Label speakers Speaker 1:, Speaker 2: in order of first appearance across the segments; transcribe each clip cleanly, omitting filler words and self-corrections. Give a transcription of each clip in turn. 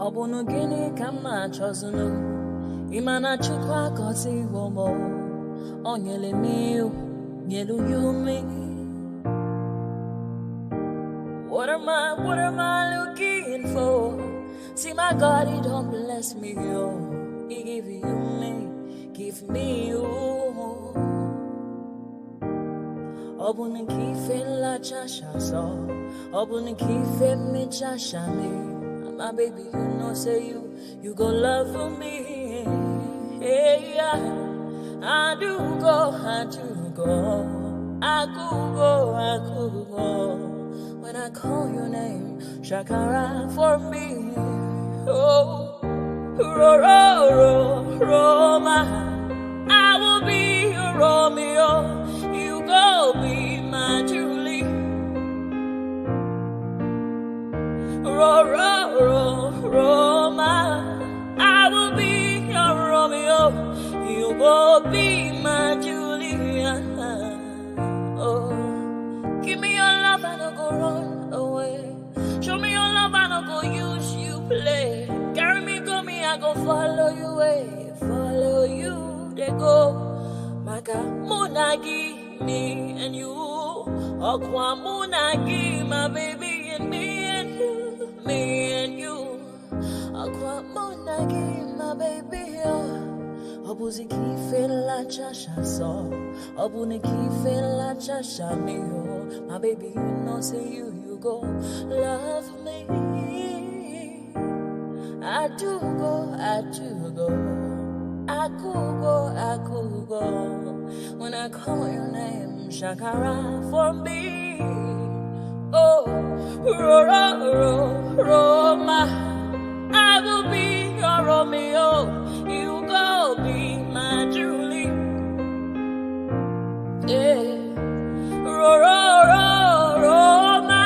Speaker 1: Obunu gini kama chozunu Imana chukwa koti womo Onyele miu Nyelu yumi What am I looking for? See my God, he don't bless me, yo. He give you me, give me you. Obuni kife la chasha so, obuni kife me chasha me. My baby, you know say you go love for me. Hey yeah, I do go, I could go. When I call your name, Shakara for me. Oh, Roma, I will be your Romeo. You go be my Julie. Roma, I will be your Romeo. You go be my Julia. Oh, give me your love and I'll go run away. Show me your love and I'll go use you play. Carry me, go me, I go follow you way. Follow you, they go. Maka Munagi, me and you. Okwa Munagi, my baby, and me and you. Me and you. Okwa Munagi, my baby, Obuzi kife la chasha so, obuni kife la chasha me oh. My baby, you know say you go love me. I do go, I could go. When I call your name, Shakara for me. Oh, Roma, I will be your Romeo. You go be my Julie. Yeah. Roma,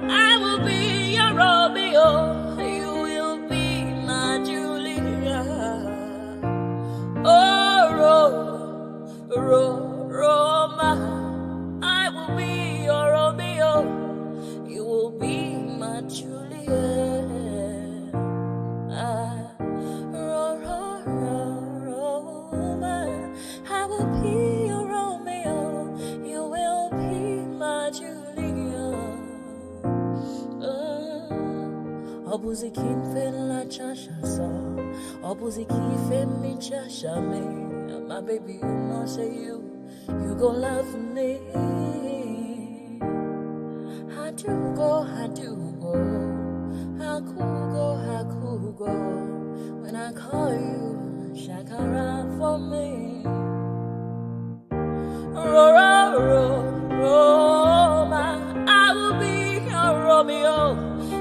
Speaker 1: I will be your Romeo. You will be my Julia. Oh, Roma, I will be your Romeo. You will be my Julia. I will be your Romeo. You will be my Julia. Obuzi kife la chasha so, obuzi kife mi chasha me. My baby, you know say you gon' love me. I do go. I could go. When I call you, Shakara for me. Roma, I will be your Romeo.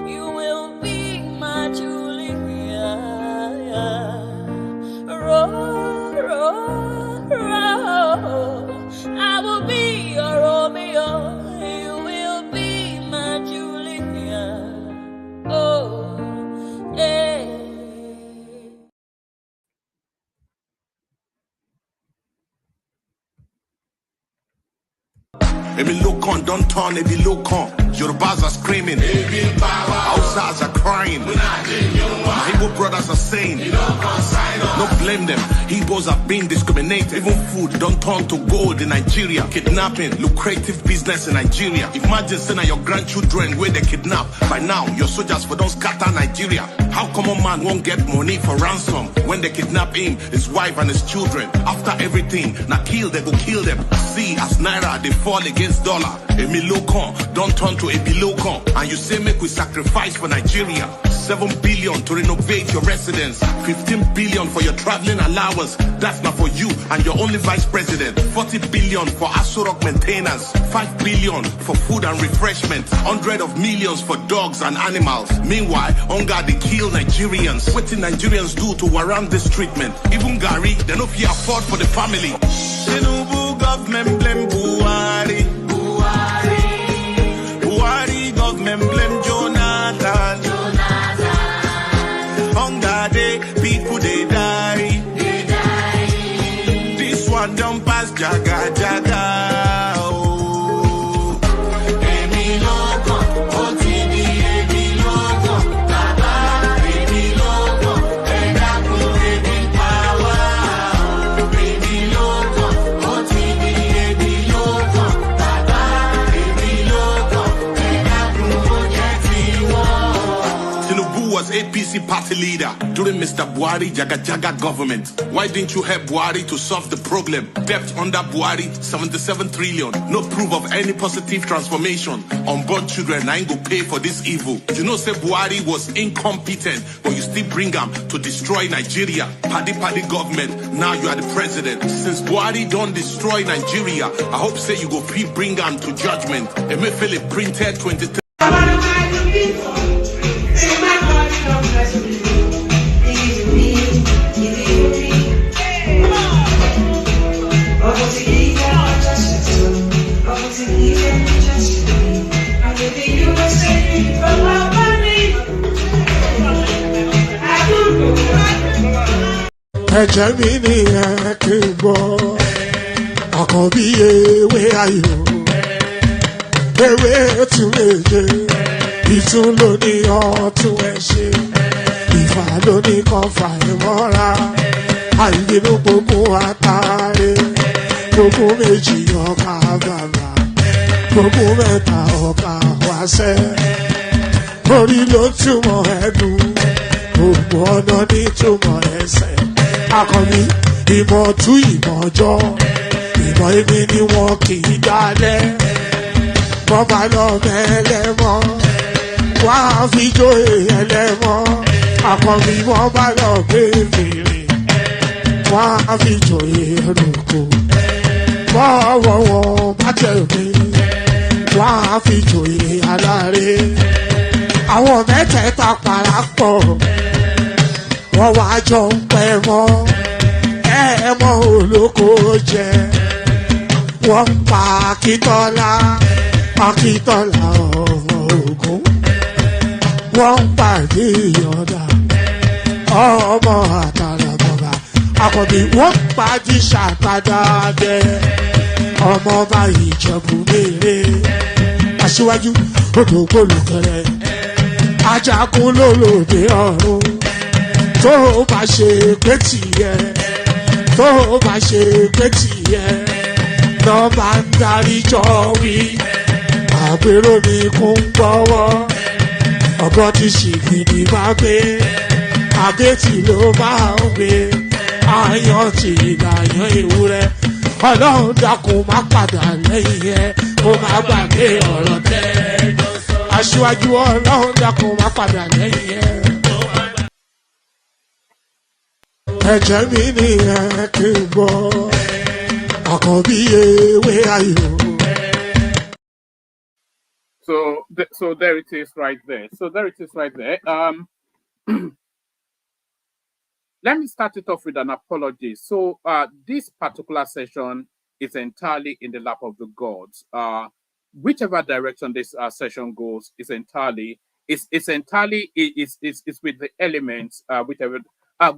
Speaker 1: You will be my Julia. I will be your Romeo. You will be my Julia. Oh, yeah.
Speaker 2: Maybe look on, don't turn, maybe look on. Yorubas are screaming, Hausas are crying, my Igbo brothers are saying, don't blame them. Igbos are being discriminated. Even food don't turn to gold in Nigeria. Kidnapping, lucrative business in Nigeria. Imagine saying your grandchildren where they kidnap. By now, your soldiers for don't scatter Nigeria. How come a man won't get money for ransom when they kidnap him, his wife and his children? After everything, now they go kill them. See, as Naira, they fall against dollar. Emilokon, don't turn to Ebilokon. And you say make we sacrifice for Nigeria. 7 billion to renovate your residence, 15 billion for your traveling allowance. That's not for you and your only vice president. 40 billion for Asurok maintenance, 5 billion for food and refreshment, 100 of millions for dogs and animals. Meanwhile, hunger they kill Nigerians. What did Nigerians do to warrant this treatment? Even Gary, they no fit afford for the family. Tinubu government blame Buhari. Buhari government blame Jonathan. Hunger day, people they die. This one don't pass jaga jaga. was APC party leader during Mr. Buhari Jaga government. Why didn't you help Buhari to solve the problem? Debt under Buhari, 77 trillion. No proof of any positive transformation. Unborn children, I ain't go pay for this evil. You know, say Buhari was incompetent, but you still bring him to destroy Nigeria. Paddy government, now you are the president. Since Buhari don't destroy Nigeria, I hope say you go bring him to judgment. Emefiele printed 23.
Speaker 3: Ẹ̀jẹ̀ mi ni ẹ kí n gbọ́, àkọ́bí ewé ayò, ewé tún méje, ìtún ló ní ọ̀tún ẹ̀ ṣe, ìfà ló ní kan fà ẹ̀ mọ́ra, àìbínú gbogbo àtàrẹ, gbogbo méjì ọkà bàbà, gbogbo mẹ́ta ọkà wáṣẹ́, orí ló túmọ̀ ẹ̀dùn, gbogbo ọ̀nà ní túmọ̀ ẹsẹ̀. Akọni ìmọ̀ tú ìmọ̀ ọjọ́, ìmọ̀ èmi ni wọn kì í dálẹ̀. Wọ́n bá lọ mẹ́lẹ́mọ́, wọ́n á fi jóye ẹlẹ́mọ́. Akọni wọ́n bá lọ gbé fèrè, wọ́n á fi jóye ẹlòkò. Bọ́ọ̀wọ̀ wọn bá tẹ̀lé, wọ́n á fi jóye aláré. Àwọn mẹ́tẹ̀ẹ̀ta parapọ̀, wọ́n wá jọ ń pẹ́ mọ́, ẹ̀ẹ́mọ́ olóko jẹ. Wọ́n ń pa Akíntọ́lá ọmọ Ògún. Wọ́n ń pàdé Ìyọ̀dà ọmọ Àtàràbọ̀bà. Àkọ́bí wọ́n ń pàdé Ṣàtàdàdẹ ọmọ ọba Ìjẹ̀bú Mèrè. Aṣíwájú odò gbólùkẹrẹ, Ajagun lólòdì ọ̀run. Tó o bá ṣe pé tìyẹ, tó o bá ṣe pé tìyẹ, lọ́ máa ń darí jọ wí. Àgbèrò mi kún gbọ́wọ́, ọ̀gọ́ ti ṣìgìdì máa gbé, àgétì ló máa ń gbé, àyàn ti ìlàyàn ewúrẹ́. Ọlọ́run dákun má padà lẹ́yìn ẹ̀, ó má gbàgbé ọ̀rọ̀ tẹ́. Aṣíwájú Ọlọ́run dákun má padà lẹ́yìn ẹ̀. Ẹ̀jẹ̀ mi ni ẹ kí n gbọ́, àkọ́bí ewé ayò.
Speaker 4: So there it is right there. Let me start it off with an apology. So this particular session is entirely in the lap of the gods. Whichever direction this session goes is entirely with the elements. Whichever.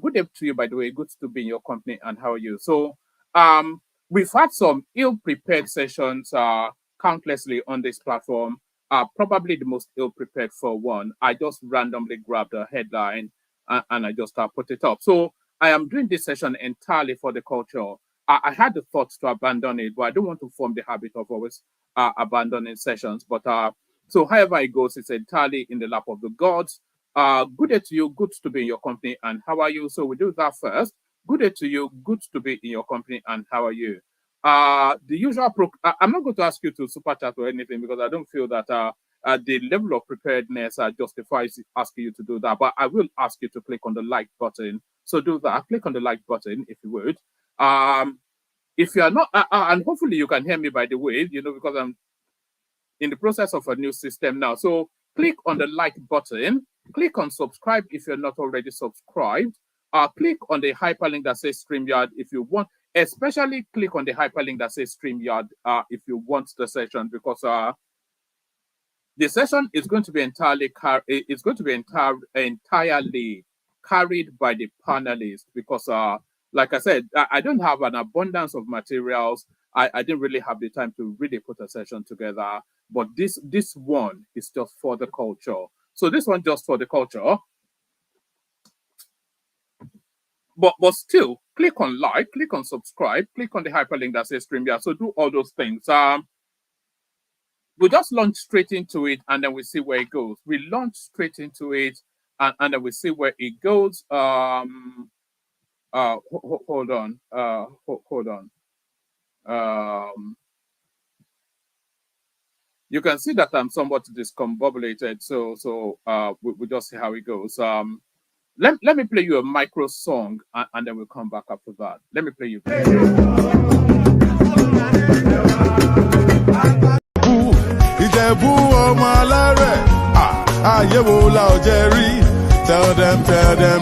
Speaker 4: Good day to you, by the way. Good to be in your company, and how are you? So we've had some ill-prepared sessions countlessly on this platform. Probably the most ill-prepared for one. I just randomly grabbed a headline and I just put it up. So I am doing this session entirely for the culture. I had the thoughts to abandon it, but I don't want to form the habit of always abandoning sessions. But so however it goes, it's entirely in the lap of the gods. Good day to you, good to be in your company, and how are you? So we do that first. Good day to you, good to be in your company, and how are you? The usual I'm not going to ask you to super chat or anything because I don't feel that the level of preparedness justifies asking you to do that, but I will ask you to click on the like button. So do that. Click on the like button if you would. If you are not, and hopefully you can hear me, by the way, because I'm in the process of a new system now. So click on the like button. Click on subscribe if you're not already subscribed. Click on the hyperlink that says StreamYard if you want. Especially click on the hyperlink that says StreamYard if you want the session, because the session is going to be entirely carried by the panelists, because like I said, I don't have an abundance of materials. I didn't really have the time to really put a session together, but this one is just for the culture. So this one just for the culture. But still, click on like, click on subscribe, click on the hyperlink that says StreamYard. So do all those things. We'll just launch straight into it, and then we see where it goes. We launch straight into it, and then we see where it goes. Hold on. Hold on. You can see that I'm somewhat discombobulated, so we just see how it goes. Let me play you a micro song, and then we'll come back after that. Let me play you.
Speaker 5: Ìjẹ̀bú ọmọ alárẹ̀, ayé wo la ò jẹ rí? Tell them,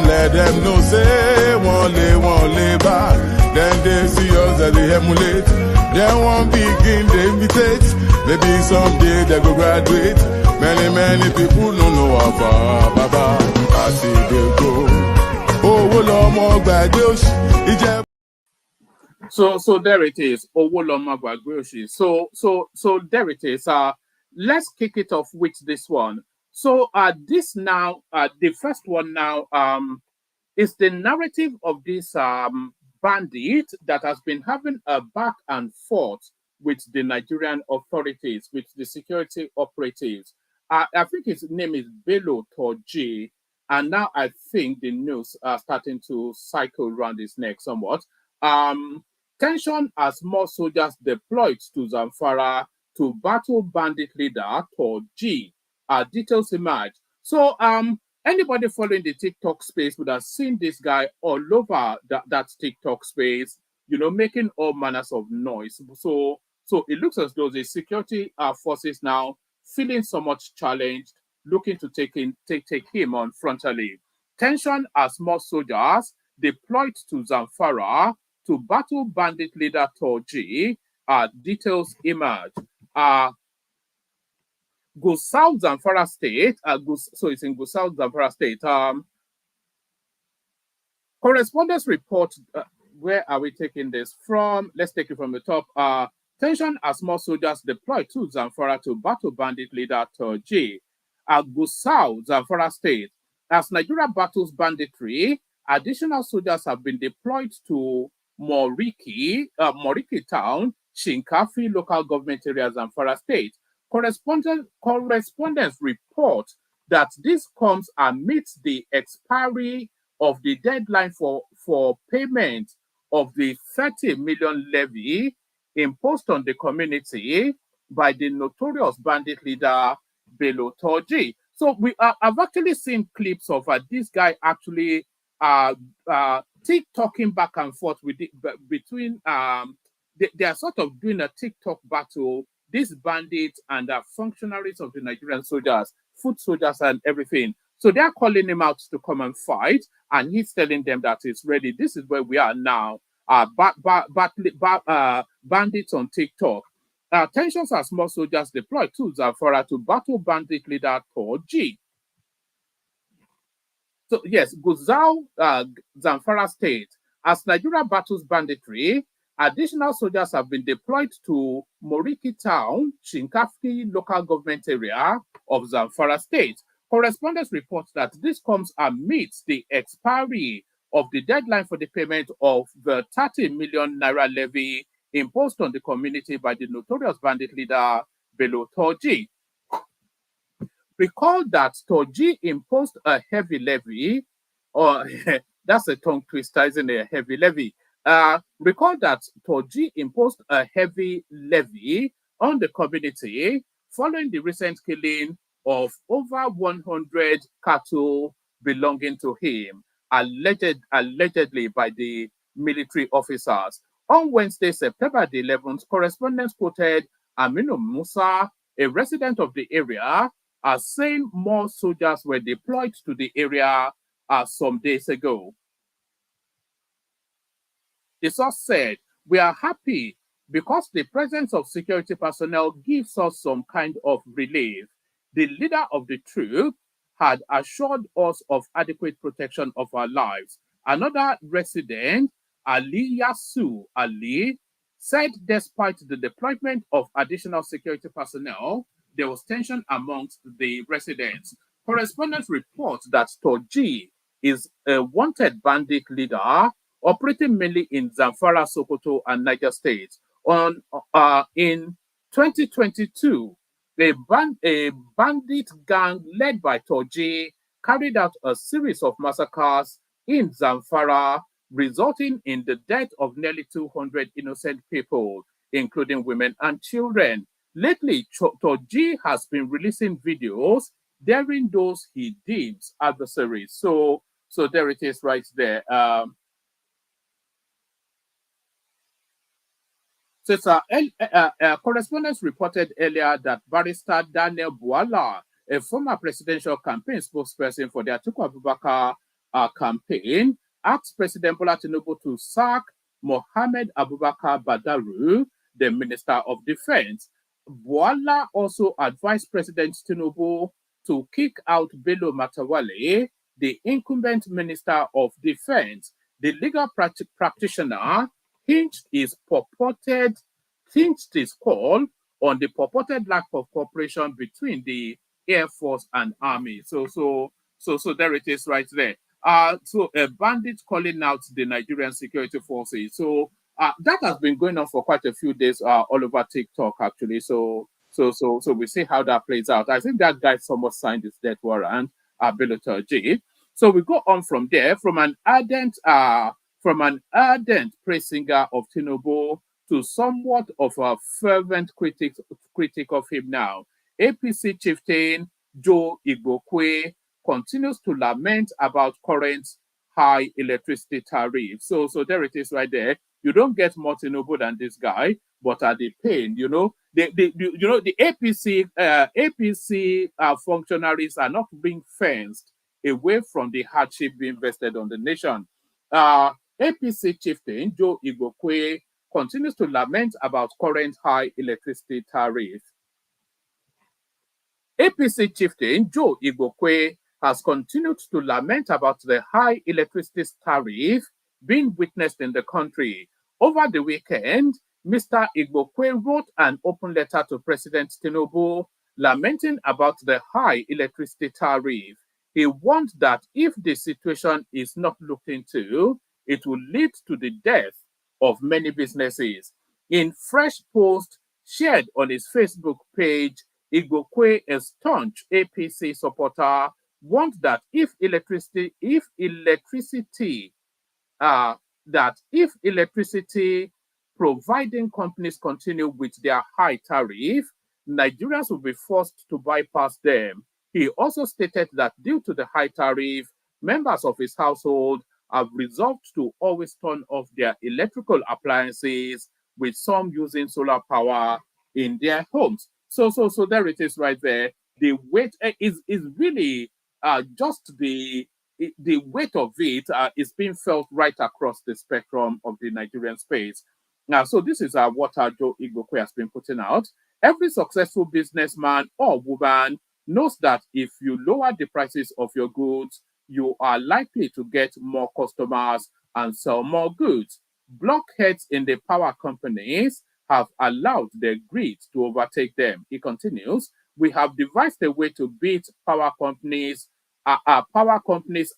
Speaker 5: let them know, say wọ́n lè bá. Then they see us, then they emulate. Then one begin, they imitate. Maybe someday they go graduate. Many people don't know about Baba. I see they go. Owó lọmọ gbàgbé òṣì, Ìjẹ̀bú.
Speaker 4: So there it is. Owoloma Gwagweoshi. So there it is. Let's kick it off with this one. So this now, the first one now, is the narrative of this bandit that has been having a back and forth with the Nigerian authorities, with the security operatives. I think his name is Bello Torji, and now I think the news are starting to cycle around his neck somewhat. Tension as more soldiers deployed to Zamfara to battle bandit leader Torji. Details emerge. So anybody following the TikTok space would have seen this guy all over that TikTok space, making all manners of noise. So it looks as though the security forces now feeling somewhat challenged, looking to take him on frontally. Tension as more soldiers deployed to Zamfara to battle bandit leader Torji. Details emerge. Gusau, Zamfara State. So it's in Gusau, Zamfara State. Correspondence report. Where are we taking this from? Let's take it from the top. Tension as more soldiers deployed to Zamfara to battle bandit leader Torji. Gusau, Zamfara State. As Nigeria battles banditry, additional soldiers have been deployed to Moriki Town, Shinkafi local government area, Zamfara State. Correspondents report that this comes amidst the expiry of the deadline for payment of the 30 million levy imposed on the community by the notorious bandit leader Bello Torji. So I've actually seen clips of this guy actually TikToking back and forth between they are sort of doing a TikTok battle, these bandits and functionaries of the Nigerian soldiers, foot soldiers and everything. So they're calling him out to come and fight, and he's telling them that he's ready. This is where we are now. Bandits on TikTok. Tensions as more soldiers deployed to Zamfara to battle bandit leader Torji. So yes, Gusau, Zamfara State. As Nigeria battles banditry, additional soldiers have been deployed to Moriki Town, Shinkafi local government area of Zamfara State. Correspondents report that this comes amidst the expiry of the deadline for the payment of the 30 million naira levy imposed on the community by the notorious bandit leader Bello Torji. Recall that Torji imposed a heavy levy, or that's a tongue twister, isn't it? A heavy levy. Recall that Torji imposed a heavy levy on the community following the recent killing of over 100 cattle belonging to him, allegedly by the military officers. On Wednesday, September the 11th, correspondents quoted Aminu Musa, a resident of the area, as saying more soldiers were deployed to the area some days ago. The source said, "We are happy because the presence of security personnel gives us some kind of relief. The leader of the troop had assured us of adequate protection of our lives." Another resident, Ali Yasu Ali, said despite the deployment of additional security personnel, there was tension amongst the residents. Correspondents report that Torji is a wanted bandit leader operating mainly in Zamfara, Sokoto, and Niger State. In 2022, a bandit gang led by Torji carried out a series of massacres in Zamfara, resulting in the death of nearly 200 innocent people, including women and children. Lately, Toji has been releasing videos daring those he deems adversaries. So there it is right there. So correspondents reported earlier that Barrister Daniel Bwala, a former presidential campaign spokesperson for the Atiku Abubakar campaign, asked President Bola Tinubu to sack Mohammed Abubakar Badaru, the Minister of Defense. Bwala also advised President Tinubu to kick out Bello Matawale, the incumbent Minister of Defense. The legal practitioner hinged his call on the purported lack of cooperation between the Air Force and Army. So there it is right there. So a bandit calling out the Nigerian security forces. So that has been going on for quite a few days all over TikTok actually. So we see how that plays out. I think that guy somewhat signed his death warrant, Bello Turji. So we go on from there from an ardent praise singer of Tinubu to somewhat of a fervent critic of him now. APC chieftain Joe Igbokwe continues to lament about current high electricity tariffs. So there it is right there. You don't get more Tinubu than this guy, but at the pain, the APC functionaries are not being fenced away from the hardship being vested on the nation. APC chieftain Joe Igbokwe continues to lament about current high electricity tariffs. APC chieftain Joe Igbokwe has continued to lament about the high electricity tariff being witnessed in the country. Over the weekend, Mr. Igbokwe wrote an open letter to President Tinubu lamenting about the high electricity tariff. He warned that if the situation is not looked into, it will lead to the death of many businesses. In fresh post shared on his Facebook page, Igbokwe, a staunch APC supporter, warned that if electricity providing companies continue with their high tariff, Nigerians will be forced to bypass them. He also stated that due to the high tariff, members of his household have resolved to always turn off their electrical appliances, with some using solar power in their homes. So there it is right there. The weight is really just the weight of it is being felt right across the spectrum of the Nigerian space. Now, so this is what Joe Igbokwe has been putting out. Every successful businessman or woman knows that if you lower the prices of your goods, you are likely to get more customers and sell more goods. Blockheads in the power companies have allowed their greed to overtake them. He continues, we have devised a way to beat power companies'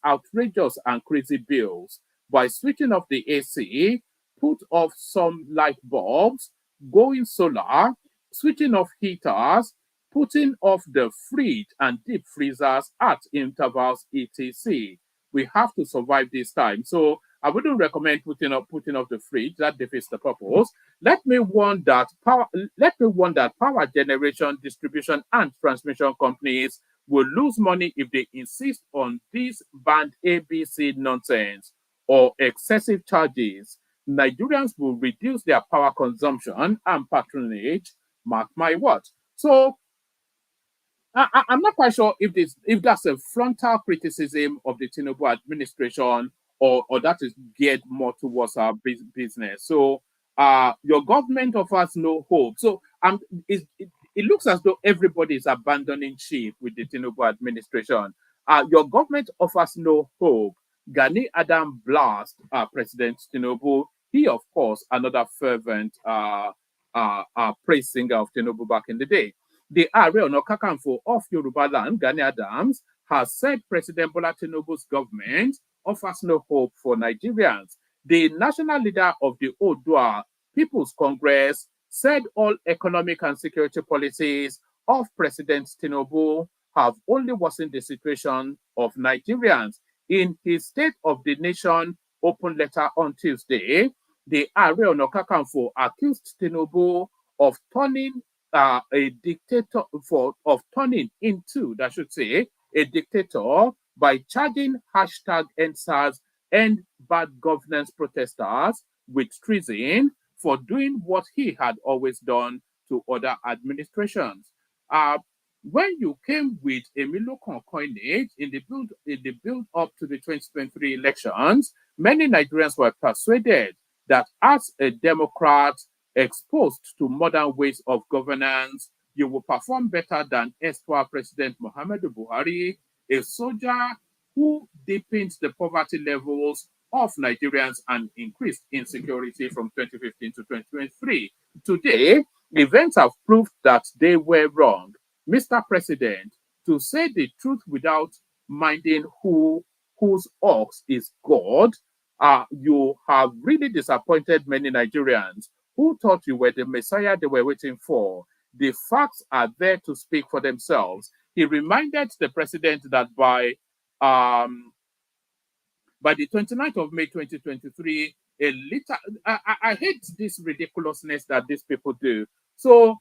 Speaker 4: outrageous and crazy bills by switching off the AC, put off some light bulbs, going solar, switching off heaters, putting off the fridge and deep freezers at intervals, etc. We have to survive this time. So I wouldn't recommend putting off the fridge. That defeats the purpose. Let me warn that power generation, distribution, and transmission companies will lose money if they insist on this band ABC nonsense or excessive charges. Nigerians will reduce their power consumption and patronage. Mark my words. So I'm not quite sure if that's a frontal criticism of the Tinubu administration or that is geared more towards our business. So your government offers no hope. So it looks as though everybody is abandoning ship with the Tinubu administration. Your government offers no hope. Gani Adam blast President Tinubu. He, of course, another fervent praise singer of Tinubu back in the day. The Ààrẹ Ọ̀nà Kakanfò of Yoruba land, Gani Adams, has said President Bola Tinubu's government offers no hope for Nigerians. The national leader of the Oodua People's Congress said all economic and security policies of President Tinubu have only worsened the situation of Nigerians. In his State of the Nation open letter on Tuesday, the Are Ona Kakanfo accused Tinubu of turning a dictator of turning into, I should say, a dictator by charging hashtag #EndSARS and bad governance protesters with treason for doing what he had always done to other administrations. When you came with a Milocon coinage in the build up to the 2023 elections, many Nigerians were persuaded that as a Democrat exposed to modern ways of governance, you will perform better than erstwhile President Muhammadu Buhari, a soldier who deepened the poverty levels of Nigerians and increased insecurity from 2015 to 2023. Today, events have proved that they were wrong. Mr. President, to say the truth without minding whose ox is God, you have really disappointed many Nigerians who thought you were the Messiah they were waiting for. The facts are there to speak for themselves. He reminded the president that by the 29th of May 2023, a liter. I hate this ridiculousness that these people do. So,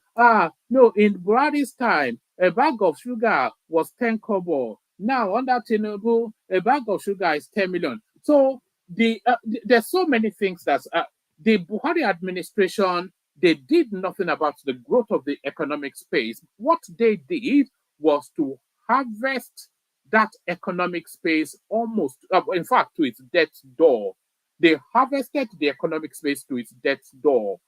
Speaker 4: no, in Buhari's time, a bag of sugar was 10 kobo. Now, under Tinubu, a bag of sugar is 10 million. So, there's so many things that the Buhari administration, they did nothing about the growth of the economic space. What they did was to harvest that economic space almost, in fact, to its death's door. They harvested the economic space to its death's door.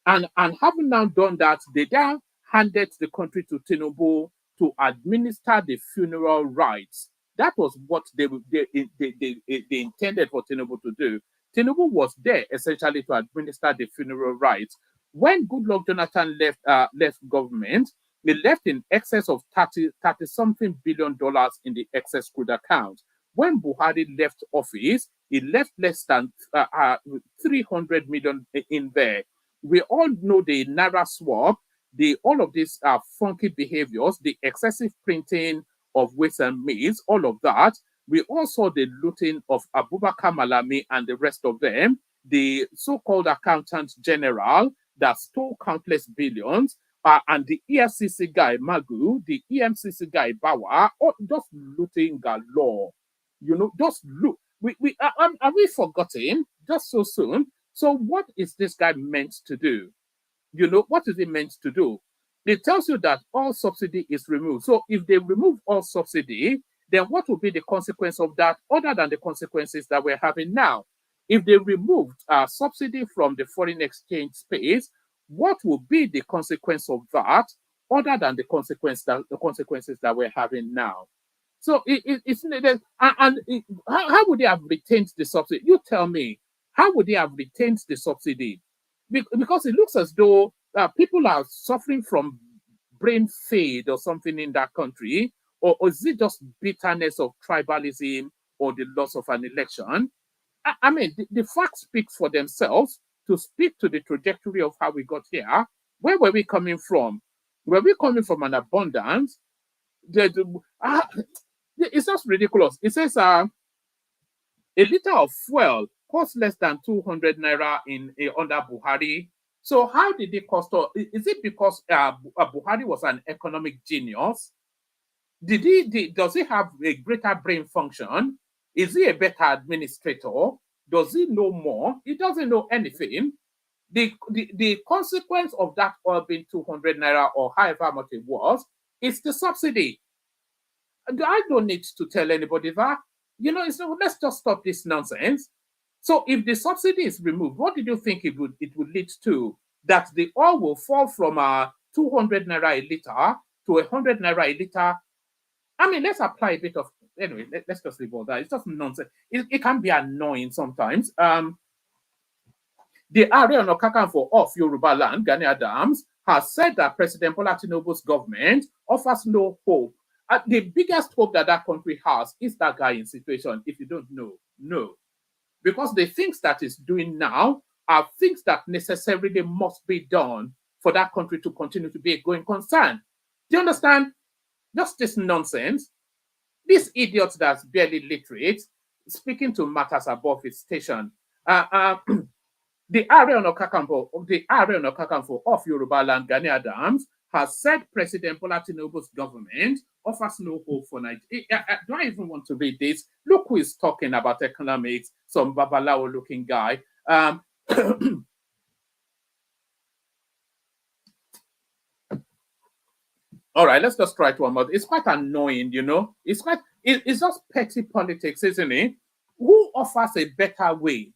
Speaker 4: And having now done that, they then handed the country to Tinubu to administer the funeral rites. That was what they intended for Tinubu to do. Tinubu was there essentially to administer the funeral rites. When Goodluck Jonathan left government, he left in excess of 30 something billion dollars in the excess crude account. When Buhari left office, he left less than 300 million in there. We all know the Naira swap, all of these funky behaviors, the excessive printing of weights and means, all of that. We also saw the looting of Abubakar Malami and the rest of them, the so-called accountant general that stole countless billions, and the EFCC guy Magu, the EMCC guy Bawa, just looting galore. Just loot. Are we forgotten just so soon? So what is this guy meant to do? What is he meant to do? It tells you that all subsidy is removed. So if they remove all subsidy, then what will be the consequence of that other than the consequences that we're having now? If they removed subsidy from the foreign exchange space, what will be the consequence of that other than the consequences that we're having now? So it's needed. How would they have retained the subsidy? You tell me. How would they have retained the subsidy? Because it looks as though people are suffering from brain fade or something in that country, or is it just bitterness of tribalism or the loss of an election? I mean, the facts speak for themselves. To speak to the trajectory of how we got here, where were we coming from? Were we coming from an abundance? It's just ridiculous. It says a liter of fuel costs less than 200 naira under Buhari. So how did it cost? Is it because Buhari was an economic genius? Does he have a greater brain function? Is he a better administrator? Does he know more? He doesn't know anything. The consequence of that oil being 200 naira or however much it was is the subsidy. I don't need to tell anybody that. Let's just stop this nonsense. So if the subsidy is removed, what did you think it would lead to? That the oil will fall from 200 naira a liter to 100 naira a liter. I mean, let's apply a bit of, anyway, let's just leave all that. It's just nonsense. It can be annoying sometimes. The Are Ona Kakanfo of Yoruba land, Gani Adams, has said that President Bola Tinubu's government offers no hope. The biggest hope that country has is that guy in situation. If you don't know, no. Because the things that it's doing now are things that necessarily must be done for that country to continue to be a going concern. Do you understand? Just this nonsense. This idiot that's barely literate, speaking to matters above his station. The Ààrẹ Ọ̀nà Kakanfò of Yoruba land, Gani Adams, has said President Bola Tinubu's government offers no hope for Nigeria. Do I even want to read this? Look who is talking about economics, some babalawo-looking guy. All right, let's just try it one more. It's quite annoying, you know. It's just petty politics, isn't it? Who offers a better way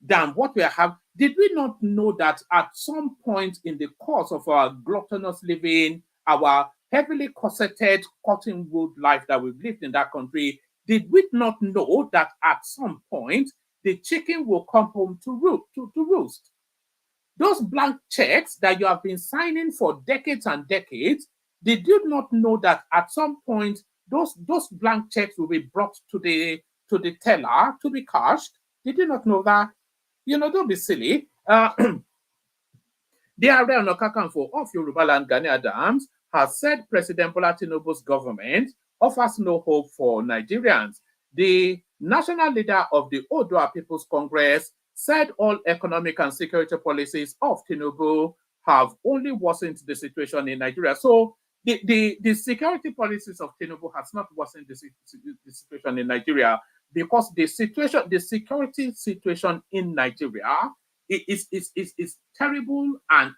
Speaker 4: than what we have? Did we not know that at some point in the course of our gluttonous living, our heavily corseted cottonwood life that we've lived in that country, did we not know that at some point the chicken will come home to roost? Those blank checks that you have been signing for decades and decades, did you not know that at some point those blank checks will be brought to the teller to be cashed? Did you not know that? You know, don't be silly. The Ààrẹ Ọ̀nà Kakanfò of Yoruba land, Gani Adams, has said President Bola Tinubu's government offers no hope for Nigerians. The national leader of the Oodua People's Congress said all economic and security policies of Tinubu have only worsened the situation in Nigeria. So the security policies of Tinubu has not worsened the situation in Nigeria, because the security situation in Nigeria is terrible and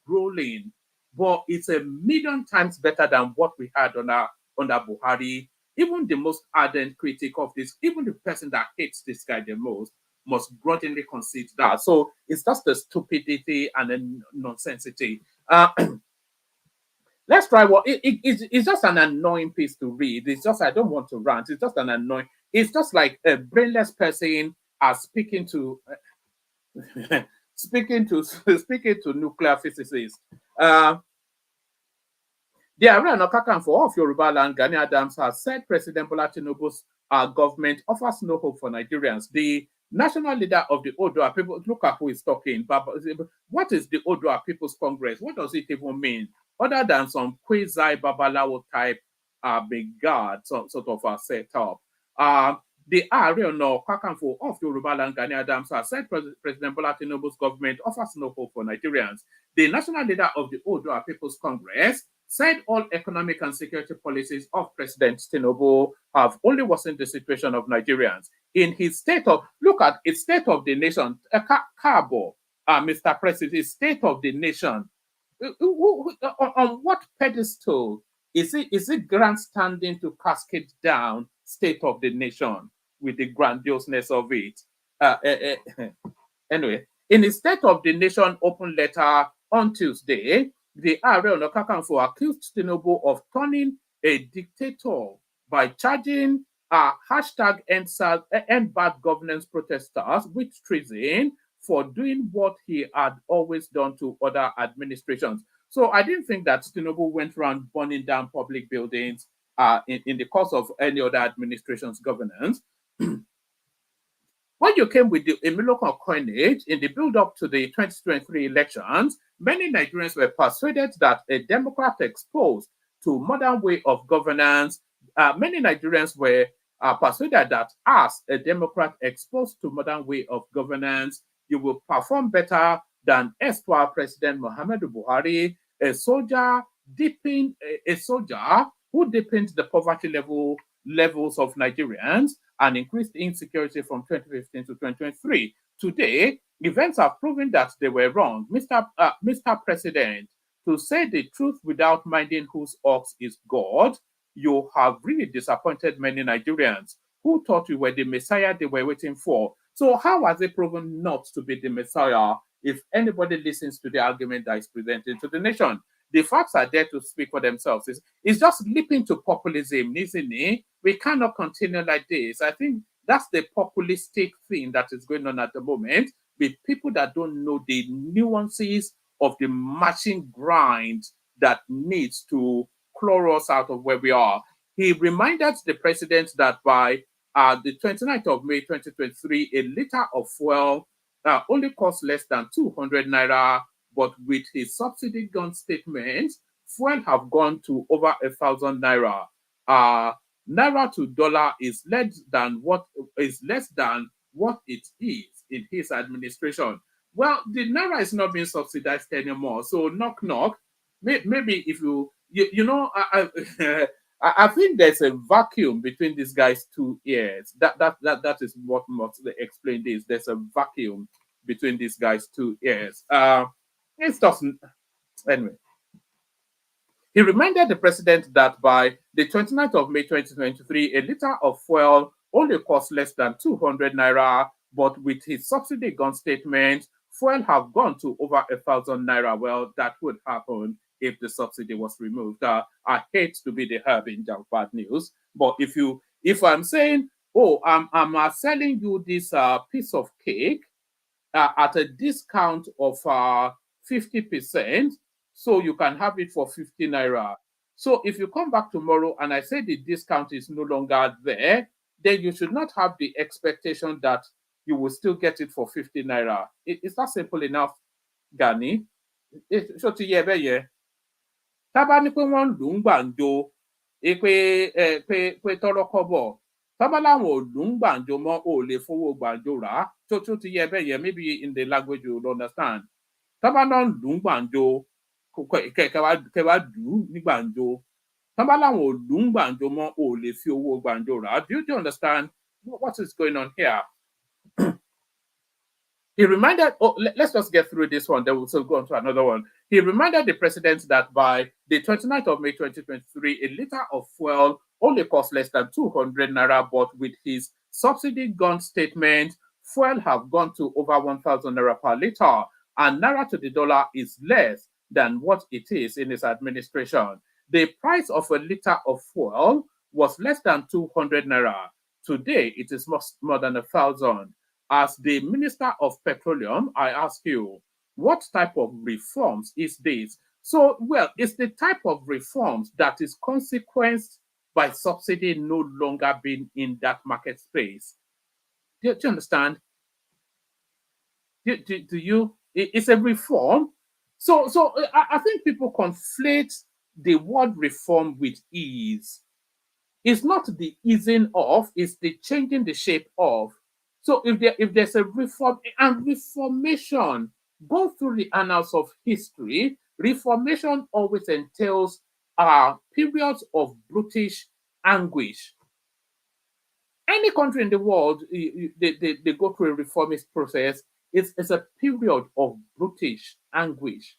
Speaker 4: rolling, but it's a million times better than what we had under Buhari. Even the most ardent critic of this, even the person that hates this guy the most, must grudgingly concede that. So it's just the stupidity and the nonsensity. Let's try what it's just an annoying piece to read. It's just, I don't want to rant. It's just an annoying. It's just like a brainless person speaking to speaking to nuclear physicists. The Ààrẹ Ọ̀nà Kakanfò of Yoruba land, Gani Adams, has said President Bola Tinubu's government offers no hope for Nigerians. The national leader of the Oodua people, look at who is talking. What is the Oodua People's Congress? What does it even mean? Other than some quasi Babalawo type big guard sort of a setup. The Ààrẹ Ọ̀nà Kakanfò of Yoruba land, Gani Adams, has said President Bola Tinubu's government offers no hope for Nigerians. The national leader of the Oodua People's Congress said all economic and security policies of President Tinubu have only worsened the situation of Nigerians. In his state of the nation, Cabo, Mr. President, his state of the nation, on what pedestal is it grandstanding to cascade down state of the nation with the grandioseness of it? Anyway, in his State of the Nation open letter on Tuesday, the Ààrẹ Ọ̀nà Kakanfò accused Tinubu of turning a dictator by charging hashtag end bad governance protesters with treason for doing what he had always done to other administrations. So I didn't think that Tinubu went around burning down public buildings in the course of any other administration's governance. When you came with the Emiloko coinage in the build-up to the 2023 elections, many Nigerians were persuaded that a Democrat exposed to modern way of governance, many Nigerians were persuaded that as a Democrat exposed to modern way of governance, you will perform better than erstwhile President Muhammadu Buhari, a soldier who deepened the poverty levels of Nigerians and increased insecurity from 2015 to 2023. Today, events have proven that they were wrong. Mr. President, to say the truth without minding whose ox is God, you have really disappointed many Nigerians who thought you were the Messiah they were waiting for. So how has it proven not to be the Messiah if anybody listens to the argument that is presented to the nation? The facts are there to speak for themselves. It's just leaping to populism, isn't it? We cannot continue like this. I think that's the populistic thing that is going on at the moment with people that don't know the nuances of the machine grind that needs to claw us out of where we are. He reminded the president that by the 29th of May 2023, a liter of fuel only costs less than 200 naira. But with his subsidy gun statement, fuel have gone to over 1,000 naira. Naira to dollar is less than what it is in his administration. Well, the Naira is not being subsidized anymore. So knock knock. Maybe if you know, I think there's a vacuum between these guys' 2 years. That is what must explain this. There's a vacuum between these guys' 2 years. It doesn't anyway. He reminded the president that by the 29th of May 2023, a liter of fuel only costs less than 200 naira, but with his subsidy gone statement, fuel have gone to over 1,000 naira. Well, that would happen if the subsidy was removed. I hate to be the herb in bad news, but if I'm saying, oh, I'm selling you this piece of cake at a discount of 50%, so you can have it for 50 naira. So if you come back tomorrow and I say the discount is no longer there, then you should not have the expectation that you will still get it for 50 naira. It's not simple enough, Gani. So to yeah. Tábà ní pé wọ́n ń lù ú gbàǹjo pé tọ́rọ́ kọ́bọ̀ tábà láwọn ò lù ú gbàǹjo mọ́ ò lè fowó gbàǹjo rà á tó ti yẹ bẹ́ẹ̀ yẹn maybe in the language you will understand. Tábà náà ń lù ú gbàǹjo kẹwàá lù ú ní gbàǹjo tábà láwọn ò lù ú gbàǹjo mọ́ ò lè fi owó gbàǹjo rà á. Do you understand what is going on here? He reminded, let's just get through this one, then we'll still go on to another one. He reminded the president that by the 29th of May 2023, a liter of fuel only costs less than 200 naira, but with his subsidy gone statement, fuel have gone to over 1,000 naira per liter, and naira to the dollar is less than what it is in his administration. The price of a liter of fuel was less than 200 naira. Today, it is more than 1,000. As the Minister of Petroleum, I ask you, what type of reforms is this? So, well, it's the type of reforms that is consequenced by subsidy no longer being in that market space. Do you understand? Do you? It's a reform. So I think people conflate the word reform with ease. It's not the easing off, it's the changing the shape of. So if there's a reform and reformation, go through the annals of history, reformation always entails periods of brutish anguish. Any country in the world, they go through a reformist process, it's a period of brutish anguish.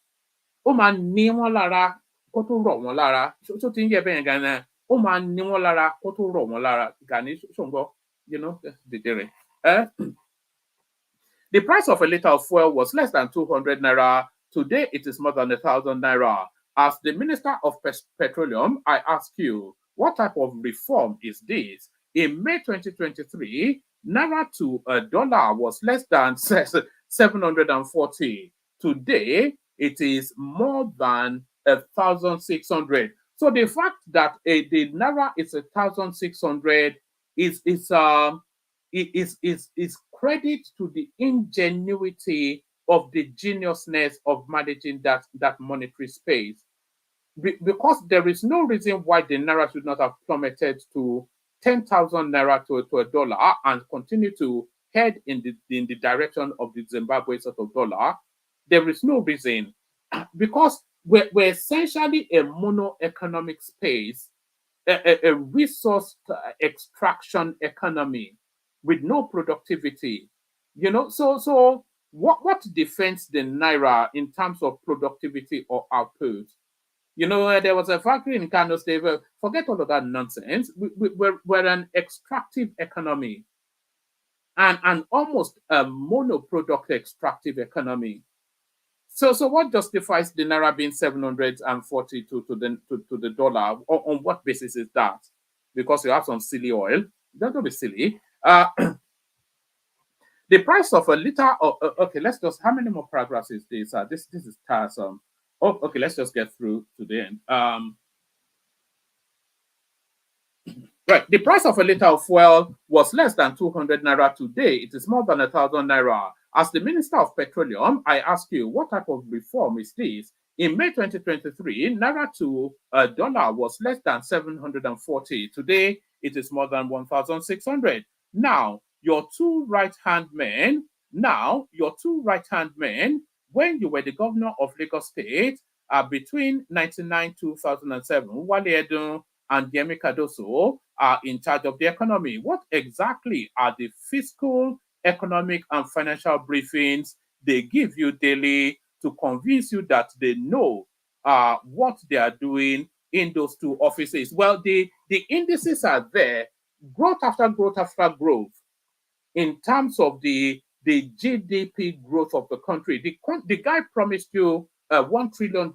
Speaker 4: Ó máa ní wọ́n lára kó tó rọ̀ wọ́n lára. Ṣó ti ń yẹ bẹ́ẹ̀ gan-an? Ó máa ní wọ́n lára kó tó rọ̀ wọ́n lára. Gani ṣòǹgbọ́, you know, the price of a liter of fuel was less than 200 naira. Today, it is more than 1,000 naira. As the Minister of Petroleum, I ask you, what type of reform is this? In May 2023, naira to a dollar was less than 740. Today, it is more than 1,600. So the fact that the naira is 1,600 is credit to the ingenuity of the geniusness of managing that monetary space. Because there is no reason why the naira should not have plummeted to 10,000 naira to a dollar and continue to head in the direction of the Zimbabwe sort of dollar. There is no reason, because we're essentially a mono-economic space, a resource extraction economy with no productivity. You know, so what defends the naira in terms of productivity or output? You know, there was a factory in Kano State. Forget all of that nonsense. We're an extractive economy, and almost a monoproduct extractive economy. So what justifies the naira being 740 to the dollar? On what basis is that? Because you have some silly oil. Don't be silly. The price of a liter of okay, let's just, how many more paragraphs is this? This is tiresome. Oh, okay, let's just get through to the end. Right, the price of a liter of fuel was less than 200 naira. Today, it is more than 1,000 naira. As the Minister of Petroleum, I ask you, what type of reform is this? In May 2023, naira to a dollar was less than 740. Today, it is more than 1,600. Now, your two right-hand men, when you were the governor of Lagos State, between 1999-2007, Wale Edun and Yemi Cardoso are in charge of the economy. What exactly are the fiscal, economic, and financial briefings they give you daily to convince you that they know what they are doing in those two offices? Well, the indices are there, growth after growth after growth, in terms of the GDP growth of the country. The guy promised you a $1 trillion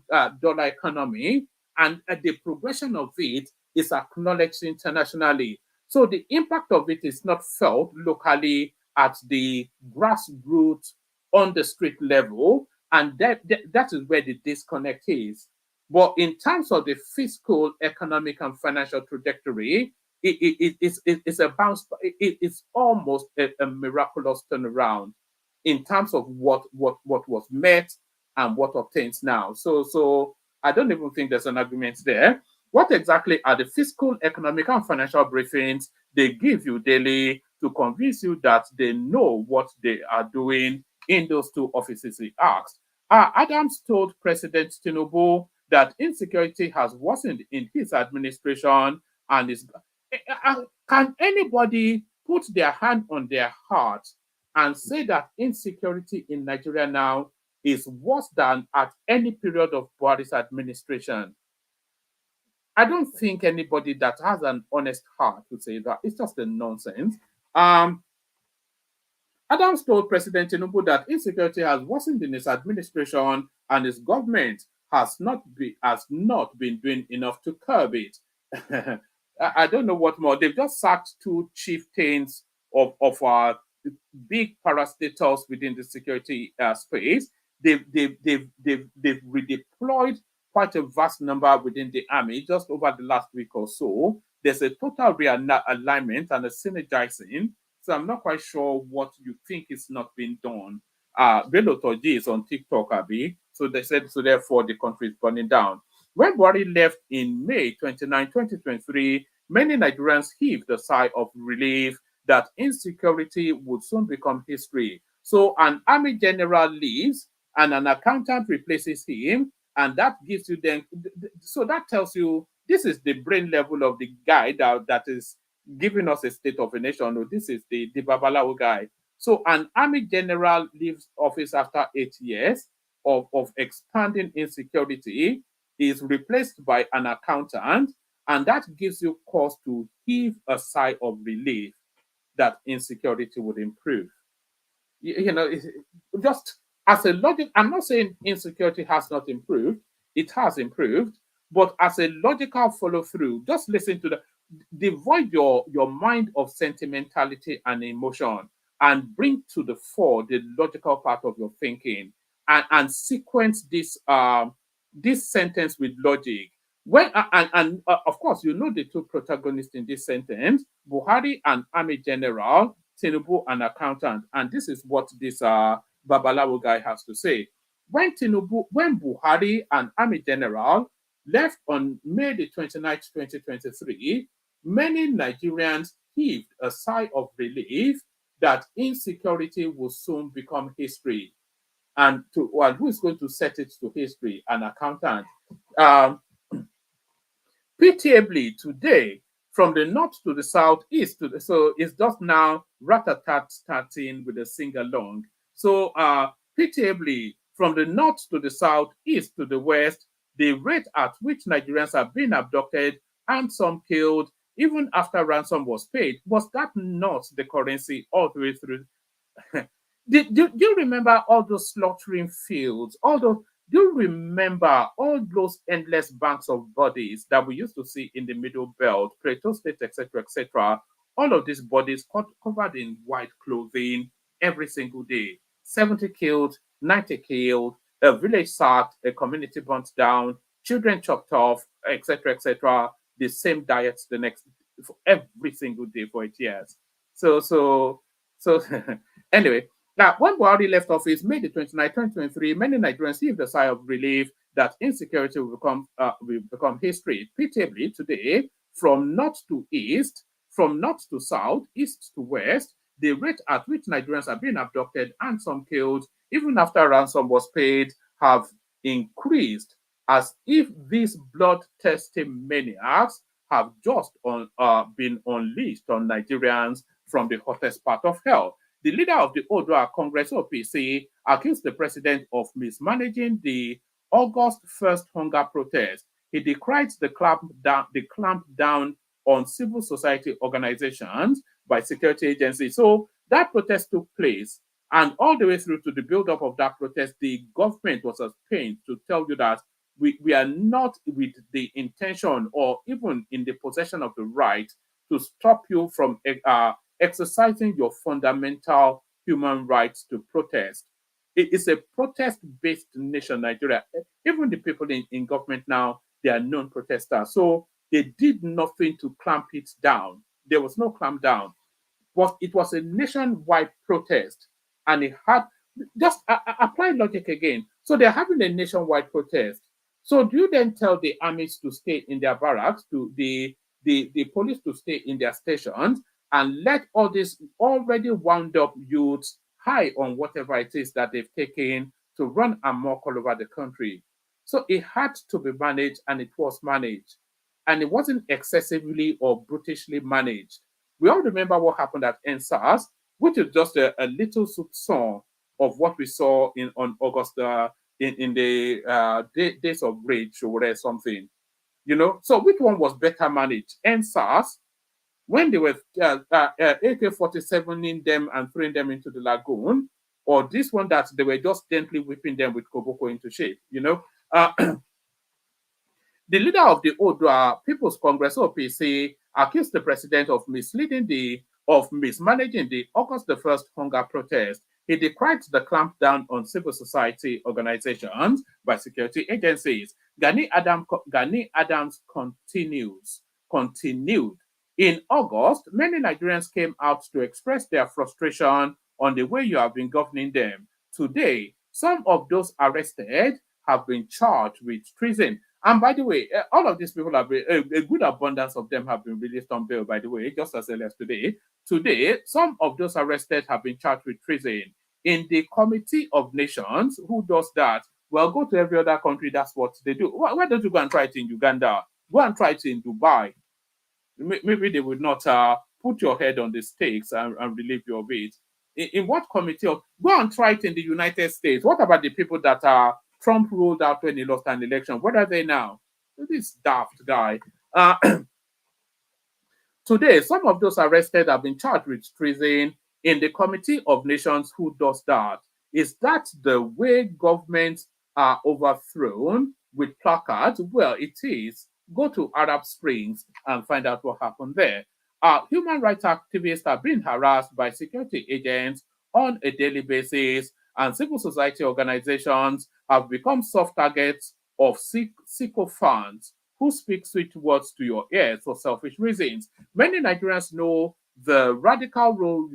Speaker 4: economy, and the progression of it is acknowledged internationally. So the impact of it is not felt locally at the grassroots, on the street level, and that is where the disconnect is. But in terms of the fiscal, economic, and financial trajectory, it's a bounce. It's almost a miraculous turnaround in terms of what was met and what obtains now. So I don't even think there's an argument there. What exactly are the fiscal, economic, and financial briefings they give you daily to convince you that they know what they are doing in those two offices? He asked. Adams told President Tinubu that insecurity has worsened in his administration and is. Can anybody put their hand on their heart and say that insecurity in Nigeria now is worse than at any period of Buhari's administration? I don't think anybody that has an honest heart would say that. It's just a nonsense. Adams told President Tinubu that insecurity has worsened in his administration and his government has not been doing enough to curb it. I don't know what more. They've just sacked two chieftains of our big parastatals within the security space. They've redeployed quite a vast number within the army just over the last week or so. There's a total realignment and a synergizing. So I'm not quite sure what you think is not being done. Bello Toji is on TikTok, Abi. So they said, so therefore the country is burning down. When Buhari left in May 29, 2023, many Nigerians heaved a sigh of relief that insecurity would soon become history. So an army general leaves and an accountant replaces him, and that gives you then, so that tells you this is the brain level of the guy that is giving us a state of a nation. No, this is the Babalawo guy. So an army general leaves office after 8 years of expanding insecurity, is replaced by an accountant, and that gives you cause to heave a sigh of relief that insecurity would improve. You know, just as a logic, I'm not saying insecurity has not improved, it has improved, but as a logical follow through, just listen to devoid your mind of sentimentality and emotion and bring to the fore the logical part of your thinking, and sequence this sentence with logic. When of course, you know the two protagonists in this sentence: Buhari, an army general; Tinubu, an accountant. And this is what this Babalawo guy has to say. When Buhari, an army general, left on May the 29th, 2023, many Nigerians heaved a sigh of relief that insecurity will soon become history. And who is going to set it to history? An accountant. Pitiably, today, from the north to the southeast, so it's just now rat-a-tat starting with a sing-along. So pitiably, from the north to the south, east to the west, the rate at which Nigerians are being abducted and some killed, even after ransom was paid, was that not the currency all the way through? Do you remember all those slaughtering fields? Do you remember all those endless banks of bodies that we used to see in the Middle Belt, Plateau State, etc., etc.? All of these bodies covered in white clothing every single day. 70 killed, 90 killed, a village sacked, a community burnt down, children chopped off, etc., etc. The same diets the next for every single day for 8 years. So anyway. Now, when Buhari left office, May the 29th, 2023, many Nigerians heaved a sigh of relief that insecurity will become history. Pitiably, today, from north to east, from north to south, east to west, the rate at which Nigerians are being abducted and some killed, even after ransom was paid, have increased, as if these bloodthirsty maniacs have just been unleashed on Nigerians from the hottest part of hell. The leader of the Odua Congress OPC accused the president of mismanaging the August 1st hunger protest. He decried the clampdown on civil society organizations by security agencies. So that protest took place, and all the way through to the build-up of that protest, the government was at pains to tell you that we are not with the intention or even in the possession of the right to stop you from exercising your fundamental human rights to protest. It is a protest-based nation, Nigeria. Even the people in government now, they are known protesters. So they did nothing to clamp it down. There was no clamp down. But it was a nationwide protest, and it had just apply logic again. So they're having a nationwide protest. So do you then tell the armies to stay in their barracks, to the police to stay in their stations, and let all these already wound up youths high on whatever it is that they've taken to run amok all over the country? So it had to be managed, and it was managed. And it wasn't excessively or brutishly managed. We all remember what happened at NSAS, which is just a little soupçon of what we saw on August in the days of rage or something. So which one was better managed? NSAS, when they were AK-47ing them and throwing them into the lagoon, or this one that they were just gently whipping them with koboko into shape? The leader of the Odua People's Congress OPC accused the president of mismanaging the August the 1st hunger protest. He decried the clampdown on civil society organizations by security agencies. Gani Adams continued. In August, many Nigerians came out to express their frustration on the way you have been governing them. Today, some of those arrested have been charged with treason. And by the way, all of these people have been, a good abundance of them have been released on bail, by the way, just as early as today. Today, some of those arrested have been charged with treason. In the Committee of Nations, who does that? Well, go to every other country, that's what they do. Why don't you go and try it in Uganda? Go and try it in Dubai. Maybe they would not put your head on the stakes and relieve you of it. In what committee? Go and try it in the United States. What about the people that Trump ruled out when he lost an election? What are they now? This daft guy. Today, some of those arrested have been charged with treason in the Committee of Nations. Who does that? Is that the way governments are overthrown with placards? Well, it is. Go to Arab Springs and find out what happened there. Human rights activists are being harassed by security agents on a daily basis, and civil society organizations have become soft targets of sycophants who speak sweet words to your ears for selfish reasons. Many Nigerians know the radical role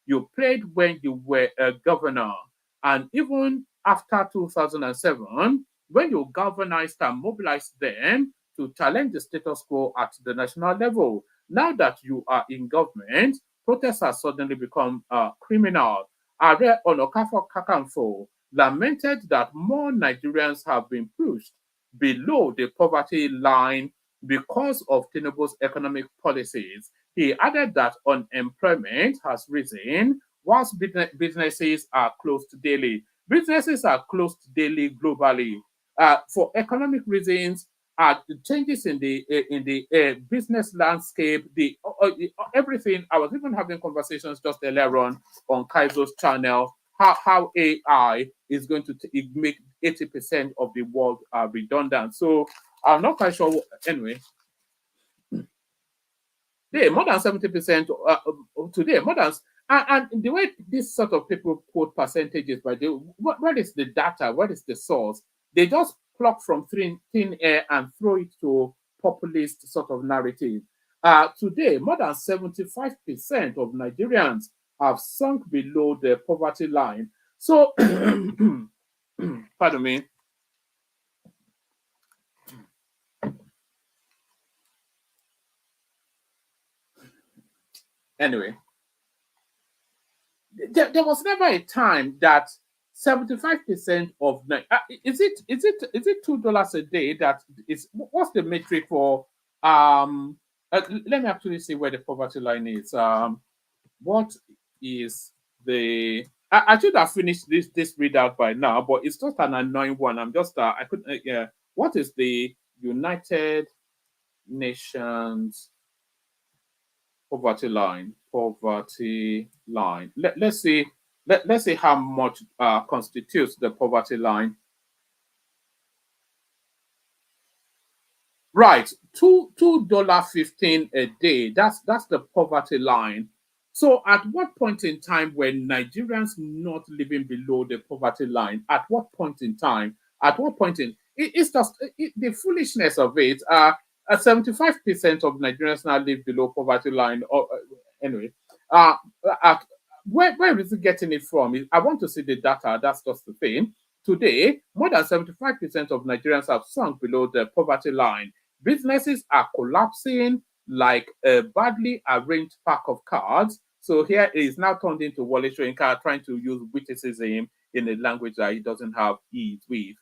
Speaker 4: you played when you were a governor, and even after 2007, when you galvanized and mobilized them to challenge the status quo at the national level. Now that you are in government, protests have suddenly become criminal. Are Onokafo Kakanfo lamented that more Nigerians have been pushed below the poverty line because of Tinubu's economic policies. He added that unemployment has risen whilst businesses are closed daily. Businesses are closed daily globally. For economic reasons, the changes in the business landscape, everything. I was even having conversations just earlier on Kaizo's channel, how AI is going to make 80% of the world redundant. So I'm not quite sure. Anyway, more than 70% today, more than. And the way this sort of people quote percentages, by the what is the data? What is the source? They just pluck from thin air and throw it to populist sort of narrative. Today, more than 75% of Nigerians have sunk below the poverty line. So, pardon me. Anyway, there was never a time that 75% of is it $2 a day that is what's the metric for let me actually see where the poverty line is. What is the I should have finished this readout by now, but it's just an annoying one. I'm just I couldn't yeah. What is the United Nations poverty line? Poverty line. Let's see. Let's see how much constitutes the poverty line. Right, $2.15 a day. That's the poverty line. So, at what point in time were Nigerians not living below the poverty line? At what point in time? At what point in it's just the foolishness of it. 75% of Nigerians now live below poverty line. Or anyway, uh, at, where is it getting it from? I want to see the data. That's just the thing. Today, more than 75% of Nigerians have sunk below the poverty line. Businesses are collapsing like a badly arranged pack of cards. So here it is now turned into Wale Soyinka trying to use witticism in a language that he doesn't have ease with.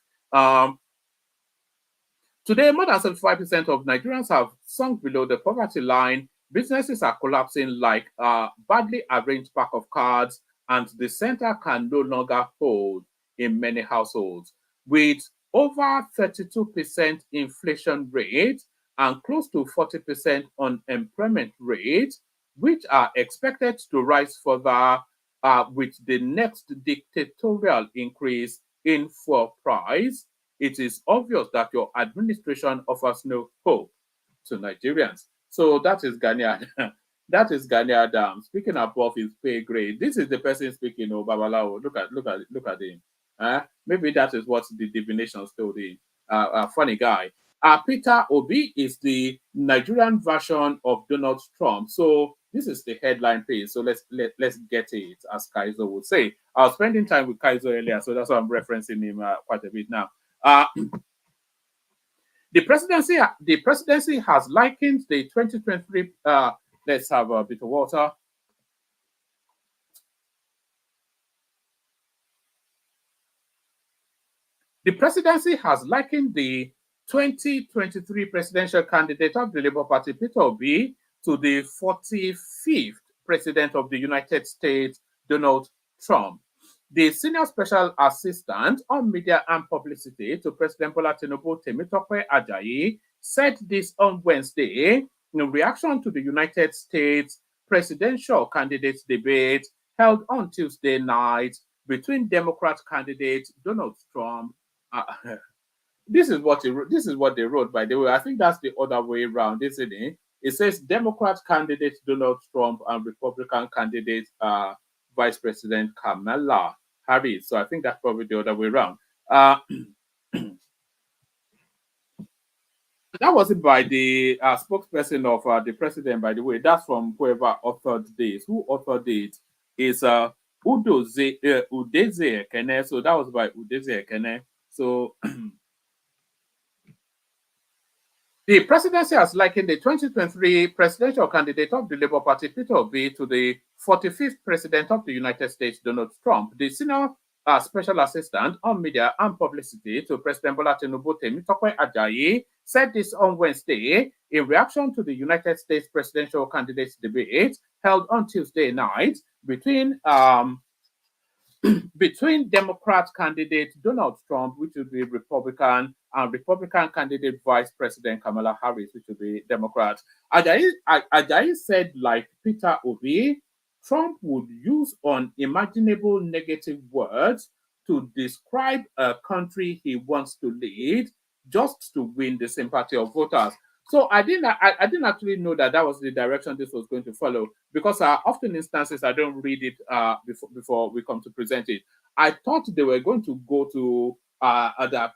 Speaker 4: Today, more than 75% of Nigerians have sunk below the poverty line. Businesses are collapsing like a badly arranged pack of cards, and the center can no longer hold in many households. With over 32% inflation rate and close to 40% unemployment rate, which are expected to rise further with the next dictatorial increase in fuel price, it is obvious that your administration offers no hope to Nigerians. So that is Ghanaian. That is Ghanaian Adam speaking above his pay grade. This is the person speaking. Oh, Babalawo, look at him. Maybe that is what the divination told him. Funny guy. Peter Obi is the Nigerian version of Donald Trump. So this is the headline page. So let's get it, as Kaizo would say. I was spending time with Kaizo earlier, so that's why I'm referencing him quite a bit now. The presidency has likened the 2023. Let's have a bit of water. The presidency has likened the 2023 presidential candidate of the Labour Party, Peter Obi, to the 45th president of the United States, Donald Trump. The senior special assistant on media and publicity to President Bola Tinubu, Temitope Ajayi, said this on Wednesday in reaction to the United States presidential candidates debate held on Tuesday night between Democrat candidate Donald Trump. This is what they wrote, by the way. I think that's the other way around, isn't it? It says Democrat candidate Donald Trump and Republican candidate Vice President Kamala Harris. So I think that's probably the other way around. That wasn't by the spokesperson of the president, by the way. That's from whoever authored this. Who authored it is Udeze Ekene. So that was by Udeze Ekene. So the presidency has likened the 2023 presidential candidate of the Labour Party, Peter Obi, to the 45th president of the United States, Donald Trump. The senior special assistant on media and publicity to President Bola Tinubu, Temitope Ajayi, said this on Wednesday in reaction to the United States presidential candidates debate held on Tuesday night between Democrat candidate Donald Trump, which would be Republican, and Republican candidate Vice President Kamala Harris, which would be Democrat. Ajayi said, like Peter Obi, Trump would use unimaginable negative words to describe a country he wants to lead just to win the sympathy of voters. So I didn't actually know that was the direction this was going to follow, because often instances I don't read it before we come to present it. I thought they were going to go to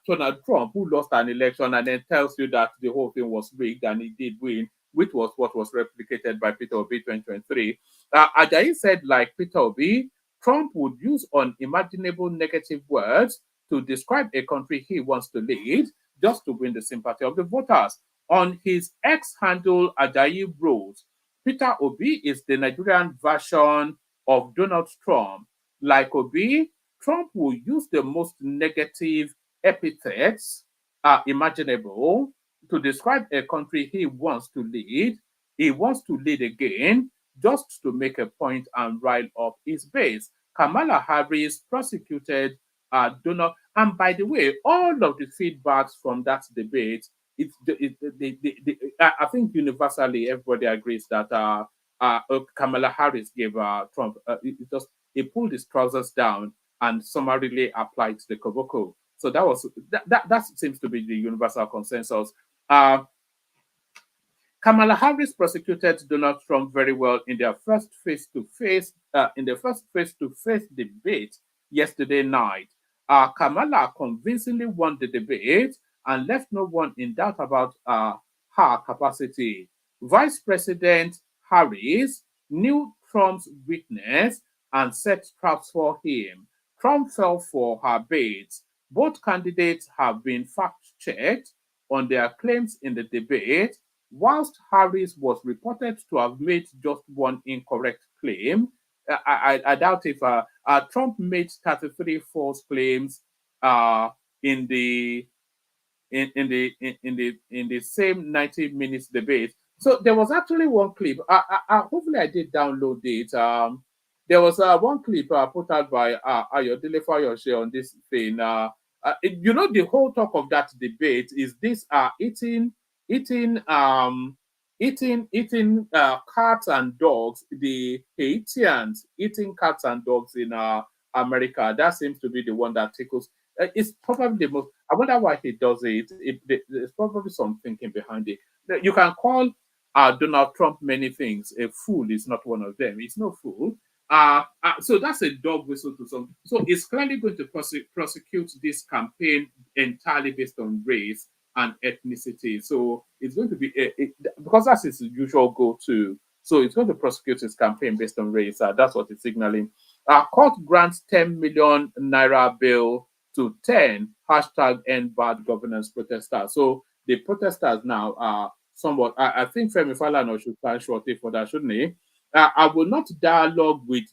Speaker 4: Donald Trump, who lost an election and then tells you that the whole thing was rigged and he did win, which was what was replicated by Peter Obi 2023. Ajayi said, like Peter Obi, Trump would use unimaginable negative words to describe a country he wants to lead just to win the sympathy of the voters. On his X handle, Ajayi wrote, Peter Obi is the Nigerian version of Donald Trump. Like Obi, Trump will use the most negative epithets imaginable to describe a country he wants to lead. He wants to lead again just to make a point and rile up his base. Kamala Harris prosecuted Donald. And by the way, all of the feedbacks from that debate, I think universally everybody agrees that Kamala Harris gave Trump, he pulled his trousers down and summarily applied the Koboko. So that seems to be the universal consensus. Kamala Harris prosecuted Donald Trump very well in their first face-to-face debate yesterday night. Kamala convincingly won the debate and left no one in doubt about her capacity. Vice President Harris knew Trump's weakness and set traps for him. Trump fell for her baits. Both candidates have been fact-checked on their claims in the debate. Whilst Harris was reported to have made just one incorrect claim, I doubt if Trump made 33 false claims in the same 90 minutes debate. So there was actually one clip. Hopefully I did download it. There was one clip put out by Ayodele Fayose on this thing. The whole talk of that debate is this eating cats and dogs, the Haitians eating cats and dogs in America. That seems to be the one that tickles. It's probably the most. I wonder why he does it. There's probably some thinking behind it. You can call Donald Trump many things. A fool is not one of them. He's no fool. So that's a dog whistle to some. So it's clearly going to prosecute this campaign entirely based on race and ethnicity. So it's going to be because that's his usual go-to. So it's going to prosecute his campaign based on race. That's what it's signaling. Court grants 10 million naira bail to 10 #end bad governance protesters. So the protesters now are somewhat. I think Femi Falana should stand shorty for that, shouldn't he? I will not dialogue with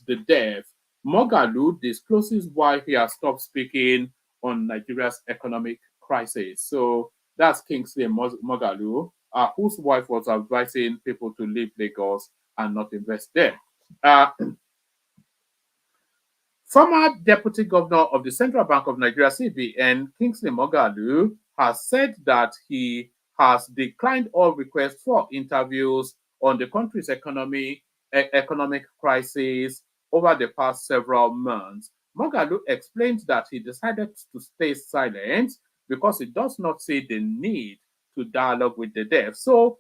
Speaker 4: the deaf. Mogalu discloses why he has stopped speaking on Nigeria's economic crisis. So that's Kingsley Mogalu, whose wife was advising people to leave Lagos and not invest there. Former Deputy Governor of the Central Bank of Nigeria, CBN, Kingsley Mogalu, has said that he has declined all requests for interviews on the country's economic crisis over the past several months. Mogalu explained that he decided to stay silent because he does not see the need to dialogue with the deaf. So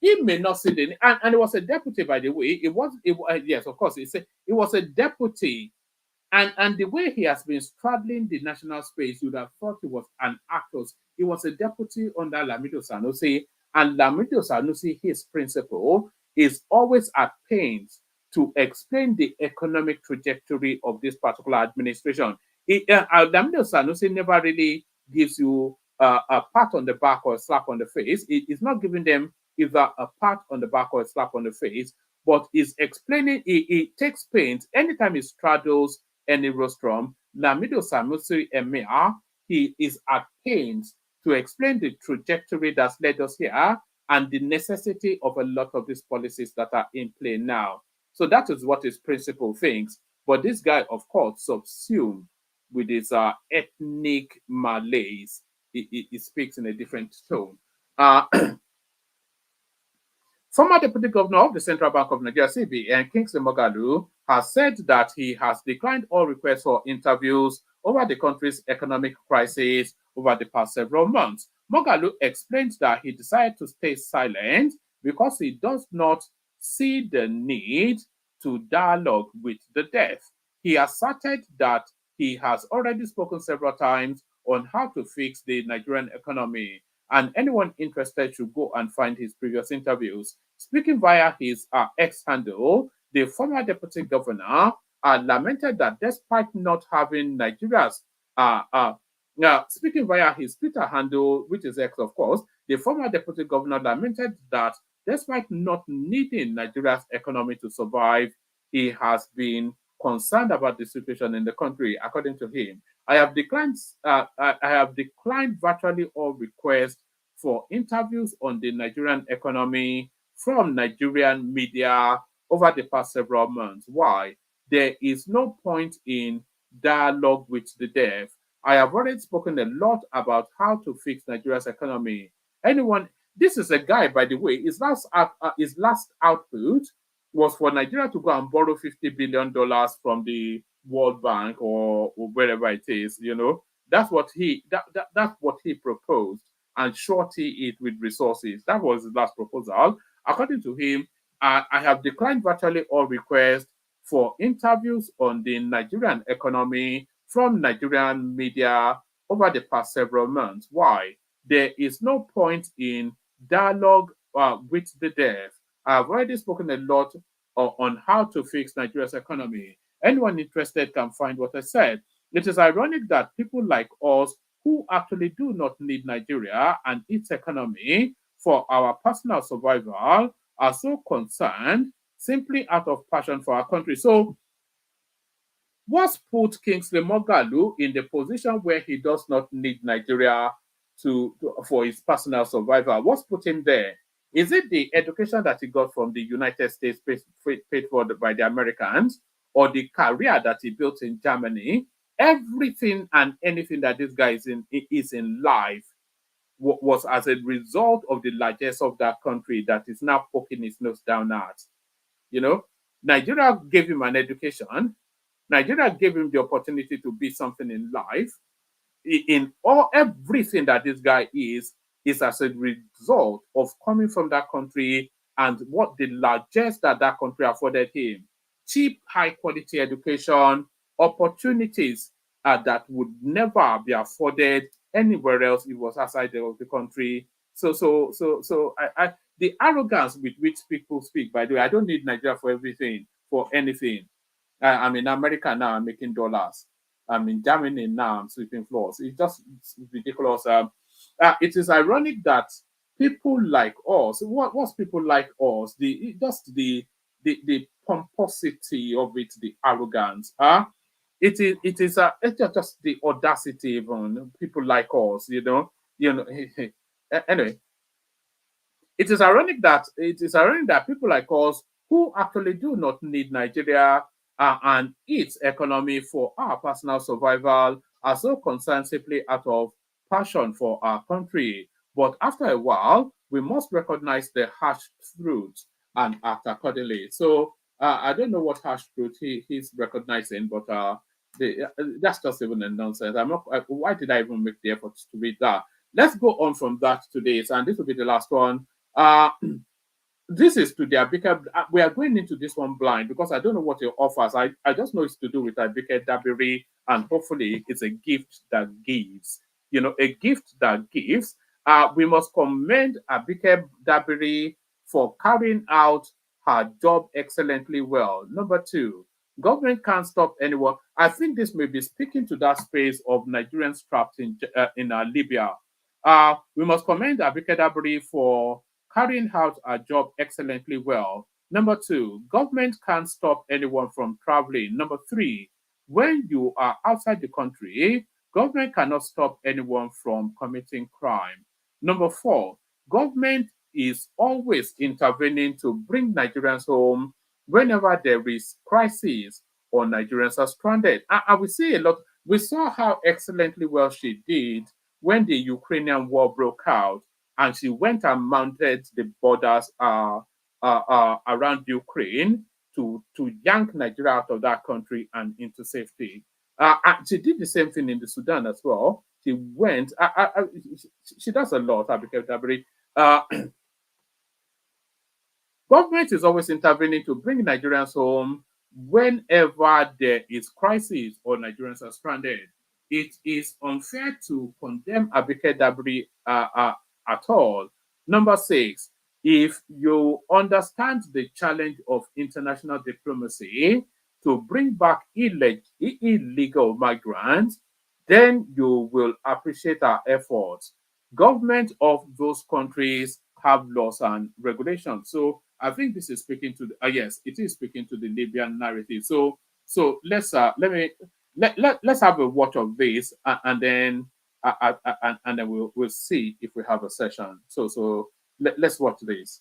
Speaker 4: he may not see the need. And it was a deputy, by the way. Yes, of course, it was a deputy. And the way he has been straddling the national space, you would have thought he was an actor. He was a deputy under Lamido Sanusi, and Lamido Sanusi, his principal, is always at pains to explain the economic trajectory of this particular administration. Lamido Sanusi never really gives you a pat on the back or a slap on the face. It's not giving them either a pat on the back or a slap on the face, but is explaining. He takes pains anytime he straddles any rostrum. Lamido Sanusi Emir, he is at pains to explain the trajectory that's led us here and the necessity of a lot of these policies that are in play now. So that is what his principal thinks. But this guy, of course, subsumed with his ethnic malaise. He speaks in a different tone. Former Deputy Governor of the Central Bank of Nigeria, CBN, Kingsley Mogalu, has said that he has declined all requests for interviews over the country's economic crisis over the past several months. Mogalu explained that he decided to stay silent because he does not see the need to dialogue with the deaf. He asserted that he has already spoken several times on how to fix the Nigerian economy, and anyone interested should go and find his previous interviews. Speaking via his X handle, the former deputy governor lamented that despite not having Nigeria's speaking via his Twitter handle, which is X, of course, the former deputy governor lamented that despite not needing Nigeria's economy to survive, he has been concerned about the situation in the country. According to him, I have declined virtually all requests for interviews on the Nigerian economy from Nigerian media over the past several months. Why? There is no point in dialogue with the deaf. I have already spoken a lot about how to fix Nigeria's economy. Anyone, this is a guy, by the way, his last output was for Nigeria to go and borrow $50 billion from the World Bank or wherever it is. That's what that's what he proposed, and shorty it with resources. That was his last proposal. According to him, I have declined virtually all requests for interviews on the Nigerian economy from Nigerian media over the past several months. Why? There is no point in dialogue with the deaf. I've already spoken a lot on how to fix Nigeria's economy. Anyone interested can find what I said. It is ironic that people like us who actually do not need Nigeria and its economy for our personal survival are so concerned simply out of passion for our country. So, what's put Kingsley Moghalu in the position where he does not need Nigeria for his personal survival? What's put him there? Is it the education that he got from the United States paid for by the Americans, or the career that he built in Germany? Everything and anything that this guy is in life was as a result of the largesse of that country that is now poking his nose down at. Nigeria gave him an education. Nigeria gave him the opportunity to be something in life. Everything that this guy is as a result of coming from that country and what the largesse that country afforded him. Cheap, high quality education, opportunities that would never be afforded anywhere else it was outside of the country. So the arrogance with which people speak, by the way, I don't need Nigeria for everything, for anything. I'm in America now, I'm making dollars. I'm in Germany now, I'm sweeping floors. It's ridiculous. It is ironic that people like us, what's people like us? The pomposity of it, the arrogance. It's just the audacity even. People like us, Anyway, it is ironic that people like us who actually do not need Nigeria and its economy for our personal survival are so concerned simply out of passion for our country. But after a while, we must recognize the harsh truth and act accordingly. So I don't know what harsh truth he's recognizing, but that's just even a nonsense. Why did I even make the effort to read that? Let's go on from that today, and this will be the last one. This is to the Abike. We are going into this one blind because I don't know what it offers. I just know it's to do with Abike Dabiri, and hopefully it's a gift that gives. A gift that gives. We must commend Abike Dabiri for carrying out her job excellently well. Number two, government can't stop anyone. I think this may be speaking to that space of Nigerians trapped in Libya. We must commend Abike Dabiri for carrying out our job excellently well. Number two, government can't stop anyone from traveling. Number three, when you are outside the country, government cannot stop anyone from committing crime. Number four, government is always intervening to bring Nigerians home whenever there is crisis or Nigerians are stranded. And we see a lot. We saw how excellently well she did when the Ukrainian war broke out, and she went and mounted the borders around Ukraine to yank Nigeria out of that country and into safety. And she did the same thing in the Sudan as well. She went. She does a lot. Government is always intervening to bring Nigerians home whenever there is crisis or Nigerians are stranded. It is unfair to condemn Abike Dabiri at all. Number six, if you understand the challenge of international diplomacy to bring back illegal migrants, then you will appreciate our efforts. Government of those countries have laws and regulations. So I think this is speaking to the, yes, it is speaking to the Libyan narrative. So let's let's have a watch of this, and then and then we'll see if we have a session. So let's watch this.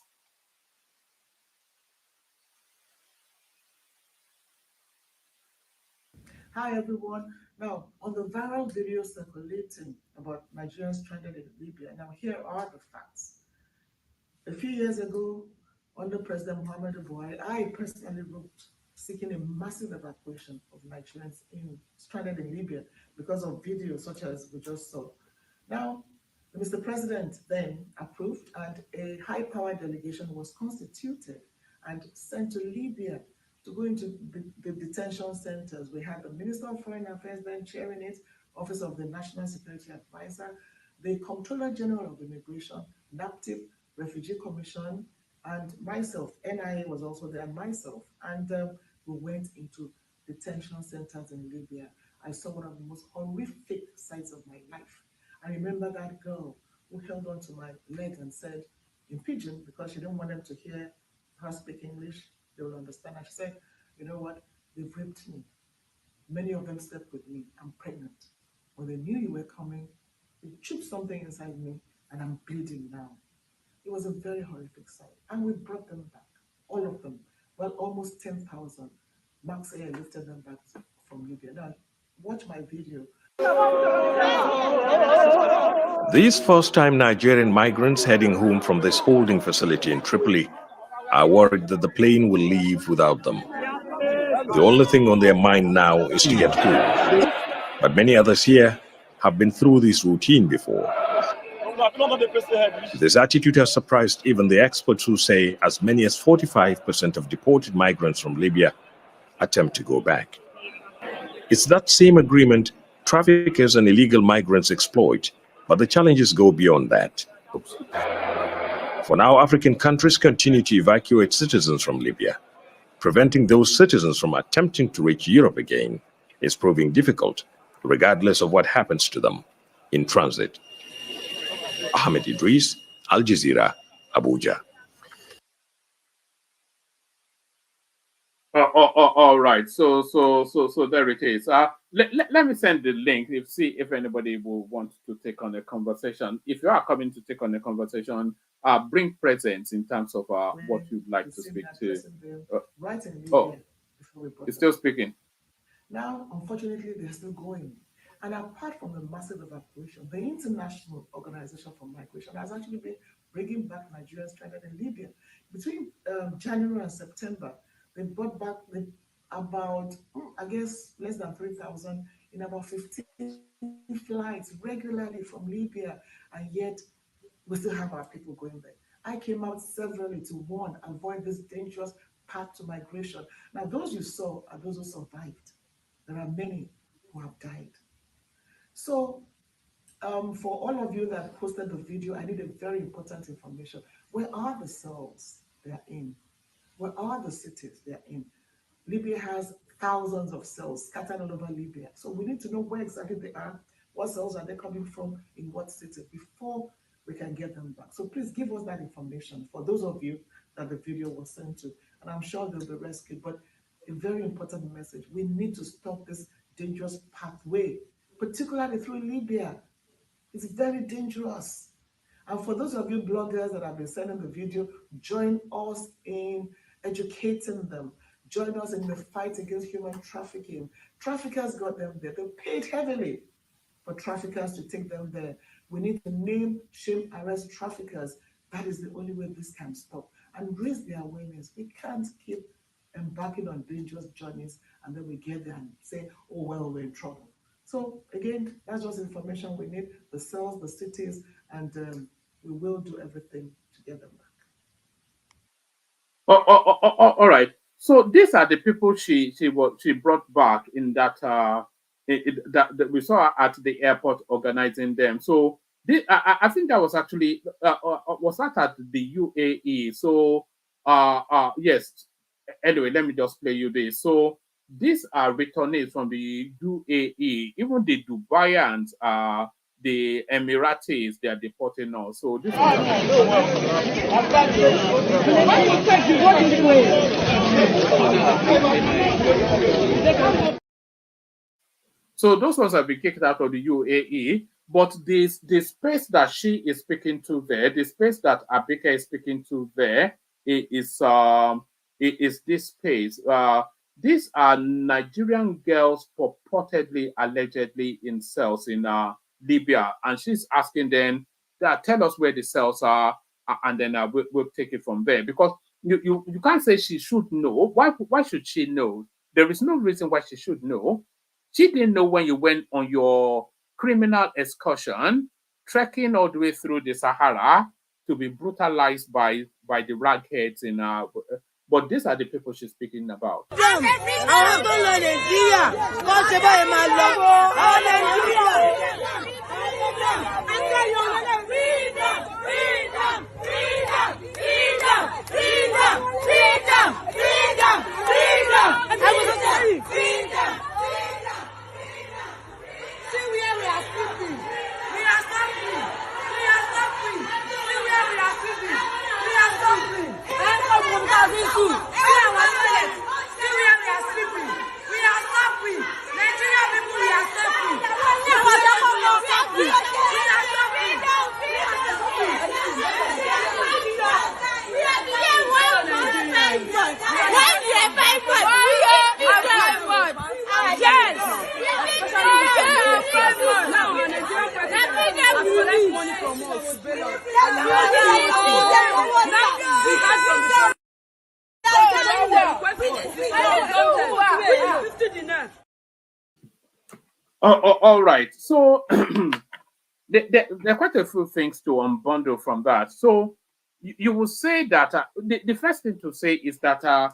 Speaker 6: Hi everyone. Now, on the viral video circulating about Nigerians stranded in Libya, now here are the facts. A few years ago, under President Muhammadu Buhari, I personally wrote seeking a massive evacuation of Nigerians stranded in Libya because of videos such as we just saw. Now, Mr. President then approved, and a high-powered delegation was constituted and sent to Libya to go into the detention centers. We had the Minister of Foreign Affairs then chairing it, Office of the National Security Advisor, the Comptroller General of Immigration, NAPTIP, Refugee Commission, and myself. NIA was also there, and myself. And we went into detention centers in Libya. I saw one of the most horrific sights of my life. I remember that girl who held on to my leg and said in pidgin, because she didn't want them to hear her speak English, they will understand. And she said, you know what, they've raped me. Many of them slept with me. I'm pregnant. When they knew you were coming, they chewed something inside me, and I'm bleeding now. It was a very horrific sight. And we brought them back, all of them. Well, almost 10,000. Max Air lifted them back from Libya. Now, watch my video.
Speaker 7: These first-time Nigerian migrants heading home from this holding facility in Tripoli are worried that the plane will leave without them. The only thing on their mind now is to get home. But many others here have been through this routine before. This attitude has surprised even the experts who say as many as 45% of deported migrants from Libya attempt to go back. It's that same agreement traffickers and illegal migrants exploit, but the challenges go beyond that. For now, African countries continue to evacuate citizens from Libya. Preventing those citizens from attempting to reach Europe again is proving difficult, regardless of what happens to them in transit. Ahmed Idris, Al Jazeera, Abuja.
Speaker 4: All right. So there it is. Let me send the link. See if anybody will want to take on a conversation. If you are coming to take on a conversation, bring presence in terms of what you'd like to speak to.
Speaker 6: Right in Libya,
Speaker 4: it's still speaking.
Speaker 6: Now, unfortunately, they're still going. And apart from the massive evacuation, the International Organization for Migration has actually been bringing back Nigerians stranded in Libya. Between January and September, they brought back about, I guess, less than 3,000 in about 15 flights regularly from Libya, and yet we still have our people going there. I came out severally to warn, avoid this dangerous path to migration. Now, those you saw are those who survived. There are many who have died. So, for all of you that posted the video, I need a very important information. Where are the cells they are in? Where are the cities they are in? Libya has thousands of cells scattered all over Libya. So we need to know where exactly they are, what cells are they coming from, in what city, before we can get them back. So please give us that information for those of you that the video was sent to. And I'm sure they'll be rescued. But a very important message, we need to stop this dangerous pathway, particularly through Libya. It's very dangerous. And for those of you bloggers that have been sending the video, join us in educating them. Join us in the fight against human trafficking. Traffickers got them there. They paid heavily for traffickers to take them there. We need to name, shame, arrest traffickers. That is the only way this can stop. And raise the awareness. We can't keep embarking on dangerous journeys and then we get there and say, oh, well, we're in trouble. So again, that's just information we need, the cells, the cities, and we will do everything to get them back.
Speaker 4: All right. So these are the people she brought back in that that we saw at the airport organizing them. So I think that was actually was that at the UAE. So yes. Anyway, let me just play you this. So these are returnees from the UAE. Even the Dubaians are the Emiratis, they are deporting us. So this so those ones have been kicked out of the UAE. But the space that she is speaking to there, the space that Abika is speaking to there, is this space. These are Nigerian girls purportedly, allegedly in cells in Libya, and she's asking them, tell us where the cells are, and then we'll take it from there. Because you can't say she should know. Why should she know? There is no reason why she should know. She didn't know when you went on your criminal excursion, trekking all the way through the Sahara to be brutalized by the ragheads in but these are the people she's speaking about. All right. So there are quite a few things to unbundle from that. So you will say that the first thing to say is that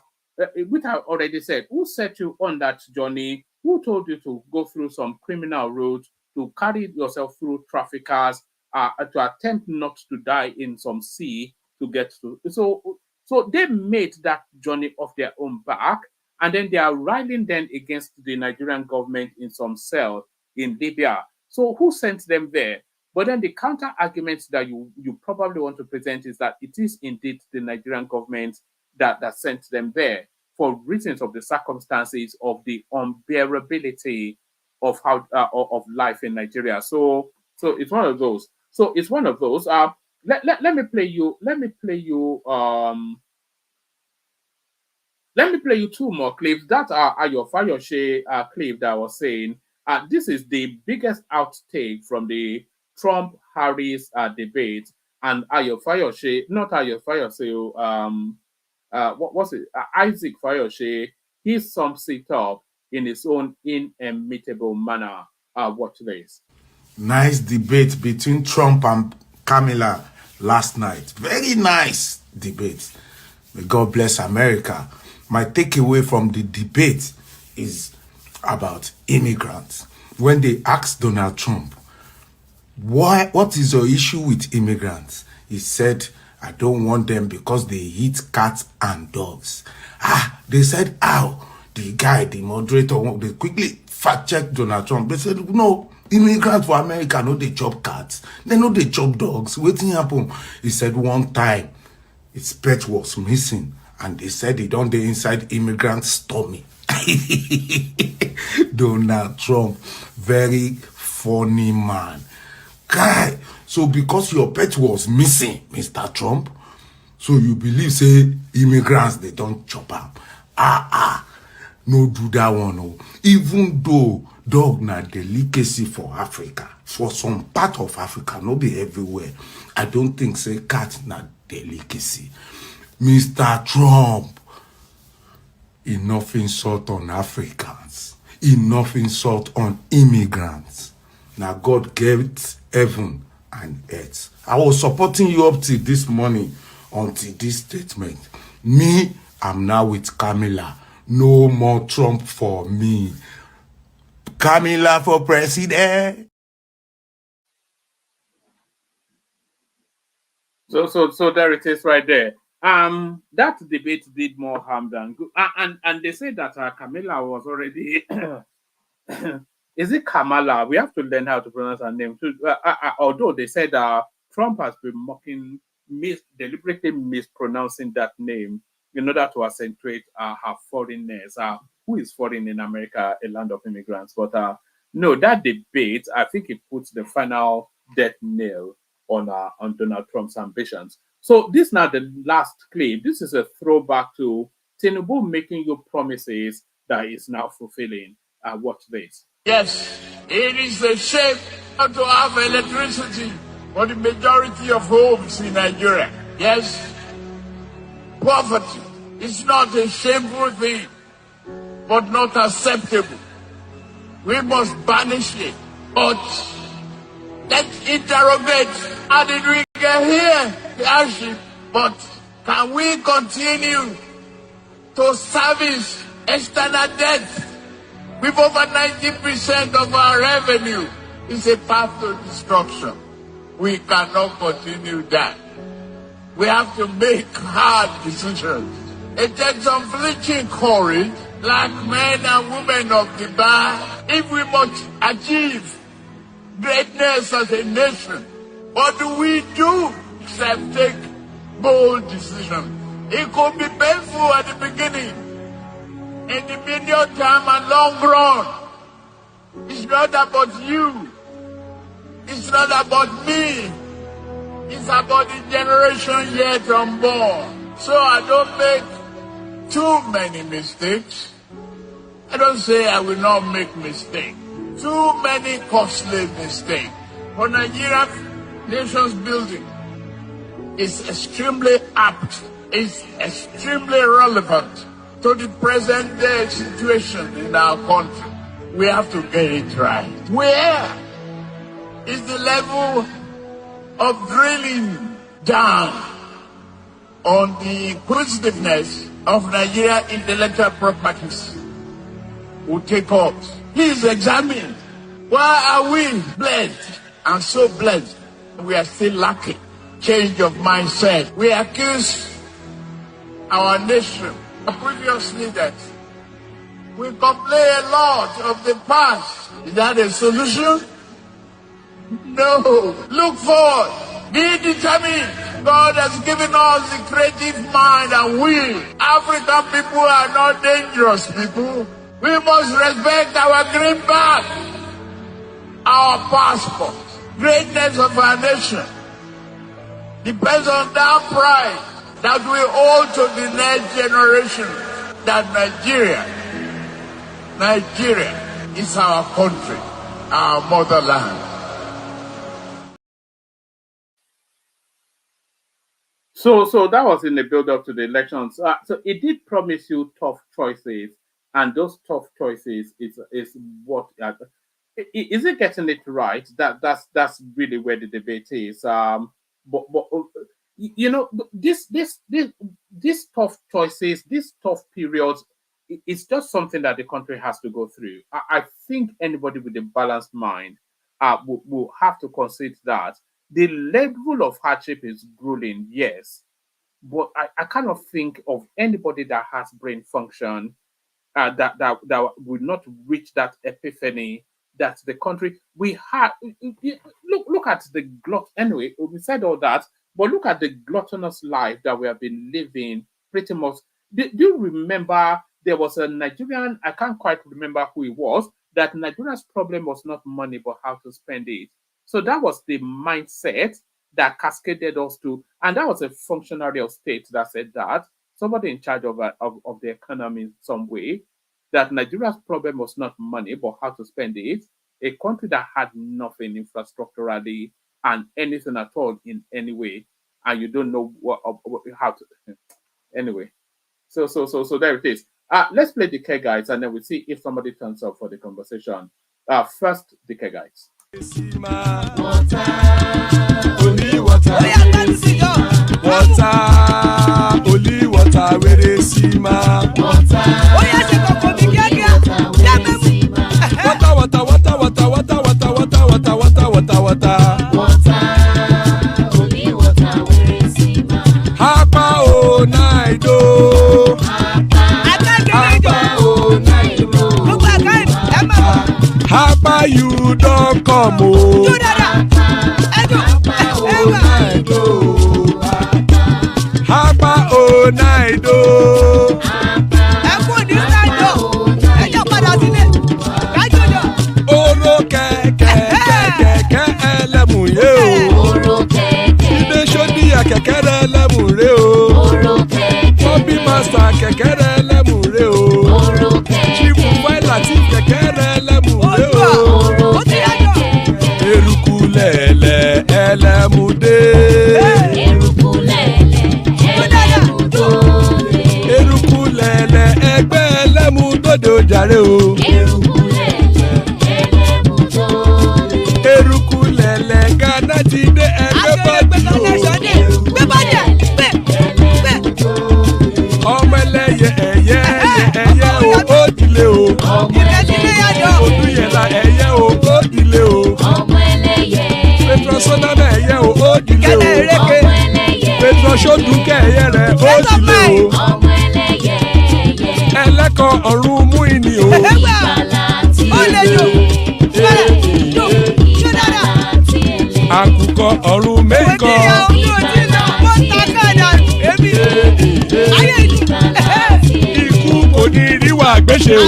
Speaker 4: which I already said, who set you on that journey? Who told you to go through some criminal route, to carry yourself through traffickers, to attempt not to die in some sea to get to? So they made that journey off their own back, and then they are rallying then against the Nigerian government in some cell in Libya. So who sent them there? But then the counter argument that you probably want to present is that it is indeed the Nigerian government that sent them there for reasons of the circumstances of the unbearability of how of life in Nigeria. So it's one of those. So it's one of those. Let me play you two more clips. That are your Fayoshe clip that I was saying. This is the biggest outtake from the Trump-Harris debate, and Ayo Fayoshe, not Ayo Fayoshe, what was it? Isaac Fayoshe, he sums it up in his own inimitable manner. Watch this.
Speaker 8: Nice debate between Trump and Kamala last night. Very nice debate. May God bless America. My takeaway from the debate is about immigrants. When they asked Donald Trump, what is your issue with immigrants? He said, I don't want them because they eat cats and dogs. They said, how? The guy, the moderator, they quickly fact-checked Donald Trump. They said, no, immigrants for America, no, they chop cats. They know they chop dogs. Waiting happen. He said one time, his pet was missing. And they said they don't dey inside immigrant stomach. Donald Trump, very funny man. Guy, so because your pet was missing, Mr. Trump, so you believe, say, immigrants, they don't chop up. No do that one. No. Even though dog na delicacy for Africa, for some part of Africa, no be everywhere. I don't think, say, cat na delicacy. Mr. Trump, enough insult on Africans, enough insult on immigrants. Now God gave heaven and earth. I was supporting you up till this morning until this statement. Me, I'm now with Kamala. No more Trump for me. Kamala for president.
Speaker 4: So there it is right there. That debate did more harm than good. And they say that Kamala was already is it Kamala? We have to learn how to pronounce her name too. Although they said Trump has been deliberately mispronouncing that name in order to accentuate her foreignness. Who is foreign in America, a land of immigrants? But no, that debate, I think it puts the final death nail on Donald Trump's ambitions. So this is now the last clip. This is a throwback to Tinubu making you promises that is now fulfilling. Watch this.
Speaker 9: Yes, it is a shame not to have electricity for the majority of homes in Nigeria. Yes, poverty is not a shameful thing, but not acceptable. We must banish it. But let's interrogate. How did we get here? The hardship. But can we continue to service external debt with over 90% of our revenue? Is a path to destruction. We cannot continue that. We have to make hard decisions. It takes unflinching courage, like men and women of the bar, if we must achieve greatness as a nation. What do we do except take bold decisions? It could be painful at the beginning. In the medium term and long run, it's not about you. It's not about me. It's about the generation yet unborn. So I don't make too many mistakes. I don't say I will not make mistakes. Too many costly mistakes. For Nigeria, nation's building is extremely apt. It's extremely relevant to the present day situation in our country. We have to get it right. Where is the level of drilling down on the inquisitiveness of Nigeria intellectual properties will take us? Please examine. Why are we blessed and so blessed? We are still lacking change of mindset. We accuse our nation, our previous leaders. We complain a lot of the past. Is that a solution? No. Look forward. Be determined. God has given us the creative mind and will. African people are not dangerous people. We must respect our green card, our passport. Greatness of our nation depends on that pride that we owe to the next generation. That Nigeria is our country, our motherland.
Speaker 4: So that was in the build-up to the elections. So it did promise you tough choices, and those tough choices is what is it getting it right? That's really where the debate is. But you know, this tough choices, these tough periods, it's just something that the country has to go through. I think anybody with a balanced mind will have to consider that. The level of hardship is grueling, yes, but I cannot think of anybody that has brain function that would not reach that epiphany that the country we had. Look at the glut. Anyway, we said all that, but look at the gluttonous life that we have been living. Pretty much. Do you remember there was a Nigerian? I can't quite remember who it was. That Nigeria's problem was not money, but how to spend it. So that was the mindset that cascaded us to, and that was a functionary of state that said that, somebody in charge of the economy in some way, that Nigeria's problem was not money, but how to spend it. A country that had nothing infrastructurally and anything at all in any way, and you don't know how to. Anyway, so there it is. Let's play the Care Guides, and then we'll see if somebody turns up for the conversation. First, the Care Guides.
Speaker 5: Water, only water, only water, where they see ma. Water,
Speaker 10: only water, where they see ma.
Speaker 5: Hapa o naido,
Speaker 10: Hapa o naido,
Speaker 5: Hapa Papa, you don't come. Oh. Hapa o naido. Oro kẹ̀kẹ́ ẹlẹ́mù yé o. Ilé sọ́díyà kẹ̀kẹ́ rẹ̀ ẹlẹ́mù rẹ̀ o. Bobby Master kẹ̀kẹ́ rẹ̀ ẹlẹ́mù rẹ̀ o. Chief Wailati kẹ̀kẹ́ rẹ̀ ẹlẹ́mù rẹ̀ o. Eruku lẹ̀lẹ̀ ẹlẹ́mù dé. Eruku lẹ̀lẹ̀ ẹgbẹ́ ẹlẹ́mù dòde ojàre o. Eruku lẹ̀lẹ̀ Ghana ti dé ẹgbẹ́ bọ́dì o. Ọmọ ẹlẹ́yẹ ẹyẹ o ó dilé o. Odúyẹ̀lá ẹyẹ o ó dilé o. Petrosonama ẹyẹ o ó dilé o. Petrosodunke ẹyẹ rẹ̀ ó dilé o. Ẹlẹ́kọ̀ ọ̀run mú ìní o. Àkùkọ ọ̀run mẹ́kọ̀. Ikú kò ní ríwà gbéṣe o.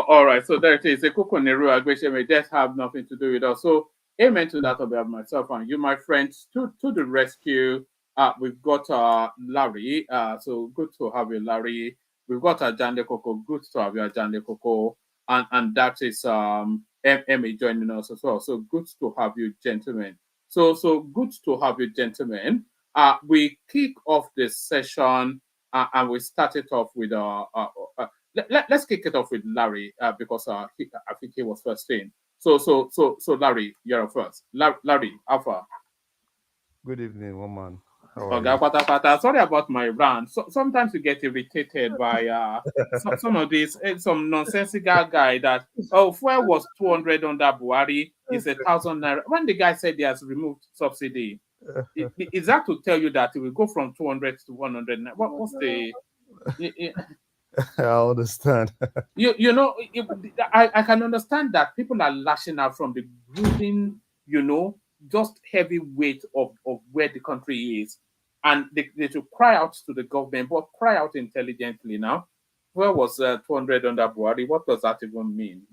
Speaker 4: All right, so there it is. May just have nothing to do with us. So, amen to that about myself and you, my friends, to the rescue. We've got Larry. So good to have you, Larry. We've got Jande Coco. Good to have you, Jande Coco. And that is Emmy joining us as well. So good to have you, gentlemen. So good to have you, gentlemen. We kick off this session and we start it off with let's kick it off with Larry because I think he was first in. So Larry, you're first. Larry, Alpha.
Speaker 5: Good evening, woman.
Speaker 4: Sorry about my rant. So, sometimes you get irritated by some of these, some nonsensical guy that, fuel was 200 under Buhari, is 1,000 naira. When the guy said he has removed subsidy, is that to tell you that it will go from 200 to 100? What's the...
Speaker 5: I understand.
Speaker 4: you know, I can understand that people are lashing out from the brooding, just heavy weight of where the country is. And they should cry out to the government, but cry out intelligently now. Where was 200 under Buhari? What does that even mean?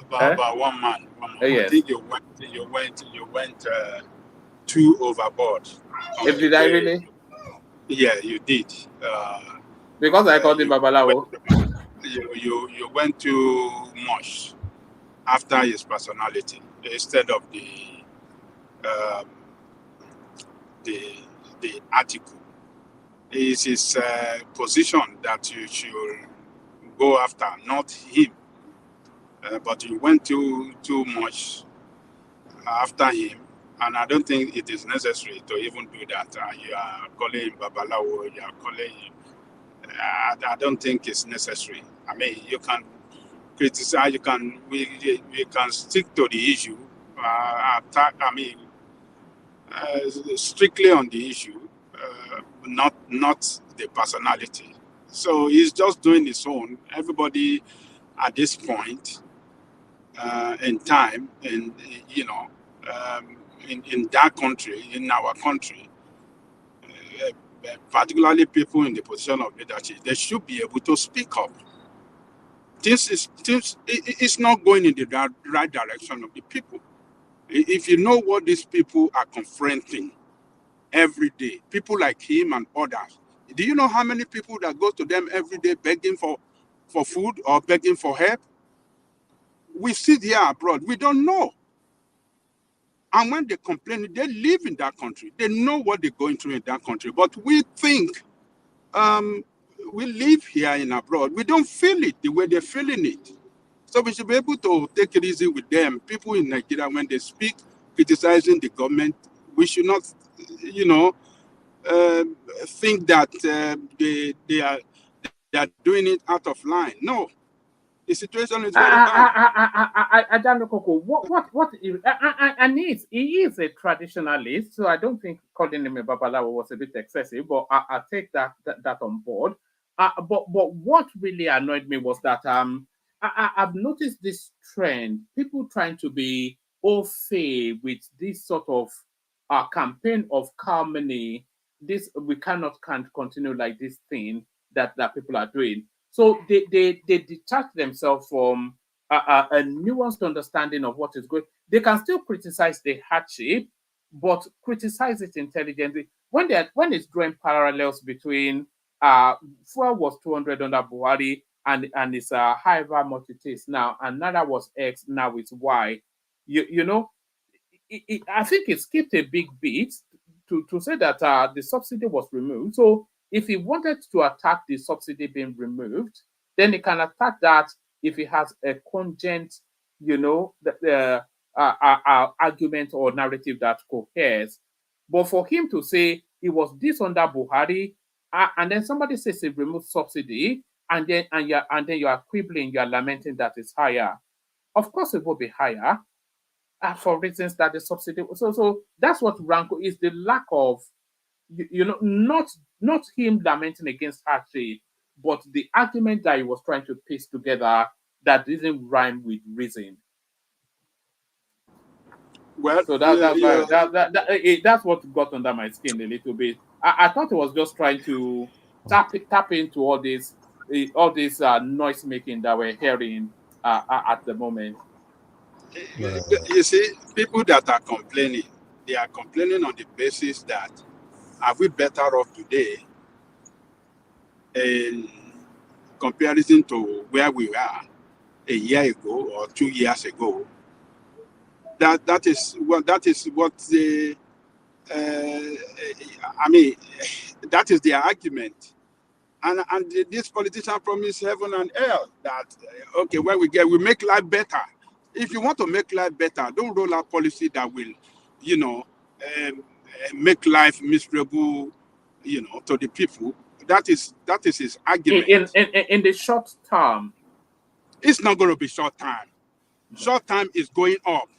Speaker 11: But one man.
Speaker 4: Yes.
Speaker 11: I think you went too overboard.
Speaker 4: Did I really?
Speaker 11: Yeah, you did.
Speaker 4: Because I called him Babalawo.
Speaker 11: You went too much after his personality instead of the article. It's his position that you should go after, not him. But you went too much after him, and I don't think it is necessary to even do that. You are calling him Babalawo, you are calling him. I don't think it's necessary. I mean, you can criticize, we can stick to the issue, strictly on the issue, not the personality. So he's just doing his own. Everybody at this point in time, in that country, in our country, particularly people in the position of leadership, they should be able to speak up. It's not going in the right direction of the people. If you know what these people are confronting every day, people like him and others, do you know how many people that go to them every day begging for food or begging for help? We sit here abroad, we don't know. And when they complain, they live in that country. They know what they're going through in that country. But we think we live here in abroad. We don't feel it the way they're feeling it. So we should be able to take it easy with them. People in Nigeria, when they speak criticizing the government, we should not, think that they are doing it out of line. No, The situation is very bad.
Speaker 4: Adano Koko, and he is a traditionalist, so I don't think calling him a Babalawo was a bit excessive, but I take that on board. But what really annoyed me was that I've noticed this trend, people trying to be au fait with this sort of campaign of harmony. This we can't continue like this thing that people are doing. So they detach themselves from a nuanced understanding of what is going. They can still criticize the hardship, but criticize it intelligently. When it's drawing parallels between fuel was 200 under Buhari and it's however much it is now, and another was X, now it's Y. You know, I think it skipped a big bit to say that the subsidy was removed. So if he wanted to attack the subsidy being removed, then he can attack that if he has a cogent, the argument or narrative that coheres. But for him to say it was this under Buhari, and then somebody says he removed subsidy, and then you are quibbling, you are lamenting that it's higher. Of course, it will be higher for reasons that the subsidy. So that's what Ranko is, the lack of, not him lamenting against hardship, but the argument that he was trying to piece together that didn't rhyme with reason.
Speaker 11: Well,
Speaker 4: So that's what got under my skin a little bit. I thought he was just trying to tap into all this noise making that we're hearing at the moment.
Speaker 11: You see, people that are complaining, they are complaining on the basis that are we better off today in comparison to where we were a year ago or 2 years ago. That is what the I mean, that is their argument. And this politician promised heaven and hell that okay, when we make life better. If you want to make life better, don't roll out policy that will, make life miserable, to the people. That is his argument.
Speaker 4: In the short term,
Speaker 11: it's not going to be short time. Short time is going up.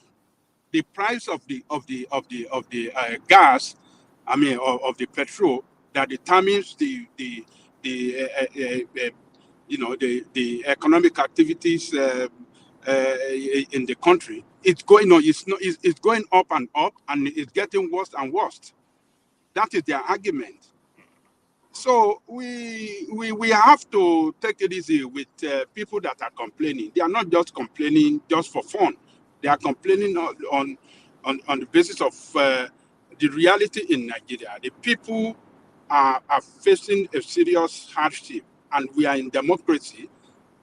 Speaker 11: The price of the gas, of the petrol that determines the economic activities in the country, it's going on. It's going up, and it's getting worse and worse. That is their argument. So we have to take it easy with people that are complaining. They are not just complaining just for fun. They are complaining on the basis of the reality in Nigeria. The people are facing a serious hardship, and we are in democracy,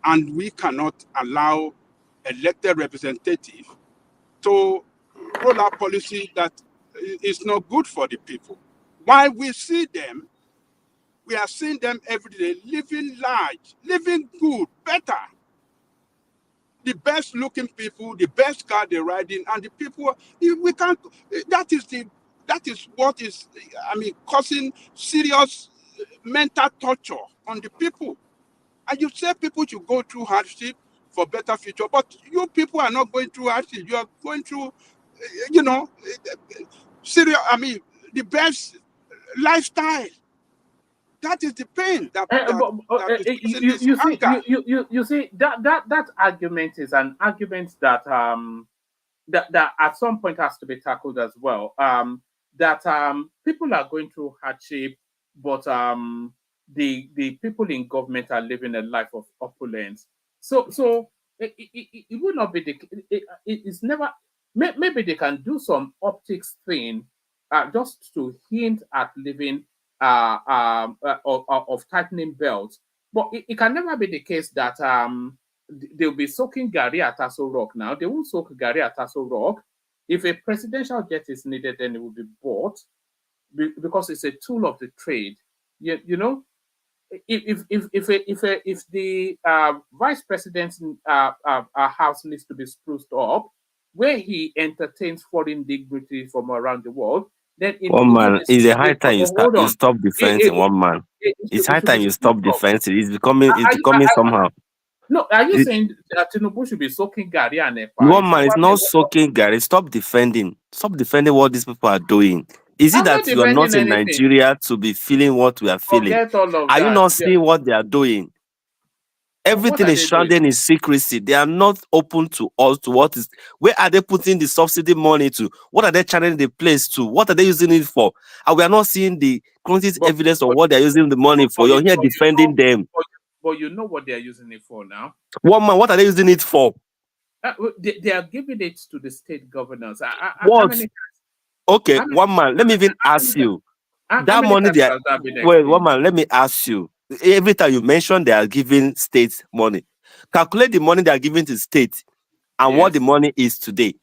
Speaker 11: and we cannot allow elected representative to roll out policy that is not good for the people. While we are seeing them every day living large, living good, better. The best looking people, the best car they're riding, and the people we can't. That is what is causing serious mental torture on the people. And you say people should go through hardship for better future, but you people are not going through hardship. You are going through, serious. The best lifestyle. That is the pain that is causing this anger.
Speaker 4: You see that argument is an argument that that at some point has to be tackled as well. That people are going through hardship, but the people in government are living a life of opulence. So it will not be it's never. Maybe they can do some optics thing, just to hint at living of tightening belts, but it can never be the case that they'll be soaking Gary at Aso Rock now. They won't soak Gary at Aso Rock. If a presidential jet is needed, then it will be bought because it's a tool of the trade. You know, if the vice president's house needs to be spruced up, where he entertains foreign dignitaries from around the world, then
Speaker 12: one man is a high time you stop defense in one man. It's high time you stop defense. It's becoming somehow.
Speaker 4: No, are you saying that Tinubu should be soaking Gary and Epa?
Speaker 12: One man is not soaking Gary. Stop defending. Stop defending what these people are doing. Is it
Speaker 4: I'm not
Speaker 12: that you are not
Speaker 4: defending
Speaker 12: in
Speaker 4: anything.
Speaker 12: Nigeria to be feeling what we are feeling?
Speaker 4: Forget all of
Speaker 12: Are you
Speaker 4: that.
Speaker 12: not seeing what they are doing? Everything is shrouded in secrecy. They are not open to us to what is. Where are they putting the subsidy money to? What are they channeling the place to? What are they using it for? And we are not seeing the concrete evidence of what they are using the money for. You're here defending them.
Speaker 4: But you know what they are using it for now.
Speaker 12: One man, what are they using it for?
Speaker 4: They are giving it to the state governors.
Speaker 12: What? Okay, one man. Let me even ask you. That money they are. Well, one man. Let me ask you. Every time you mention they are giving state money, calculate the money they are giving to state and what the money is today.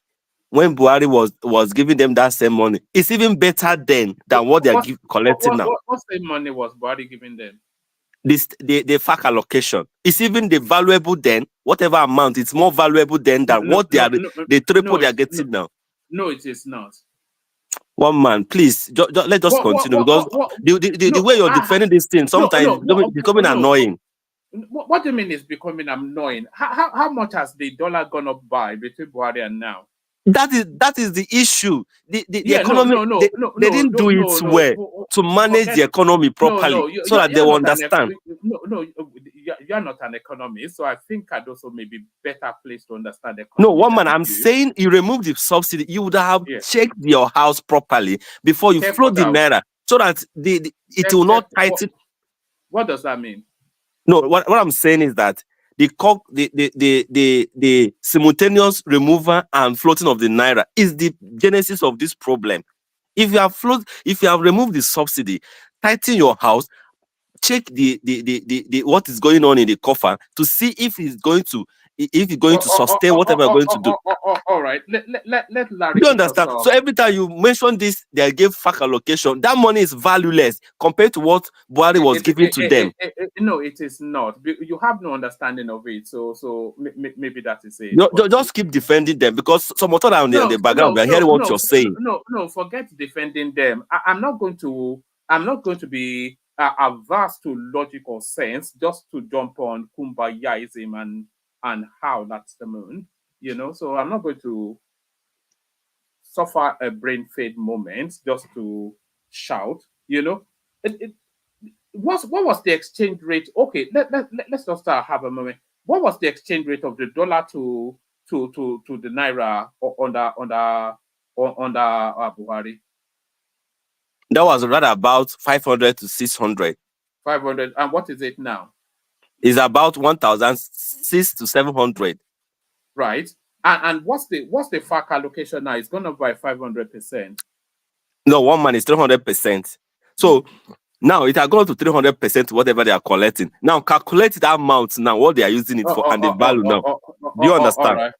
Speaker 12: When Buhari was giving them that same money, it's even better than what they are collecting now.
Speaker 4: What same money was Buhari giving them?
Speaker 12: The FAC allocation. It's even the valuable then, whatever amount, it's more valuable than what they are the triple they are getting now.
Speaker 4: No, it is not.
Speaker 12: One man, please, let's just continue because the way you're defending this thing sometimes it's becoming annoying.
Speaker 4: What do you mean it's becoming annoying? How much has the dollar gone up by between Buhari and now?
Speaker 12: That is the issue. The economy, they didn't do it well to manage the economy properly so that they will understand.
Speaker 4: You are not an economist, so I think I'd also maybe better place to understand the economy.
Speaker 12: No, one man, I'm saying you remove the subsidy, you would have checked your house properly before you float the naira so that it will not tighten.
Speaker 4: What does that mean?
Speaker 12: No, what I'm saying is that the simultaneous removal and floating of the naira is the genesis of this problem. If you have removed the subsidy, tighten your house, check the what is going on in the coffer to see if it's going to sustain whatever you're going to do.
Speaker 4: All right, let Larry.
Speaker 12: You understand? So every time you mention this, they give FAC allocation. That money is valueless compared to what Buhari was giving to them.
Speaker 4: No, it is not. You have no understanding of it. So maybe that is it.
Speaker 12: Just keep defending them because some author on the background we are hearing what you're saying.
Speaker 4: No, forget defending them. I'm not going to be averse to logical sense just to jump on kumbayaism and how that's the moon, so I'm not going to suffer a brain fade moment just to shout, what was the exchange rate? Okay, let's just have a moment. What was the exchange rate of the dollar to the naira under Buhari?
Speaker 12: That was rather about 500 to 600.
Speaker 4: 500, and what is it now?
Speaker 12: Is about 1,600 to 700.
Speaker 4: Right. And what's the FAC allocation now? It's gone up by 500%.
Speaker 12: No, one man is 300%. So now it has gone up to 300% whatever they are collecting. Now calculate that amount now, what they are using it for and the value now. Do you understand?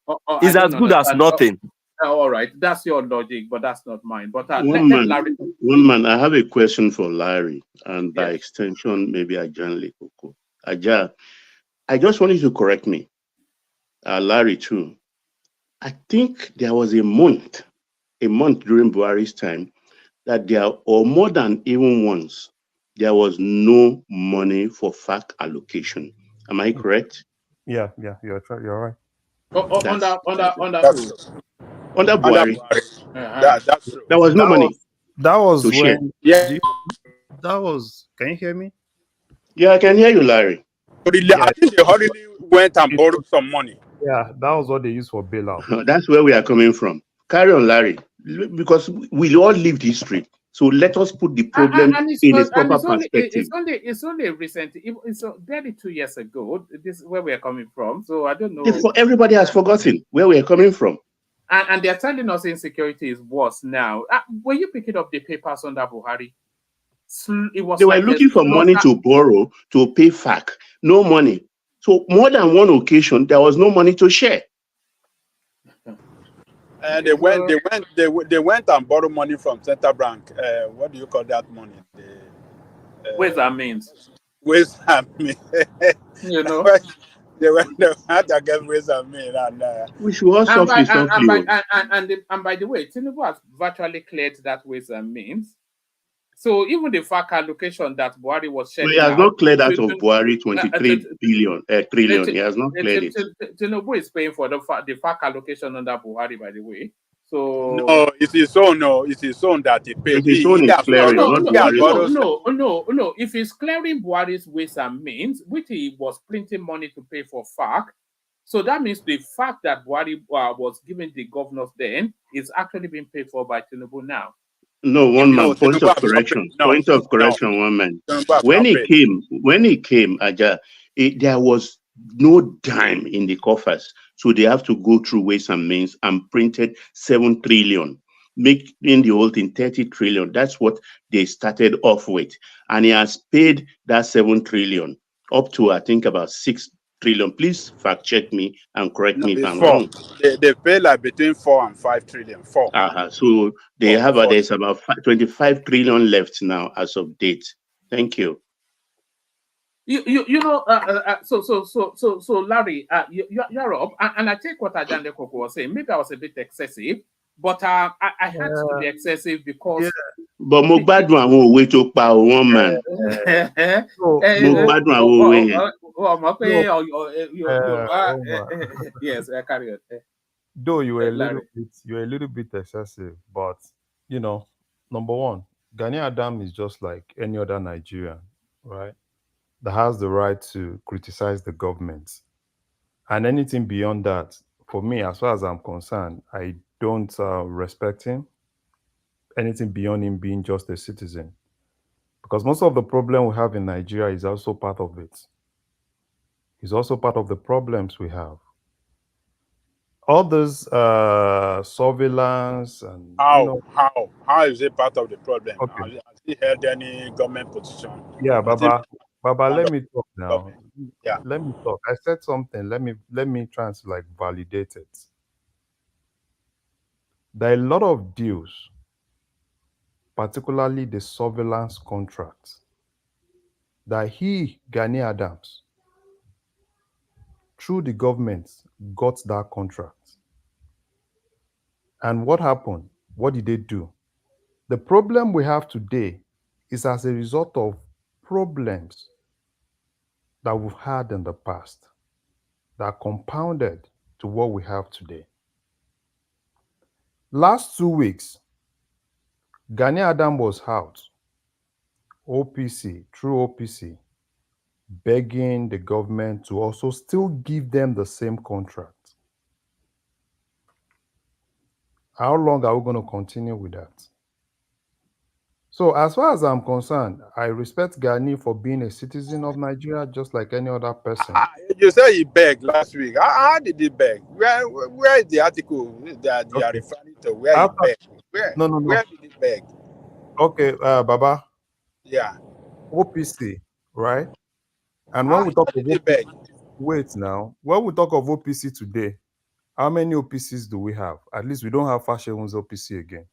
Speaker 12: It's as good as nothing.
Speaker 4: All right, that's your logic, but that's not mine. But
Speaker 13: one man, I have a question for Larry, and by extension, maybe Ajan Lekoko. Aja, I just want you to correct me. Larry too. I think there was a month during Buhari's time that or more than even once, there was no money for FAC allocation. Am I correct?
Speaker 14: Yeah, you're right.
Speaker 13: Under Buhari.
Speaker 11: That's true.
Speaker 13: There was no money.
Speaker 14: That was when.
Speaker 13: Share.
Speaker 14: Yeah. That was. Can you hear me?
Speaker 13: Yeah, I can hear you, Larry.
Speaker 11: But I think they already went and borrowed some money.
Speaker 14: Yeah, that was what they used for bailout.
Speaker 13: That's where we are coming from. Carry on, Larry, because we all lived history. So let us put the problem in its proper perspective.
Speaker 4: It's only recent. It's barely 2 years ago. This is where we are coming from. So I don't know.
Speaker 13: Everybody has forgotten where we are coming from.
Speaker 4: And they're telling us insecurity is worse now. Were you picking up the papers under Buhari?
Speaker 13: They were looking for money to borrow to pay FAC. No money. So more than one occasion, there was no money to share.
Speaker 11: And they went and borrowed money from Central Bank. What do you call that money?
Speaker 4: Ways and means.
Speaker 11: Ways and means. They had to get ways and means.
Speaker 13: We should also
Speaker 4: and by the way, Tinubu has virtually cleared that ways and means. So even the FAC allocation that Buhari was
Speaker 13: So he
Speaker 4: shedding
Speaker 13: has
Speaker 4: out
Speaker 13: not cleared out
Speaker 4: to,
Speaker 13: of Buhari 23 trillion. He has not cleared it.
Speaker 4: Tinubu is paying for the FAC allocation under Buhari, by the way. So
Speaker 11: No, it's his own. No, it's his own that he paid.
Speaker 13: But his own
Speaker 11: He
Speaker 13: is
Speaker 11: has
Speaker 13: clearing,
Speaker 11: borrowed.
Speaker 13: not
Speaker 11: He has
Speaker 13: Buhari's
Speaker 11: borrowed.
Speaker 13: own.
Speaker 4: no. If he's clearing Buhari's ways and means, which he was printing money to pay for FAC, so that means the fact that Buhari was giving the governors then is actually being paid for by Tinubu now.
Speaker 13: No, one man. Point
Speaker 11: Tinubu
Speaker 13: of
Speaker 11: has not paid.
Speaker 13: correction.
Speaker 11: No,
Speaker 13: Point of
Speaker 11: no.
Speaker 13: correction. One man.
Speaker 11: Tinubu has
Speaker 13: When
Speaker 11: not
Speaker 13: he
Speaker 11: paid.
Speaker 13: came, Aja, there was no dime in the coffers, so they have to go through ways and means and printed 7 trillion, making the whole thing 30 trillion. That's what they started off with, and he has paid that 7 trillion up to I think about 6 trillion. Please fact check me and correct
Speaker 11: No,
Speaker 13: me if
Speaker 11: it's
Speaker 13: I'm
Speaker 11: 4.
Speaker 13: wrong.
Speaker 11: They pay like between 4 and 5 trillion. 4.
Speaker 13: So they have
Speaker 11: Four.
Speaker 13: there's about 25 trillion left now as of date. Thank you.
Speaker 4: You know, so Larry, you're up, and I take what Ajande Koko was saying. Maybe I was a bit excessive, but I had to be excessive because.
Speaker 13: But mo gbádùn àwọn òwe tó pa o, one man. Mo gbádùn àwọn òwe yẹn.
Speaker 4: Yes, carry on.
Speaker 14: Though you were a little bit excessive, but you know, number one, Gani Adam is just like any other Nigerian, right? That has the right to criticize the government. And anything beyond that, for me, as far as I'm concerned, I don't respect him. Anything beyond him being just a citizen. Because most of the problem we have in Nigeria is also part of it. He's also part of the problems we have. All this surveillance and
Speaker 11: How is it part of the problem?
Speaker 14: Okay.
Speaker 11: Has he held any government position?
Speaker 14: Yeah,
Speaker 11: Has he
Speaker 14: Baba,
Speaker 11: been
Speaker 14: let
Speaker 11: under
Speaker 14: me talk now.
Speaker 11: government? Yeah.
Speaker 14: Let me talk. I said something. Let me try to like validate it. There are a lot of deals, particularly the surveillance contracts, that Gani Adams, through the government, got that contract. And what happened? What did they do? The problem we have today is as a result of problems that we've had in the past that compounded to what we have today. Last 2 weeks, Gani Adam was out, OPC, through OPC, begging the government to also still give them the same contract. How long are we going to continue with that? So as far as I'm concerned, I respect Gani for being a citizen of Nigeria just like any other person.
Speaker 11: You said he begged last week. How did he beg? Where is the article that you are referring to? Where he begged?
Speaker 14: No.
Speaker 11: Where did he beg?
Speaker 14: Okay, Baba.
Speaker 11: Yeah.
Speaker 14: OPC, right? And when we talk of
Speaker 11: OPC,
Speaker 14: wait now, when we talk of OPC today, how many OPCs do we have? At least we don't have Fashion's OPC again.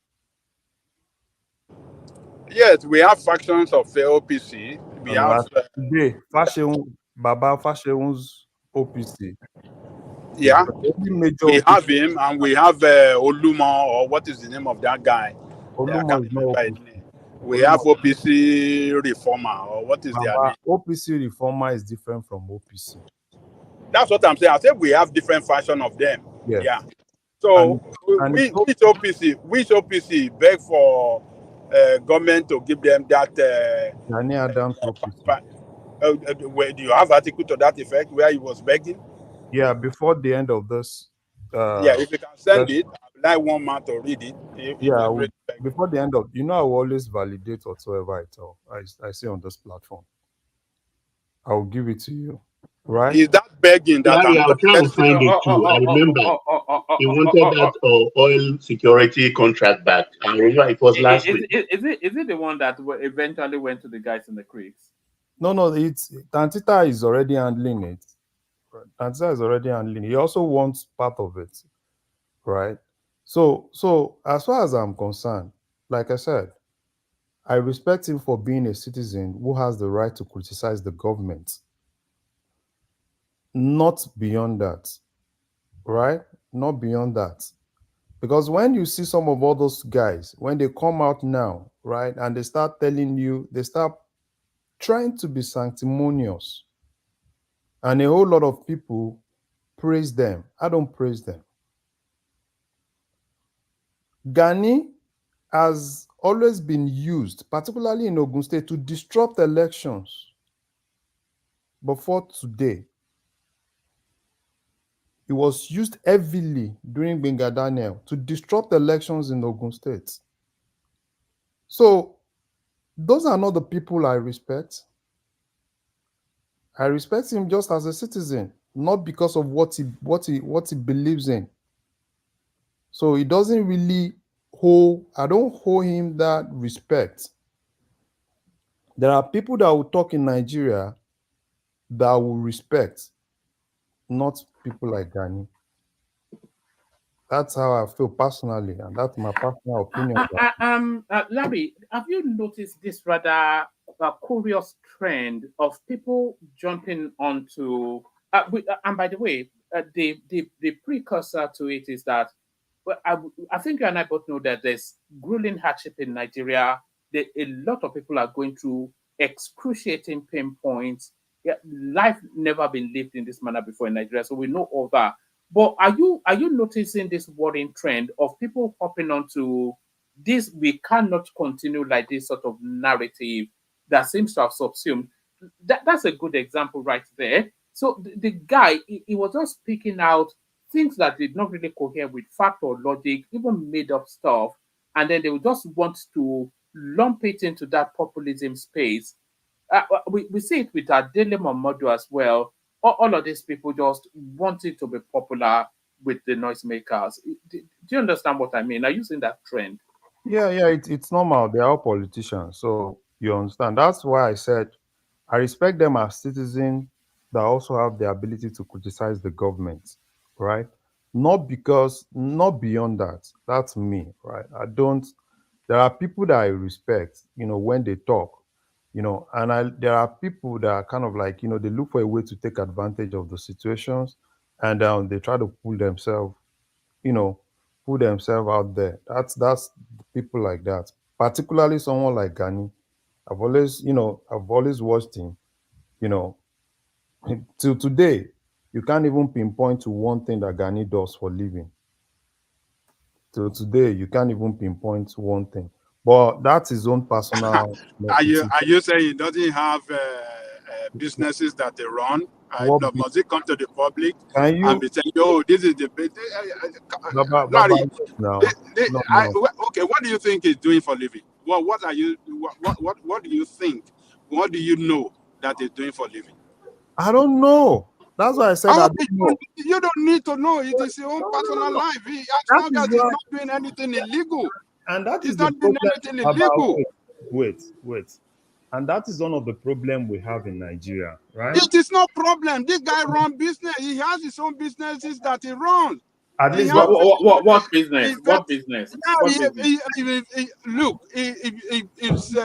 Speaker 11: Yes, we have factions of the OPC. We have
Speaker 14: today Baba Fashion's OPC.
Speaker 11: Yeah, we have
Speaker 14: OPC.
Speaker 11: him, and we have Oluma, or what is the name of that guy?
Speaker 14: Oluma is not OPC.
Speaker 11: We have OPC Reformer, or what is their name?
Speaker 14: OPC Reformer is different from OPC.
Speaker 11: That's what I'm saying. I said we have different fashion of them.
Speaker 14: Yes.
Speaker 11: Yeah. So which OPC beg for government to give them that?
Speaker 14: Gani Adams OPC.
Speaker 11: Where do you have article to that effect where he was begging?
Speaker 14: Yeah, before the end of this.
Speaker 11: Yeah, if you can send it, I'd like one man to read it.
Speaker 14: Before the end of, I will always validate whatsoever I see on this platform. I will give it to you. Right?
Speaker 11: Is that begging that
Speaker 13: Larry, I'll try and find it too. I remember he wanted that oil security contract back. I remember it was last week.
Speaker 4: Is it the one that eventually went to the guys in the creeks?
Speaker 14: No, it's Tantita is already handling it. Tantita is already handling it. He also wants part of it. Right? So as far as I'm concerned, like I said, I respect him for being a citizen who has the right to criticize the government. Not beyond that, right? Not beyond that. Because when you see some of all those guys, when they come out now, right, and they start telling you, they start trying to be sanctimonious, and a whole lot of people praise them. I don't praise them. Gani has always been used, particularly in Ogun State, to disrupt elections. Before today, it was used heavily during Benga Daniel to disrupt elections in Ogun State. So those are not the people I respect. I respect him just as a citizen, not because of what he believes in. So he doesn't really I don't owe him that respect. There are people that will talk in Nigeria that will respect, not people like Gani. That's how I feel personally, and that's my personal opinion.
Speaker 4: Larry, have you noticed this rather curious trend of people jumping onto? And by the way, the precursor to it is that, well, I think you and I both know that there's grueling hardship in Nigeria. A lot of people are going through excruciating pain points. Yeah, life never been lived in this manner before in Nigeria, so we know all that. But are you noticing this worrying trend of people hopping onto this? We cannot continue like this sort of narrative that seems to have subsumed. That's a good example right there. So the guy, he was just picking out things that did not really cohere with fact or logic, even made up stuff, and then they would just want to lump it into that populism space. We see it with our daily model as well. All of these people just wanting to be popular with the noisemakers. Do you understand what I mean? Are you seeing that trend?
Speaker 14: Yeah, it's normal. They are all politicians, so you understand. That's why I said I respect them as citizens that also have the ability to criticize the government, right? Not beyond that. That's me, right? I don't. There are people that I respect, when they talk, and there are people that are kind of like, they look for a way to take advantage of the situations, and they try to you know, pull themselves out there. That's people like that. Particularly someone like Gani. I've always watched him, you know, till today. You can't even pinpoint to one thing that Gani does for living. Till today, you can't even pinpoint one thing. But that's his own personal.
Speaker 11: Are
Speaker 14: It's
Speaker 11: you
Speaker 14: his,
Speaker 11: are you saying he doesn't have businesses that they run?
Speaker 14: what
Speaker 11: No, must it come to the public
Speaker 14: can
Speaker 11: and
Speaker 14: you,
Speaker 11: be saying, "Oh, this is the best"?
Speaker 14: Baba,
Speaker 11: Larry,
Speaker 14: now? No, no.
Speaker 11: okay, what do you think he's doing for living? What are you? What do you think? What do you know that he's doing for living?
Speaker 14: I don't know. That's why I said I
Speaker 11: Oh,
Speaker 14: don't know.
Speaker 11: you don't need to know. It is your own
Speaker 14: No, no, no,
Speaker 11: personal
Speaker 14: no.
Speaker 11: life. As
Speaker 14: That
Speaker 11: long
Speaker 14: is
Speaker 11: as he's
Speaker 14: why,
Speaker 11: not doing anything illegal,
Speaker 14: and that is
Speaker 11: he's
Speaker 14: the
Speaker 11: not doing
Speaker 14: problem
Speaker 11: anything
Speaker 14: about
Speaker 11: illegal.
Speaker 14: wait. And that is one of the problem we have in Nigeria, right?
Speaker 11: It is no problem. This guy run business. He has his own businesses that he runs.
Speaker 14: At
Speaker 11: He
Speaker 14: least
Speaker 11: has
Speaker 14: what
Speaker 4: What
Speaker 11: he,
Speaker 4: business? What business?
Speaker 11: yeah,
Speaker 4: What business?
Speaker 11: look, it's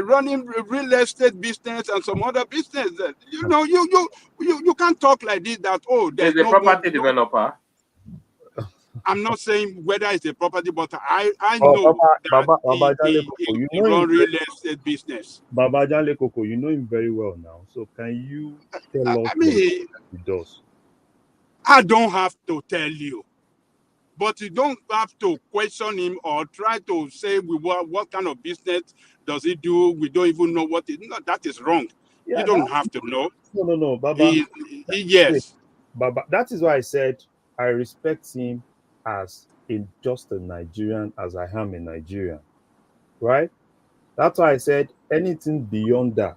Speaker 11: running real estate business and some other business. You know, you can't talk like this. That
Speaker 4: Is
Speaker 11: there's
Speaker 4: a
Speaker 11: no one.
Speaker 4: property
Speaker 11: No,
Speaker 4: developer.
Speaker 11: I'm not saying whether it's a property, but I
Speaker 14: oh,
Speaker 11: know that
Speaker 14: Baba Jale Koko,
Speaker 11: he run real estate business.
Speaker 14: Baba Jale Koko, you know him very well now. So can you tell us
Speaker 11: I
Speaker 14: what
Speaker 11: mean,
Speaker 14: he does?
Speaker 11: I don't have to tell you. But you don't have to question him or try to say what kind of business does he do. We don't even know what it. No, that is wrong. You
Speaker 14: Yeah,
Speaker 11: don't have to know.
Speaker 14: no, Baba. Wait,
Speaker 11: Yes.
Speaker 14: Baba. That is why I said I respect him as just a Nigerian as I am a Nigerian, right? That's why I said anything beyond that.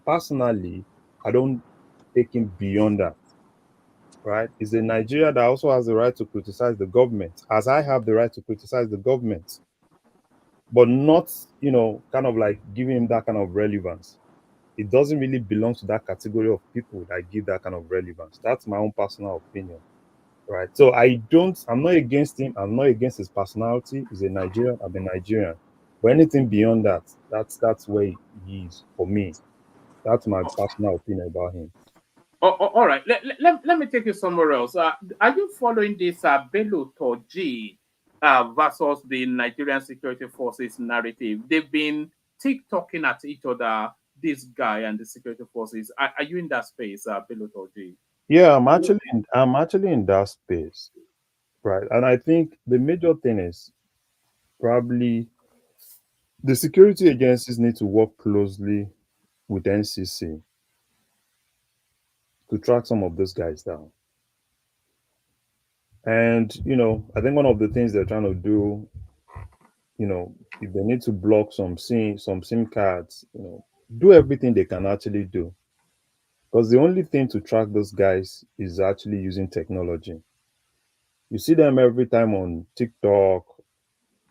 Speaker 14: Personally, I don't take him beyond that, right? It's a Nigeria that also has the right to criticize the government, as I have the right to criticize the government, but not, kind of like giving him that kind of relevance. It doesn't really belong to that category of people that give that kind of relevance. That's my own personal opinion, right? So I'm not against him. I'm not against his personality. He's a Nigerian. I'm a Nigerian. But anything beyond that, that's where he is for me. That's my personal opinion about him.
Speaker 4: All right. Let me take you somewhere else. Are you following this Bello Toji versus the Nigerian security forces narrative? They've been TikToking at each other, this guy and the security forces. Are you in that space, Bello Toji?
Speaker 14: Yeah, I'm actually in that space, right? And I think the major thing is probably the security agencies need to work closely with NCC to track some of those guys down. And I think one of the things they're trying to do, if they need to block some SIM cards, do everything they can actually do. Because the only thing to track those guys is actually using technology. You see them every time on TikTok,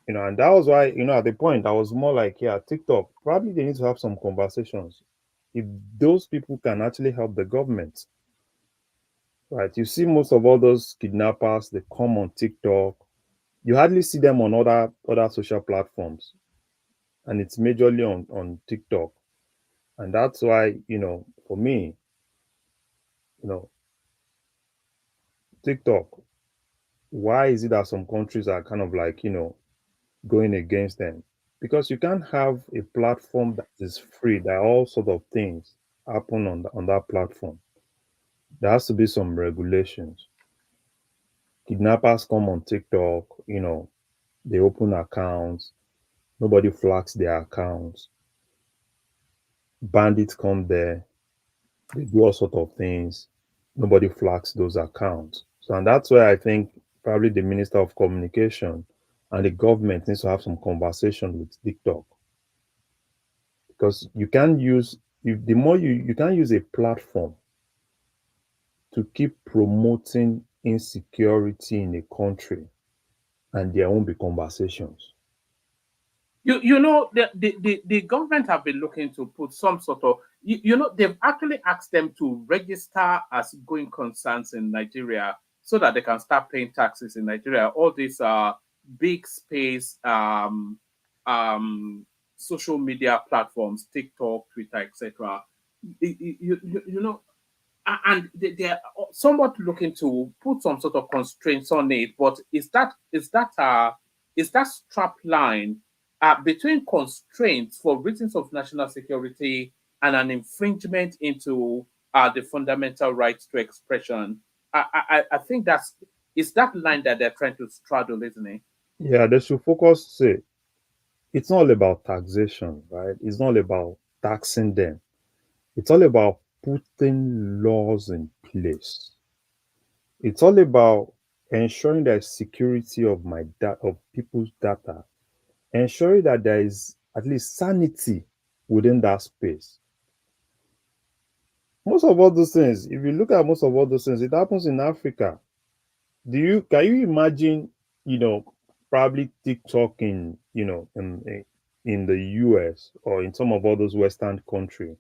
Speaker 14: and that was why, at the point I was more like, yeah, TikTok, probably they need to have some conversations. If those people can actually help the government, right? You see most of all those kidnappers, they come on TikTok. You hardly see them on other social platforms, and it's majorly on TikTok. And that's why, for me, you know, TikTok, why is it that some countries are kind of like, going against them? Because you can't have a platform that is free, that all sort of things happen on that platform. There has to be some regulations. Kidnappers come on TikTok, they open accounts, nobody flags their accounts. Bandits come there, they do all sort of things, nobody flags those accounts. So, and that's why I think probably the Minister of Communication and the government needs to have some conversation with TikTok, because you can't use the more you can't use a platform to keep promoting insecurity in a country and there won't be conversations.
Speaker 4: The government have been looking to put some sort of, they've actually asked them to register as going concerns in Nigeria so that they can start paying taxes in Nigeria. All these big space social media platforms, TikTok, Twitter, etc. You know, and they are somewhat looking to put some sort of constraints on it. But is that strap line between constraints for reasons of national security and an infringement into the fundamental right to expression? I think it's that line that they're trying to straddle, isn't it?
Speaker 14: Yeah, they should focus. Say it's not all about taxation, right? It's not all about taxing them. It's all about putting laws in place. It's all about ensuring that security of of people's data, ensuring that there is at least sanity within that space. Most of all those things, if you look at most of all those things, it happens in Africa. Can you imagine, probably TikTok in the US or in some of all those Western countries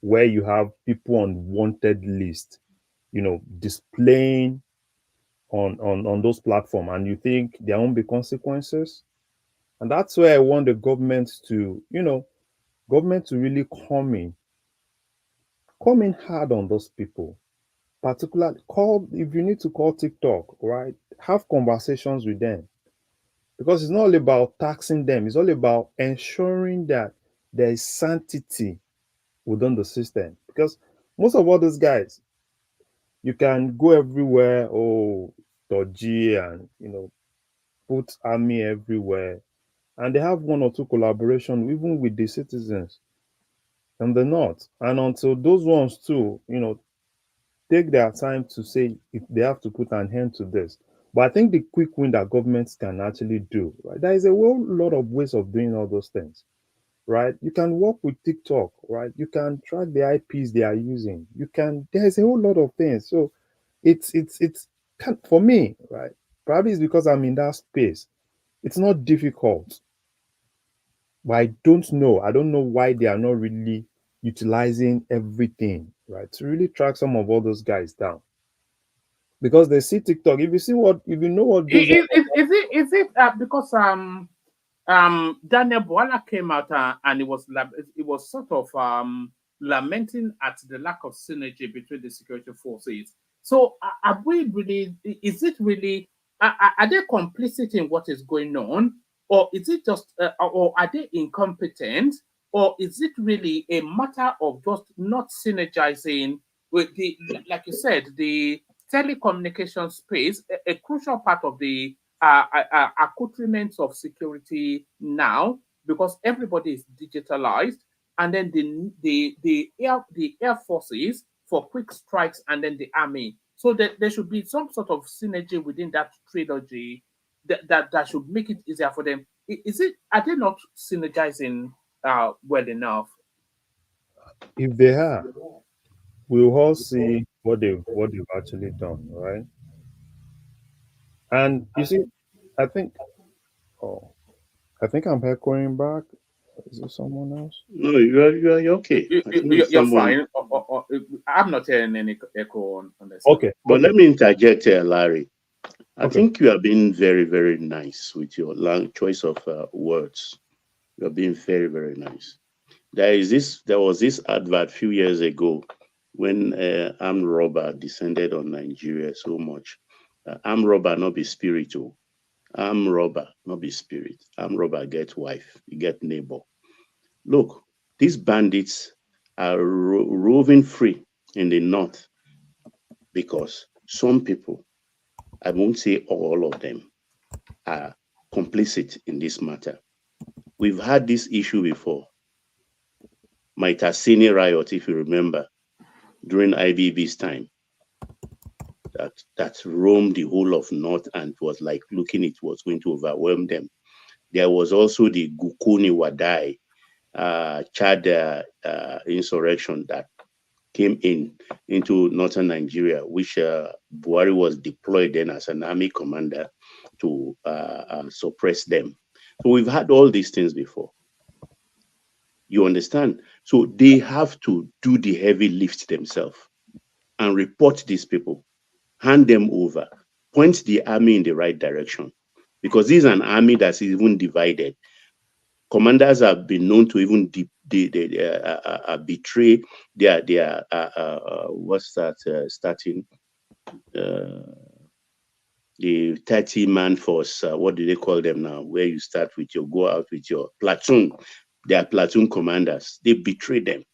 Speaker 14: where you have people on wanted list, displaying on those platforms, and you think there won't be consequences? And that's where I want the government to really come in hard on those people. Particularly, call if you need to call TikTok, right? Have conversations with them, because it's not all about taxing them. It's all about ensuring that there is sanctity within the system. Because most of all those guys, you can go everywhere, oh, dodgy, and put army everywhere, and they have one or two collaboration even with the citizens in the north. And until those ones too, take their time to say if they have to put an end to this. But I think the quick win that governments can actually do, right? There is a whole lot of ways of doing all those things, right? You can work with TikTok, right? You can track the IPs they are using. There's a whole lot of things. So it's for me, right? Probably it's because I'm in that space. It's not difficult, but I don't know. I don't know why they are not really utilizing everything, right? To really track some of all those guys down, because they see TikTok. If you know what goes on.
Speaker 4: Is it because Daniel Boala came out and it was sort of lamenting at the lack of synergy between the security forces. So, are we really? Is it really? Are they complicit in what is going on, or is it just, or are they incompetent, or is it really a matter of just not synergizing with the, like you said, the telecommunication space, a crucial part of the accoutrements of security now, because everybody is digitalized, and then the air forces for quick strikes, and then the army. So there should be some sort of synergy within that trilogy that should make it easier for them. Is it, are they not synergizing well enough?
Speaker 14: If they are, we'll all see what they've actually done, right? And you see, I think, oh, I think I'm echoing back. Is it someone else?
Speaker 13: No, you're okay. I think it's
Speaker 4: You're
Speaker 13: someone.
Speaker 4: fine. I'm not hearing any echo on the side.
Speaker 14: Okay,
Speaker 13: But
Speaker 14: okay,
Speaker 13: let me interject here, Larry. I
Speaker 14: okay.
Speaker 13: think you are being very, very nice with your choice of words. You're being very, very nice. There was this advert a few years ago when armed robber descended on Nigeria so much. Armed robber not be spiritual. Armed robber not be spirit. Armed robber get wife, you get neighbor. Look, these bandits are roving free in the north because some people, I won't say all of them, are complicit in this matter. We've had this issue before. Maitasini riot, if you remember, during IBB's time, that roamed the whole of North and was like looking it was going to overwhelm them. There was also the Gukuni Wadai Chad insurrection that came into northern Nigeria, which Buhari was deployed then as an army commander to suppress them. So we've had all these things before. You understand? So they have to do the heavy lift themselves and report these people, hand them over, point the army in the right direction. Because this is an army that's even divided. Commanders have been known to even betray their what's that starting the 30-man force. What do they call them now? Where you start with your go out with your platoon. They are platoon commanders. They betray them.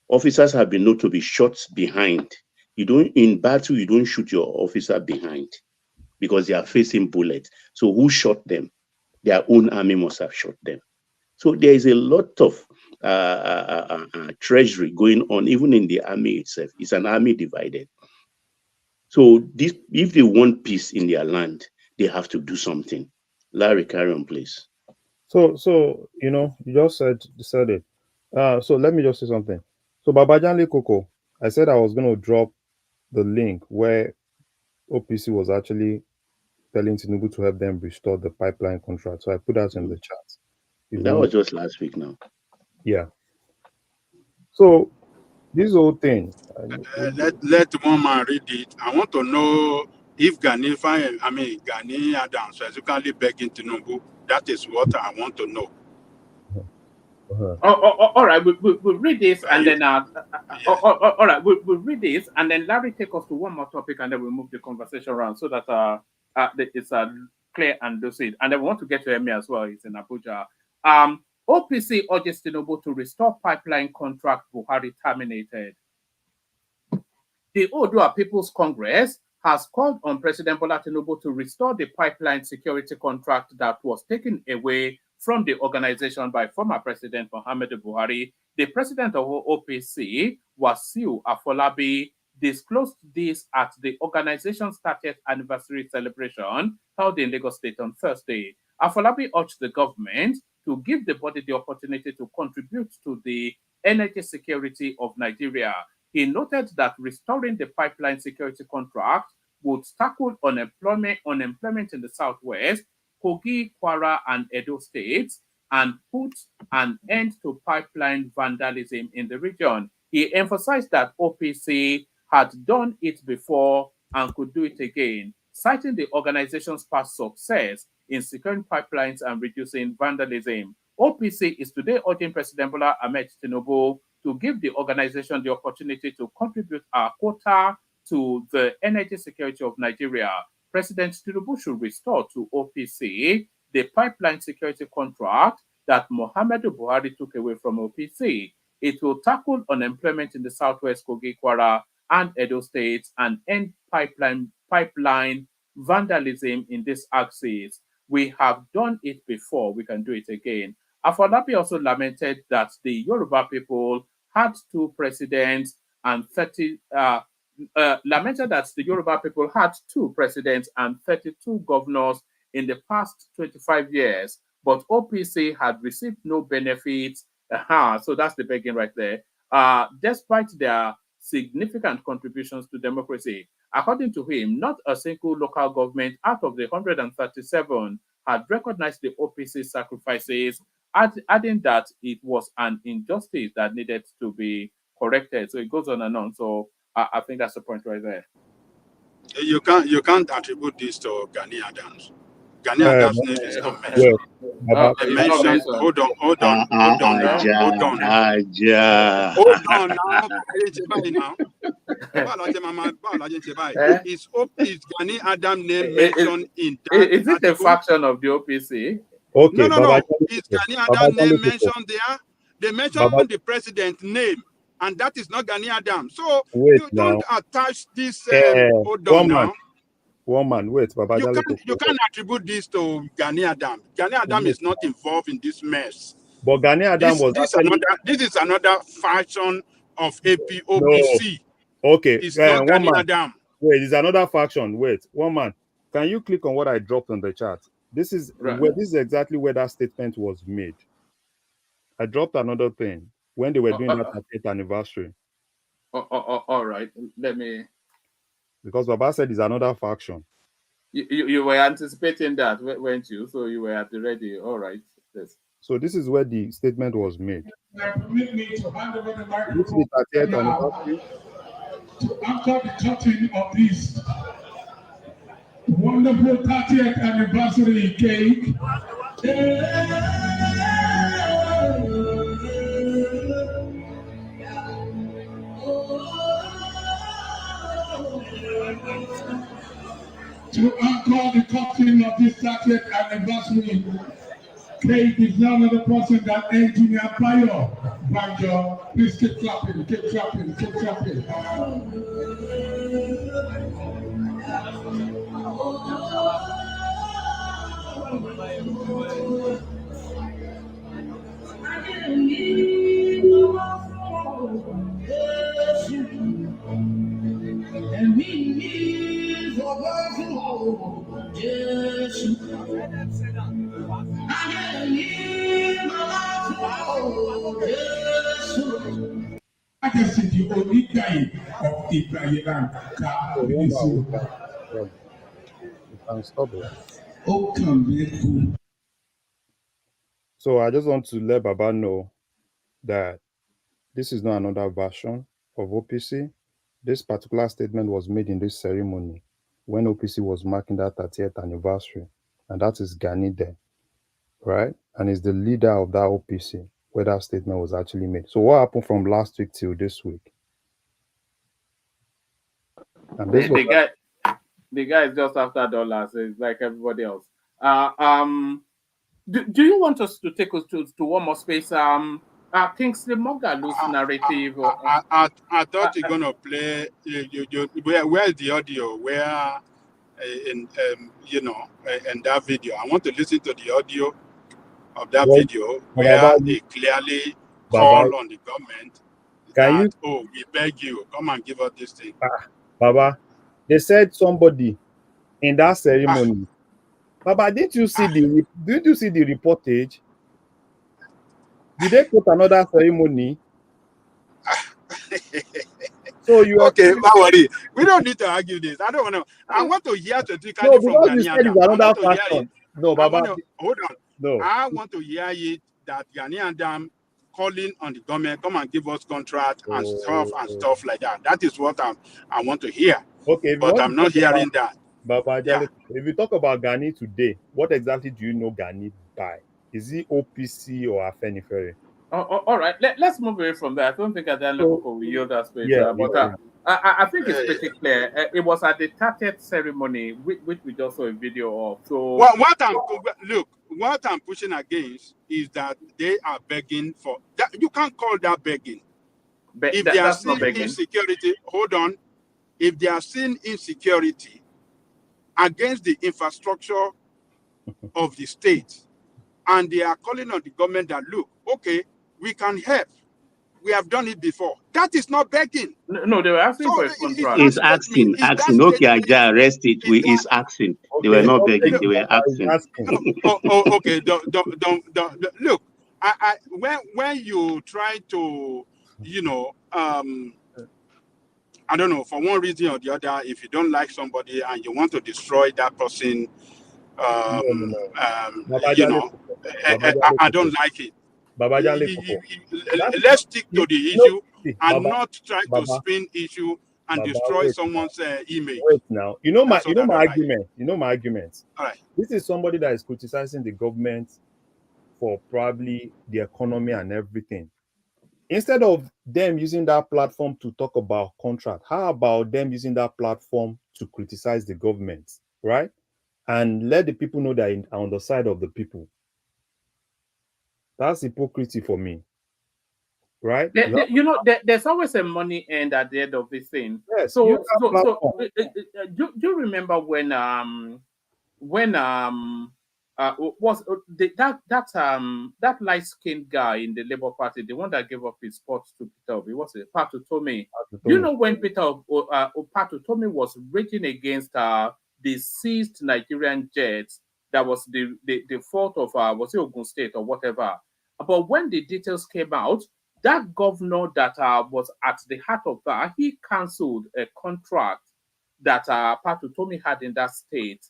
Speaker 13: Officers have been known to be shot behind. You don't, in battle, you don't shoot your officer behind because they are facing bullets. So who shot them? Their own army must have shot them. So there is a lot of treasury going on, even in the army itself. It's an army divided. So this, if they want peace in their land, they have to do something. Larry, carry on, please.
Speaker 14: So you just said it. So let me just say something. So Babajanle Koko, I said I was going to drop the link where OPC was actually telling Tinubu to help them restore the pipeline contract. So I put that in the chat. If
Speaker 13: That
Speaker 14: you
Speaker 13: was
Speaker 14: want,
Speaker 13: just last week now.
Speaker 14: yeah. So this whole thing,
Speaker 11: Let one man read it. I want to know if Gani Adams physically begging Tinubu. That is what I want to know.
Speaker 4: All right, we'll read this, and then
Speaker 11: Yes.
Speaker 4: all right, we'll read this, and then Larry take us to one more topic, and then we'll move the conversation around so that it's clear and lucid. And then we want to get to Emmy as well. He's in Abuja. OPC urges Tinubu to restore pipeline contract Buhari terminated. The Odua People's Congress has called on President Bola Tinubu to restore the pipeline security contract that was taken away from the organization by former President Muhammadu Buhari. The president of OPC, Wasiu Afolabi, disclosed this at the organization's 30th anniversary celebration held in Lagos State on Thursday. Afolabi urged the government to give the body the opportunity to contribute to the energy security of Nigeria. He noted that restoring the pipeline security contract would tackle unemployment in the Southwest, Kogi, Kwara, and Edo states, and put an end to pipeline vandalism in the region. He emphasized that OPC had done it before and could do it again, citing the organization's past success in securing pipelines and reducing vandalism. OPC is today urging President Bola Ahmed Tinubu to give the organization the opportunity to contribute our quota to the energy security of Nigeria. President Tinubu should restore to OPC the pipeline security contract that Muhammadu Buhari took away from OPC. It will tackle unemployment in the Southwest, Kogi, Kwara, and Edo states and end pipeline vandalism in this axis. We have done it before, we can do it again. Afolabi also lamented that the Yoruba people had 2 presidents and 30 lamented that the Yoruba people had 2 presidents and 32 governors in the past 25 years, but OPC had received no benefits. So that's the begging right there. Despite their significant contributions to democracy, according to him, not a single local government out of the 137 had recognized the OPC sacrifices, adding that it was an injustice that needed to be corrected. So it goes on and on. So I think that's the point right there.
Speaker 11: You can't attribute this to Gani Adams. Gani Adams' name is not mentioned. They mentioned. Hold on now. Hold on now. Is Gani Adams' name mentioned in that?
Speaker 4: Is it a faction of the OPC?
Speaker 14: Okay,
Speaker 11: no. Is Gani Adams' name mentioned there? They mentioned the president's name, and that is not Gani Adams. So you don't attach this. Hold on now.
Speaker 14: One man, wait, Baba.
Speaker 11: You can't attribute this to Gani Adams. Gani Adams is not involved in this mess.
Speaker 14: But Gani Adams
Speaker 11: this is another faction of OPC.
Speaker 14: No. Okay,
Speaker 11: it's not Gani Adams.
Speaker 14: Wait, it's another faction. Wait, one man. Can you click on what I dropped on the chat? This is this is exactly where that statement was made. I dropped another thing when they were doing that 8th anniversary.
Speaker 4: All right, let me.
Speaker 14: Because Baba said it's another faction.
Speaker 4: You were anticipating that, weren't you? So you were at the ready. All right. Yes.
Speaker 14: So this is where the statement was made.
Speaker 3: Permit me to hand over the microphone
Speaker 14: this is the 30th anniversary.
Speaker 3: After the cutting of this wonderful 30th anniversary cake. To anchor the cutting of this 30th anniversary cake is none other person than Engineer Bayo Banjo. Please keep clapping, keep clapping, keep clapping. Majesty, the only guy of Ibrahim.
Speaker 14: You can stop it. So I just want to let Baba know that this is not another version of OPC. This particular statement was made in this ceremony when OPC was marking that 30th anniversary, and that is Gani there, right? And is the leader of that OPC where that statement was actually made. So what happened from last week till this week? And this
Speaker 4: the guy is just after dollars. It's like everybody else. Do you want us to take us to one more space? Kingsley Mogalu's narrative.
Speaker 11: I thought you're gonna play. Where's the audio? Where in that video? I want to listen to the audio of that video where they clearly call on the government that we beg you, come and give us this thing.
Speaker 14: Baba, they said somebody in that ceremony. Baba, didn't you see the reportage? Did they put another ceremony? So you
Speaker 11: okay? Don't worry. We don't need to argue this. I don't want to. I want to hear specifically from Gani Adams.
Speaker 14: No, Baba.
Speaker 11: Hold on.
Speaker 14: No.
Speaker 11: I want to hear it that Gani Adams calling on the government, come and give us contract and stuff like that. That is what I want to hear.
Speaker 14: Okay,
Speaker 11: but I'm not hearing that.
Speaker 14: Baba, if you talk about Gani today, what exactly do you know Gani by? Is he OPC or Afenifere?
Speaker 4: All right, let's move away from that. I don't think Adele Koko will yield that space,
Speaker 14: Yeah,
Speaker 4: but I think it's pretty clear. It was at the 30th ceremony, which we just saw a video of. So,
Speaker 11: what I'm pushing against is that they are begging for that. You can't call that begging. If they are
Speaker 4: that's not
Speaker 11: seeing
Speaker 4: begging.
Speaker 11: insecurity, hold on. If they are seeing insecurity against the infrastructure of the state, and they are calling on the government that, look, okay, we can help. We have done it before. That is not begging.
Speaker 4: No, they were asking for a contract.
Speaker 13: Is asking. Okay, Aja, arrest it. Is asking. They were not begging. They were asking.
Speaker 11: Okay. Look, when you try to, I don't know, for one reason or the other, if you don't like somebody and you want to destroy that person, I don't like it. Let's stick to the issue and not try to spin issue and destroy someone's image.
Speaker 14: Wait now. You know my
Speaker 11: like.
Speaker 14: argument. You know my argument.
Speaker 11: All right.
Speaker 14: This is somebody that is criticizing the government for probably the economy and everything. Instead of them using that platform to talk about contract, how about them using that platform to criticize the government, right? And let the people know that are on the side of the people. That's hypocrisy for me, right?
Speaker 4: There's always a money end at the end of this thing.
Speaker 14: Yes.
Speaker 4: So do you remember when was that light-skinned guy in the Labour Party, the one that gave up his spot to Peter Obi, was it Patu Tome? Do you know when Patu Tome was raging against the seized Nigerian jets? That was the fault of was it Ogun State or whatever? But when the details came out, that governor that was at the heart of that, he cancelled a contract that Patu Tome had in that state.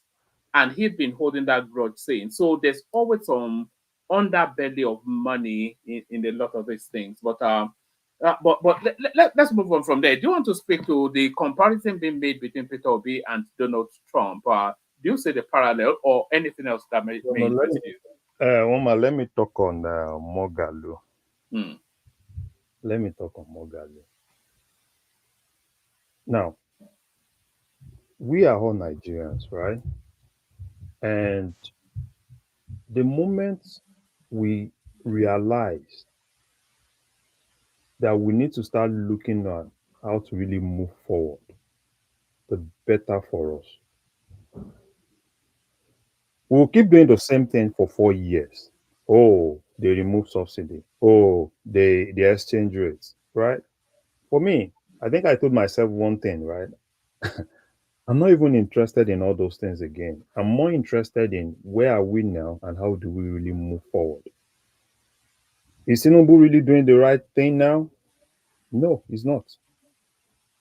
Speaker 4: And he'd been holding that grudge saying. So there's always some underbelly of money in a lot of these things. But let's move on from there. Do you want to speak to the comparison being made between Peter Obi and Donald Trump? Do you see the parallel or anything else that may interest you?
Speaker 14: Oma, let me talk on Moghalu. Let me talk on Moghalu. Now, we are all Nigerians, right? And the moment we realize that we need to start looking at how to really move forward, the better for us. We'll keep doing the same thing for 4 years. Oh, they remove subsidy. Oh, the exchange rates, right? For me, I think I told myself one thing, right? I'm not even interested in all those things again. I'm more interested in where are we now and how do we really move forward. Is Tinubu really doing the right thing now? No, he's not.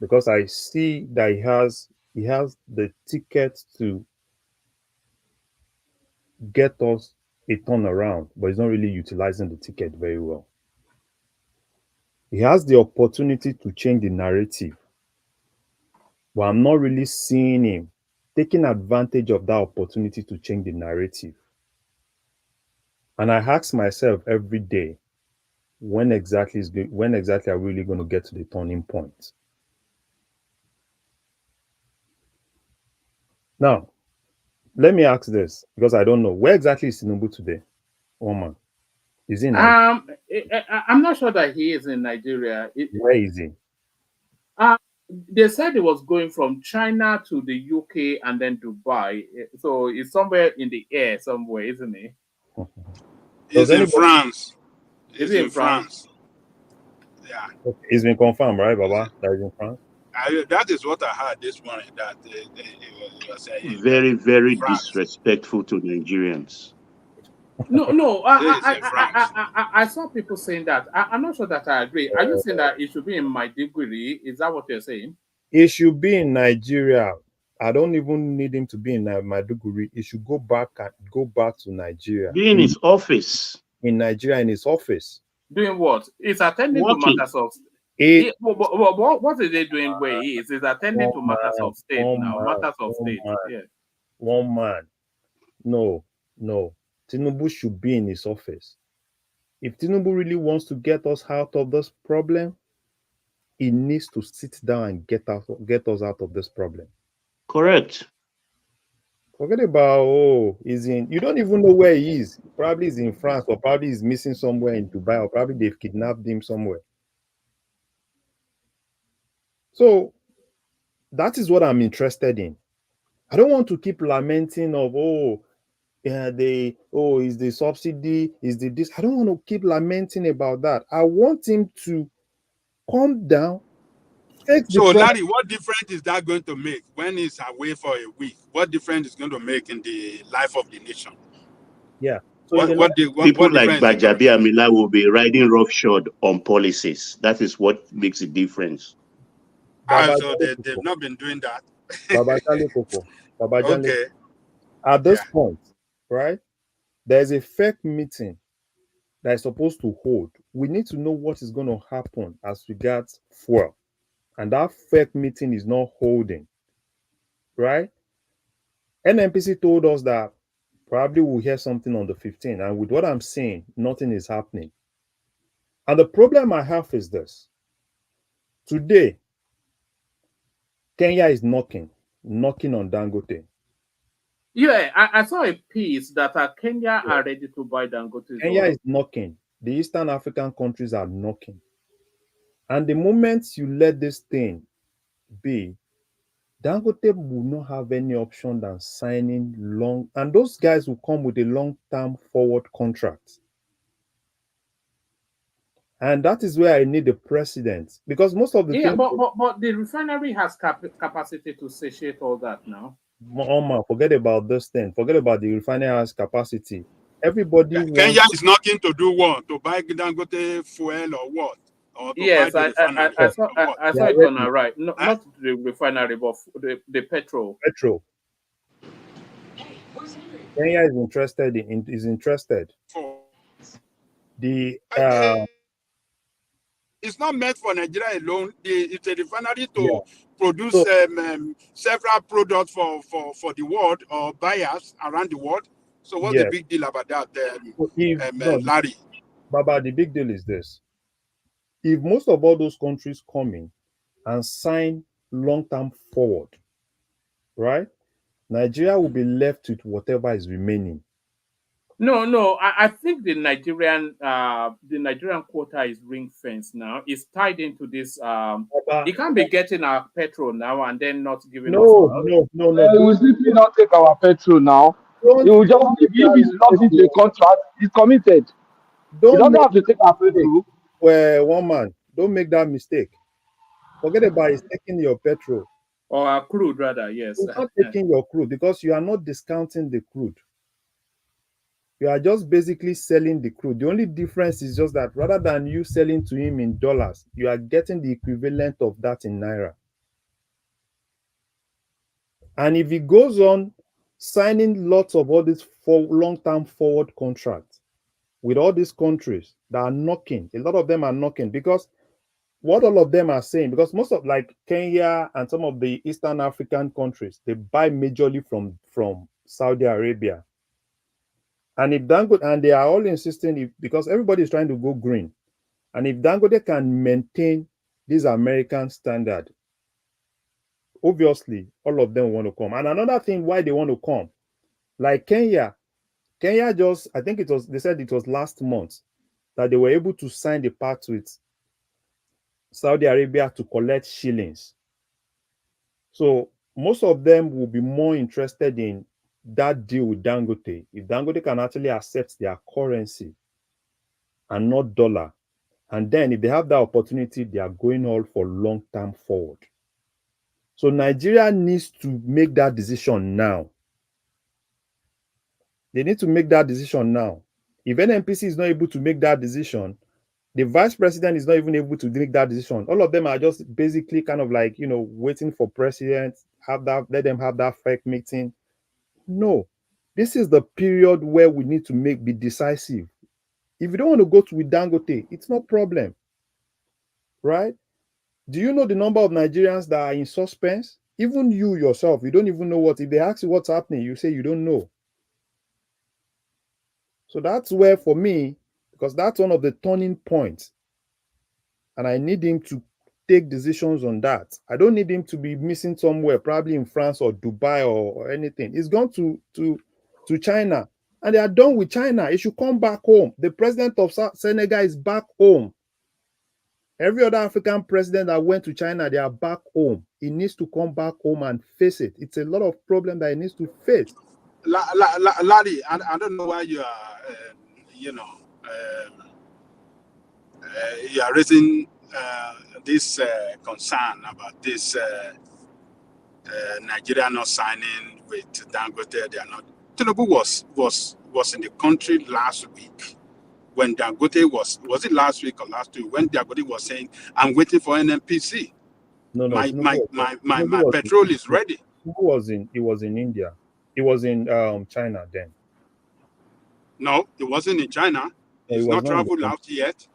Speaker 14: Because I see that he has the ticket to get us a turnaround, but he's not really utilizing the ticket very well. He has the opportunity to change the narrative, but I'm not really seeing him taking advantage of that opportunity to change the narrative. And I ask myself every day, when exactly are we really going to get to the turning point? Now, let me ask this, because I don't know. Where exactly is Tinubu today? Woman. Is he in
Speaker 4: Nigeria? I'm not sure that he is in Nigeria.
Speaker 14: Where is he?
Speaker 4: They said he was going from China to the UK and then Dubai. So it's somewhere in the air somewhere, isn't he?
Speaker 11: He's in France.
Speaker 4: Is he in France?
Speaker 11: Yeah.
Speaker 14: Okay. It's been confirmed, right, Baba? That is in France?
Speaker 11: That is what I heard this morning. That he was saying.
Speaker 13: Very, very disrespectful to Nigerians.
Speaker 4: No. I saw people saying that. I'm not sure that I agree. Are you saying that it should be in Maiduguri? Is that what you're saying?
Speaker 14: It should be in Nigeria. I don't even need him to be in Maiduguri. He should go back to Nigeria.
Speaker 13: Be in his office.
Speaker 14: In Nigeria, in his office.
Speaker 4: Doing what? It's attending to matters of state. What is he doing where he is? He's attending to matters of state now. Matters of state. Yeah.
Speaker 14: One man. No. Tinubu should be in his office. If Tinubu really wants to get us out of this problem, he needs to sit down and get us out of this problem.
Speaker 13: Correct.
Speaker 14: Forget about, oh, he's in, you don't even know where he is. Probably he's in France, or probably he's missing somewhere in Dubai, or probably they've kidnapped him somewhere. So that is what I'm interested in. I don't want to keep lamenting of, oh, yeah, is the subsidy, is the this. I don't want to keep lamenting about that. I want him to calm down, fix the
Speaker 11: So,
Speaker 14: problem.
Speaker 11: Larry, what difference is that going to make when he's away for a week? What difference is going to make in the life of the nation?
Speaker 14: Yeah. So
Speaker 11: What
Speaker 13: People like
Speaker 11: difference is it going to make?
Speaker 13: Bajabi Amila will be riding roughshod on policies. That is what makes a difference.
Speaker 11: So they've not been doing that. Okay.
Speaker 14: At this point, right, there's a fake meeting that is supposed to hold. We need to know what is going to happen as regards fuel. And that fake meeting is not holding, right? NNPC told us that probably we'll hear something on the 15th. And with what I'm saying, nothing is happening. And the problem I have is this. Today, Kenya is knocking on Dangote.
Speaker 4: Yeah, I saw a piece that Kenya are ready to buy Dangote.
Speaker 14: Kenya is knocking. The Eastern African countries are knocking. And the moment you let this thing be, Dangote will not have any option than signing long, and those guys will come with a long-term forward contract. And that is where I need the president, because most of the
Speaker 4: yeah,
Speaker 14: things.
Speaker 4: but the refinery has capacity to satiate all that now.
Speaker 14: Mama, forget about this thing. Forget about the refinery has capacity. Everybody
Speaker 11: Kenya
Speaker 14: wants.
Speaker 11: is knocking to do what? To buy Dangote fuel or what? Or to buy
Speaker 4: Yes,
Speaker 11: the refinery?
Speaker 4: I saw I saw it on our right. No,
Speaker 11: Huh?
Speaker 4: not the refinery, but the petrol.
Speaker 14: Petrol. Kenya is interested The
Speaker 11: It's not meant for Nigeria alone. It's a refinery
Speaker 14: yeah.
Speaker 11: to produce several products for the world or buyers around the world. So what's the
Speaker 14: Yes.
Speaker 11: big deal about that,
Speaker 14: No,
Speaker 11: Larry?
Speaker 14: Baba, the big deal is this. If most of all those countries come in and sign long-term forward, right, Nigeria will be left with whatever is remaining.
Speaker 4: No, I think the Nigerian quota is ring fence now. It's tied into this. It can't be getting our petrol now and then not giving us.
Speaker 14: No.
Speaker 15: We will simply not take our petrol now.
Speaker 14: Don't
Speaker 15: It will just, if it's locked into a contract, it's committed. He doesn't have to take our petrol.
Speaker 14: Well, one man, don't make that mistake. Forget about is taking your petrol.
Speaker 4: Or our crude, rather, yes.
Speaker 14: You're not taking your crude because you are not discounting the crude. You are just basically selling the crude. The only difference is just that rather than you selling to him in dollars, you are getting the equivalent of that in naira. And if he goes on signing lots of all these long-term forward contracts with all these countries that are knocking, a lot of them are knocking because what all of them are saying, because most of like Kenya and some of the Eastern African countries, they buy majorly from Saudi Arabia. And if Dangote, and they are all insisting, because everybody is trying to go green, and if Dangote can maintain this American standard, obviously all of them want to come. And another thing why they want to come, like Kenya just, I think they said it was last month that they were able to sign the pact with Saudi Arabia to collect shillings. So most of them will be more interested in that deal with Dangote. If Dangote can actually accept their currency and not dollar, and then if they have that opportunity, they are going all for long-term forward. So Nigeria needs to make that decision now. They need to make that decision now. If NNPC is not able to make that decision, the vice president is not even able to make that decision. All of them are just basically kind of like, waiting for president, let them have that fake meeting. No, this is the period where we need to be decisive. If you don't want to go with Dangote, it's no problem, right? Do you know the number of Nigerians that are in suspense? Even you yourself, you don't even know if they ask you what's happening, you say you don't know. So that's where, for me, because that's one of the turning points. And I need him to take decisions on that. I don't need him to be missing somewhere, probably in France or Dubai or anything. He's gone to China, and they are done with China. He should come back home. The president of Senegal is back home. Every other African president that went to China, they are back home. He needs to come back home and face it. It's a lot of problem that he needs to face.
Speaker 11: Larry, I don't know why you are, you know, you are raising this concern about this Nigeria not signing with Dangote. They are not. Tinubu was in the country last week when Dangote was it last week or last week when Dangote was saying, "I'm waiting for NNPC.
Speaker 14: No,
Speaker 11: My petrol is ready."
Speaker 14: He was in India. He was in China then.
Speaker 11: No, it wasn't in China.
Speaker 14: No,
Speaker 11: He's not traveled out yet.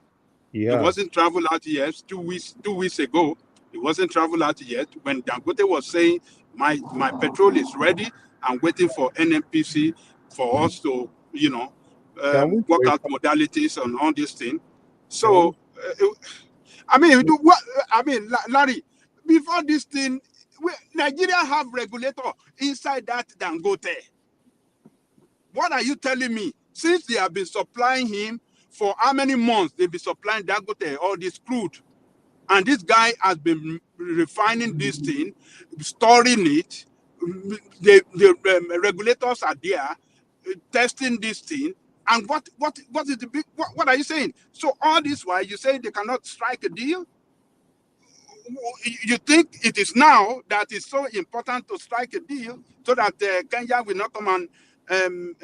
Speaker 14: He
Speaker 11: wasn't traveled out yet. 2 weeks ago, it wasn't traveled out yet when Dangote was saying, my petrol is ready. I'm waiting for NNPC for us to, work out modalities on all this thing. So, Larry, before this thing, Nigeria have regulator inside that Dangote. What are you telling me? Since they have been supplying him for how many months they've been supplying Dangote all this crude, and this guy has been refining this thing, storing it. The regulators are there testing this thing. And what is the big? What are you saying? So all this while you say they cannot strike a deal? You think it is now that it's so important to strike a deal so that Kenya will not come and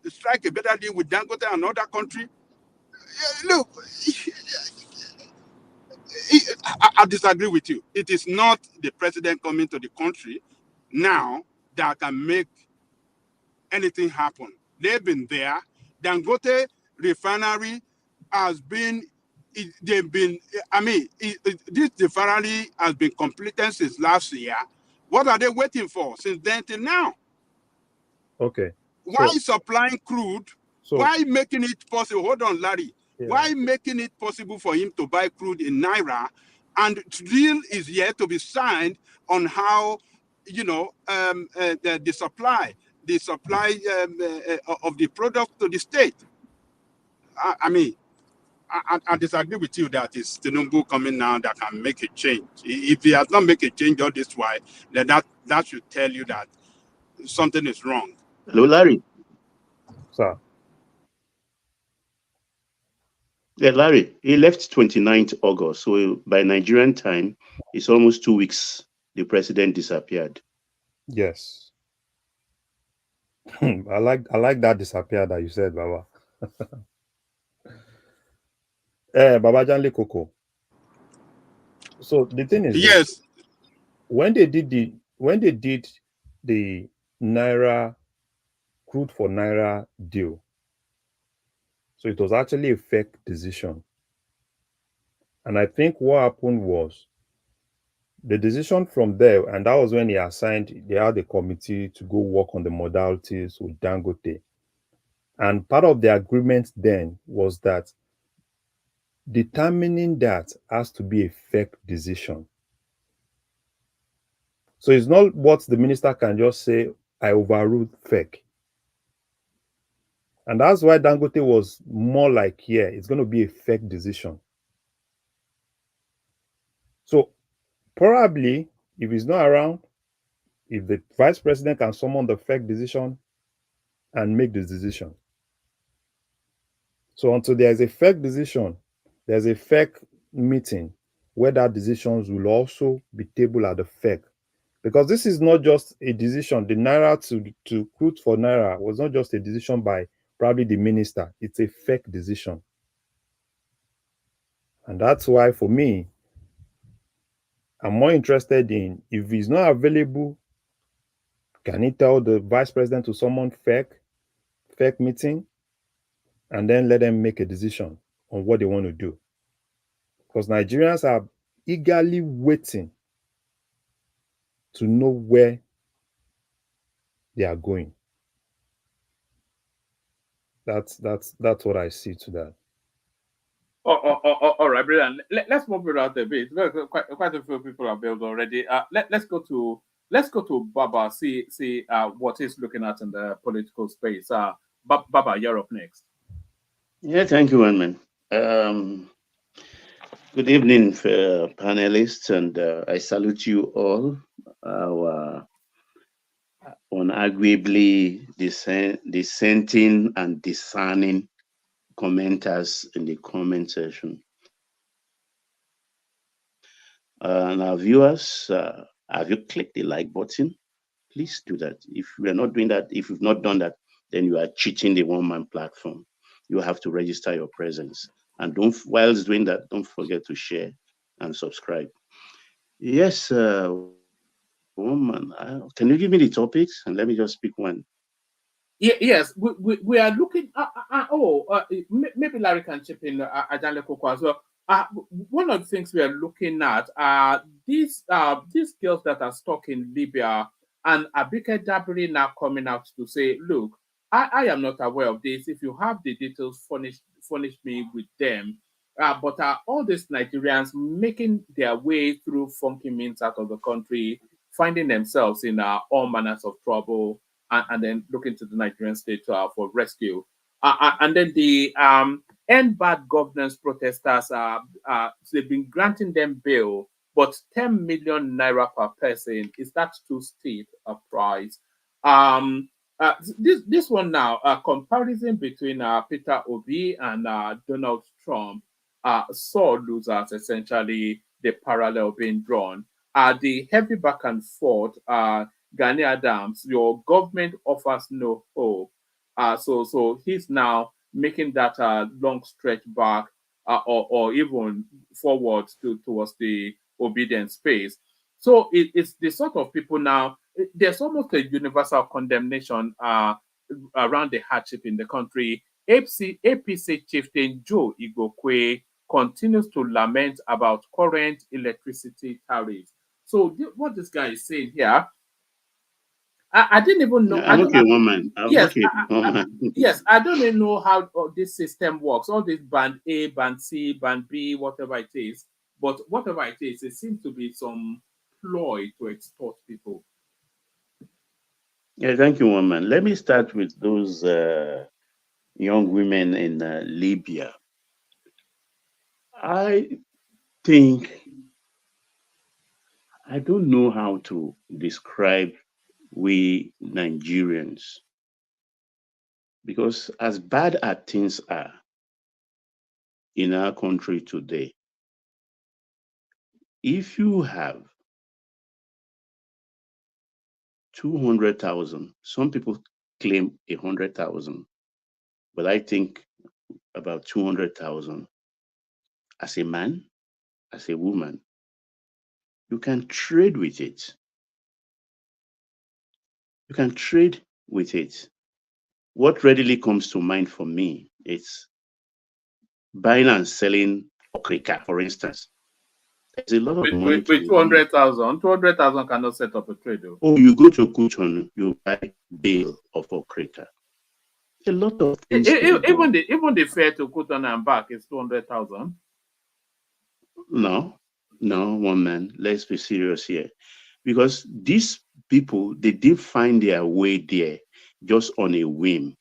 Speaker 11: strike a better deal with Dangote and other country? Look, I disagree with you. It is not the president coming to the country now that can make anything happen. They've been there. Dangote refinery has been, this refinery has been completed since last year. What are they waiting for since then till now?
Speaker 14: Okay.
Speaker 11: Why supplying crude? Why making it possible? Hold on, Larry. Yeah. Why making it possible for him to buy crude in Naira? And deal is yet to be signed on how, the supply of the product to the state. I disagree with you that it's Tinubu coming now that can make a change. If he has not made a change all this while, then that should tell you that something is wrong.
Speaker 13: Hello, Larry.
Speaker 14: Sir.
Speaker 13: Yeah, Larry, he left 29th August. So by Nigerian time, it's almost 2 weeks. The president disappeared.
Speaker 14: Yes. I like that disappeared that you said, Baba. Baba Janle Koko. So the thing is,
Speaker 11: yes,
Speaker 14: when they did the Naira crude for Naira deal, so it was actually a fake decision. And I think what happened was the decision from there, and that was when they had a committee to go work on the modalities with Dangote. And part of the agreement then was that determining that has to be a fake decision. So it's not what the minister can just say, I overruled fake. And that's why Dangote was more like, yeah, it's going to be a fake decision. So probably, if he's not around, if the vice president can summon the fake decision and make the decision. So until there's a fake decision, there's a fake meeting where that decisions will also be tabled at the fake. Because this is not just a decision. The Naira to crude for Naira was not just a decision by probably the minister. It's a fake decision. And that's why for me, I'm more interested in if he's not available, can he tell the vice president to summon fake meeting and then let them make a decision on what they want to do? Because Nigerians are eagerly waiting to know where they are going. That's what I see to that.
Speaker 4: All right, brilliant. Let's move it out a bit. Quite a few people are built already. Let's go to Baba. See what he's looking at in the political space. Baba, you're up next.
Speaker 13: Yeah, thank you, man. Good evening, panelists, and I salute you all, our unarguably dissenting and discerning commenters in the comment section. And our viewers, have you clicked the like button? Please do that. If you are not doing that, if you've not done that, then you are cheating the one-man platform. You have to register your presence. And whilst doing that, don't forget to share and subscribe. Yes, woman, can you give me the topics and let me just pick one?
Speaker 4: Yes, we are looking. Maybe Larry can chip in Ajanle Koko as well. One of the things we are looking at are these girls that are stuck in Libya, and Abike Dabiri now coming out to say, "Look, I am not aware of this. If you have the details, furnish me with them." But all these Nigerians making their way through funky means out of the country, finding themselves in all manners of trouble, and then looking to the Nigerian state for rescue. And then the end bad governance protesters, they've been granting them bail, but 10 million naira per person, is that too steep a price? This one now, a comparison between Peter Obi and Donald Trump, saw losers essentially, the parallel being drawn. The heavy back and forth, Gani Adams, your government offers no hope. So he's now making that long stretch back, or even forward towards the obedient space. So it's the sort of people now. There's almost a universal condemnation around the hardship in the country. APC chieftain Joe Igokwe continues to lament about current electricity tariffs. So what this guy is saying here, I didn't even know.
Speaker 13: I'm okay, woman. I'm
Speaker 4: Yes,
Speaker 13: okay, woman.
Speaker 4: yes, I don't even know how this system works. All this band A, band C, band B, whatever it is. But whatever it is, it seems to be some ploy to extort people.
Speaker 13: Yeah, thank you, woman. Let me start with those young women in Libya. I think I don't know how to describe we Nigerians, because as bad as things are in our country today, if you have 200,000, some people claim 100,000, but I think about 200,000 as a man, as a woman, you can trade with it. You can trade with it. What readily comes to mind for me is buying and selling okrika, for instance. There's a lot of money
Speaker 4: With
Speaker 13: to be made.
Speaker 4: 200,000 cannot set up a trade, though.
Speaker 13: Oh, you go to Kuchon, you buy bale of okrika. A lot of things to be done.
Speaker 4: Even the fare to Kutan and back is 200,000.
Speaker 13: No, no, one man. Let's be serious here, because these people, they did find their way there just on a whim.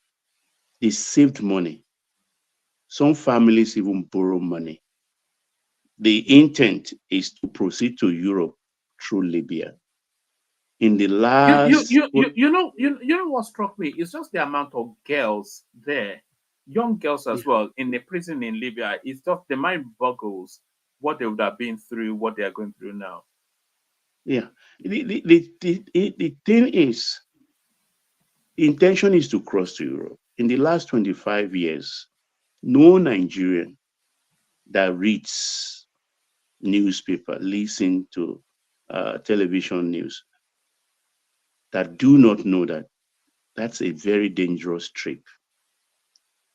Speaker 13: They saved money. Some families even borrow money. The intent is to proceed to Europe through Libya. In the last,
Speaker 4: You know what struck me? It's just the amount of girls there, young girls as well, in the prison in Libya. It's just the mind boggles what they would have been through, what they are going through now.
Speaker 13: yeah. The thing is, intention is to cross to Europe. In the last 25 years, no Nigerian that reads newspaper, listen to television news, that do not know that that's a very dangerous trip.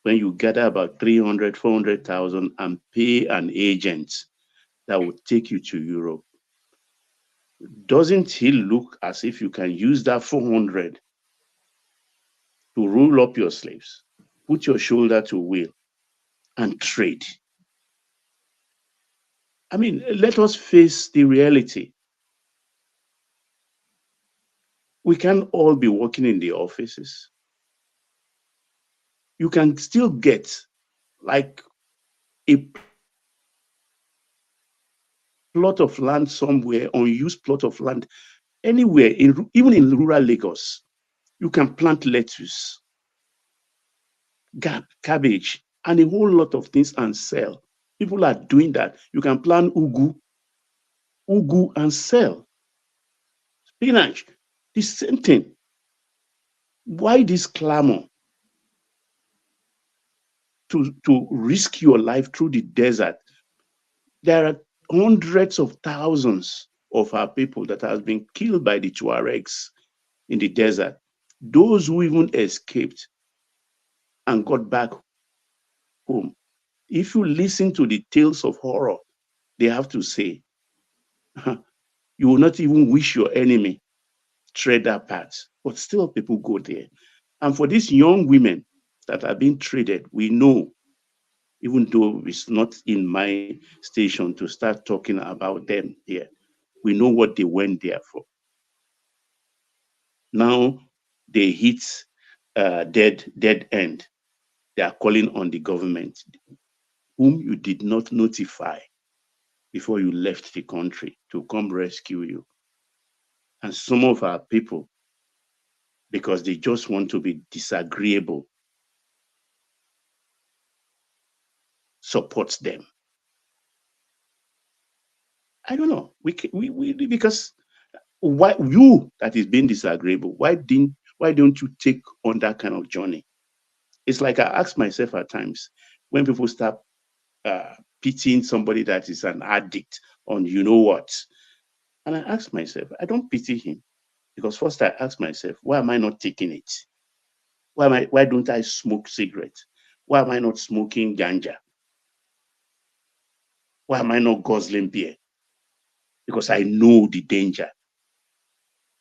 Speaker 13: When you gather about 300, 400,000 and pay an agent that will take you to Europe, doesn't it look as if you can use that 400 to roll up your sleeves, put your shoulder to wheel, and trade? I mean, let us face the reality. We can't all be working in the offices. You can still get like a plot of land somewhere, unused plot of land anywhere, even in rural Lagos. You can plant lettuce, cabbage, and a whole lot of things and sell. People are doing that. You can plant ugu and sell. Spinach, the same thing. Why this clamor to risk your life through the desert? There are hundreds of thousands of our people that have been killed by the Tuaregs in the desert. Those who even escaped and got back home. If you listen to the tales of horror, they have to say, you will not even wish your enemy tread that path. But still, people go there. And for these young women that are being traded, we know, even though it's not in my station to start talking about them here, we know what they went there for. Now they hit dead end. They are calling on the government, whom you did not notify before you left the country, to come rescue you. And some of our people, because they just want to be disagreeable, supports them. I don't know. We because why you that is being disagreeable? Why don't you take on that kind of journey? It's like I ask myself at times when people start pitying somebody that is an addict on you know what, and I ask myself, I don't pity him because first I ask myself, why am I not taking it? Why don't I smoke cigarettes? Why am I not smoking ganja? Why am I not guzzling beer? Because I know the danger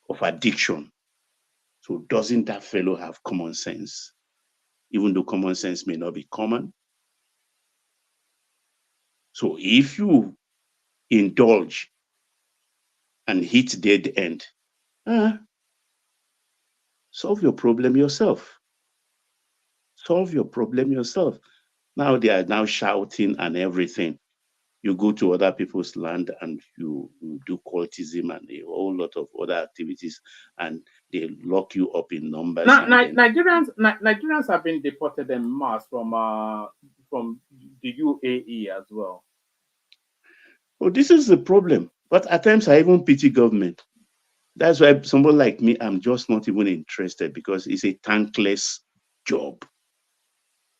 Speaker 13: of addiction. So doesn't that fellow have common sense? Even though common sense may not be common. So if you indulge and hit dead end, solve your problem yourself. Solve your problem yourself. Now they are now shouting and everything. You go to other people's land and you do cultism and a whole lot of other activities, and they lock you up in numbers.
Speaker 4: Now,
Speaker 13: And then
Speaker 4: Nigerians have been deported en masse from the UAE as well.
Speaker 13: oh, this is the problem. But at times I even pity government. That's why somebody like me, I'm just not even interested because it's a thankless job.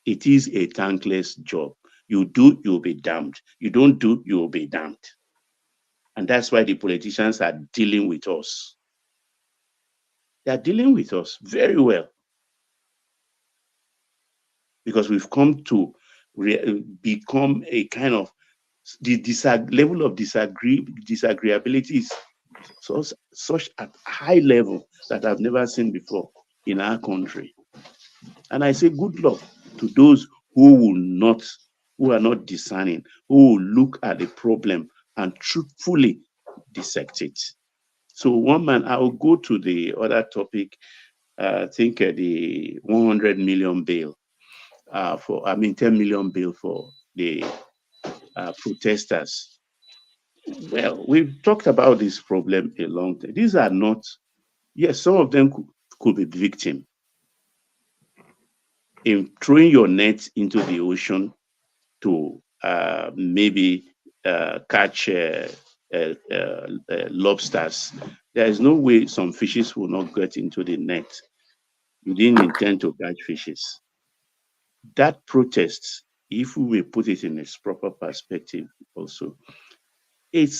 Speaker 13: It is a thankless job. You do, you'll be damned. You don't do, you'll be damned. And that's why the politicians are dealing with us. They are dealing with us very well because we've come to become a kind of the level of disagreeability is such at high level that I've never seen before in our country. And I say good luck to those who are not discerning, who will look at the problem and truthfully dissect it. So one man, I will go to the other topic. I think the 100 million bail 10 million bail for the protesters. Well, we've talked about this problem a long time. These are not, yes, some of them could be victim. In throwing your net into the ocean to maybe catch lobsters, there is no way some fishes will not get into the net. You didn't intend to catch fishes. That protest, if we may put it in its proper perspective also, it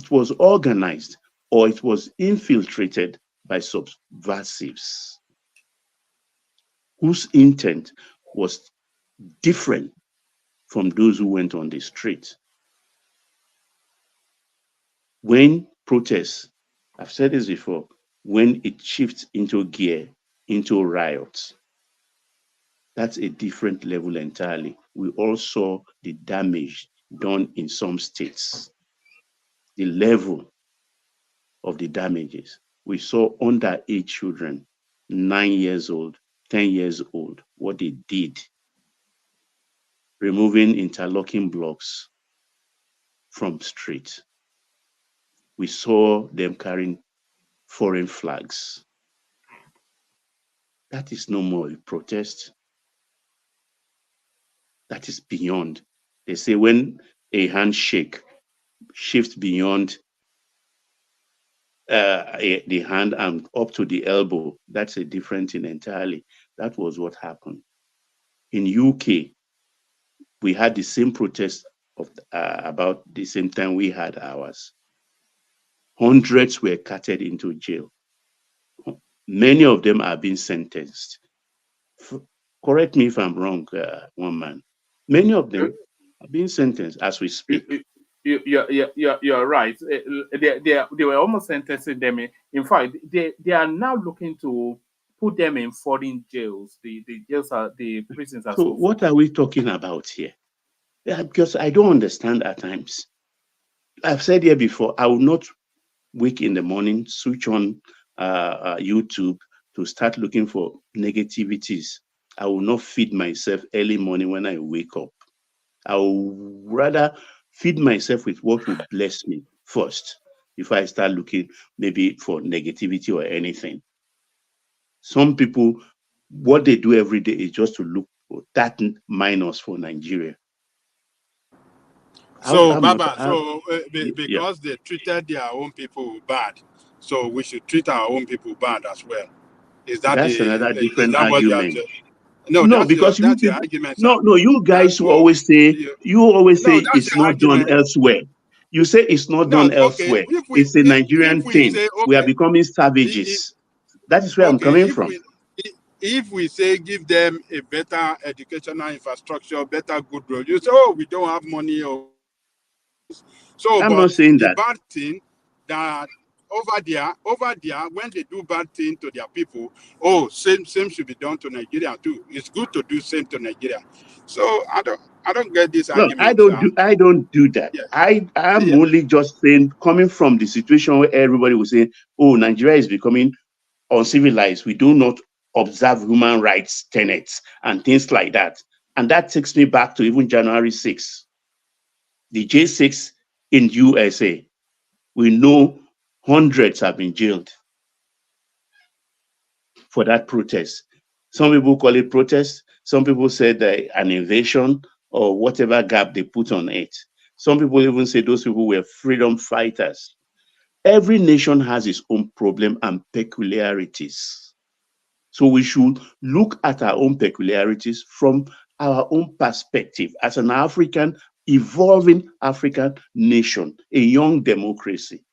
Speaker 13: was organized or it was infiltrated by subversives whose intent was different from those who went on the street. When protests, I've said this before, when it shifts into gear, into riots, that's a different level entirely. We all saw the damage done in some states, the level of the damages. We saw underage children, 9 years old, 10 years old, what they did, removing interlocking blocks from streets. We saw them carrying foreign flags. That is no more a protest. That is beyond. They say when a handshake shifts beyond the hand and up to the elbow, that's a different thing entirely. That was what happened. In UK, we had the same protest of about the same time we had ours. Hundreds were carted into jail. Many of them are being sentenced. Correct me if I'm wrong, one man. Many of them are being sentenced as we speak.
Speaker 4: You're right. They were almost sentencing them. In fact, they are now looking to put them in foreign jails. The jails are the prisons are
Speaker 13: So
Speaker 4: so
Speaker 13: what are we talking about here? Because I don't understand at times. I've said here before, I will not wake in the morning, switch on YouTube to start looking for negativities. I will not feed myself early morning when I wake up. I will rather feed myself with what will bless me first before I start looking maybe for negativity or anything. Some people, what they do every day is just to look for that minus for Nigeria.
Speaker 11: So, Baba, because they treated their own people bad, so we should treat our own people bad as well. Is that
Speaker 13: another different
Speaker 11: what you are
Speaker 13: argument?
Speaker 11: saying? No,
Speaker 13: No, because
Speaker 11: that's your argument, sir.
Speaker 13: no, you guys who always say
Speaker 11: That's
Speaker 13: it's
Speaker 11: your
Speaker 13: not done
Speaker 11: argument.
Speaker 13: elsewhere. You say it's not
Speaker 11: No,
Speaker 13: done
Speaker 11: okay.
Speaker 13: elsewhere. It's a Nigerian
Speaker 11: If we
Speaker 13: thing.
Speaker 11: say
Speaker 13: We are
Speaker 11: okay,
Speaker 13: becoming savages. That is where I'm
Speaker 11: okay,
Speaker 13: coming from.
Speaker 11: if we say give them a better educational infrastructure, better good road, you say, oh, we don't have money. So,
Speaker 13: I'm
Speaker 11: but
Speaker 13: not saying
Speaker 11: the
Speaker 13: that.
Speaker 11: bad thing that over there, when they do bad thing to their people, oh, same should be done to Nigeria too. It's good to do same to Nigeria. So I don't get this
Speaker 13: No,
Speaker 11: argument.
Speaker 13: I don't do that.
Speaker 11: Yeah.
Speaker 13: I'm only just saying, coming from the situation where everybody was saying, oh, Nigeria is becoming uncivilized. We do not observe human rights tenets and things like that. And that takes me back to even January 6th. The J6 in USA. We know hundreds have been jailed for that protest. Some people call it protest. Some people said an invasion or whatever gap they put on it. Some people even say those people were freedom fighters. Every nation has its own problem and peculiarities. So we should look at our own peculiarities from our own perspective as an African, evolving African nation, a young democracy.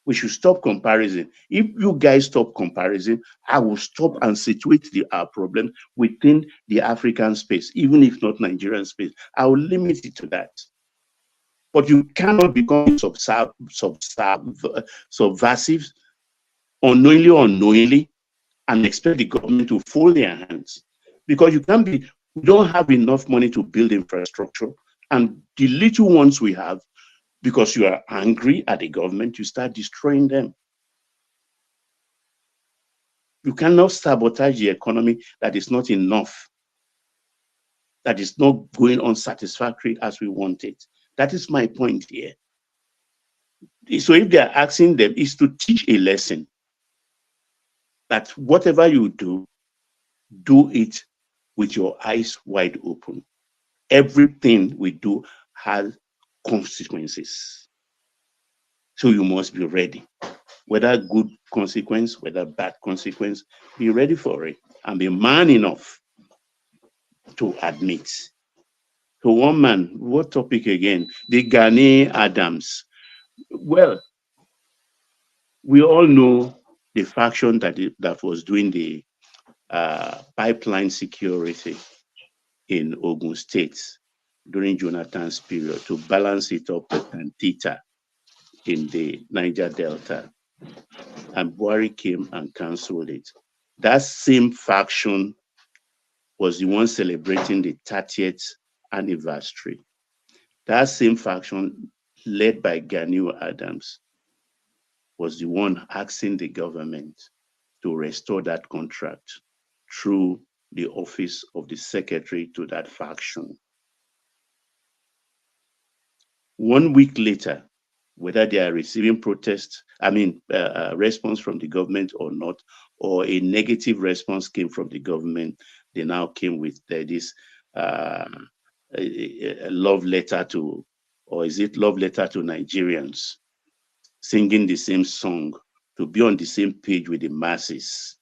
Speaker 13: We should stop comparison. If you guys stop comparison, I will stop and situate our problem within the African space, even if not Nigerian space. I will limit it to that. But you cannot become subversive, unknowingly or unknowingly, and expect the government to fold their hands. Because you don't have enough money to build infrastructure, and the little ones we have, because you are angry at the government, you start destroying them. You cannot sabotage the economy that is not enough, that is not going on satisfactory as we want it. That is my point here. So if they are asking them, is to teach a lesson that whatever you do it with your eyes wide open. Everything we do has consequences. So you must be ready. Whether good consequence, whether bad consequence, be ready for it and be man enough to admit. So one man, what topic again? The Ghanaian Adams. Well, we all know the faction that was doing the pipeline security in Ogun State during Jonathan's period to balance it up with Antita in the Niger Delta. And Buhari came and cancelled it. That same faction was the one celebrating the 30th anniversary. That same faction, led by Gani Adams, was the one asking the government to restore that contract through the office of the secretary to that faction. 1 week later, whether they are receiving response from the government or not, or a negative response came from the government, they now came with this a love letter to, or is it love letter to Nigerians, singing the same song, to be on the same page with the masses,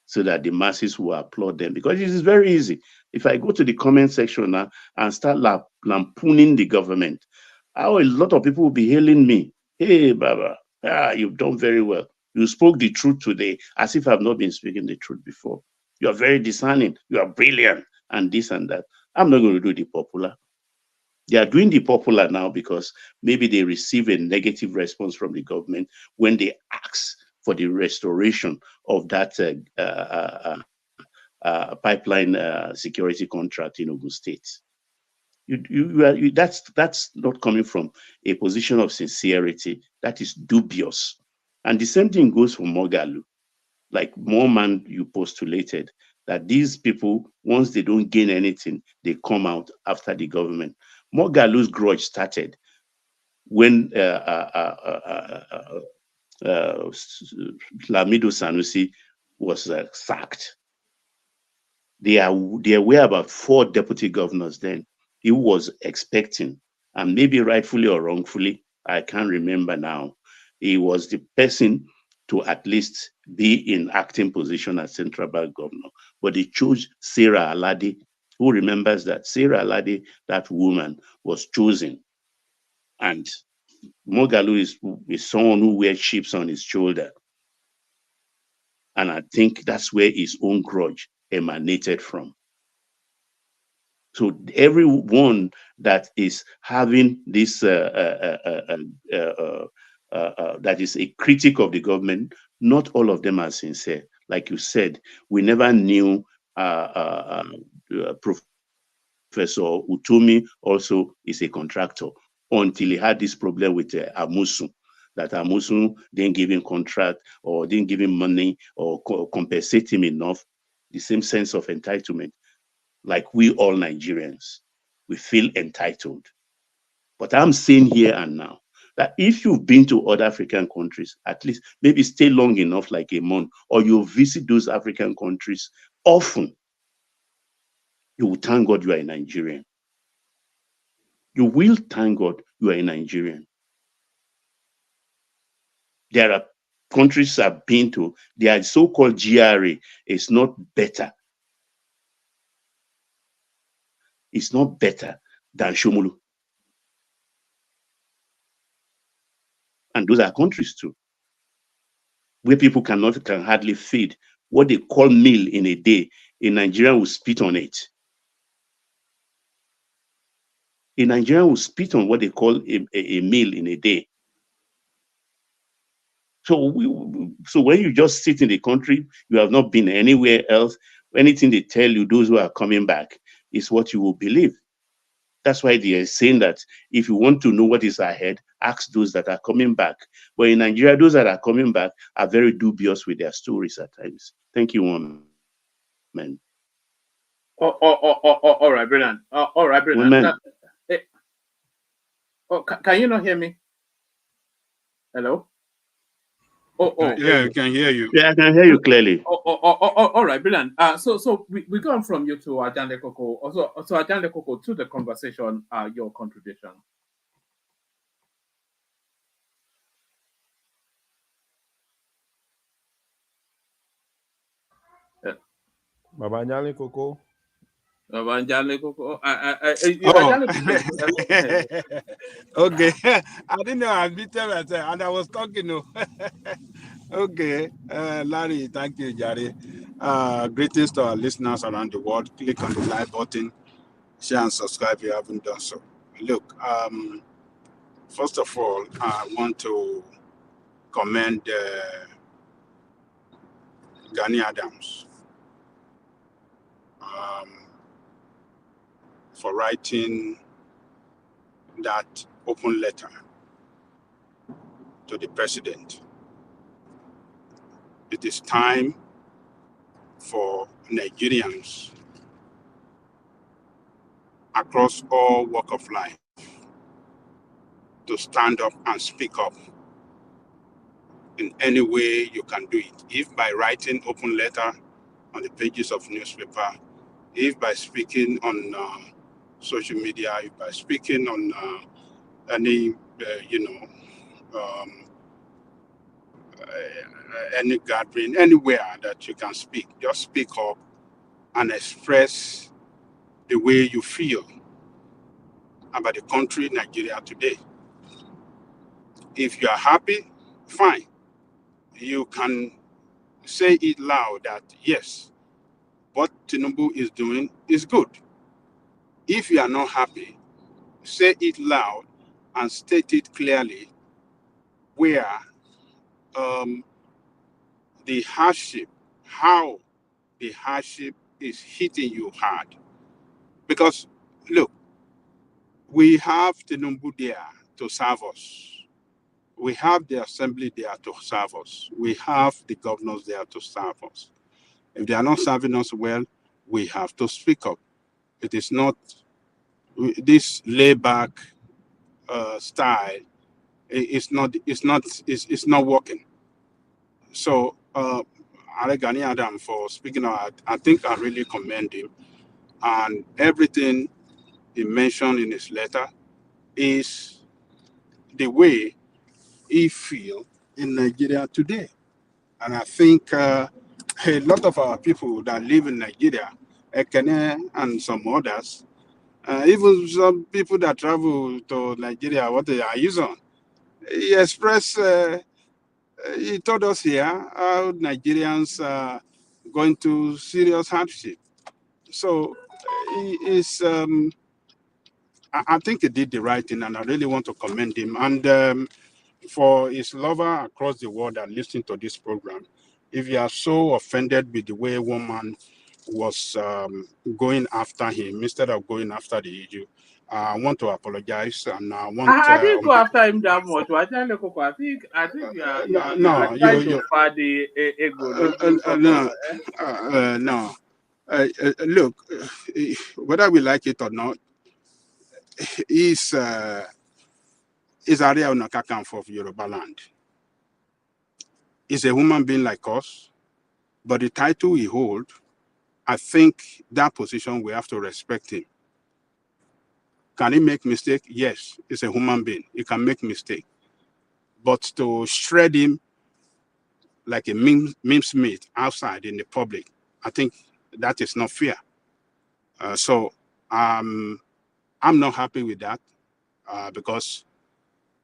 Speaker 13: so that the masses will applaud them. Because it is very easy. If I go to the comment section now and start lampooning the government, how a lot of people will be hailing me. Hey, Baba, you've done very well. You spoke the truth today, as if I've not been speaking the truth before. You are very discerning. You are brilliant, and this and that. I'm not going to do the popular. They are doing the popular now because maybe they receive a negative response from the government when they ask for the restoration of that pipeline security contract in Ogun State. That's not coming from a position of sincerity. That is dubious. And the same thing goes for Mogalu. Like Moorman, you postulated that these people, once they don't gain anything, they come out after the government. Mogalu's grudge started when Lamido Sanusi was sacked. There were about 4 deputy governors then. He was expecting, and maybe rightfully or wrongfully, I can't remember now, he was the person to at least be in acting position as Central Bank governor. But they chose Sarah Alade. Who remembers that? Sarah Alade, that woman, was chosen. And Mogalu is someone who wears chips on his shoulder. And I think that's where his own grudge emanated from. So everyone that is having this, that is a critic of the government, not all of them are sincere. Like you said, we never knew Professor Utumi also is a contractor until he had this problem with Amusu, that Amusu didn't give him contract or didn't give him money or compensate him enough. The same sense of entitlement. Like we all Nigerians, we feel entitled. But I'm saying here and now that if you've been to other African countries, at least maybe stay long enough, like a month, or you visit those African countries often, you will thank God you are a Nigerian. You will thank God you are a Nigerian. There are countries I've been to, their so-called GRA is not better. It's not better than Shomolu. And those are countries too, where people can hardly feed. What they call meal in a day, a Nigerian will spit on it. A Nigerian will spit on what they call a meal in a day. So when you just sit in the country, you have not been anywhere else, anything they tell you, those who are coming back, is what you will believe. That's why they are saying that if you want to know what is ahead, ask those that are coming back. But in Nigeria, those that are coming back are very dubious with their stories at times. Thank you, woman.
Speaker 4: All right, brilliant. All right, brilliant. Can you not hear me? Hello?
Speaker 11: Yeah, I can hear you.
Speaker 13: Yeah, I can hear you clearly.
Speaker 4: All right, brilliant. So we go from you to Ajande Koko. Also, Ajande Koko, to the conversation, your contribution.
Speaker 14: Baba Ajande Koko.
Speaker 4: Ajande Koko.
Speaker 11: Okay. I didn't know I admitted myself, and I was talking. No. Okay. Larry, thank you, Jari. Greetings to our listeners around the world. Click on the like button, share and subscribe if you haven't done so. Look, first of all, I want to commend Gani Adams for writing that open letter to the president. It is time for Nigerians across all walk of life to stand up and speak up in any way you can do it. If by writing open letter on the pages of newspaper, if by speaking on social media, if by speaking on any, any gathering, anywhere that you can speak, just speak up and express the way you feel about the country, Nigeria today. If you are happy, fine. You can say it loud that yes, what Tinubu is doing is good. If you are not happy, say it loud and state it clearly where the hardship, how the hardship is hitting you hard. Because look, we have Tinubu there to serve us. We have the assembly there to serve us. We have the governors there to serve us. If they are not serving us well, we have to speak up. It is not this layback style. It's not working. So, Gani Adam for speaking out, I think I really commend him. And everything he mentioned in his letter is the way he feels in Nigeria today. And I think a lot of our people that live in Nigeria, Ekene and some others, even some people that travel to Nigeria, what they are using, he expressed, he told us here how Nigerians are going to serious hardship. So I think he did the right thing, and I really want to commend him. And for his lover across the world that listen to this program, if you are so offended with the way one man was going after him instead of going after the issue, I want to apologize, and I want.
Speaker 4: I didn't go after him that much. I think you are trying to find the ego.
Speaker 11: No. Look, whether we like it or not, he's Area Onakakanfo of Yoruba land. He's a human being like us, but the title he holds, I think that position we have to respect him. Can he make mistake? Yes, he's a human being. He can make mistake. But to shred him like a mincemeat outside in the public, I think that is not fair. So I'm not happy with that because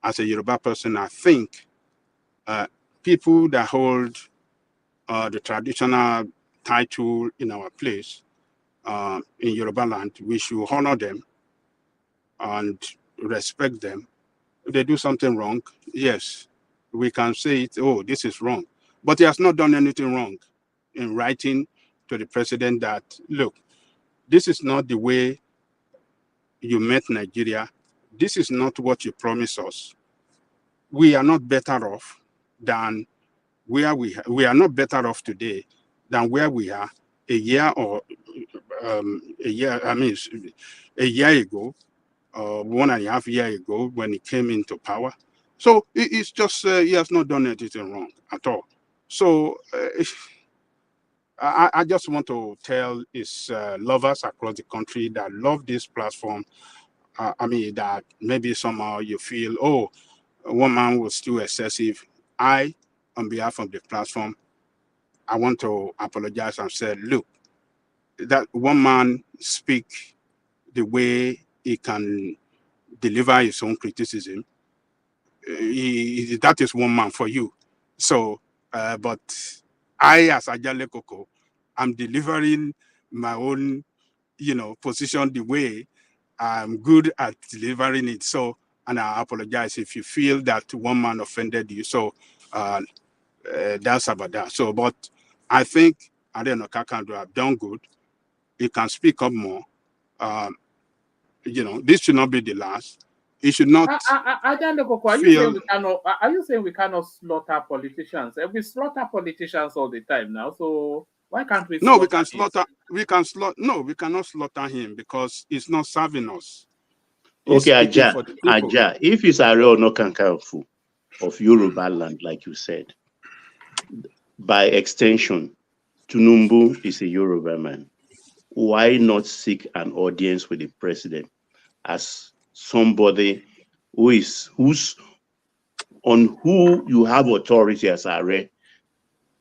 Speaker 11: as a Yoruba person, I think people that hold the traditional title in our place in Yoruba land, we should honor them and respect them. If they do something wrong, yes, we can say it, oh, this is wrong. But he has not done anything wrong in writing to the president that, look, this is not the way you met Nigeria. This is not what you promised us. We are not better off than where we are not better off today than where we are a year ago, 1.5 years ago when he came into power. So it's just he has not done anything wrong at all. So I just want to tell his lovers across the country that love this platform. That maybe somehow you feel, oh, one man was too excessive. On behalf of the platform, I want to apologize and say, look, that one man speak the way he can deliver his own criticism. That is one man for you. So, but I, as Ajale Koko, I'm delivering my own, position the way I'm good at delivering it. So, and I apologize if you feel that one man offended you. So, that's about that. So, but I think Adeno Kakandu have done good. He can speak up more. This should not be the last. He should not
Speaker 4: Are you saying
Speaker 11: feel.
Speaker 4: we cannot? Are you saying we cannot slaughter politicians? We slaughter politicians all the time now. So why can't we
Speaker 11: No, we
Speaker 4: slaughter
Speaker 11: can
Speaker 4: him?
Speaker 11: slaughter. We can slaughter. No, we cannot slaughter him because he's not serving us. He's
Speaker 13: Okay,
Speaker 11: speaking
Speaker 13: Aja,
Speaker 11: for the people.
Speaker 13: Aja, if it's a real no kankanfu of Yoruba land, like you said, by extension, Tunumbu is a Yoruba man. Why not seek an audience with the president as somebody who's on who you have authority as Are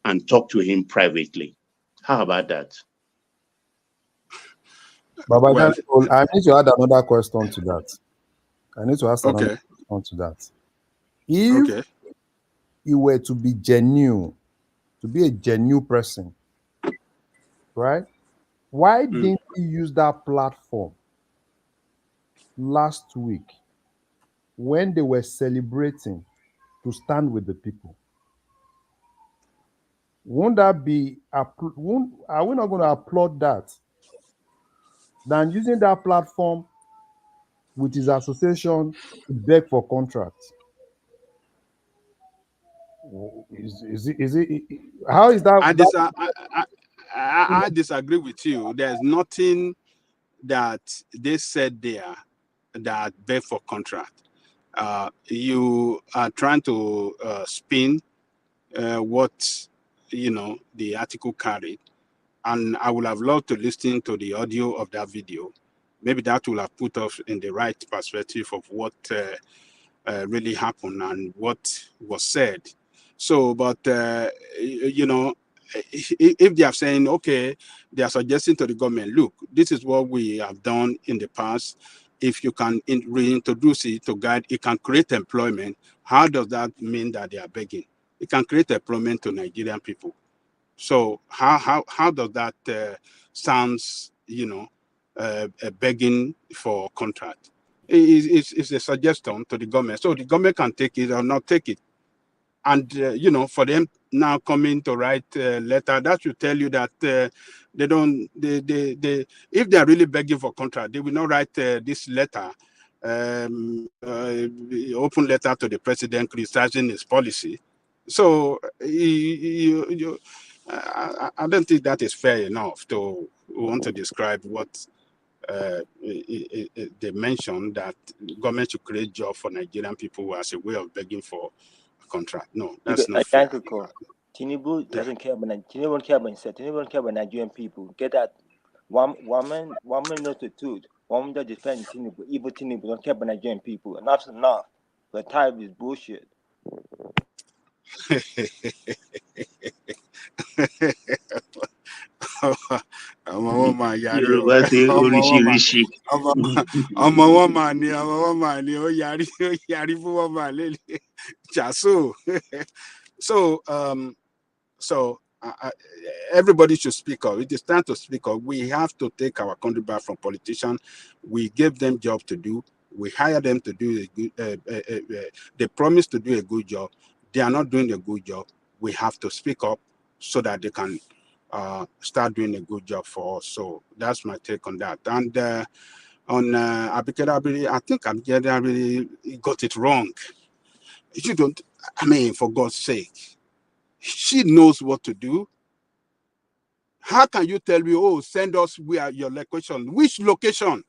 Speaker 13: and talk to him privately? How about that?
Speaker 14: Baba,
Speaker 11: Well,
Speaker 14: I need to add another question to that. I need to ask another
Speaker 11: okay,
Speaker 14: question to that. If
Speaker 11: okay.
Speaker 14: you were to be genuine, to be a genuine person, right? Why
Speaker 11: Mm.
Speaker 14: didn't you use that platform last week when they were celebrating to stand with the people? Won't that be, are we not going to applaud that than using that platform with his association to beg for contracts? How is that?
Speaker 11: I, dis- I disagree with you. There's nothing that they said there that beg for contract. You are trying to spin what the article carried, and I would have loved to listen to the audio of that video. Maybe that will have put us in the right perspective of what really happened and what was said. So, but if they are saying, okay, they are suggesting to the government, look, this is what we have done in the past. If you can reintroduce it to guide, it can create employment. How does that mean that they are begging? It can create employment to Nigerian people. So how does that sounds, begging for contract? It's a suggestion to the government. So the government can take it or not take it. And, for them now coming to write a letter, that should tell you that if they are really begging for contract, they will not write this letter, open letter to the president criticizing his policy. So I don't think that is fair enough to want to describe what they mentioned, that government should create jobs for Nigerian people as a way of begging for a contract. No, that's not fair.
Speaker 16: Tinubu doesn't care about Tinubu won't care about himself. Tinubu won't care about Nigerian people. Get that? One man knows the truth. One man that defends Tinubu, evil Tinubu, don't care about Nigerian people. Enough's enough. We're tired of this bullshit.
Speaker 11: ọmọ wọn máa yarí o
Speaker 13: Yorùbá ṣe oríṣiríṣi.
Speaker 11: ọmọ wọn máa ní ó yarí fún wọn máa lè jàsó. So everybody should speak up. It is time to speak up. We have to take our country back from politicians. We gave them job to do. We hire them to do a good. They promise to do a good job. They are not doing a good job. We have to speak up so that they can start doing a good job for us. So that's my take on that. And on Abikele Abiri, I think Abikele Abiri got it wrong. You don't. I mean, for God's sake, she knows what to do. How can you tell me, oh, send us where your location? Which location?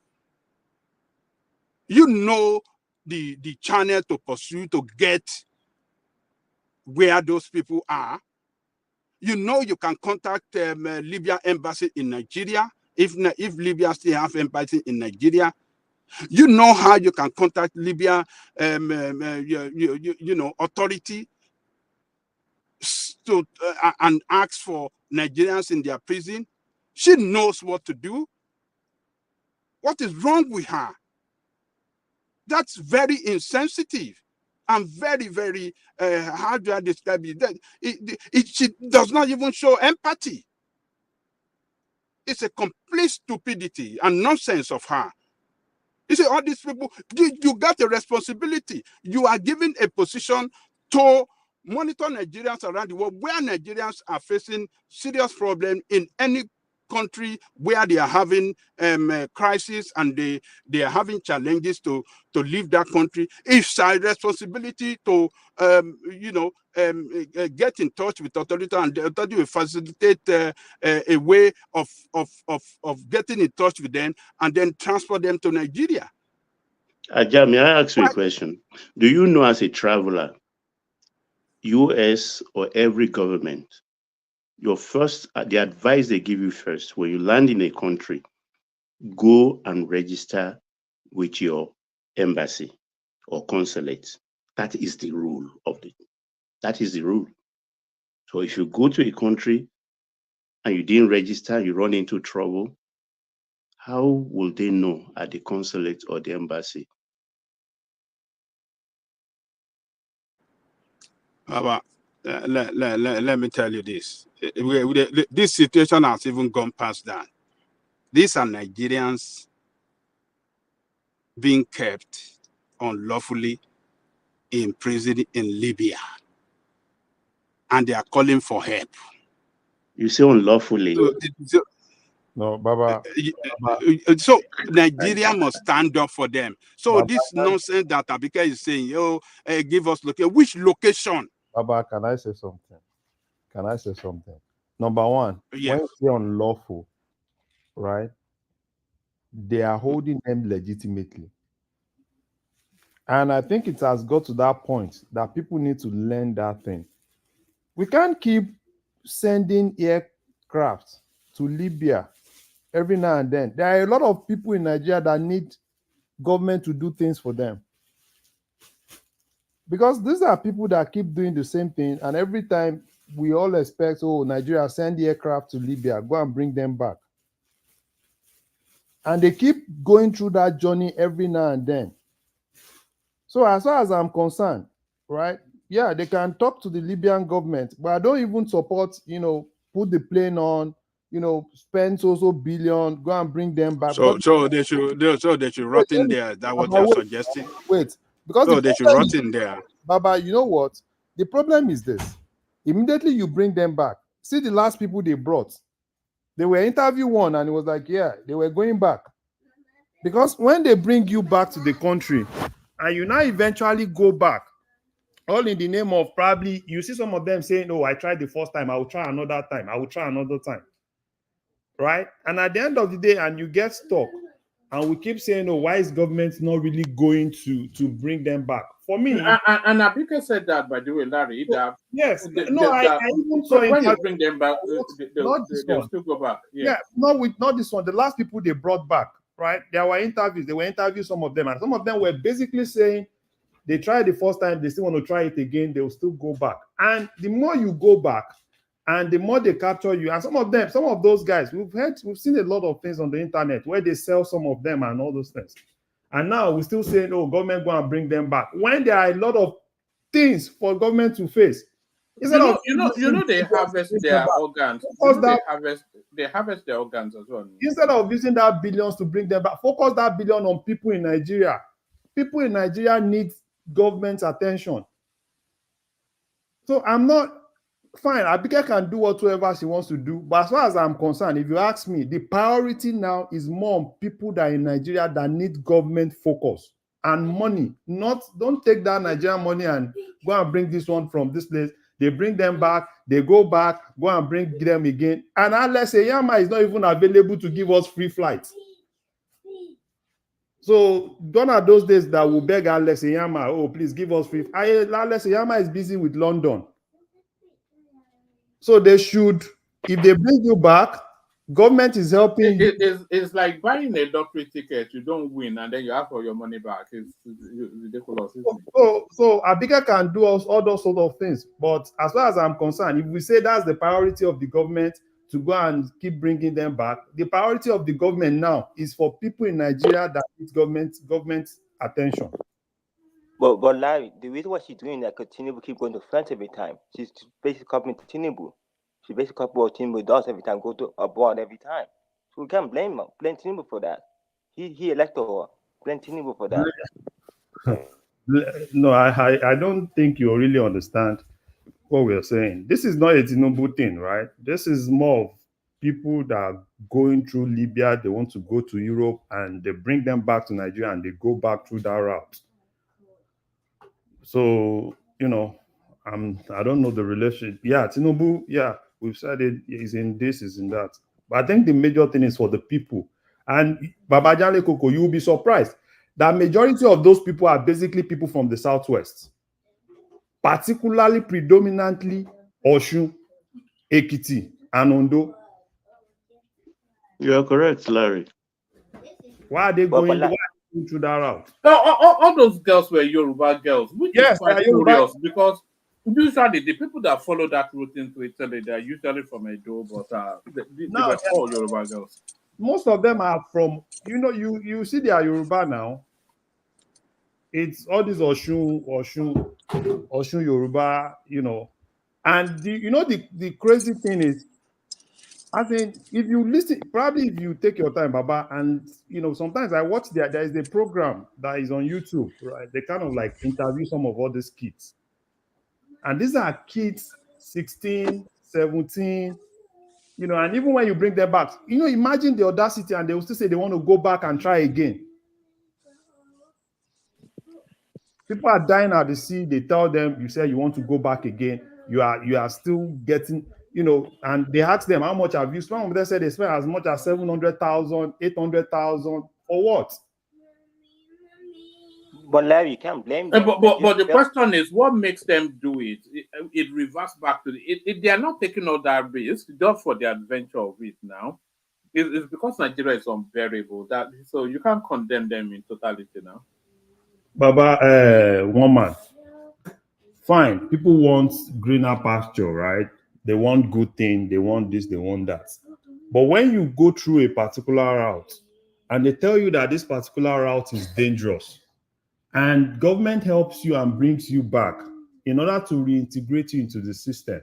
Speaker 11: You know the channel to pursue to get where those people are. You know you can contact Libya embassy in Nigeria if Libya still have embassy in Nigeria. You know how you can contact Libya authority to and ask for Nigerians in their prison. She knows what to do. What is wrong with her? That's very insensitive and very, very, how do I describe it? She does not even show empathy. It's a complete stupidity and nonsense of her. You see, all these people, you got a responsibility. You are given a position to monitor Nigerians around the world where Nigerians are facing serious problems in any country where they are having crisis and they are having challenges to leave that country. It's our responsibility to get in touch with authority, and the authority will facilitate a way of getting in touch with them and then transport them to Nigeria.
Speaker 13: Aja, may I ask you a question? Do you know, as a traveler, US or every government, your first, the advice they give you first when you land in a country, go and register with your embassy or consulate. That is the rule of it. That is the rule. So if you go to a country and you didn't register, you run into trouble, how will they know at the consulate or the embassy?
Speaker 11: Let me tell you this. This situation has even gone past that. These are Nigerians being kept unlawfully in prison in Libya, and they are calling for help.
Speaker 13: You say unlawfully.
Speaker 14: No, Baba.
Speaker 11: So Nigeria must stand up for them. So Baba, this nonsense that Abika is saying, give us location. Which location?
Speaker 14: Baba, can I say something? Can I say something? Number one,
Speaker 11: yes.
Speaker 14: When you say unlawful, right? They are holding them legitimately. And I think it has got to that point that people need to learn that thing. We can't keep sending aircraft to Libya every now and then. There are a lot of people in Nigeria that need government to do things for them. Because these are people that keep doing the same thing, and every time we all expect, oh, Nigeria, send the aircraft to Libya, go and bring them back. And they keep going through that journey every now and then. So as far as I'm concerned, right, yeah, they can talk to the Libyan government, but I don't even support, put the plane on, spend so billion, go and bring them back.
Speaker 11: So they should rot in there. That's what you're suggesting?
Speaker 14: Wait, because
Speaker 11: they should rot in there.
Speaker 14: Baba, you know what? The problem is this. Immediately you bring them back. See the last people they brought. They were interviewed one, and it was like, yeah, they were going back. Because when they bring you back to the country, and you now eventually go back, all in the name of probably, you see some of them saying, oh, I tried the first time, I will try another time, I will try another time. Right? And at the end of the day, and you get stuck, and we keep saying, oh, why is government not really going to bring them back? For me...
Speaker 4: And Abika said that, by the way, Larry, that...
Speaker 14: Yes. I even saw
Speaker 4: when you bring them back, they'll still go back.
Speaker 14: Yeah, not this one. The last people they brought back, right? There were interviews. They were interviewing some of them, and some of them were basically saying they tried the first time, they still want to try it again, they will still go back. And the more you go back, and the more they capture you, and some of those guys, we've seen a lot of things on the internet where they sell some of them and all those things. And now we're still saying, oh, government go and bring them back, when there are a lot of things for government to face.
Speaker 4: They harvest their organs. They harvest their organs as well.
Speaker 14: Instead of using that billions to bring them back, focus that billion on people in Nigeria. People in Nigeria need government's attention. So I'm not fine. Abika can do whatever she wants to do. But as far as I'm concerned, if you ask me, the priority now is more on people that are in Nigeria that need government focus and money. Don't take that Nigerian money and go and bring this one from this place. They bring them back, they go back, go and bring them again. And unless Yama is not even available to give us free flights. So gone are those days that will beg Alex Yama, oh, please give us free. Alex Yama is busy with London. So they should, if they bring you back, government is helping.
Speaker 4: It's like buying a lottery ticket. You don't win, and then you ask for your money back. It's ridiculous.
Speaker 14: So Abika can do all those sort of things. But as far as I'm concerned, if we say that's the priority of the government to go and keep bringing them back, the priority of the government now is for people in Nigeria that need government attention.
Speaker 16: But Larry, the reason why she's doing that, because Tinubu keep going to France every time. She's basically copying Tinubu. She basically copies what Tinubu does every time, go to abroad every time. So we can't blame Tinubu for that. He elected her. Blame Tinubu for that.
Speaker 14: No, I don't think you really understand what we're saying. This is not a Tinubu thing, right? This is more of people that are going through Libya, they want to go to Europe, and they bring them back to Nigeria and they go back through that route. So, I don't know the relationship. Yeah, Tinubu, yeah, we've said it, is in this, is in that. But I think the major thing is for the people. And Babajale Koko, you will be surprised that majority of those people are basically people from the Southwest, particularly predominantly Oshun, Ekiti, and Ondo.
Speaker 13: You are correct, Larry.
Speaker 14: Why are they
Speaker 16: But
Speaker 14: going
Speaker 16: like,
Speaker 14: through that route?
Speaker 4: All those girls were Yoruba girls, which is
Speaker 14: Yes, they
Speaker 4: quite
Speaker 14: are Yoruba.
Speaker 4: curious because usually the people that follow that route into Italy, they are usually from Edo, but they
Speaker 14: Now,
Speaker 4: were all Yoruba girls.
Speaker 14: most of them are from, you see they are Yoruba now. It's all these Oshun Yoruba, And the crazy thing is, I think if you listen, probably if you take your time, Baba, and sometimes I watch there is a program that is on YouTube, right? They kind of like interview some of all these kids. And these are kids 16, 17, and even when you bring them back, imagine the audacity, and they will still say they want to go back and try again. People are dying at the sea. They tell them, you say you want to go back again. You are still getting, and they ask them, how much have you spent? Some of them said they spent as much as 700,000, 800,000 for what?
Speaker 16: but Larry, you can't blame them.
Speaker 4: But the question is, what makes them do it? It reverts back to they are not taking all that risk just for the adventure of it now. It's because Nigeria is unbearable so you can't condemn them in totality now.
Speaker 14: Baba, one man. Fine, people want greener pasture, right? They want good thing, they want this, they want that. But when you go through a particular route and they tell you that this particular route is dangerous, and government helps you and brings you back in order to reintegrate you into the system,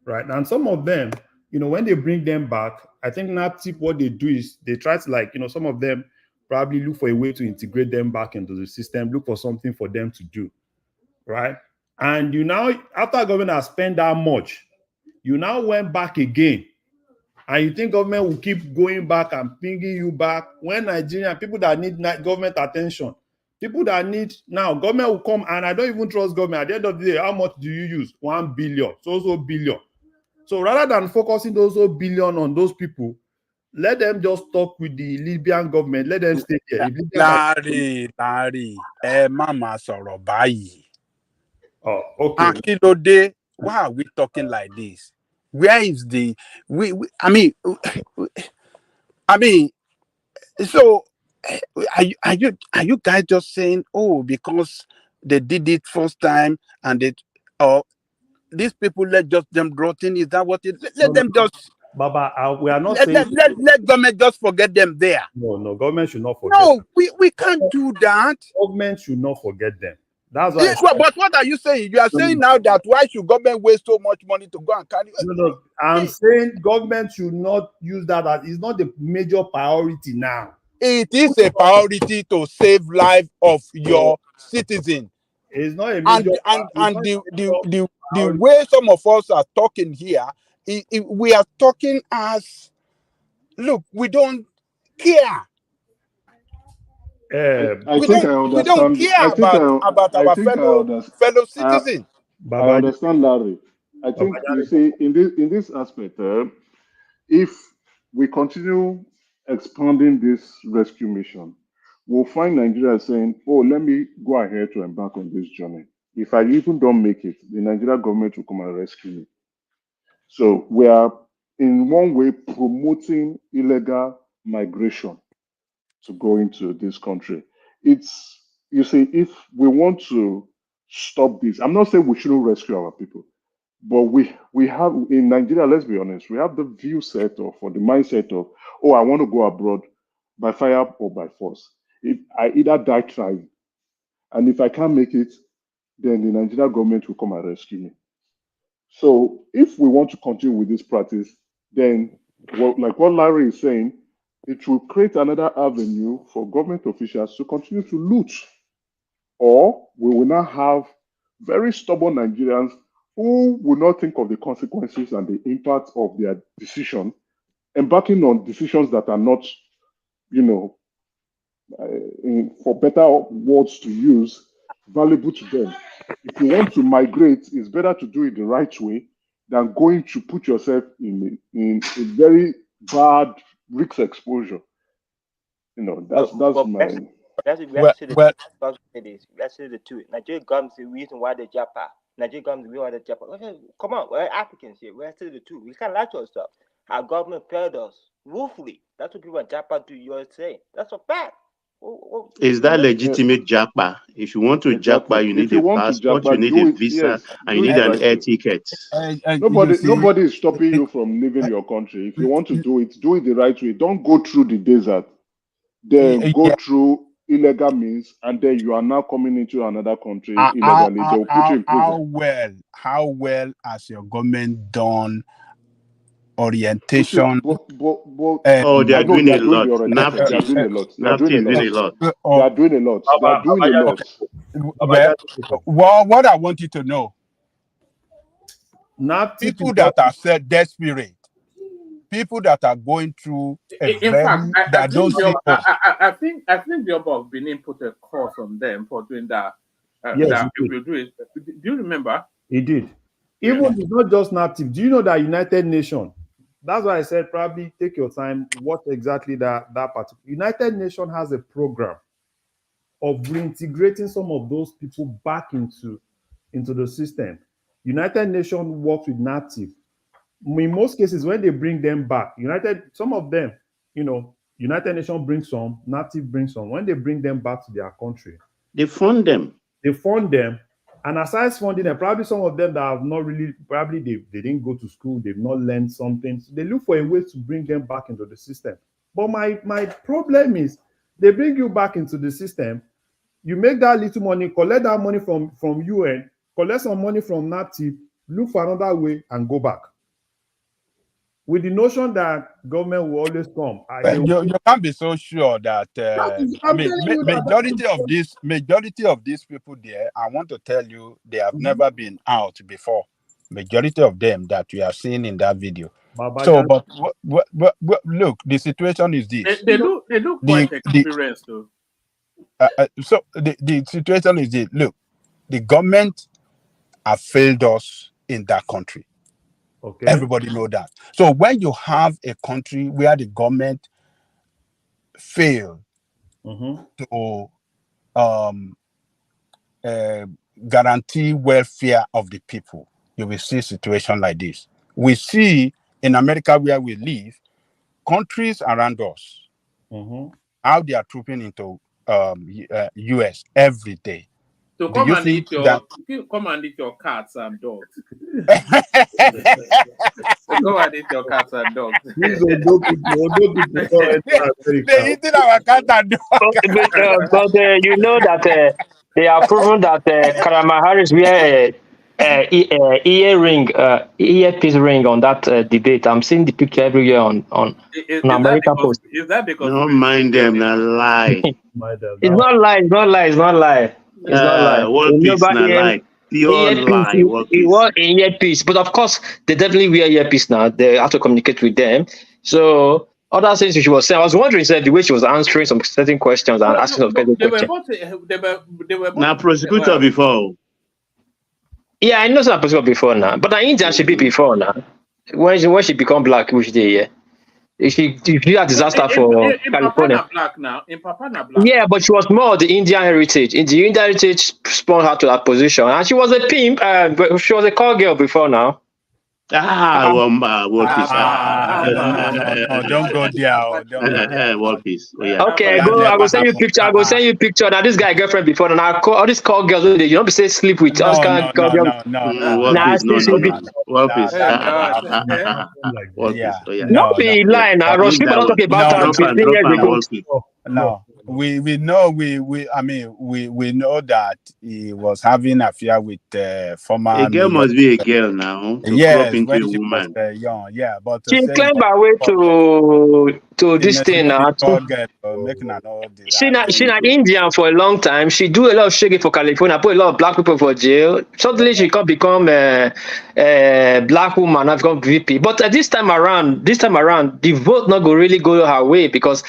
Speaker 14: right? And some of them, when they bring them back, I think NAPTIP, what they do is they try to some of them probably look for a way to integrate them back into the system, look for something for them to do, right? And after government has spent that much, you now went back again. And you think government will keep going back and pinging you back when Nigerian people that need government attention, people that need now, government will come, and I don't even trust government. At the end of the day, how much do you use? 1 billion, so billion. So rather than focusing those billion on those people, let them just talk with the Libyan government. Let them stay there.
Speaker 11: Larry, Mama sọ̀rọ̀ báyìí.
Speaker 14: Oh, okay.
Speaker 11: Akilode, why are we talking like this? Where is the I mean, so are you guys just saying, oh, because they did it first time and these people let them rot in? Is that what it? Let them just.
Speaker 14: Baba, we are not
Speaker 11: saying. Let government just forget them there.
Speaker 14: No, government should not forget.
Speaker 11: No, we can't do that.
Speaker 14: Government should not forget them. That's why.
Speaker 11: But what are you saying? You are saying now that why should government waste so much money to go and carry?
Speaker 14: No. I'm saying government should not use that as it's not the major priority now.
Speaker 11: It is a priority to save life of your citizen.
Speaker 14: It's not a major
Speaker 11: and the way some of us are talking here, we are talking as, look, we don't care.
Speaker 17: I think I understand.
Speaker 11: We don't care about our fellow citizens.
Speaker 17: I understand, Larry. I think you see in this aspect, if we continue expanding this rescue mission, we'll find Nigeria saying, "Oh, let me go ahead to embark on this journey. If I even don't make it, the Nigerian government will come and rescue me." So we are in one way promoting illegal migration to go into this country. It's, you see, if we want to stop this, I'm not saying we shouldn't rescue our people, but we have in Nigeria, let's be honest, we have the view set of, or the mindset of, oh, I want to go abroad by fire or by force. If I either die trying, and if I can't make it, then the Nigerian government will come and rescue me. So if we want to continue with this practice, then like what Larry is saying, it will create another avenue for government officials to continue to loot. Or we will now have very stubborn Nigerians who will not think of the consequences and the impact of their decision embarking on decisions that are not, for better words to use, valuable to them. If you want to migrate, it's better to do it the right way than going to put yourself in a very bad risk exposure. That's my.
Speaker 16: We have to say the two. Nigeria government is the reason why the Japan. Nigeria government is the reason why the Japan. Okay, come on, we're Africans here. We have to say the two. We can't lie to ourselves. Our government failed us woefully. That's what people in Japan do. You're saying that's a fact.
Speaker 13: Is that legitimate japa? If you want to
Speaker 17: Exactly.
Speaker 13: japa, you need
Speaker 17: If you
Speaker 13: a
Speaker 17: want to
Speaker 13: passport,
Speaker 17: japa,
Speaker 13: you need
Speaker 17: do
Speaker 13: a
Speaker 17: it.
Speaker 13: visa,
Speaker 17: Yes,
Speaker 13: and you
Speaker 17: do
Speaker 13: need
Speaker 17: it
Speaker 13: an
Speaker 17: right
Speaker 13: air
Speaker 17: way.
Speaker 13: ticket.
Speaker 17: Nobody is stopping you from leaving your country. If you want to do it the right way. Don't go through the desert, then go through illegal means, and then you are now coming into another country illegally. They'll put you in prison.
Speaker 18: How well has your government done orientation?
Speaker 13: Oh, they are doing a lot.
Speaker 17: They are doing a lot. They are
Speaker 13: NAFTA
Speaker 17: doing
Speaker 13: is
Speaker 17: a
Speaker 13: doing a
Speaker 17: lot.
Speaker 13: lot.
Speaker 17: They are doing a lot. They are doing a lot.
Speaker 18: Well, what I want you to know, people that are said desperate, people that are going through
Speaker 4: In fact, I think the Oba of Benin put a course on them for doing that.
Speaker 14: Yes,
Speaker 4: that if you do it, do you remember?
Speaker 14: He did. Even it's not just NAPTIP. Do you know that United Nations? That's why I said probably take your time. What exactly that particular United Nations has a program of reintegrating some of those people back into the system. United Nations works with NAPTIP. In most cases, when they bring them back, some of them, United Nations brings some, NAPTIP brings some. When they bring them back to their country,
Speaker 13: they fund them.
Speaker 14: And aside funding them, probably some of them that have not really, probably they didn't go to school, they've not learned something. So they look for a way to bring them back into the system. But my problem is, they bring you back into the system, you make that little money, collect that money from UN, collect some money from NAPTIP, look for another way and go back. With the notion that government will always come.
Speaker 18: You can't be so sure that majority of these people there, I want to tell you, they have never been out before. Majority of them that we are seeing in that video. But look, the situation is this.
Speaker 4: They look quite experienced though.
Speaker 18: So the situation is this. Look, the government have failed us in that country.
Speaker 14: Okay.
Speaker 18: Everybody know that. So when you have a country where the government fail to guarantee welfare of the people, you will see a situation like this. We see in America where we live, countries around us, how they are trooping into US every day.
Speaker 4: So come and eat your cats and dogs. Go and eat your cats and dogs.
Speaker 18: They eating our cat and dogs.
Speaker 19: But you know that they have proven that Kamala Harris wear earpiece ring on that debate. I'm seeing the picture everywhere on American Post.
Speaker 4: Is that because
Speaker 13: don't mind them, not lie.
Speaker 19: It's not lie. It's not lie. It's not lie. It's not lie.
Speaker 13: Nobody lie. Pure lie.
Speaker 19: It was an earpiece, but of course they definitely wear earpiece now. They have to communicate with them. So other things she was saying, I was wondering, the way she was answering some certain questions and asking some certain questions.
Speaker 13: They were now prosecutor before.
Speaker 19: Yeah, I know some prosecutor before now, but I India should be before now. When she become black, which day, yeah. She did a disaster for California.
Speaker 4: In Papana Black.
Speaker 19: Yeah, but she was more of the Indian heritage. In the Indian heritage spawned her to that position. And she was a pimp. She was a call girl before now.
Speaker 18: Don't go there.
Speaker 13: World Peace. Oh, yeah.
Speaker 19: Okay, I go send you picture. I go send you picture. Now this guy girlfriend before. And I call all these call girls. You don't be say sleep with.
Speaker 18: No.
Speaker 13: World Peace.
Speaker 19: Not be lying. Now Rush people don't talk about her 15 years ago.
Speaker 18: No. We know we know that he was having an affair with former.
Speaker 13: A girl must be a girl now.
Speaker 18: Yes,
Speaker 13: into
Speaker 18: when
Speaker 13: a
Speaker 18: she
Speaker 13: woman.
Speaker 18: was young. Yeah, but
Speaker 19: she claimed her way to to this thing. She not Indian for a long time. She do a lot of shaking for California, put a lot of black people for jail. Suddenly she can become a black woman, have become VP. But this time around, the vote not go really go her way because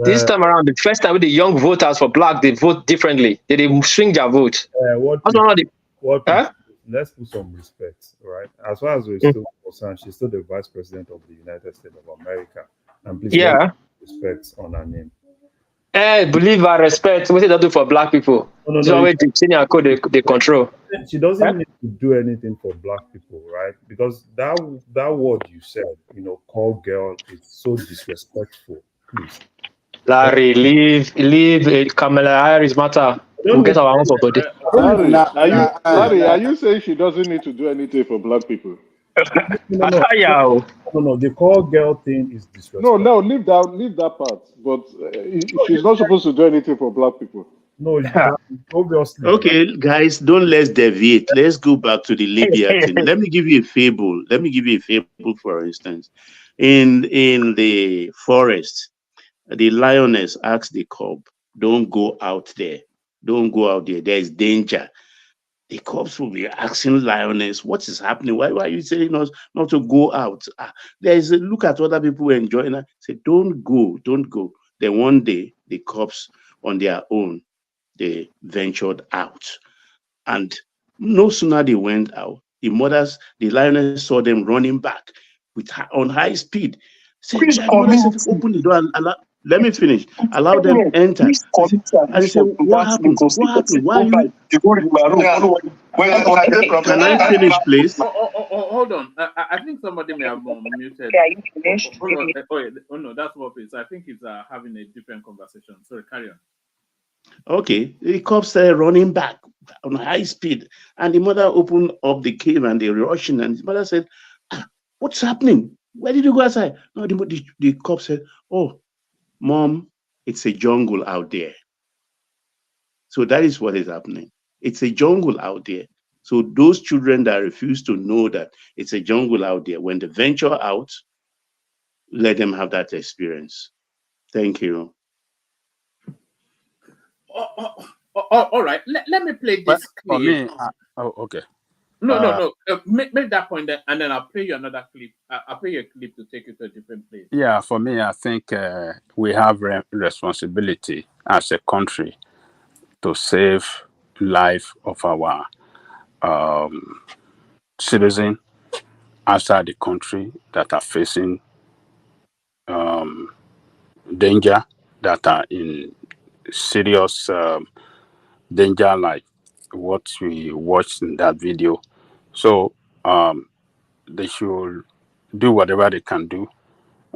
Speaker 19: this time around, the first time with the young voters for black, they vote differently. They swing their vote.
Speaker 14: Let's put some respect, right? As far as we're still concerned, she's still the Vice President of the United States of America. And please let's put respect on her name.
Speaker 19: Believe and respect. What did that do for black people?
Speaker 14: No,
Speaker 19: It's always the senior code they control.
Speaker 14: She doesn't need to do anything for black people, right? Because that word you said, call girl, it's so disrespectful. Please.
Speaker 19: Larry, leave Kamala Harris matter. We'll get our own for body.
Speaker 17: Larry, are you saying she doesn't need to do anything for black people?
Speaker 14: No, the call girl thing is disrespectful.
Speaker 17: No, leave that part. But she's not supposed to do anything for black people.
Speaker 14: No, obviously.
Speaker 13: Okay, guys, don't let's deviate. Let's go back to the Libya thing. Let me give you a fable. For instance. In the forest, the lioness asked the cub, "Don't go out there. Don't go out there. There is danger." The cops will be asking lioness, "What is happening? Why are you telling us not to go out?" There is a look at other people enjoying it. Say, "Don't go, don't go." Then one day, the cops on their own, they ventured out. And no sooner they went out, the lioness saw them running back on high speed. Said, "Open the door and let me finish. Allow them enter." And he said, "What happened? What happened? Why are you?" Can I finish, please?
Speaker 4: Hold on. I think somebody may have muted. Oh no, that's what it is. I think he's having a different conversation. Sorry, carry on.
Speaker 13: Okay, the cops started running back on high speed, and the mother opened up the cave and they were rushing. And the mother said, "What's happening? Where did you go outside?" No, the cop said, "Oh, Mom, it's a jungle out there." So that is what is happening. It's a jungle out there. So those children that refuse to know that it's a jungle out there, when they venture out, let them have that experience. Thank you.
Speaker 4: All right. Let me play this clip.
Speaker 18: For me, okay.
Speaker 4: No. Make that point, and then I'll play you another clip. I'll play you a clip to take you to a different place.
Speaker 18: Yeah, for me, I think we have responsibility as a country to save life of our citizens outside the country that are facing danger, that are in serious danger, like what we watched in that video. So they should do whatever they can do,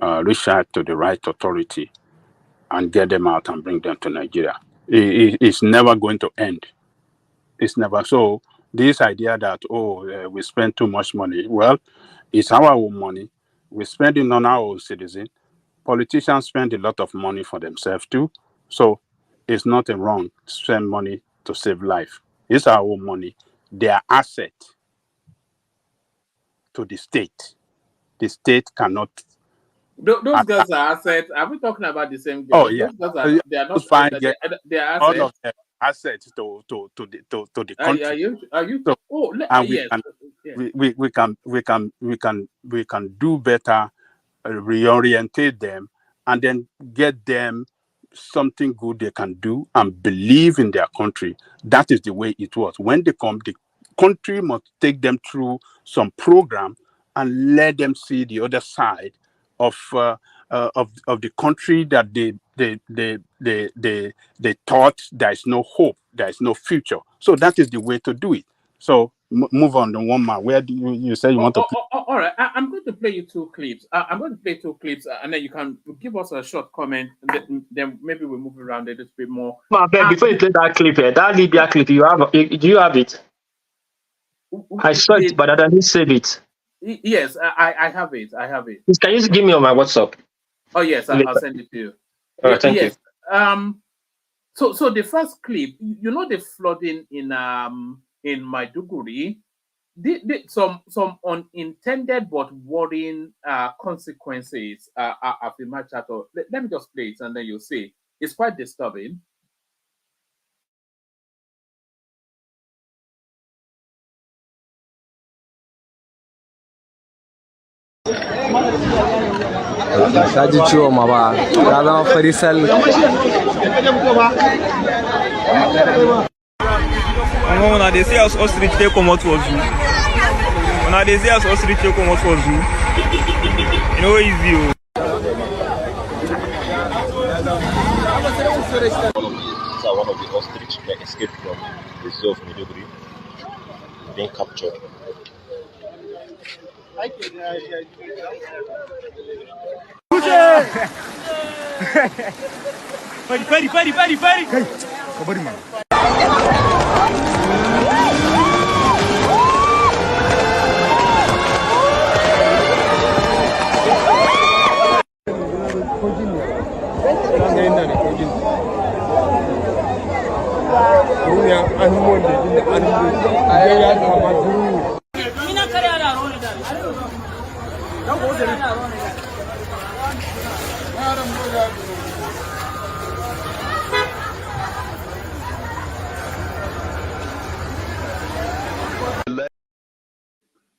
Speaker 18: reach out to the right authority and get them out and bring them to Nigeria. It's never going to end. It's never. So this idea that, we spend too much money, well, it's our own money. We spend it on our own citizens. Politicians spend a lot of money for themselves too. So it's not a wrong to spend money to save life. It's our own money. They are asset to the state. The state cannot.
Speaker 4: Those girls are assets. Are we talking about the same girls?
Speaker 18: Oh yeah,
Speaker 4: they are not fine. They are assets.
Speaker 18: All of them assets to the country.
Speaker 4: Are you?
Speaker 18: So, and
Speaker 4: yes.
Speaker 18: We can do better, reorientate them, and then get them something good they can do and believe in their country. That is the way it was. When they come, the country must take them through some program and let them see the other side of the country that they thought there is no hope, there is no future. So that is the way to do it. So move on to one man. Where do you say you want to?
Speaker 4: All right, I'm going to play you two clips. I'm going to play two clips, and then you can give us a short comment. Then maybe we'll move around a little bit more.
Speaker 19: Before you play that clip, that Libya clip, do you have it? I saw it, but I didn't save it.
Speaker 4: Yes, I have it.
Speaker 19: Can you give me on my WhatsApp?
Speaker 4: Oh yes, I'll send it to you.
Speaker 19: Thank you.
Speaker 4: So the first clip, the flooding in Maiduguri, some unintended but worrying consequences have emerged out of. Let me just play it and then you'll see. It's quite disturbing.
Speaker 20: ka ji ciwon ma ba ka zama farisal
Speaker 21: Una dey see as ostrich take comot for zoo. Una dey see as ostrich take comot for zoo. E no easy o.
Speaker 22: One of the ostrich that escaped from the zoo of Maiduguri being captured.
Speaker 21: Pari. Hey, kabari man.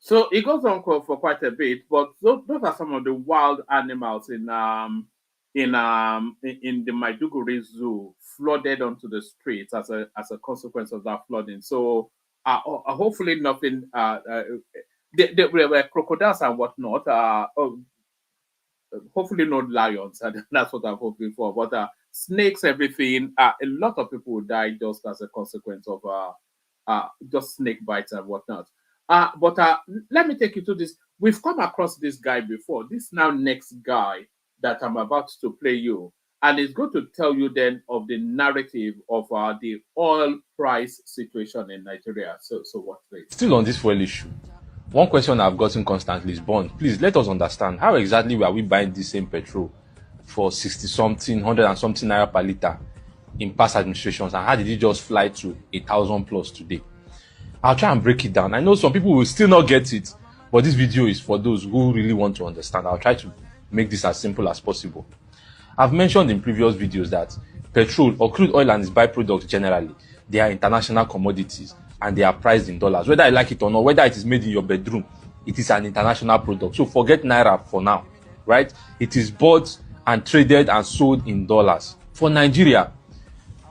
Speaker 4: So it goes on for quite a bit, but those are some of the wild animals in the Maiduguri Zoo flooded onto the streets as a consequence of that flooding. So hopefully nothing. There were crocodiles and whatnot. Hopefully not lions, and that's what I'm hoping for. But snakes, everything. A lot of people died just as a consequence of just snake bites and whatnot. But let me take you to this. We've come across this guy before. This now next guy that I'm about to play you, and it's going to tell you then of the narrative of the oil price situation in Nigeria. So what?
Speaker 23: Still on this fuel issue, one question I've gotten constantly is, Bond, please let us understand how exactly are we buying this same petrol for 60-something, 100 and something naira per liter in past administrations, and how did it just fly to 1,000 plus today? I'll try and break it down. I know some people will still not get it, but this video is for those who really want to understand. I'll try to make this as simple as possible. I've mentioned in previous videos that petrol or crude oil and its byproducts generally, they are international commodities and they are priced in dollars. Whether I like it or not, whether it is made in your bedroom, it is an international product. So forget naira for now, right? It is bought and traded and sold in dollars. For Nigeria,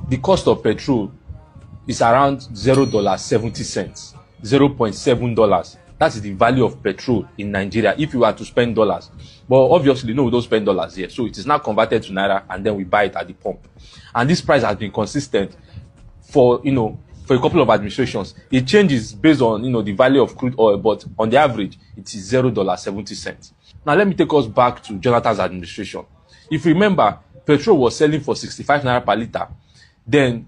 Speaker 23: the cost of petrol is around $0.70, $0.7. That is the value of petrol in Nigeria if you were to spend dollars. But obviously, no, we don't spend dollars here. So it is now converted to naira and then we buy it at the pump. And this price has been consistent for a couple of administrations. It changes based on the value of crude oil, but on the average, it is $0.70. Now let me take us back to Jonathan's administration. If you remember, petrol was selling for 65 naira per liter. Then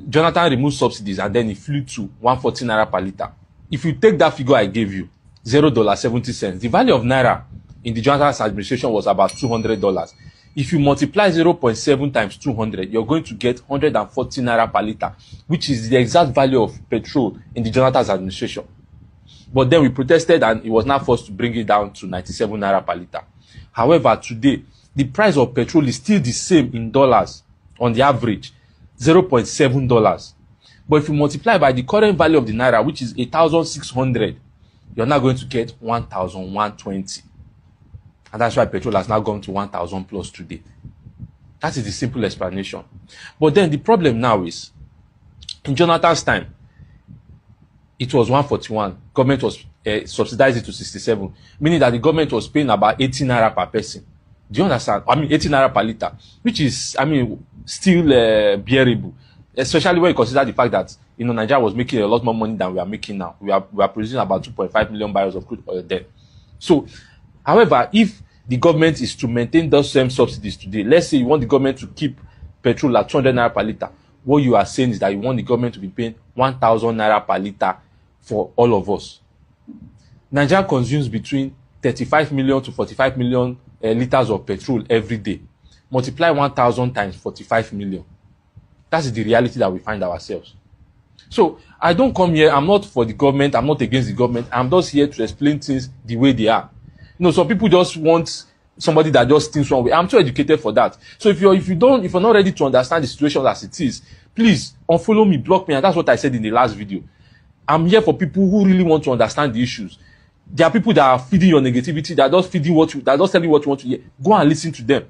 Speaker 23: Jonathan removed subsidies and then it flew to 140 naira per liter. If you take that figure I gave you, $0.70, the value of naira in the Jonathan's administration was about $200. If you multiply 0.7 times 200, you're going to get 140 naira per liter, which is the exact value of petrol in the Jonathan's administration. But then we protested and it was now forced to bring it down to 97 naira per liter. However, today, the price of petrol is still the same in dollars on the average, $0.7. But if you multiply by the current value of the naira, which is 1,600, you're now going to get 1,120. And that's why petrol has now gone to 1,000 plus today. That is the simple explanation. But then the problem now is, in Jonathan's time, it was 141. Government was subsidized it to 67, meaning that the government was paying about 18 naira per person. Do you understand? 18 naira per liter, which is, still bearable, especially when you consider the fact that Nigeria was making a lot more money than we are making now. We are producing about 2.5 million barrels of crude oil then. So, however, if the government is to maintain those same subsidies today, let's say you want the government to keep petrol at 200 naira per liter, what you are saying is that you want the government to be paying 1,000 naira per liter for all of us. Nigeria consumes between 35 million to 45 million liters of petrol every day. Multiply 1,000 times 45 million. That's the reality that we find ourselves. So I don't come here. I'm not for the government. I'm not against the government. I'm just here to explain things the way they are. You know, some people just want somebody that just thinks one way. I'm too educated for that. So if you're not ready to understand the situation as it is, please unfollow me, block me, and that's what I said in the last video. I'm here for people who really want to understand the issues. There are people that are feeding your negativity, that are just feeding that are just telling you what you want to hear. Go and listen to them.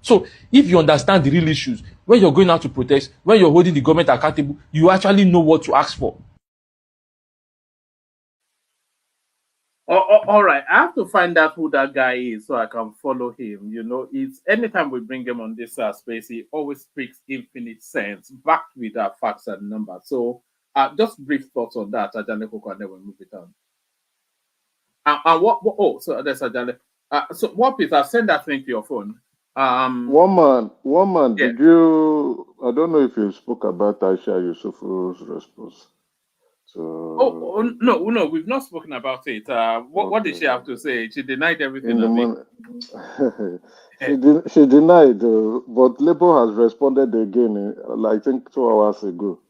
Speaker 23: So if you understand the real issues, when you're going out to protest, when you're holding the government accountable, you actually know what to ask for.
Speaker 4: All right, I have to find out who that guy is so I can follow him. You know, it's anytime we bring him on this space, he always speaks infinite sense, backed with facts and numbers. So, just brief thoughts on that, Ajane Koko, and then we'll move it on. And oh, so there's Ajane. So, what, Peter, send that thing to your phone.
Speaker 17: One man,
Speaker 4: Yeah.
Speaker 17: did you? I don't know if you spoke about Aisha Yusufu's response.
Speaker 4: No, we've not spoken about it. What did she have to say? She denied everything.
Speaker 17: In the morning. She denied, but Labour has responded again, I think 2 hours ago.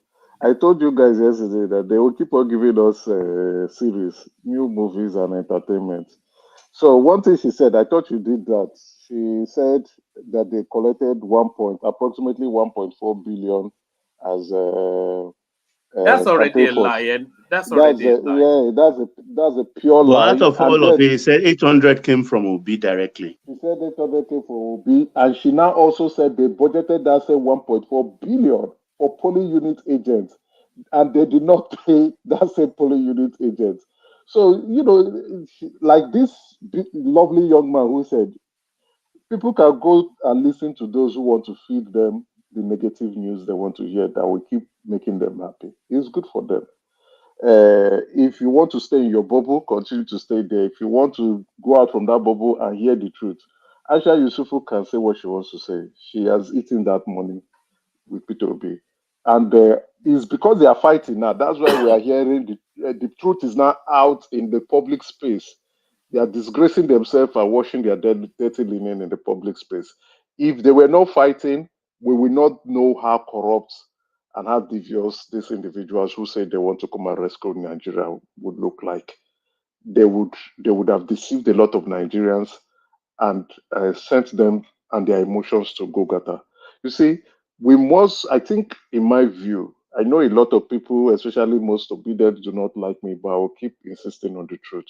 Speaker 17: I told you guys yesterday that they will keep on giving us series, new movies, and entertainment. So one thing she said, I thought you did that. She said that they collected approximately 1.4 billion as
Speaker 4: that's already a
Speaker 17: campaign
Speaker 4: lie.
Speaker 17: funds.
Speaker 4: And that's already a lie.
Speaker 17: Yeah, that's a pure
Speaker 13: But
Speaker 17: lie.
Speaker 13: out of all of it, he said 800 came from Obi directly.
Speaker 17: She said 800 came from Obi, and she now also said they budgeted that same 1.4 billion for polling unit agents, and they did not pay that same polling unit agents. So, like this lovely young man who said, people can go and listen to those who want to feed them the negative news they want to hear that will keep making them happy. It's good for them. If you want to stay in your bubble, continue to stay there. If you want to go out from that bubble and hear the truth, Aisha Yusufu can say what she wants to say. She has eaten that money with Peter Obi. And it's because they are fighting now. That's why we are hearing the truth is now out in the public space. They are disgracing themselves and washing their dirty linen in the public space. If they were not fighting, we will not know how corrupt and how devious these individuals who say they want to come and rescue Nigeria would look like. They would have deceived a lot of Nigerians and sent them and their emotions to Golgotha. You see, we must, I think, in my view, I know a lot of people, especially most obedient, do not like me, but I will keep insisting on the truth.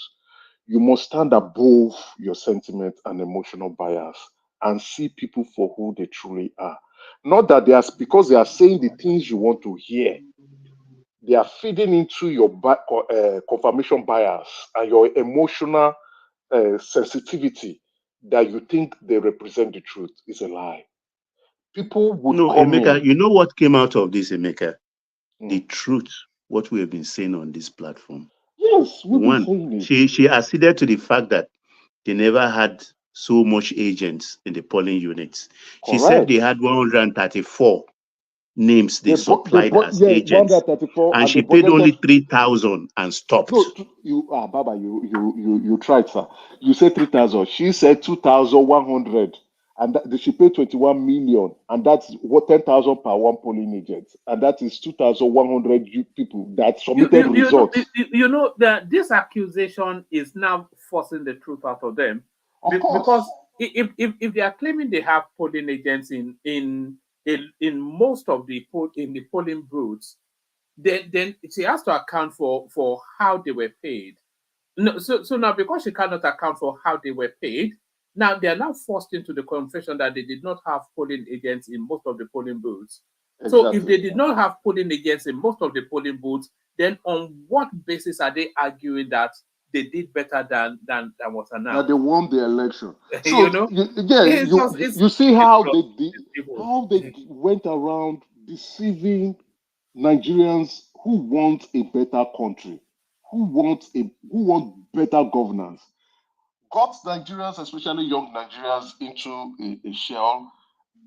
Speaker 17: You must stand above your sentiment and emotional bias and see people for who they truly are. Not that because they are saying the things you want to hear, they are feeding into your confirmation bias and your emotional sensitivity that you think they represent the truth is a lie. People would come
Speaker 13: Emeka,
Speaker 17: in.
Speaker 13: you know what came out of this, Emeka? The truth, what we have been saying on this platform.
Speaker 17: Yes, we've been
Speaker 13: One,
Speaker 17: saying it.
Speaker 13: she acceded to the fact that they never had so much agents in the polling units. She said they had 134 names they supplied as agents,
Speaker 17: 134,
Speaker 13: and
Speaker 17: and
Speaker 13: she
Speaker 17: they
Speaker 13: paid only
Speaker 17: budgeted
Speaker 13: 3,000 and stopped.
Speaker 17: No, Baba, you tried, sir. You said 3,000. She said 2,100, and she paid 21 million, and that's what 10,000 per one polling agent, and that is 2,100 people that submitted results.
Speaker 4: You know that this accusation is now forcing the truth out of them, because if they are claiming they have polling agents in most of the polling booths, then she has to account for how they were paid. No, so now, because she cannot account for how they were paid, now they are now forced into the confession that they did not have polling agents in most of the polling booths. So if they did not have polling agents in most of the polling booths, then on what basis are they arguing that they did better than was announced?
Speaker 17: That they won the election. So
Speaker 4: You know,
Speaker 17: you see how they went around deceiving Nigerians who want a better country, who want better governance, got Nigerians, especially young Nigerians, into a shell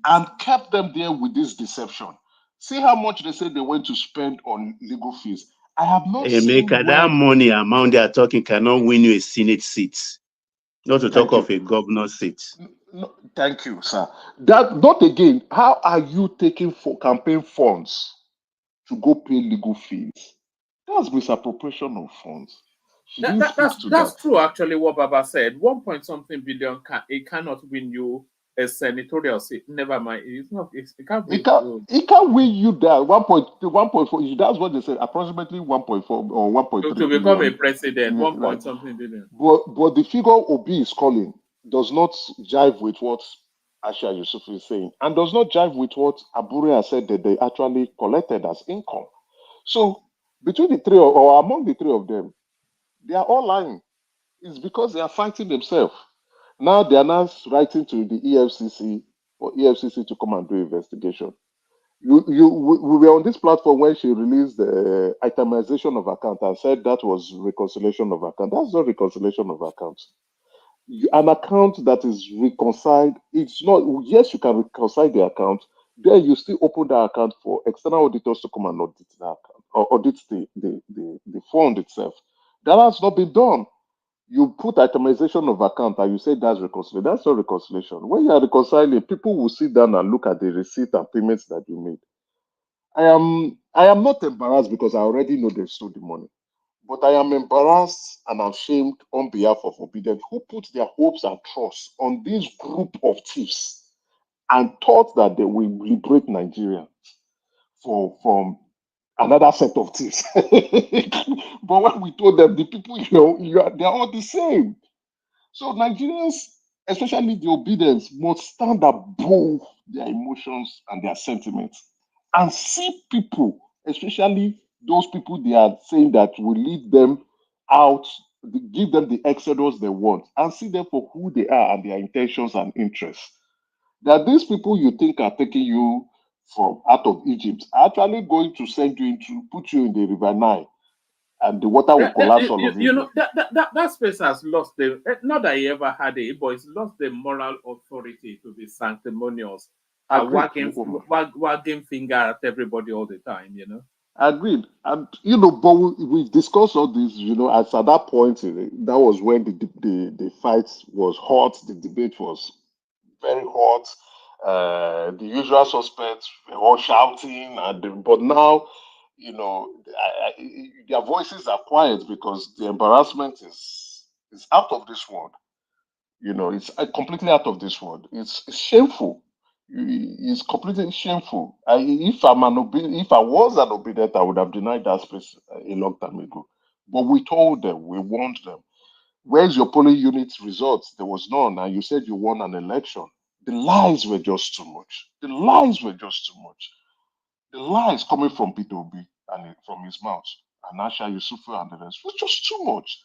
Speaker 17: and kept them there with this deception. See how much they said they went to spend on legal fees. I have not seen
Speaker 13: Emeka, that money amount they are talking cannot win you a Senate seat, not to talk of a governor seat.
Speaker 17: No, thank you, sir. That not again. How are you taking for campaign funds to go pay legal fees. That's misappropriation of funds. She didn't stick to
Speaker 4: That's
Speaker 17: that.
Speaker 4: true. Actually, what Baba said, 1 point something billion it cannot win you a senatorial seat. Never mind. It's not. It can't win.
Speaker 17: It can't win you that 1.4. That's what they said. Approximately 1.4 or 1.3
Speaker 4: to become a
Speaker 17: billion.
Speaker 4: president.
Speaker 17: Yeah,
Speaker 4: 1 point something billion.
Speaker 17: But the figure Obi is calling does not jive with what Asha Yusuf is saying, and does not jive with what Abure has said that they actually collected as income. So between the three or among the three of them, they are all lying. It's because they are fighting themselves. Now they are now writing to the EFCC for EFCC to come and do investigation. We were on this platform when she released the itemization of account and said that was reconciliation of account. That's not reconciliation of accounts. An account that is reconciled, it's not, yes, you can reconcile the account, then you still open the account for external auditors to come and audit the account or audit the fund itself. That has not been done. You put itemization of account and you say that's reconciliation. That's not reconciliation. When you are reconciling, people will sit down and look at the receipt and payments that you made. I am not embarrassed because I already know they stole the money. But I am embarrassed and ashamed on behalf of Obedient, who put their hopes and trust on this group of thieves and thought that they will liberate Nigeria from another set of thieves. But when we told them, the people, they're all the same. So Nigerians, especially the Obedience, must stand above their emotions and their sentiments and see people, especially those people they are saying that will lead them out, give them the exodus they want, and see them for who they are and their intentions and interests. That these people you think are taking you from out of Egypt are actually going to send you into, put you in the River Nile, and the water will collapse all of
Speaker 4: You
Speaker 17: you.
Speaker 4: know that space has lost the not that he ever had it, but it's lost the moral authority to be sanctimonious, wagging finger at everybody all the time.
Speaker 17: Agreed. And, but we've discussed all this, as at that point, that was when the fight was hot, the debate was very hot. The usual suspects were all shouting, but now, their voices are quiet because the embarrassment is out of this world. It's completely out of this world. It's shameful. It's completely shameful. If I was an obedient, I would have denied that space a long time ago. But we told them, we warned them. Where's your polling unit results? There was none, and you said you won an election. The lies were just too much. The lies were just too much. The lies coming from Peter Obi and from his mouth, and Asha Yusufu and the rest was just too much.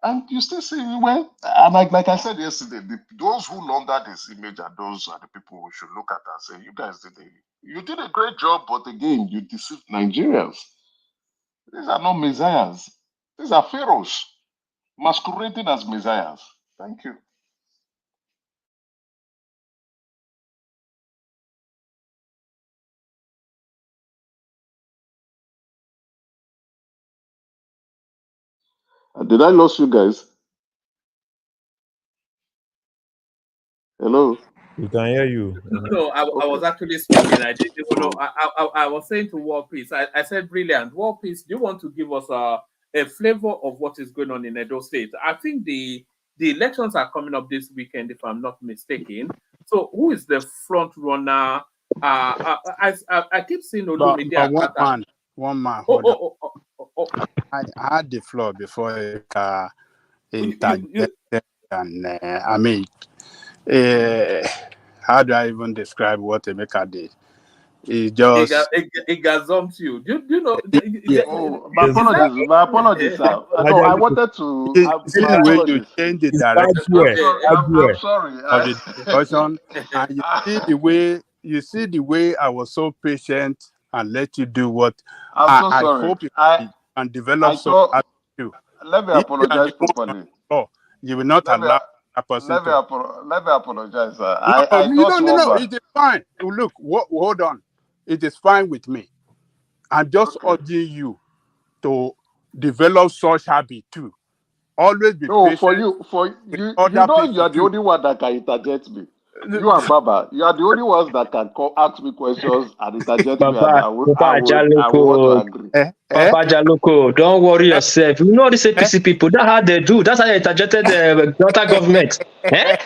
Speaker 17: And you still see, well, and like I said yesterday, those who launder this image and those are the people we should look at and say, you guys you did a great job, but again, you deceived Nigerians. These are not messiahs. These are pharaohs masquerading as messiahs. Thank you. Did I lose you guys? Hello?
Speaker 14: We can hear you.
Speaker 4: No, I was actually speaking. I didn't even know. I was saying to War Peace, I said, brilliant. War Peace, do you want to give us a flavor of what is going on in Edo State? I think the elections are coming up this weekend, if I'm not mistaken. So who is the front runner? I keep seeing Olumide Akpata.
Speaker 11: One man. Hold on. I had the floor before interjected, and I mean, how do I even describe what Emeka did? He just
Speaker 4: it gazumped you. Do you know?
Speaker 17: My apologies. No, I wanted to.
Speaker 11: See the way you change the direction
Speaker 17: I'm sorry.
Speaker 11: of the discussion, and you see the way I was so patient and let you do what
Speaker 17: I'm so
Speaker 11: I
Speaker 17: sorry.
Speaker 11: hope you can develop some attitude.
Speaker 17: Let me
Speaker 11: If you are
Speaker 17: apologize
Speaker 11: the one
Speaker 17: properly.
Speaker 11: on, you will not allow that person
Speaker 17: Let me apologize, sir.
Speaker 11: No. It is fine. Look, hold on. It is fine with me. I'm just urging you to develop such habit too. Always be patient.
Speaker 17: For you, you are the only one that can interject me. You and Baba, you are the only ones that can ask me questions and interject me, and
Speaker 19: Papa,
Speaker 17: I would want to
Speaker 19: Jaloko,
Speaker 17: agree.
Speaker 19: Papa Jaloko, don't worry yourself. You know these APC people, that's how they do. That's how they interjected the Delta government. Eh?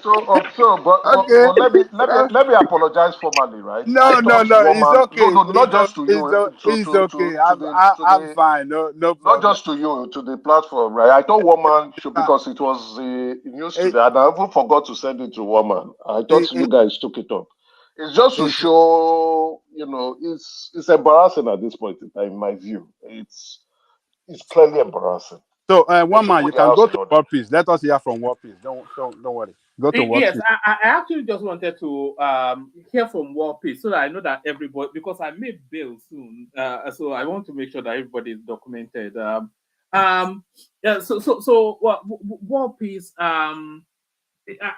Speaker 17: But let me apologize formally, right? I
Speaker 18: No,
Speaker 17: thought
Speaker 18: it's
Speaker 17: woman,
Speaker 18: okay.
Speaker 17: not just to you,
Speaker 18: It's okay. I'm fine. No
Speaker 17: not
Speaker 18: problem.
Speaker 17: just to you, to the platform, right? I thought woman should, because it was news today, and I even forgot to send it to woman. I thought you guys took it up. It's just to show, it's embarrassing at this point in time, in my view. It's clearly embarrassing.
Speaker 18: So,
Speaker 17: They
Speaker 18: one
Speaker 17: should
Speaker 18: man,
Speaker 17: put
Speaker 18: you
Speaker 17: the
Speaker 18: can
Speaker 17: house
Speaker 18: go
Speaker 17: in
Speaker 18: to
Speaker 17: order.
Speaker 18: World Peace. Let us hear from World Peace. Don't worry. Go to World
Speaker 4: Yes,
Speaker 18: Peace.
Speaker 4: I actually just wanted to hear from War Peace so that I know that everybody, because I may bail soon, so I want to make sure that everybody is documented. Yeah. So War Peace. I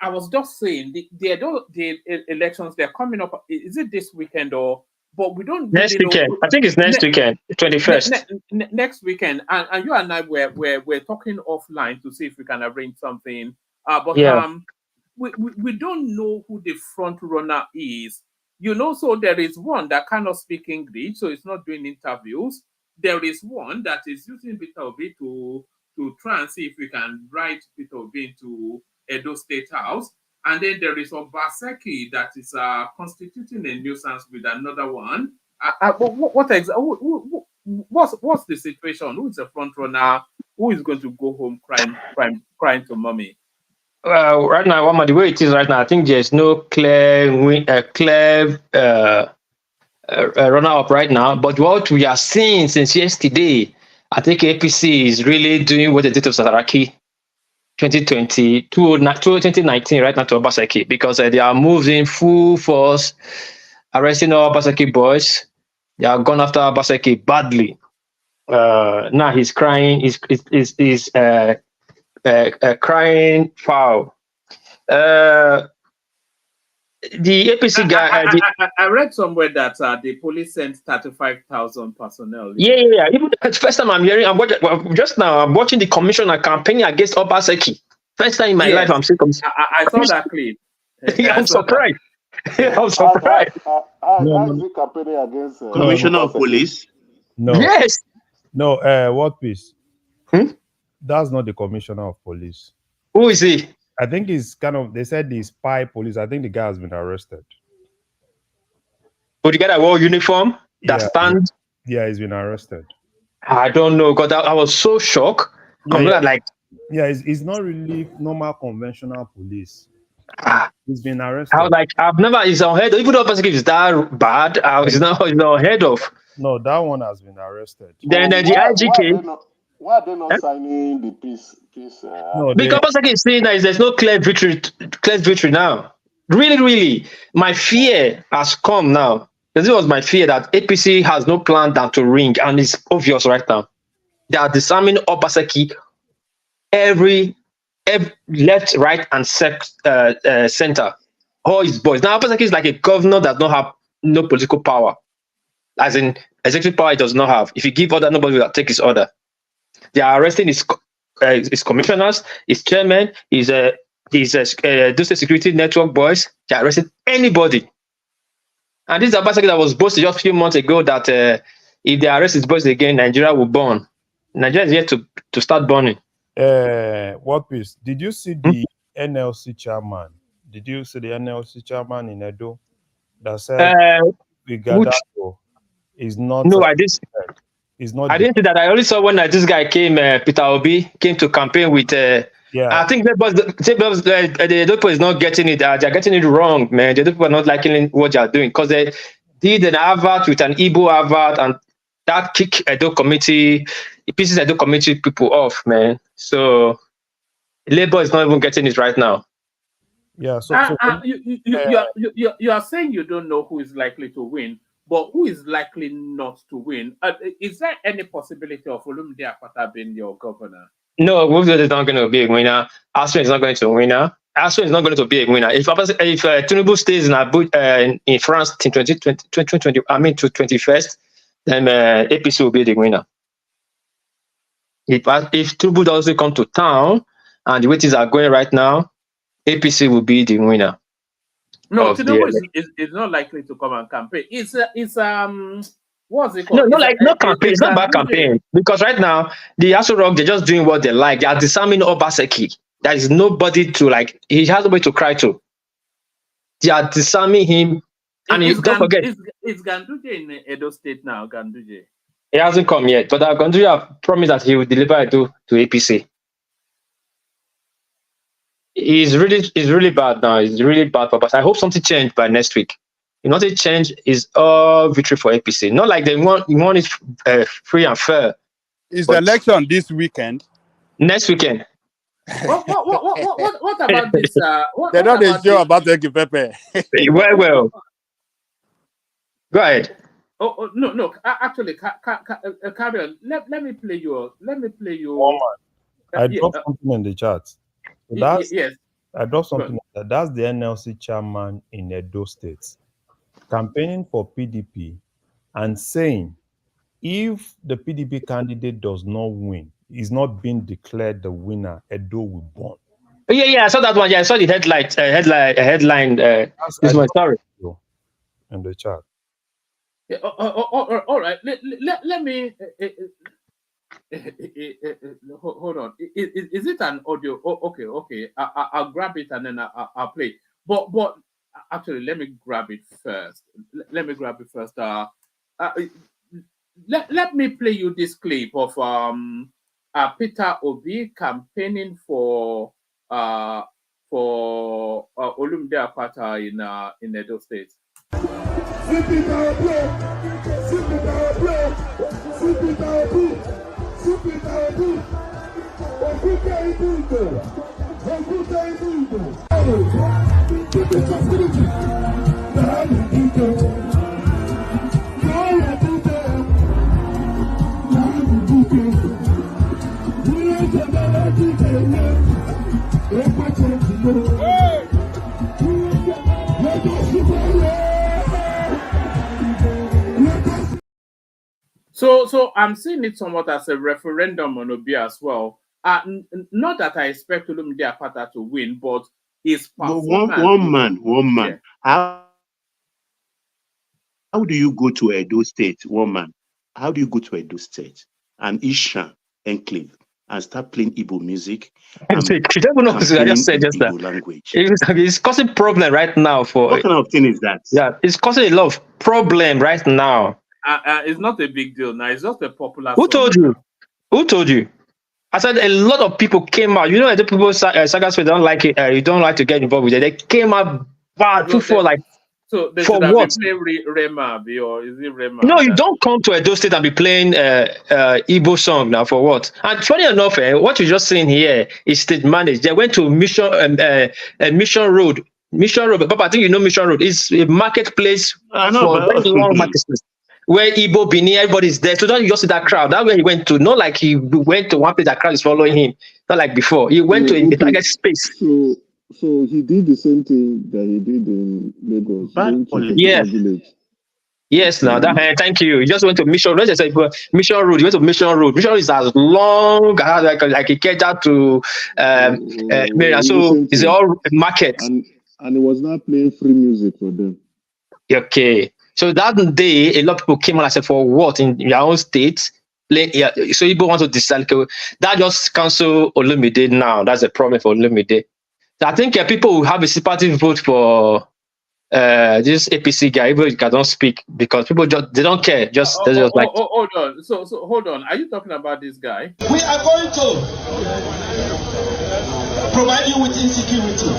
Speaker 4: was just saying the elections, they're coming up. Is it this weekend or? But we don't
Speaker 19: Next
Speaker 4: really know.
Speaker 19: weekend. I think it's next weekend, 21st.
Speaker 4: Next weekend, and you and I we're talking offline to see if we can arrange something. But
Speaker 19: Yeah.
Speaker 4: we don't know who the front runner is. So there is one that cannot speak English, so it's not doing interviews. There is one that is using Peter Obi to try and see if we can write Peter Obi into Edo State House. And then there is Obaseki that is constituting a nuisance with another one. What's the situation? Who is the front runner? Who is going to go home crying to mommy?
Speaker 19: Right now, the way it is right now, I think there's no clear runner up right now. But what we are seeing since yesterday, I think APC is really doing what they did to Sataraki 2019 right now to Obaseki, because they are moving full force, arresting all Obaseki boys. They are gone after Obaseki badly. Now he's crying. He's crying foul. The APC guy.
Speaker 4: I read somewhere that the police sent 35,000 personnel.
Speaker 19: Yeah. Even the first time I'm hearing, I'm watching the commissioner campaigning against Obaseki. First time in my life I'm seeing.
Speaker 4: I saw that clip.
Speaker 19: I'm surprised. I'm surprised.
Speaker 17: How is he campaigning against
Speaker 13: Commissioner of Police?
Speaker 14: No.
Speaker 19: Yes.
Speaker 14: No. What Peace? That's not the commissioner of police.
Speaker 19: Who is he?
Speaker 14: I think he's they said the spy police. I think the guy has been arrested.
Speaker 19: But the guy that wore uniform that stands?
Speaker 14: Yeah, he's been arrested.
Speaker 19: I don't know, because I was so shocked.
Speaker 14: He's not really normal conventional police. He's been arrested.
Speaker 19: I was like, I've never, it's unheard of. Even though Obaseki is that bad, it's not unheard of.
Speaker 14: No, that one has been arrested.
Speaker 19: Then the IGK.
Speaker 17: Why are they not signing the peace?
Speaker 19: Because Obaseki is saying that there's no clear victory now. Really, my fear has come now. This was my fear that APC has no plan than to ring, and it's obvious right now. They are disarming Obaseki every left, right, and center. All his boys. Now Obaseki is like a governor that don't have no political power. As in executive power, he does not have. If you give order, nobody will take his order. They are arresting his commissioners, his chairman, his security network boys. They are arresting anybody. And this is Obaseki that was boasted just a few months ago that if they arrest his boys again, Nigeria will burn. Nigeria is yet to start burning.
Speaker 14: What Peace? Did you see the NLC chairman? Did you see the NLC chairman in Edo that said Igadapo is not?
Speaker 19: No, I didn't.
Speaker 14: Is not.
Speaker 19: I didn't see that. I only saw when this guy came, Peter Obi came to campaign with. I think the Edo is not getting it. They're getting it wrong, man. The Edo are not liking what they're doing, because they did an advert with an Igbo advert, and that kicked it pisses Edo committee people off, man. So Labour is not even getting it right now.
Speaker 14: Yeah.
Speaker 4: You are saying you don't know who is likely to win, but who is likely not to win? Is there any possibility of Olumide Akpata being your governor?
Speaker 19: No, Wolfsburg is not going to be a winner. Aspen is not going to win. Aspen is not going to be a winner. If Tinubu stays in France in 2020, to 21st, then APC will be the winner. If Tinubu doesn't come to town and the way things are going right now, APC will be the winner.
Speaker 4: No,
Speaker 19: of the
Speaker 4: Tinubu
Speaker 19: election.
Speaker 4: is not likely to come and campaign. It's what's it called?
Speaker 19: No, like no campaign. It's not about
Speaker 4: Ganduje.
Speaker 19: campaign because right now the Aso Rock, they're just doing what they like. They are disarming Obaseki. There is nobody to like. He has nobody to cry to. They are disarming him, and don't forget,
Speaker 4: Is Ganduje in Edo State now? Ganduje.
Speaker 19: he hasn't come yet, but Ganduje have promised that he will deliver Edo to APC. He's really bad now. It's really bad for us. I hope something changed by next week. If nothing change, is all victory for APC. Not like they want it free and fair.
Speaker 18: Is the election this weekend?
Speaker 19: Next weekend.
Speaker 4: What about this?
Speaker 18: They don't show about the Pepe.
Speaker 19: Well. Go ahead.
Speaker 4: Oh no! Actually, carry on. Let me play you.
Speaker 14: I dropped something in the chat. So that's
Speaker 4: yes.
Speaker 14: I dropped something. That's the NLC chairman in Edo State campaigning for PDP and saying if the PDP candidate does not win, is not being declared the winner, Edo will burn.
Speaker 19: Yeah, I saw that one. Yeah, I saw the headline. This one, sorry.
Speaker 14: In the chat.
Speaker 4: Yeah, all right. Let me hold on. Is it an audio? Oh, okay. I'll grab it and then I'll play. But actually, let me grab it first. Let me play you this clip of Peter Obi campaigning for Olumide Akpata in Edo State. So I'm seeing it somewhat as a referendum on Obi as well. Not that I expect Olumide Akpata to win, but his performance.
Speaker 13: One man. Yeah. How do you go to Edo State, one man? How do you go to Edo State and Isha enclave and start playing Igbo music?
Speaker 19: You don't know what I just said just
Speaker 13: Igbo language.
Speaker 19: It's causing problem right now for.
Speaker 13: What kind of thing is that?
Speaker 19: Yeah, it's causing a lot of problem right now.
Speaker 4: It's not a big deal now. It's just a popular.
Speaker 19: Who told you? Who told you? I said a lot of people came out. You know, the people Sagas don't like it. You don't like to get involved with it. They came out bad for like.
Speaker 4: So they
Speaker 19: for
Speaker 4: should
Speaker 19: what?
Speaker 4: Have been playing Rema, or is it Rema?
Speaker 19: No, you don't come to Edo State and be playing Igbo song now for what? And funny enough, what you're just saying here is state managed. They went to Mission Road. Mission Road, Papa, I think you know Mission Road. It's a marketplace for very long marketplace where Igbo, Bini, everybody's there. So don't you just see that crowd? That's where he went to. Not like he went to one place that crowd is following him. Not like before. He went to a target space.
Speaker 17: So he did the same thing that he did in Lagos.
Speaker 19: Yeah. Yes, now that thank you. You just went to Mission Road. Mission Road. You went to Mission Road. Mission Road is as long like a cater to so it's all market.
Speaker 17: And it was not playing free music for them.
Speaker 19: Okay. So that day, a lot of people came on and said, for what in your own state? Yeah, so people want to decide that just cancel Olumide now. That's a problem for Olumide. So I think people will have a sympathy vote for this APC guy, even if he cannot speak, because people they don't care.
Speaker 4: Hold on. So hold on. Are you talking about this guy?
Speaker 1: We are going to provide you with insecurity.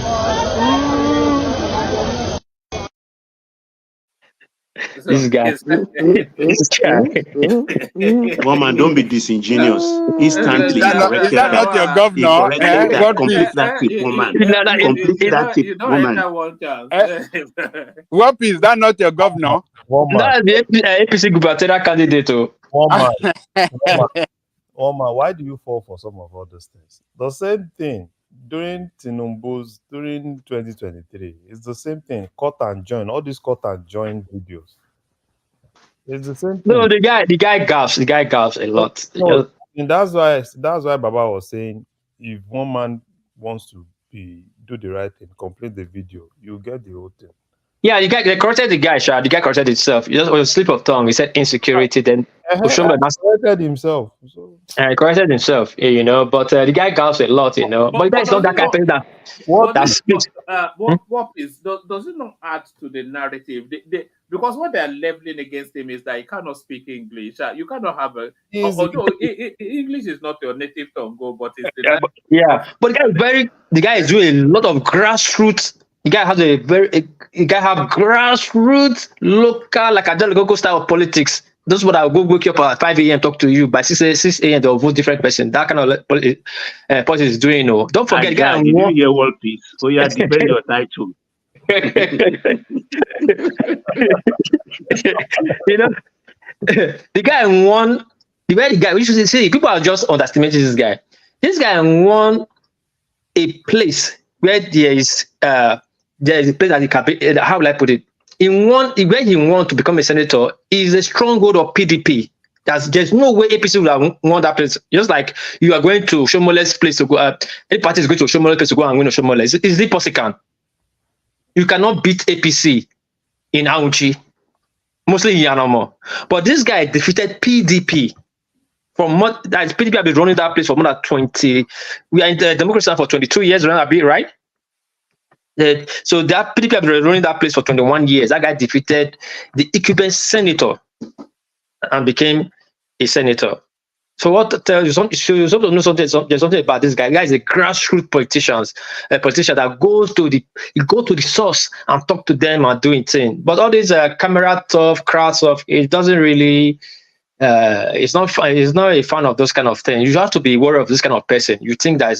Speaker 19: This guy.
Speaker 13: One man, don't be disingenuous. Instantly.
Speaker 18: Is that not your governor? What is that not your governor?
Speaker 19: That's the APC gubernatorial candidate.
Speaker 14: One man, why do you fall for some of all those things? The same thing during Tinubu's during 2023. It's the same thing. Cut and join. All these cut and join videos. It's the same thing.
Speaker 19: No, the guy gaffs a lot.
Speaker 14: No, And that's why Baba was saying, if one man wants to do the right thing, complete the video, you get the whole thing.
Speaker 19: Yeah, they corrected the guy, Sha. The guy corrected himself. It just was a slip of tongue. He said insecurity. Then Oshomole
Speaker 14: corrected himself. So.
Speaker 19: Corrected himself, you know. But the guy goes a lot, you know. But the guy is not that kind of person that speaks.
Speaker 4: What is does it not add to the narrative? Because what they are leveling against him is that he cannot speak English. You cannot have a although English is not your native tongue, but it's the
Speaker 19: But the guy is doing a lot of grassroots. The guy has the guy have grassroots local, like a go style of politics. That's what I'll go wake you up at 5 a.m. talk to you. By 6 a.m. they'll vote different person. That kind of politics is doing. No, don't forget the guy.
Speaker 13: Did you hear World Peace? So you are defending your title.
Speaker 19: You know, the guy won. The guy, we should say, people are just underestimating this guy. This guy won a place where there is a place that he can. How will I put it? Where he won to become a senator is a stronghold of PDP. There's no way APC would have won that place. Just like you are going to Oshomole's place to go. Any party is going to Oshomole's place to go and win Oshomole. It's impossible. You cannot beat APC in Aunchi, mostly in Yanamo. But this guy defeated PDP. PDP have been running that place for more than 20. We are in the democracy for 22 years, right? So that PDP have been running that place for 21 years. That guy defeated the Ikuben senator and became a senator. So what tells you something? You to know something. There's something about this guy. The guy is a grassroots politician that goes to the source and talk to them and doing things. But all this camera stuff, crowd stuff, it doesn't really. It's not a fan of those kind of things. You have to be aware of this kind of person. You think that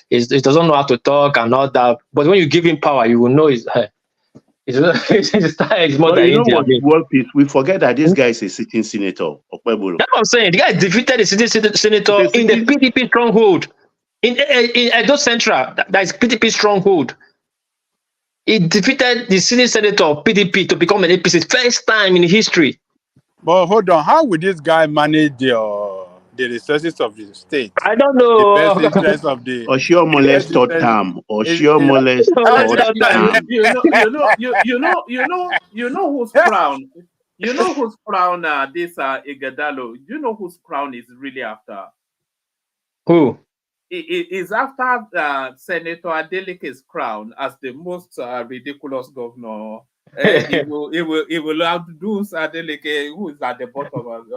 Speaker 19: it doesn't know how to talk and all that, but when you give him power, you will know it's more than India.
Speaker 13: World Peace. We forget that this guy is a sitting senator. That's
Speaker 19: what I'm saying. The guy defeated the sitting senator in the PDP stronghold in Edo Central. That is PDP stronghold. He defeated the sitting senator of PDP to become an APC first time in history.
Speaker 18: But hold on, how would this guy manage the resources of the state?
Speaker 19: I don't know.
Speaker 18: The best interest of the
Speaker 13: Oshomole's third term. Oshomole's third term.
Speaker 4: You know whose crown. You know whose crown this Ighodalo. You know whose crown is really after.
Speaker 19: Who?
Speaker 4: It is after Senator Adeleke's crown as the most ridiculous governor. He will outdo Adeleke, who is at the bottom of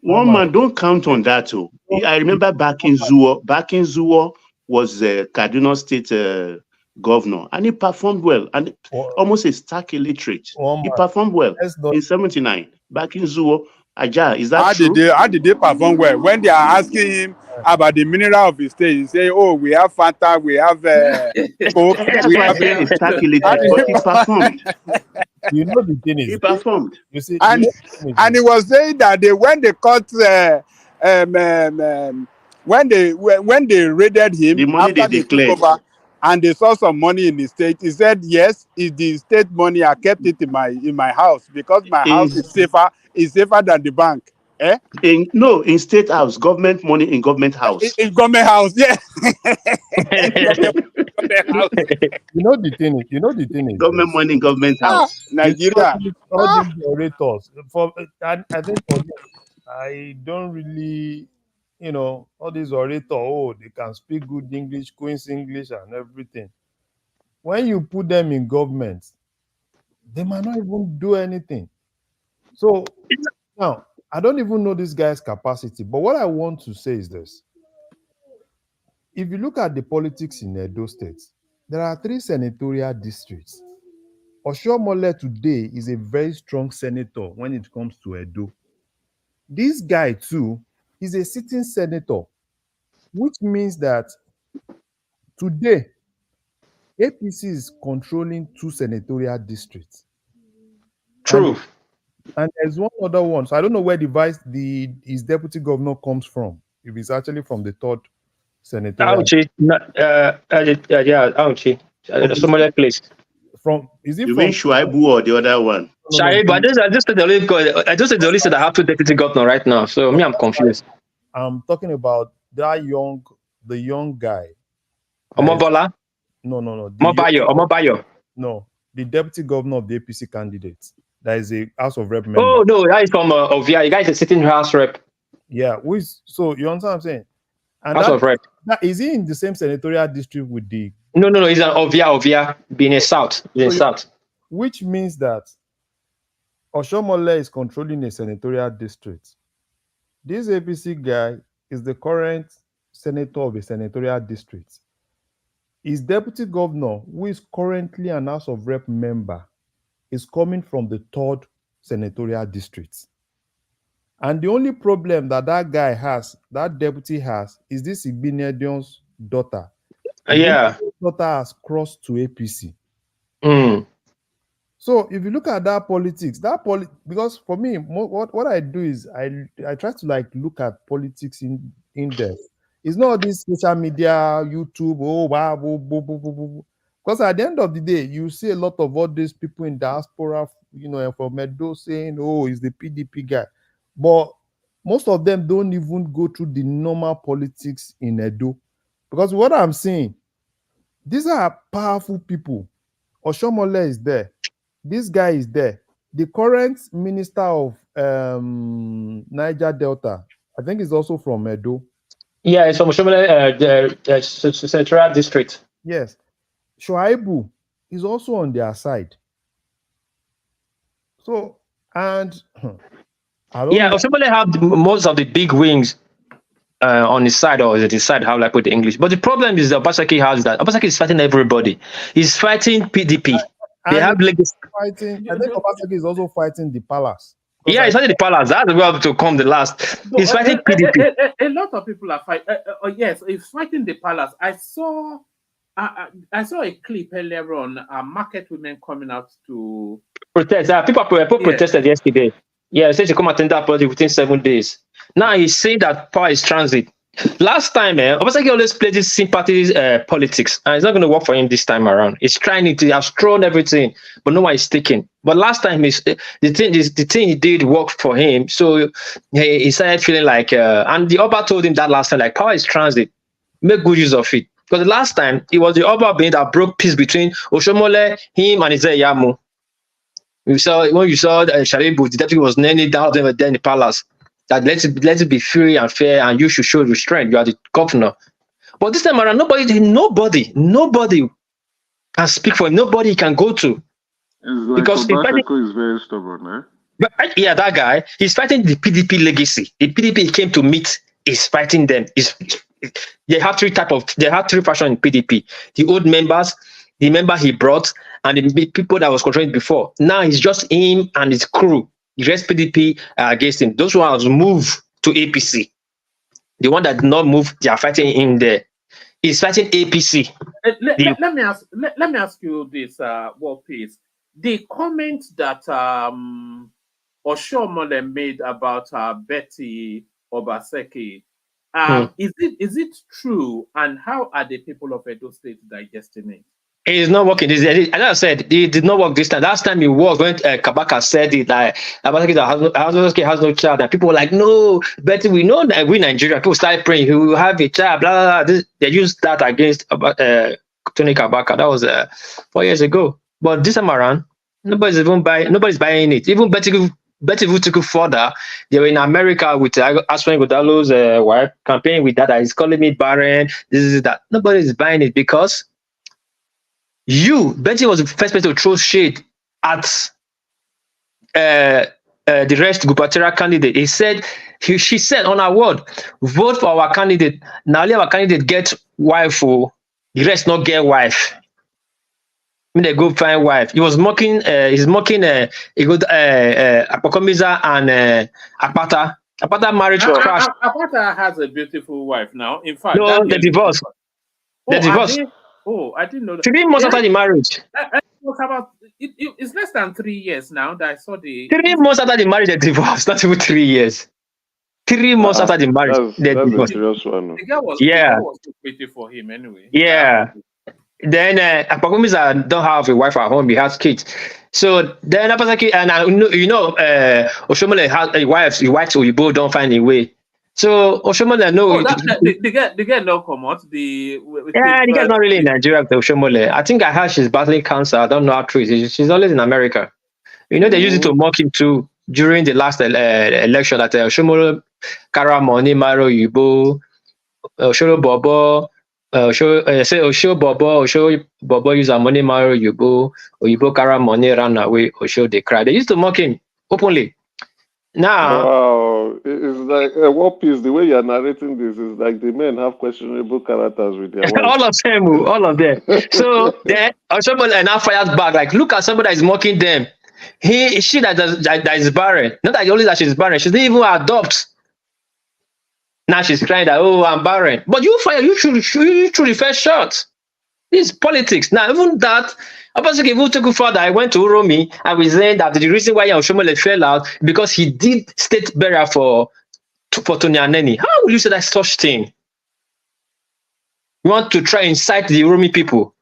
Speaker 13: One man, don't count on that too. I remember back in Zuo was Kaduna State governor, and he performed well, and almost a stark illiterate. He performed well in 79 back in Zuo. Aja, is that true?
Speaker 18: How did they perform well? When they are asking him about the mineral of his state, he say, "Oh, we have Fanta, we have Coke."
Speaker 13: That's why I say it's stark illiterate, but he performed.
Speaker 14: You know the thing is,
Speaker 13: he performed.
Speaker 14: You see,
Speaker 18: and he was saying that when they caught when they raided him,
Speaker 13: the money
Speaker 18: after
Speaker 13: they declared.
Speaker 18: took over, and they saw some money in the state, he said, "Yes, it's the state money. I kept it in my house because my house is safer than the bank."
Speaker 13: In state house, government money in government house.
Speaker 18: In government house, yeah.
Speaker 14: You know the thing is
Speaker 13: government money in government house.
Speaker 18: Nigeria.
Speaker 14: All these orators. I think for me, I don't really, all these orators, they can speak good English, Queen's English and everything. When you put them in government, they might not even do anything. So now, I don't even know this guy's capacity, but what I want to say is this. If you look at the politics in Edo State, there are 3 senatorial districts. Oshomole today is a very strong senator when it comes to Edo. This guy too is a sitting senator, which means that today, APC is controlling 2 senatorial districts.
Speaker 19: True.
Speaker 14: And there's one other one. So I don't know where his deputy governor comes from. If he's actually from the 3rd senatorial.
Speaker 19: Auchi. Some other place.
Speaker 14: Is it
Speaker 13: you mean Shuaibu or the other one?
Speaker 19: Shai, but I just said the only said I have two deputy governor right now. So me, I'm confused.
Speaker 14: I'm talking about the young guy.
Speaker 19: Omobola?
Speaker 14: No.
Speaker 19: Omobayo.
Speaker 14: No, the deputy governor of the APC candidate. That is a House of Rep member.
Speaker 19: Oh no, that is from Ovia. The guy is a sitting House Rep.
Speaker 14: Yeah, so you understand what I'm saying? And
Speaker 19: House of Rep.
Speaker 14: Is he in the same senatorial district with the?
Speaker 19: No. He's an Ovia, being a South. South.
Speaker 14: Which means that Oshomole is controlling a senatorial district. This APC guy is the current senator of a senatorial district. His deputy governor, who is currently an House of Rep member, is coming from the 3rd senatorial district. And the only problem that guy has, that deputy has, is this Igbinedion's daughter.
Speaker 19: Yeah.
Speaker 14: Daughter has crossed to APC.
Speaker 19: So
Speaker 14: if you look at that politics, because for me, what I do is I try to like look at politics in depth. It's not this social media, YouTube, because at the end of the day, you see a lot of all these people in diaspora, from Edo saying, "Oh, he's the PDP guy," but most of them don't even go through the normal politics in Edo, because what I'm saying, these are powerful people. Oshomole is there. This guy is there. The current minister of Niger Delta, I think, is also from Edo.
Speaker 19: Yeah, it's from Oshomole, Central District.
Speaker 14: Yes. Shuaibu is also on their side. So, and
Speaker 19: Oshomole have most of the big wings on his side, or is it his side, how I put the English. But the problem is that Obaseki has that. Obaseki is fighting everybody. He's fighting PDP. They have legacy.
Speaker 14: I think Obaseki is also fighting the palace.
Speaker 19: Yeah, he's fighting the palace. That's where to come the last. He's fighting PDP.
Speaker 4: A lot of people are fighting. Yes, he's fighting the palace. I saw a clip earlier on. Market women coming out to
Speaker 19: protest. People protested yesterday. Yeah, they said to come attend that party within 7 days. Now he's saying that power is transit. Last time, Obaseki always played this sympathy politics, and it's not going to work for him this time around. He's trying to have thrown everything, but no one is taking. But last time, the thing he did worked for him, so he started feeling like, and the Oba told him that last time, like, power is transit, make good use of it. Because the last time, it was the Oba being that broke peace between Oshomole, him, and Izeyamu. When you saw Sharibu, the deputy was kneeling down there in the palace. That let it be free and fair, and you should show restraint. You are the governor. But this time around, nobody can speak for him. Nobody can go to.
Speaker 17: It's because Obaseki is very stubborn, eh?
Speaker 19: But yeah, that guy, he's fighting the PDP legacy. The PDP he came to meet is fighting them. They have three factions in PDP: the old members, the member he brought, and the people that was controlling before. Now it's just him and his crew. The rest PDP against him. Those ones move to APC. The one that did not move, they are fighting him there. He's fighting APC.
Speaker 4: Let me ask you this, War Peace. The comment that Oshomole made about Betty Obaseki, is it true? And how are the people of Edo State digesting it?
Speaker 19: It is not working. As I said, it did not work this time. Last time it worked when Kabaka said it, like Obaseki has no child, and people were like, "No, Betty, we know that we Nigeria." People started praying, "He will have a child." Blah blah blah. They used that against Tony Kabaka. That was 4 years ago. But this time around, nobody's buying it. Even Betty took it further. They were in America with Aspen Godalo's wife campaigning with that. He's calling me barren. This is that. Nobody's buying it because Betty was the first person to throw shade at the rest gubernatorial candidate. She said on her word, vote for our candidate. Now let our candidate get wife, the rest not get wife. They go find wife. He was mocking. He's mocking. Apokomiza and Apata. Apata marriage crashed.
Speaker 4: Apata has a beautiful wife now. In fact,
Speaker 19: no, they divorced. They divorced.
Speaker 4: I didn't know that.
Speaker 19: 3 months after the marriage.
Speaker 4: It's less than 3 years now that I saw the.
Speaker 19: 3 months after the marriage, they divorced. Not even 3 years. 3 months after the marriage, they divorced.
Speaker 4: The girl was too pretty for him anyway.
Speaker 19: Yeah. Then Apakumiza don't have a wife at home. He has kids. So then Obaseki, and Oshomole has a wife, Oyibo don't find a way. So Oshomole
Speaker 4: they get no come out.
Speaker 19: The guy's not really in Nigeria with Oshomole. I think I heard she's battling cancer. I don't know how true it is. She's always in America. They used it to mock him too during the last election that Oshomole Kara Money Maro Yubo, Oshoro Bobo, Osho Bobo use our money Maro Yubo Kara Money ran away, Osho they cry. They used to mock him openly. Now,
Speaker 17: wow, it's like what piece? The way you are narrating this is like the men have questionable characters with their wives.
Speaker 19: all of them. So then somebody now fires back. Like, look at somebody that is mocking them. She that is barren. Not that only that she's barren. She didn't even adopt. Now she's crying that, oh, I'm barren. But you should the first shot. This is politics. Now, even that, Obaseki even took it further. I went to Uromi and we said that the reason why Oshomole fell out because he did state burial for Tony Aneni. How will you say that such thing? You want to try and incite the Uromi people.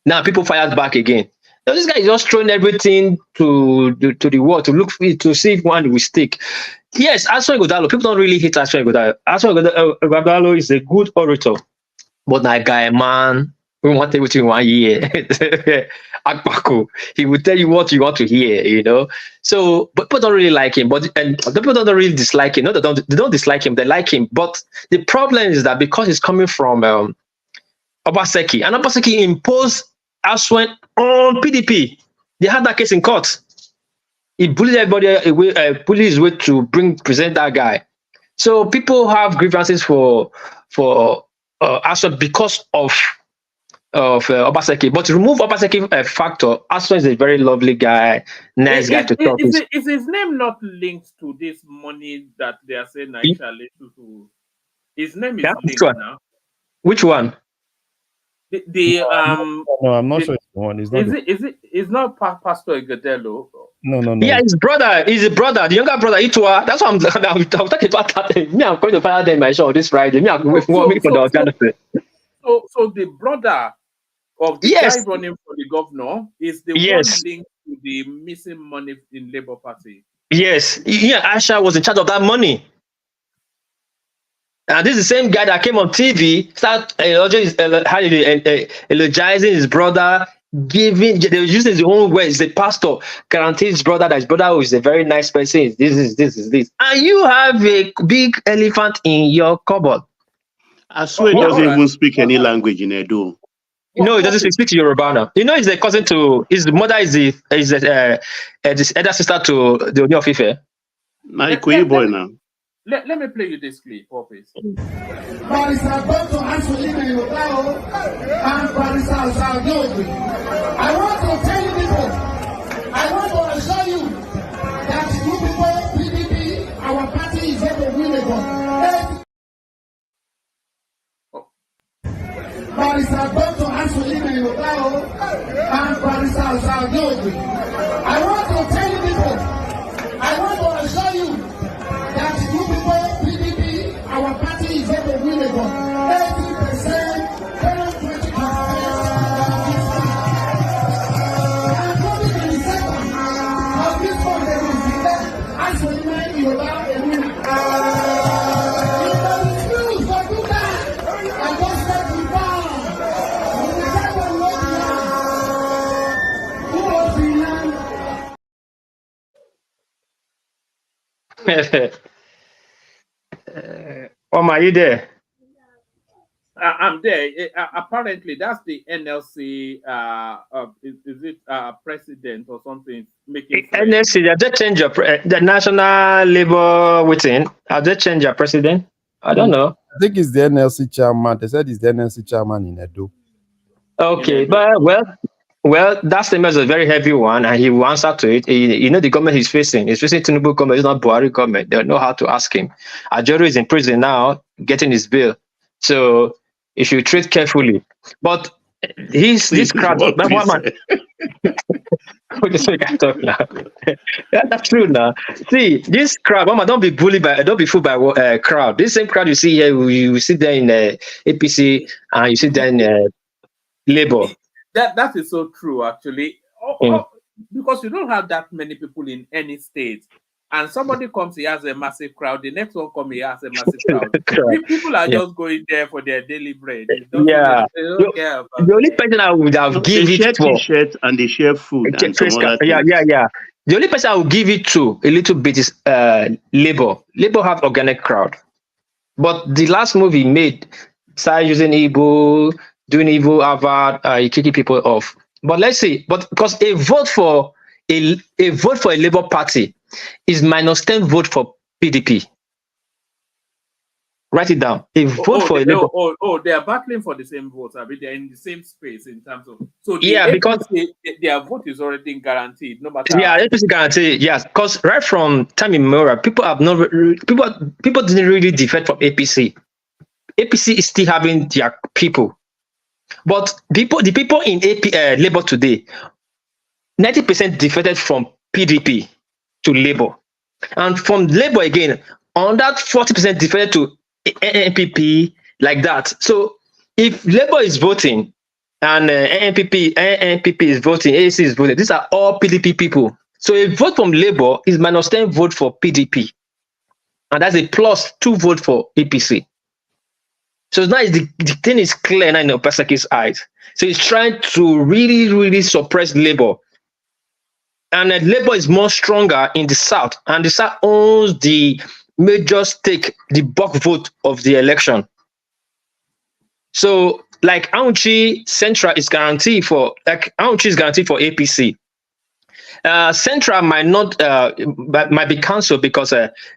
Speaker 19: Now people fired back again. Now this guy is just throwing everything to the wall to see if one will stick. Yes, Aswan Godalo. People don't really hate Aswan Godalo. Aswan Godalo is a good orator, but that guy, man. We want everything 1 year. He will tell you what you want to hear, So, but people don't really like him. And people don't really dislike him. No, they don't dislike him. They like him. But the problem is that because he's coming from Obaseki, and Obaseki imposed Aswan on PDP. They had that case in court. He bullied everybody away, bullied his way to present that guy. So people have grievances for Aswan because of Obaseki, but to remove Obaseki factor, Aswan is a very lovely guy, nice guy to talk to.
Speaker 4: Is his name not linked to this money that they are saying Naisha to? His name is linked now.
Speaker 19: Which one?
Speaker 14: No, I'm not sure it's the one.
Speaker 4: It's not Pastor Igedelo.
Speaker 14: No.
Speaker 19: Yeah, his brother. He's a brother, the younger brother, Itua. That's what I'm talking about that. Me, I'm going to find out in my show this Friday. Me, I'm going for the alternative.
Speaker 4: So the brother of the guy running for the governor is the one linked to the missing money in Labour Party.
Speaker 19: Yes. Yeah, Asha was in charge of that money. And this is the same guy that came on TV, start elogizing his brother, they were using his own words. The pastor guaranteed his brother that his brother who is a very nice person. This is this. And you have a big elephant in your cupboard.
Speaker 13: Aswe doesn't even speak any language in Edo.
Speaker 19: No, he doesn't speak Yoruba now. He's a cousin to his mother is the elder sister to the Oni of Ife.
Speaker 13: My boy now.
Speaker 4: Let me play you this clip, please.
Speaker 2: Barrister Dr. Ansolina Yotao and Barrister Zagyobi. I want to tell you people, I want to assure you that you people, PDP, our party is going to win again. Barrister Dr. Ansolina Yotao and Barrister Zagyobi. I want to tell you people, I want to assure you that you people, PDP, our party is going to win again. 80%, 20%. I'm coming in the second of this one, they will be there. Ansolina Yotao a winner. If there is news for do that, I just let you down. We will tell them what you are. Who was the land?
Speaker 19: Oma, are you there?
Speaker 4: I'm there. Apparently, that's the NLC. Is it president or something? Making
Speaker 19: NLC. Have they changed the National Labour Meeting? Have they changed your president? I don't know.
Speaker 14: I think it's the NLC chairman. They said it's the NLC chairman in Edo.
Speaker 19: Okay, but well, that statement is a very heavy one, and he will answer to it. The government he's facing Tinubu government. It's not Buhari government. They don't know how to ask him. Ajero is in prison now, getting his bail, so he should treat carefully. But this crowd, one man. That's true now. See, this crowd, Mama, don't be fooled by crowd. This same crowd you see here, you sit there in APC and you sit there in Labour.
Speaker 4: That is so true, actually. because you don't have that many people in any state. And somebody comes, he has a massive crowd. The next one comes, he has a massive crowd. People are just going there for their daily bread. They don't care about
Speaker 19: the only person I would have give
Speaker 13: they share
Speaker 19: it for
Speaker 13: t-shirts and they share food and some other
Speaker 19: yeah.
Speaker 13: things.
Speaker 19: The only person I will give it to a little bit is Labour. Labour have organic crowd, but the last movie made started using Igbo, doing Igbo Harvard, kicking people off. But let's see, but because a vote for a Labour Party is -10 vote for PDP. Write it down. A vote for a Labour.
Speaker 4: They are battling for the same votes. I mean, they're in the same space in terms of. So
Speaker 19: because
Speaker 4: their vote is already guaranteed, no matter.
Speaker 19: Yeah, APC guaranteed. Yes, because right from time immemorial, people didn't really defect from APC. APC is still having their people, but the people in Labour today, 90% defected from PDP to Labour, and from Labour again, on that 40% defected to NPP, like that. So if Labour is voting and NPP is voting, AC is voting, these are all PDP people. So a vote from Labour is -10 vote for PDP, and that's a +2 vote for APC. So now the thing is clear now in Obasanjo's eyes. So he's trying to really, really suppress Labour. And Labour is more stronger in the South, and the South owns the major stake, the bulk vote of the election. So, like Aunchi Central is guaranteed for APC. Central might be cancelled because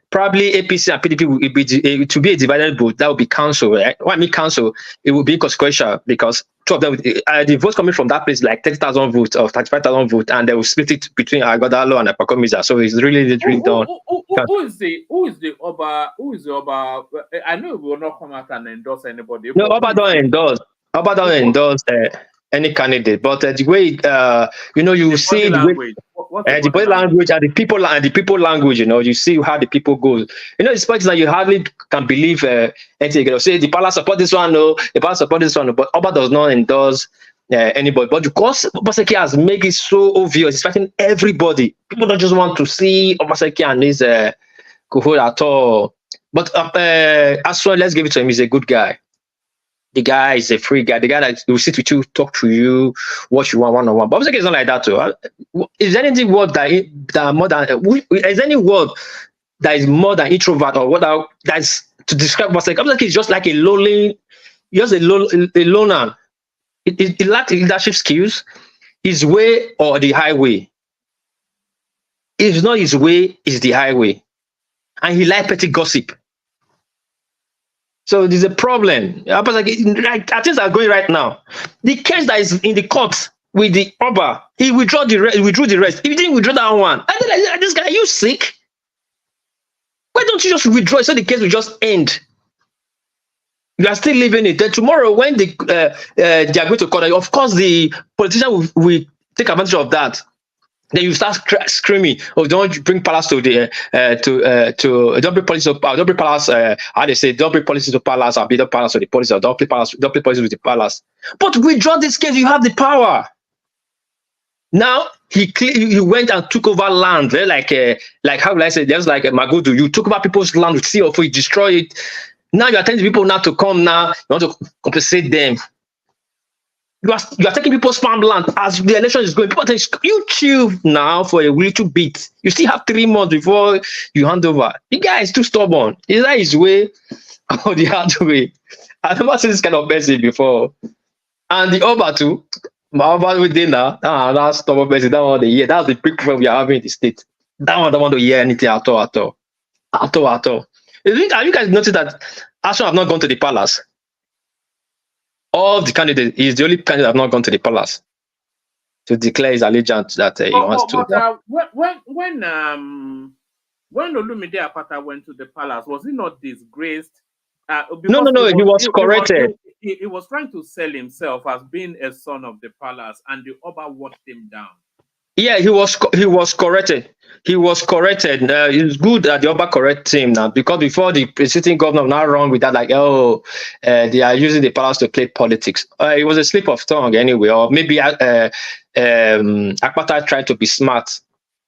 Speaker 19: probably APC and PDP will be to be a divided vote. That will be cancelled. Right? What I mean cancelled, it will be consequential because two of them, the votes coming from that place like 30,000 votes or 35,000 votes, and they will split it between Agodalo and Apakomiza. So it's really done.
Speaker 4: Who is the Oba? I know we will not come out and endorse anybody.
Speaker 19: No, Oba don't endorse. Oba don't endorse any candidate, but the way you see the language. The body language and the people language, you see how the people go. It's part that you hardly can believe anything. Say the palace support this one, no, the palace support this one, no, but Oba does not endorse anybody. But because Obaseki has made it so obvious, it's fighting everybody. People don't just want to see Obaseki and his cohort at all. But as well, let's give it to him. He's a good guy. The guy is a free guy. The guy that will sit with you, talk to you, what you want one-on-one. But Obaseki is not like that too. Is there any word that more than is any word that is more than introvert or what that's to describe Obaseki? Obaseki is just like a loner. It lacks leadership skills. His way or the highway. If it's not his way, it's the highway. And he likes petty gossip. So there's a problem. Things are going right now. The case that is in the court with the Oba, he withdrew the rest. If he didn't withdraw that one, I think like, this guy, are you sick? Why don't you just withdraw so the case will just end? You are still living it. Then tomorrow, when they are going to court, of course, the politician will take advantage of that. Then you start screaming, "Oh, don't bring palace to the don't bring police to power. Don't bring palace. How they say, don't bring police to palace. Or be the palace or the police. Or don't play palace. Don't play police with the palace." But withdraw this case. You have the power. Now he went and took over land. Like how will I say? Just like Magudu, you took over people's land with sea or you destroy it. Now you are telling people now to come. Now you want to compensate them. You are taking people's farmland as the election is going. People think you chill now for a little bit. You still have 3 months before you hand over. The guy is too stubborn. Is that his way or the hard way? I've never seen this kind of person before. And the Oba too. My Oba with dinner. That's stubborn person. That one the year. That's the big problem we are having in the state. That one don't want to hear anything at all. Have you guys noticed that Ashton have not gone to the palace? All the candidates, he's the only candidate that have not gone to the palace to declare his allegiance that he wants to.
Speaker 4: But when Olumide Apata went to the palace, was he not disgraced?
Speaker 19: No, he was corrected.
Speaker 4: He was trying to sell himself as being a son of the palace, and the Oba watched him down.
Speaker 19: Yeah, he was corrected. He was corrected. It's good that the Oba correct him now, because before the sitting governor now run with that, like, they are using the palace to play politics. It was a slip of tongue anyway, or maybe Akpata tried to be smart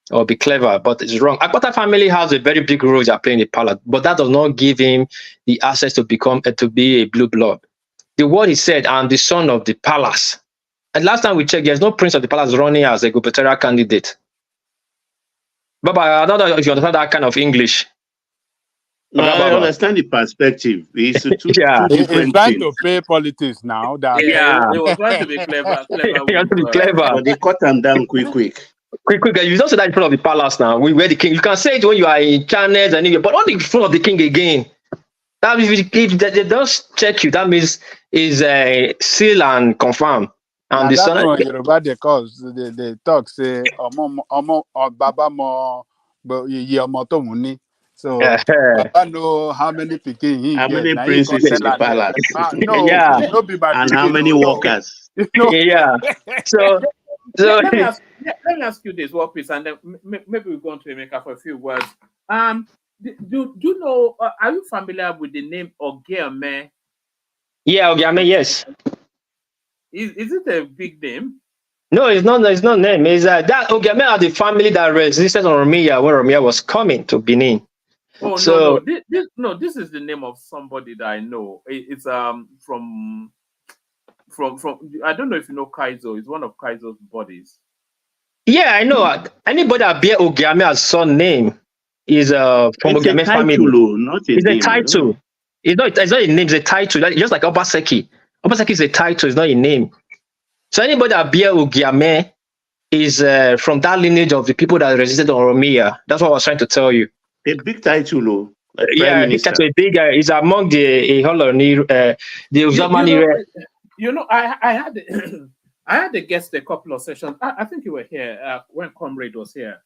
Speaker 19: or be clever, but it's wrong. Akpata family has a very big role they play in the palace, but that does not give him the access to become to be a blue blood. The word he said, "I'm the son of the palace." And last time we checked, there's no prince of the palace running as a gubernatorial candidate. Baba, I don't know if you understand that kind of English.
Speaker 13: No,
Speaker 19: Okay,
Speaker 13: I
Speaker 19: Baba.
Speaker 13: understand the perspective. It's two
Speaker 19: Yeah.
Speaker 13: two
Speaker 18: He's
Speaker 13: different
Speaker 18: trying
Speaker 13: things.
Speaker 18: to play politics now. That
Speaker 19: Yeah.
Speaker 4: He was trying to be clever
Speaker 19: You have to be clever.
Speaker 13: But they cut them down quick.
Speaker 19: Quick. You don't say that in front of the palace now. We were the king. You can say it when you are in channels and but not in front of the king again. That means if they don't check you, that means is seal and confirm. And
Speaker 18: now
Speaker 19: the
Speaker 18: that
Speaker 19: son.
Speaker 18: one Yoruba they cause they talk say omo baba mo but ye omo to muni. So Baba know how many pikin he
Speaker 13: How
Speaker 18: get.
Speaker 13: many
Speaker 18: Now he can
Speaker 13: princes in
Speaker 18: tell
Speaker 13: the
Speaker 18: her name.
Speaker 13: palace?
Speaker 18: No,
Speaker 19: Yeah.
Speaker 18: no be my
Speaker 13: And how
Speaker 18: pikin.
Speaker 13: many
Speaker 18: No.
Speaker 13: workers?
Speaker 18: No.
Speaker 19: Yeah. So
Speaker 4: let me ask you this, what piece, and then maybe we'll go on to Emeka for a few words. Do you know? Are you familiar with the name Ogiame?
Speaker 19: Yeah, Ogiame, yes.
Speaker 4: Is it a big name?
Speaker 19: No, it's not. It's not name. It's that Ogiame are the family that resisted on Romia when Romia was coming to Benin.
Speaker 4: Oh
Speaker 19: So,
Speaker 4: no! This is the name of somebody that I know. It's from I don't know if you know Kaizo. It's one of Kaizo's bodies.
Speaker 19: yeah, I know. Anybody that bear Ogiame as son name is from
Speaker 13: It's a
Speaker 19: Ogiame family.
Speaker 13: title, not a
Speaker 19: It's a
Speaker 13: name. I don't
Speaker 19: title.
Speaker 13: know.
Speaker 19: It's not a name. It's a title. Just like Obaseki. Obaseki is a title. It's not a name. So anybody that bear Ogiame is from that lineage of the people that resisted on Romia. That's what I was trying to tell you.
Speaker 13: A big title, like Prime
Speaker 19: Yeah,
Speaker 13: Minister.
Speaker 19: a big is among the Uzamani.
Speaker 4: I had I had a guest a couple of sessions. I think you were here when Comrade was here.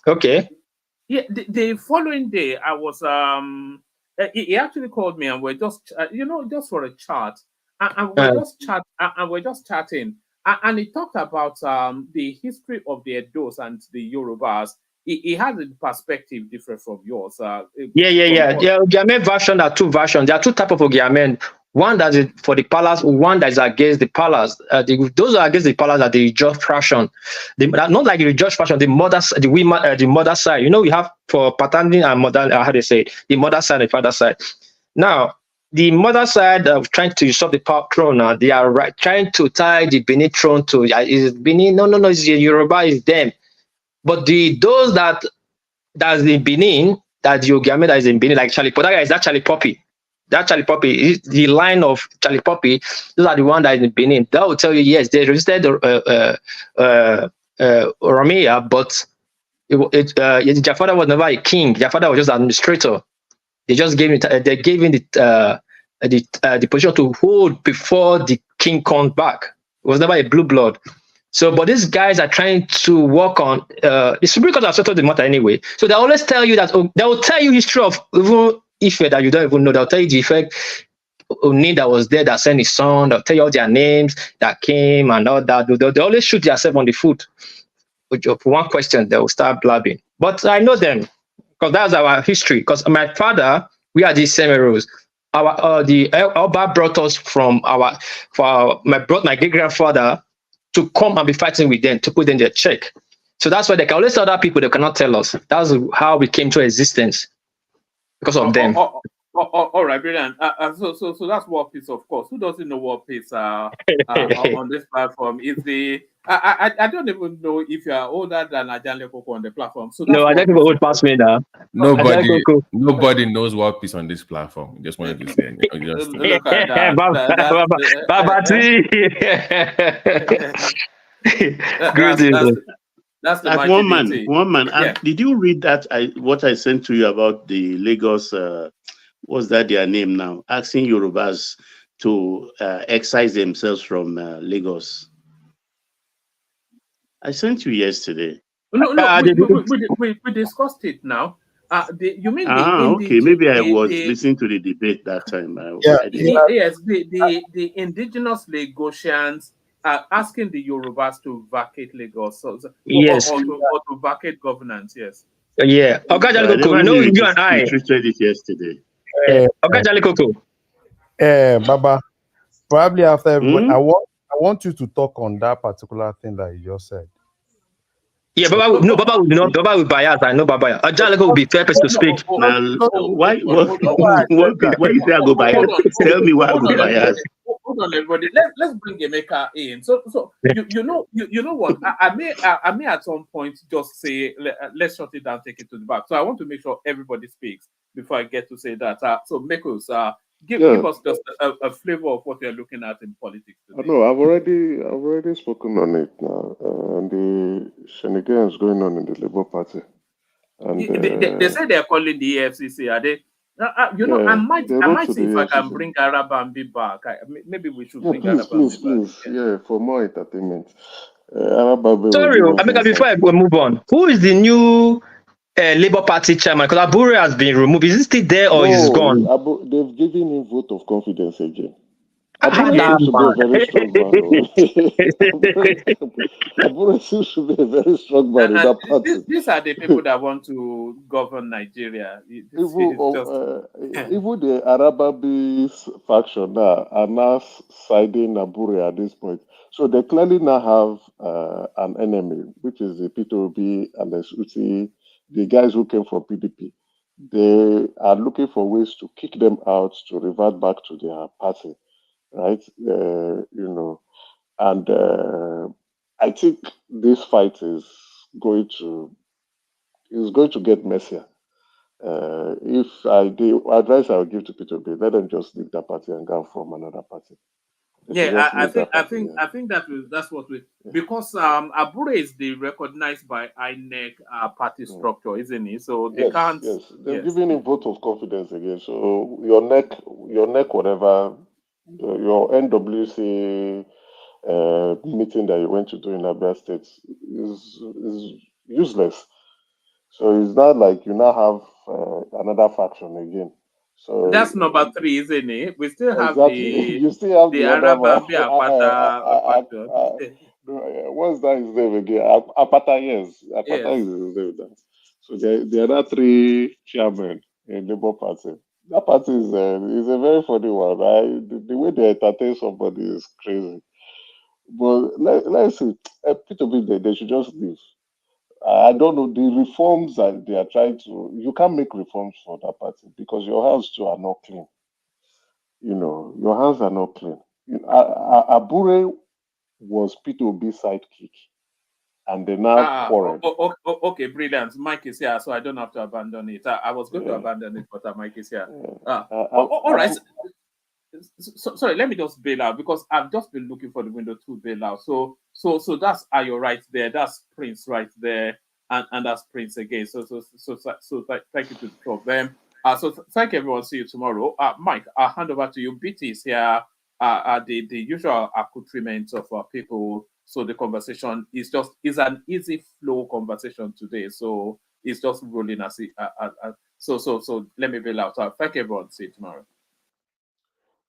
Speaker 19: Okay.
Speaker 4: Yeah, the following day I was he actually called me and we're just just for a chat and we're just chatting and he talked about the history of the Edos and the Yorubas. He has a perspective different from yours.
Speaker 19: Yeah. The Ogiame version are two versions. There are two types of Ogiame. One that is for the palace, one that is against the palace. Those are against the palace are the just fraction. Not like the just fraction, the mother side. You know, we have for paternity and mother, how they say it, the mother side and the father side. Now, the mother side of trying to usurp the power throne now, they are trying to tie the Benin throne to is Benin. No, it's the Yoruba, is them. But those that's in Benin, that the Ogiame that is in Benin, like Charlie Poppy, that guy is that Charlie Poppy. That Charlie Poppy is the line of Charlie Poppy. Those are the one that is in Benin. That will tell you, yes, they resisted Oromia, but their father was never a king. Their father was just an administrator. They just gave him the position to hold before the king comes back. It was never a blue blood. So, but these guys are trying to work on the Supreme Court has settled the matter anyway. So they always tell you that they will tell you history of even Ife that you don't even know. They'll tell you the effect Oni that was there that sent his son. They'll tell you all their names that came and all that. They always shoot themselves on the foot. For one question, they will start blabbing. But I know them because that's our history. Because my father, we are these Semeros. The Oba brought us from my great grandfather to come and be fighting with them to put them in their check. So that's why they can always tell other people they cannot tell us. That's how we came to existence because of them.
Speaker 4: All right, brilliant. So that's War Peace, of course. Who doesn't know War Peace on this platform? Is I don't even know if you are older than Ajanle Koko on the platform. So that's
Speaker 19: no, I think old past me now.
Speaker 6: Nobody knows War Peace on this platform. Just wanted to say.
Speaker 4: Look at that. That's the
Speaker 13: like one man. Yeah. Did you read that? What I sent to you about the Lagos? What's that their name now? Asking Yorubas to excise themselves from Lagos. I sent you yesterday.
Speaker 4: No, we discussed it now. You mean
Speaker 13: okay? Maybe I was listening to the debate that time.
Speaker 4: Yes, the indigenous Lagosians asking the Yorubas to vacate Lagos,
Speaker 19: Yes.
Speaker 4: or to vacate governance. Yes.
Speaker 19: Yeah. Oga
Speaker 13: I
Speaker 19: Jalikoko,
Speaker 13: never
Speaker 19: you
Speaker 13: knew
Speaker 19: know,
Speaker 13: you,
Speaker 19: you and I.
Speaker 13: treated it yesterday.
Speaker 19: Oga Jalikoko.
Speaker 14: Baba, probably after everybody,
Speaker 13: Hmm?
Speaker 14: I want you to talk on that particular thing that you just said.
Speaker 19: Yeah, Baba, no, Baba will not. Baba will bias. I know Baba. Jalikoko will be fair person to speak.
Speaker 13: Well, why
Speaker 4: Hold
Speaker 13: why you say I go bias? Tell me why I go bias.
Speaker 4: Hold on, everybody. Let's bring Emeka in. So you know what? I may at some point just say let's shut it down, take it to the back. So I want to make sure everybody speaks before I get to say that. So Mekos, give us just a flavor of what you're looking at in politics today.
Speaker 17: No, I've already spoken on it now. And the shenanigans going on in the Labour Party. And
Speaker 4: They say they're calling the EFCC. Are they? I might see if I can bring Arabambi back. Maybe we should bring Arabambi back.
Speaker 17: Yeah, for more entertainment. Arabambi
Speaker 19: Sorry, Emeka, before I move on, who is the new Labour Party chairman? Because Abure has been removed. Is he still there or is gone?
Speaker 17: They've given him vote of confidence again.
Speaker 19: Abure
Speaker 17: seems to be a very strong man. Abure seems to be a very strong man in that party.
Speaker 4: These are the people that want to govern Nigeria.
Speaker 17: Even the Arababi faction now are now siding Abure at this point. So they clearly now have an enemy, which is the P2B and the Suti, the guys who came from PDP. They are looking for ways to kick them out to revert back to their party, right? And I think this fight is going to get messier. If the advice I would give to P2B, let them just leave that party and go from another party.
Speaker 4: I think that's what we, because Abure is the recognized by INEC party structure, isn't he? So they can't.
Speaker 17: Yes, they're giving him vote of confidence again. So your neck, whatever, your NWC meeting that you went to do in Abia State is useless. So it's not like you now have another faction again. So
Speaker 4: that's number 3, isn't it? We still have
Speaker 17: you still have the other
Speaker 4: Arabambi Apata faction.
Speaker 17: What's that his name again? Apata, yes. Apata is his name. So there are 3 chairmen in Labour Party. That party is a very funny one, right? The way they entertain somebody is crazy. But let's see. P2B, they should just leave. I don't know the reforms that they are trying to. You can't make reforms for that party because your hands too are not clean. Your hands are not clean. Abure was P2B sidekick, and they now quarreled.
Speaker 4: Okay, brilliant. Mike is here, so I don't have to abandon it. I was going to abandon it, but Mike is here. All right. Sorry, let me just bail out because I've just been looking for the window to bail out. So that's Ayo right there. That's Prince right there, and that's Prince again. So thank you to the two of them. Thank everyone. See you tomorrow. Mike, I'll hand over to you. BT is here. The usual accoutrement of people. So the conversation is an easy flow conversation today. So it's just rolling as it. So let me bail out. Thank everyone. See you tomorrow.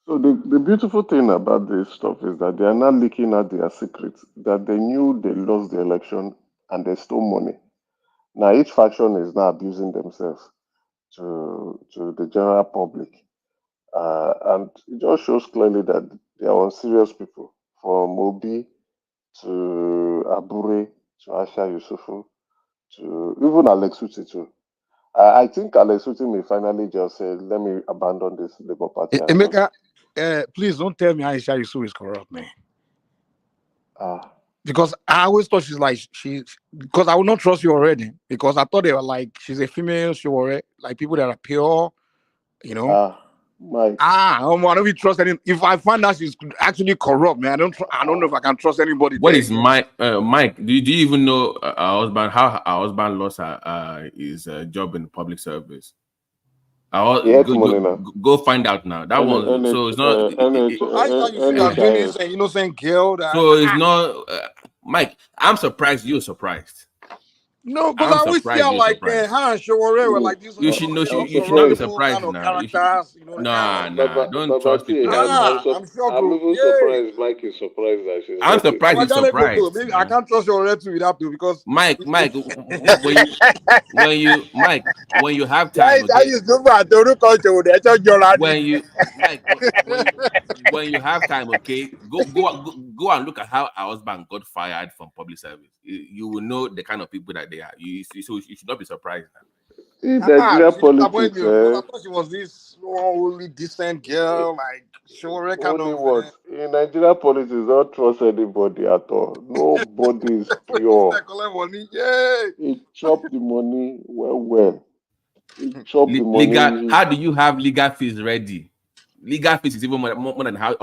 Speaker 17: So the beautiful thing about this stuff is that they are not leaking out their secrets, that they knew they lost the election and they stole money. Now each faction is now abusing themselves to the general public. And it just shows clearly that they are unserious people, from Obi to Abure to Asha Yusufu to even Alex Uti too. I think Alex Uti may finally just say, let me abandon this Labour Party.
Speaker 15: Emeka, please don't tell me Aisha Yusufu is corrupt, man. Because I always thought because I would not trust you already. Because I thought they were like, she's a female, she were like people that are pure,
Speaker 17: Mike.
Speaker 15: I don't be trust any. If I find out she's actually corrupt, man, I don't know if I can trust anybody.
Speaker 6: What is Mike? Mike, do you even know how our husband lost his job in the public service? Go find out now. That one. So it's not.
Speaker 15: It's an innocent girl.
Speaker 6: So it's not. Mike, I'm surprised. You're surprised.
Speaker 15: No, because
Speaker 6: I'm
Speaker 15: I always see
Speaker 6: surprised
Speaker 15: her
Speaker 6: you're
Speaker 15: like
Speaker 6: surprised.
Speaker 15: her and Showore were like this.
Speaker 6: You should know.
Speaker 15: You know,
Speaker 6: You should not be
Speaker 15: Showore
Speaker 6: surprised
Speaker 15: kind of
Speaker 6: now.
Speaker 15: characters. You know, the kind of.
Speaker 6: Nah. Don't trust people that much.
Speaker 15: I'm shocked.
Speaker 17: I'm
Speaker 15: Oh,
Speaker 17: even
Speaker 15: yay.
Speaker 17: surprised Mike is surprised that she's
Speaker 6: I'm
Speaker 17: not a
Speaker 6: surprised
Speaker 15: But
Speaker 6: he's
Speaker 15: I can't go to.
Speaker 6: surprised.
Speaker 15: Maybe I
Speaker 6: Man.
Speaker 15: can't trust Showore too with that too because.
Speaker 6: Mike, when you have
Speaker 18: Yeah,
Speaker 6: time,
Speaker 18: it's how
Speaker 6: okay.
Speaker 18: you super Toru culture. That's all you're
Speaker 6: When you Mike, when you have time, okay, go and look at how our husband got fired from public service. You will know the kind of people that they are. So you should not be surprised.
Speaker 17: In Nigeria
Speaker 15: She disappointed
Speaker 17: politics,
Speaker 15: me because I thought she was this only decent girl, like Showore kind
Speaker 17: only
Speaker 15: of.
Speaker 17: what? In Nigeria politics, don't trust anybody at all. Nobody is pure.
Speaker 15: Collect money, yay!
Speaker 17: He chop the money well. He chop the
Speaker 6: Legal.
Speaker 17: money.
Speaker 6: How do you have legal fees ready? Legal fees is even more than how.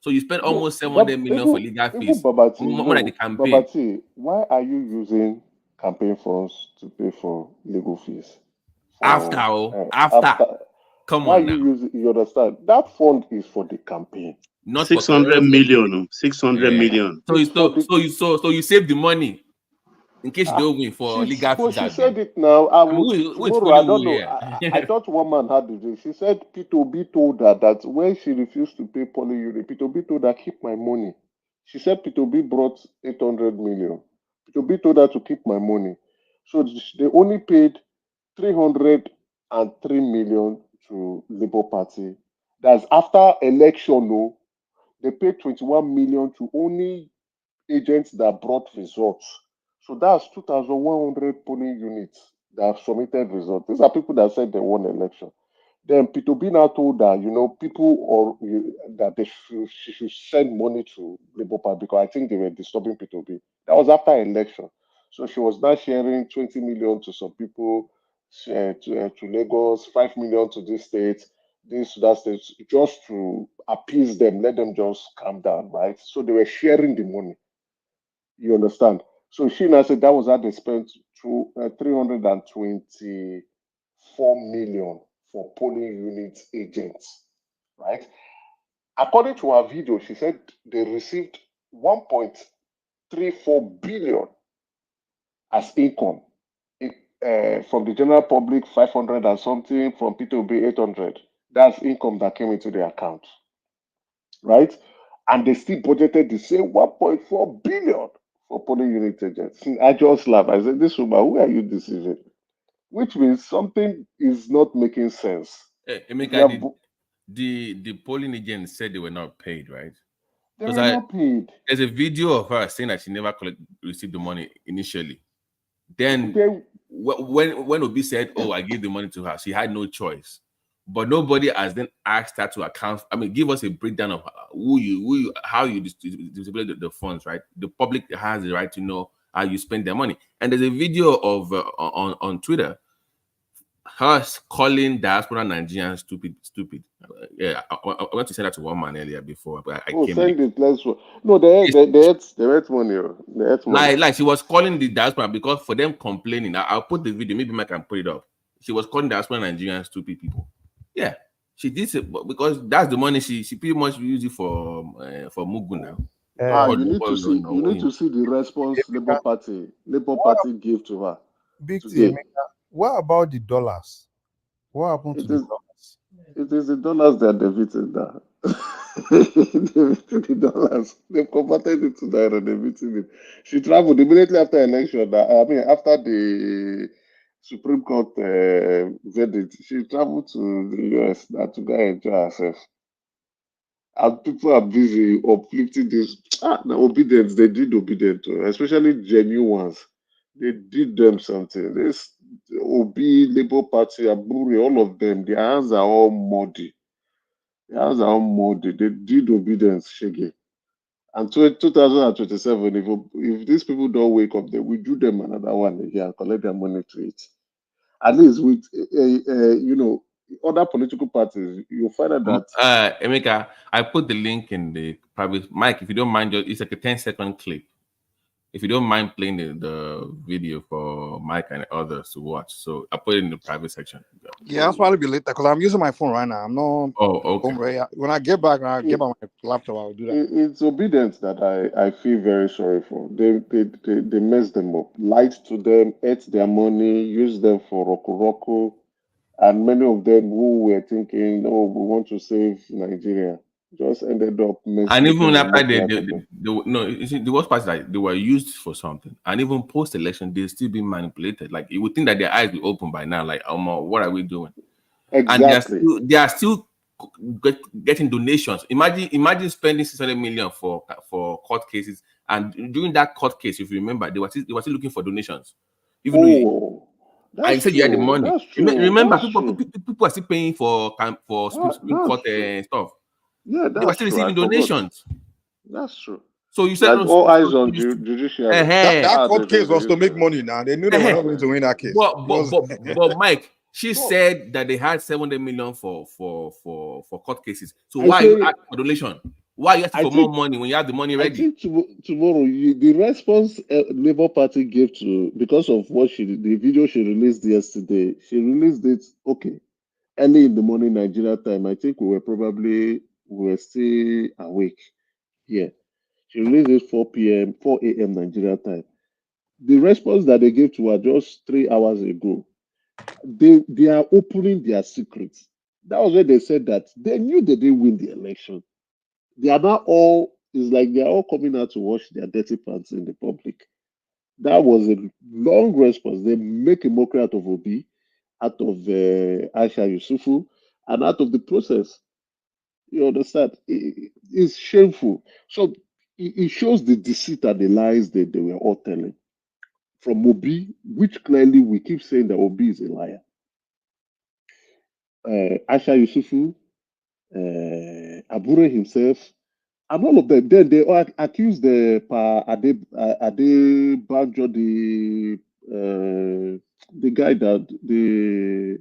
Speaker 6: So you spend
Speaker 17: No,
Speaker 6: almost 700 million for legal
Speaker 17: even
Speaker 6: fees,
Speaker 17: Babati,
Speaker 6: more than the
Speaker 17: no,
Speaker 6: campaign.
Speaker 17: Babati, why are you using campaign funds to pay for legal fees?
Speaker 6: After. Come
Speaker 17: Why
Speaker 6: on
Speaker 17: you
Speaker 6: now.
Speaker 17: use it? You understand? That fund is for the campaign.
Speaker 6: Not for
Speaker 13: 600 million. 600
Speaker 6: Yeah.
Speaker 13: million.
Speaker 6: So you save the money in case you don't win for legal
Speaker 17: But
Speaker 6: fees.
Speaker 17: she said it now. I will
Speaker 6: who is
Speaker 17: tomorrow. I
Speaker 6: fooling
Speaker 17: don't
Speaker 6: who
Speaker 17: know. I thought one man had the dream. She said P2B told her that when she refused to pay poly unit, P2B told her keep my money. She said P2B brought 800 million. P2B told her to keep my money. So they only paid 303 million to Labour Party. That's after election. No, they paid 21 million to only agents that brought results. So that's 2,100 polling units that have submitted results. These are people that said they won election. Then P2B now told her, people that she should send money to Labour Party because I think they were disturbing P2B. That was after election. So she was now sharing 20 million to some people, to Lagos, 5 million to this state, this to that state, just to appease them, let them just calm down, right? So they were sharing the money. You understand? So she now said that was how they spent 324 million for polling unit agents, right? According to her video, she said they received 1.34 billion as income from the general public, 500 and something, from P2B 800. That's income that came into the account, right? And they still budgeted the same 1.4 billion for polling unit agents. I just laughed. I said, this woman, who are you deceiving? Which means something is not making sense.
Speaker 6: Emeka, the polling agents said they were not paid, right?
Speaker 17: They were not paid.
Speaker 6: There's a video of her saying that she never received the money initially. Then when Obi said, "Oh, I gave the money to her," she had no choice. But nobody has then asked her to account. I mean, give us a breakdown of how you distribute the funds, right? The public has the right to know how you spend their money. And there's a video of on Twitter, her calling diaspora Nigerians stupid. Yeah, I went to send that to one man earlier before, but I came
Speaker 17: send
Speaker 6: late.
Speaker 17: it. Let's. No, they ate money. They ate money.
Speaker 6: Like she was calling the diaspora because for them complaining. I'll put the video. Maybe I can put it up. She was calling diaspora Nigerians stupid people. Yeah, she did it because that's the money she pretty much used it for Mugu now.
Speaker 17: You need to see the response Labour Party gave to her today.
Speaker 14: What about the dollars? What happened to the dollars?
Speaker 17: It is the dollars that they've eaten now. The dollars. They've converted it to naira. They've eaten it. She traveled immediately after election. After the Supreme Court verdict, she traveled to the US now to go and enjoy herself. And people are busy uplifting this. The obedience, they did obedient to, especially genuine ones. They did them something. This Obi, Labour Party, Aburi, all of them, their hands are all muddy. Their hands are all muddy. They did obedience, Shege. And 2027, if these people don't wake up, they will do them another one again and collect their money to it. At least with, other political parties, you'll find out that.
Speaker 6: Emeka, I put the link in the private. Mike, if you don't mind, it's like a 10-second clip. If you don't mind playing the video for Mike and others to watch, so I put it in the private section.
Speaker 15: Yeah, I'll probably be later because I'm using my phone right now. I'm not home right. When I get back, my laptop, I'll do that.
Speaker 17: It's obedience that I feel very sorry for. They messed them up, lied to them, ate their money, used them for roku. And many of them who were thinking, oh, we want to save Nigeria, just ended up
Speaker 6: And even
Speaker 17: mistaking and
Speaker 6: after
Speaker 17: making out of them.
Speaker 6: no, you see, the worst part is that they were used for something, and even post-election, they're still being manipulated. Like you would think that their eyes will open by now. Like, what are we doing?
Speaker 17: Exactly.
Speaker 6: And they are still getting donations. Imagine spending 600 million for court cases, and during that court case, if you remember, they were still looking for donations. Even though I said you had the money.
Speaker 17: That's true.
Speaker 6: Remember,
Speaker 17: That's true.
Speaker 6: people are still paying for Supreme Court stuff.
Speaker 17: Yeah,
Speaker 6: They were
Speaker 17: that's
Speaker 6: still
Speaker 17: true. I
Speaker 6: receiving
Speaker 17: forgot.
Speaker 6: donations.
Speaker 17: That's true.
Speaker 6: So you said
Speaker 17: all eyes on judiciary.
Speaker 15: That court case was to make money. Now they knew they were not going to win that case.
Speaker 6: But Mike, she said that they had 700 million for court cases. So why are you asking for donation? Why are you asking for more money when you have the money ready?
Speaker 17: I think tomorrow the response Labour Party gave to, because of what the video she released yesterday, she released it early in the morning Nigeria time. I think we were still awake here. She released it 4 a.m. Nigeria time. The response that they gave to her just 3 hours ago, they are opening their secrets. That was when they said that they knew they didn't win the election. They are not all, it's like they are all coming out to wash their dirty pants in the public. That was a long response. They make a mockery out of Obi, out of Aisha Yusufu, and out of the process. You understand? It's shameful. So it shows the deceit and the lies that they were all telling. From Obi, which clearly we keep saying that Obi is a liar. Aisha Yusufu, Abure himself, and all of them. Then they all accused the Adebanjo, the guy that the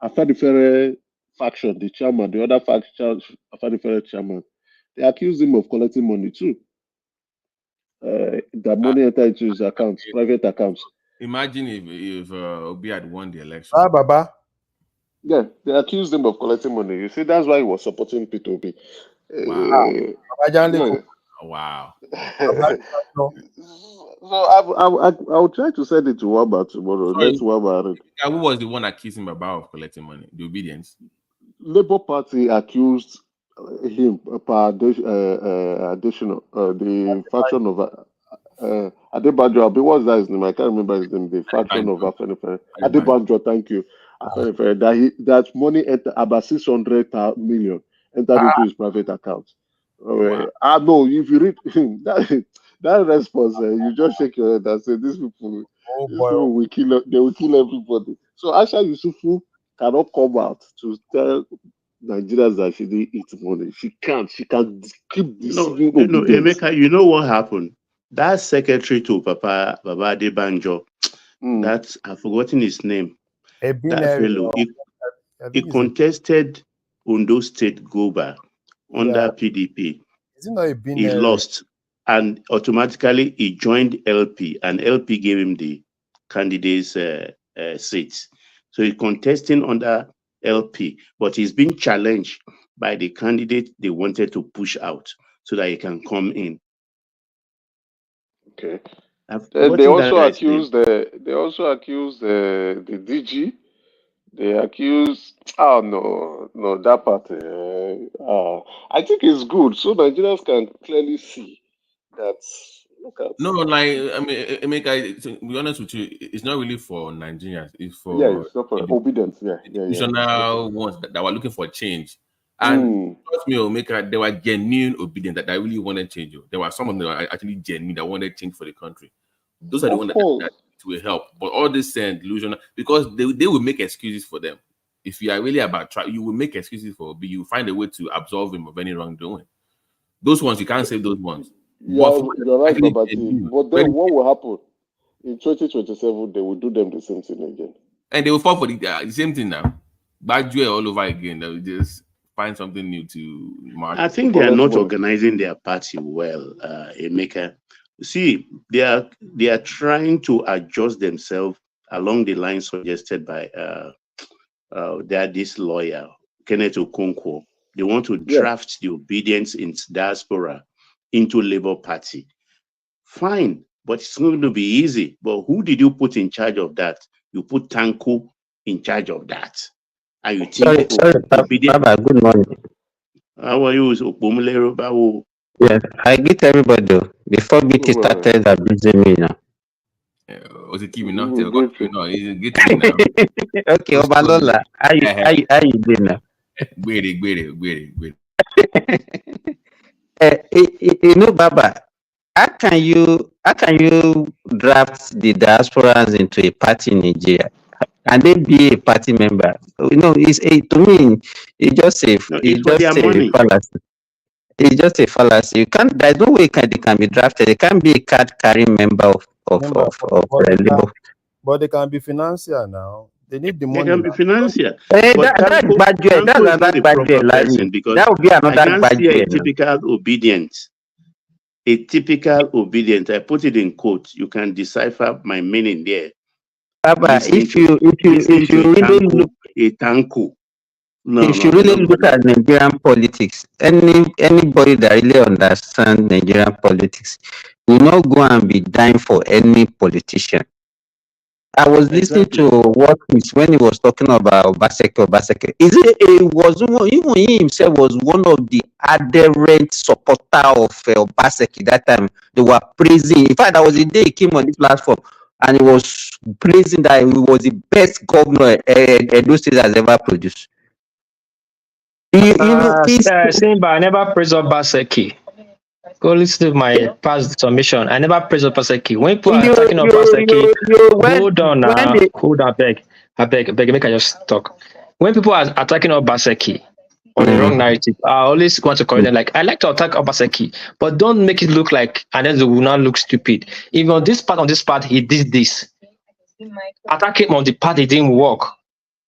Speaker 17: Afenifere faction, the chairman, the other faction, Afenifere chairman. They accused him of collecting money too. That money entered into his accounts, private accounts.
Speaker 6: Imagine if Obi had won the election.
Speaker 17: Baba. Yeah, they accused him of collecting money. You see, that's why he was supporting P2P.
Speaker 6: Wow.
Speaker 17: So I'll try to send it to Wamba tomorrow. Let's Wamba read.
Speaker 6: Who was the one accusing Baba of collecting money? The Obedience.
Speaker 17: Labour Party accused him additional the faction of Adebanjo. What's that his name? I can't remember his name. The faction of Afenifere. Adebanjo, thank you. Afenifere. That money entered about 600 million entered into his private account. No, if you read that response, you just shake your head and say these people will kill. They will kill everybody. So Aisha Yusufu cannot come out to tell Nigerians that she didn't eat money. She can't. She can keep deceiving.
Speaker 13: No, Emeka, you know what happened? That secretary to Baba Adebanjo, that's, I've forgotten his name. That fellow, he contested Ondo State Goba under PDP. He lost, and automatically he joined LP, and LP gave him the candidate's seats. So he's contesting under LP, but he's been challenged by the candidate they wanted to push out so that he can come in.
Speaker 17: Okay. They also accused the DG. They accuse. Oh no, that part. I think it's good, so Nigerians can clearly see that. Look at.
Speaker 6: No, like I mean, to be honest with you, it's not really for Nigerians. It's for
Speaker 17: it's not for obedience.
Speaker 6: Traditional ones that were looking for change. And trust me, Omeka, they were genuine obedient that really wanted change. There were some of them that were actually genuine that wanted change for the country. Those are the ones that will help. But all this delusional, because they will make excuses for them. If you are really about try, you will make excuses for Obi. You will find a way to absolve him of any wrongdoing. Those ones you can't save those ones.
Speaker 17: You're right, Babati. But then what will happen in 2027? They will do them the same thing again,
Speaker 6: and they will fall for the same thing now. Bad joy all over again. They will just find something new to mark.
Speaker 13: I think they are not organizing their party well, Emeka. See, they are trying to adjust themselves along the line suggested by this lawyer, Kenneth Okonkwo. They want to draft the obedience in diaspora into Labour Party. Fine, but it's not going to be easy. But who did you put in charge of that? You put Tanko in charge of that. And you think
Speaker 7: Baba, good morning.
Speaker 13: How are you, Opomulero Bawo?
Speaker 7: Yes, I greet everybody. Before BT started abusing me now.
Speaker 6: Was it keeping up? No, get to me now.
Speaker 7: Okay, Obalola, how you doing now?
Speaker 6: Great.
Speaker 7: You know, Baba, how can you draft the diasporans into a party in Nigeria? Can they be a party member? You know, to me, it's just a fallacy. It's just a fallacy. You can't. There's no way they can be drafted. They can't be a card carrying member of Labour.
Speaker 14: But they can be financier now. They need the money.
Speaker 13: They can be financier.
Speaker 7: That's graduate. That's another graduate. That would be another graduate.
Speaker 13: A typical obedient. I put it in quotes. You can decipher my meaning there.
Speaker 7: Baba, if you really look
Speaker 13: a Tanko.
Speaker 7: If you really look at Nigerian politics, anybody that really understands Nigerian politics will not go and be dying for any politician. I was listening to what when he was talking about Obaseki. Even he himself was one of the adherent supporter of Obaseki that time. They were praising. In fact, that was the day he came on this platform and he was praising that he was the best governor Edo State has ever produced.
Speaker 19: Simba, I never praised Obaseki. Go listen to my past submission. I never praised Obaseki. When people are talking Obaseki, hold on now. Hold on, I beg, make I just talk. When people are attacking Obaseki on the wrong narrative, I always want to correct them. Like, I like to attack Obaseki, but don't make it look like, and then they will not look stupid. Even on this part, he did this. Attack him on the part, it didn't work.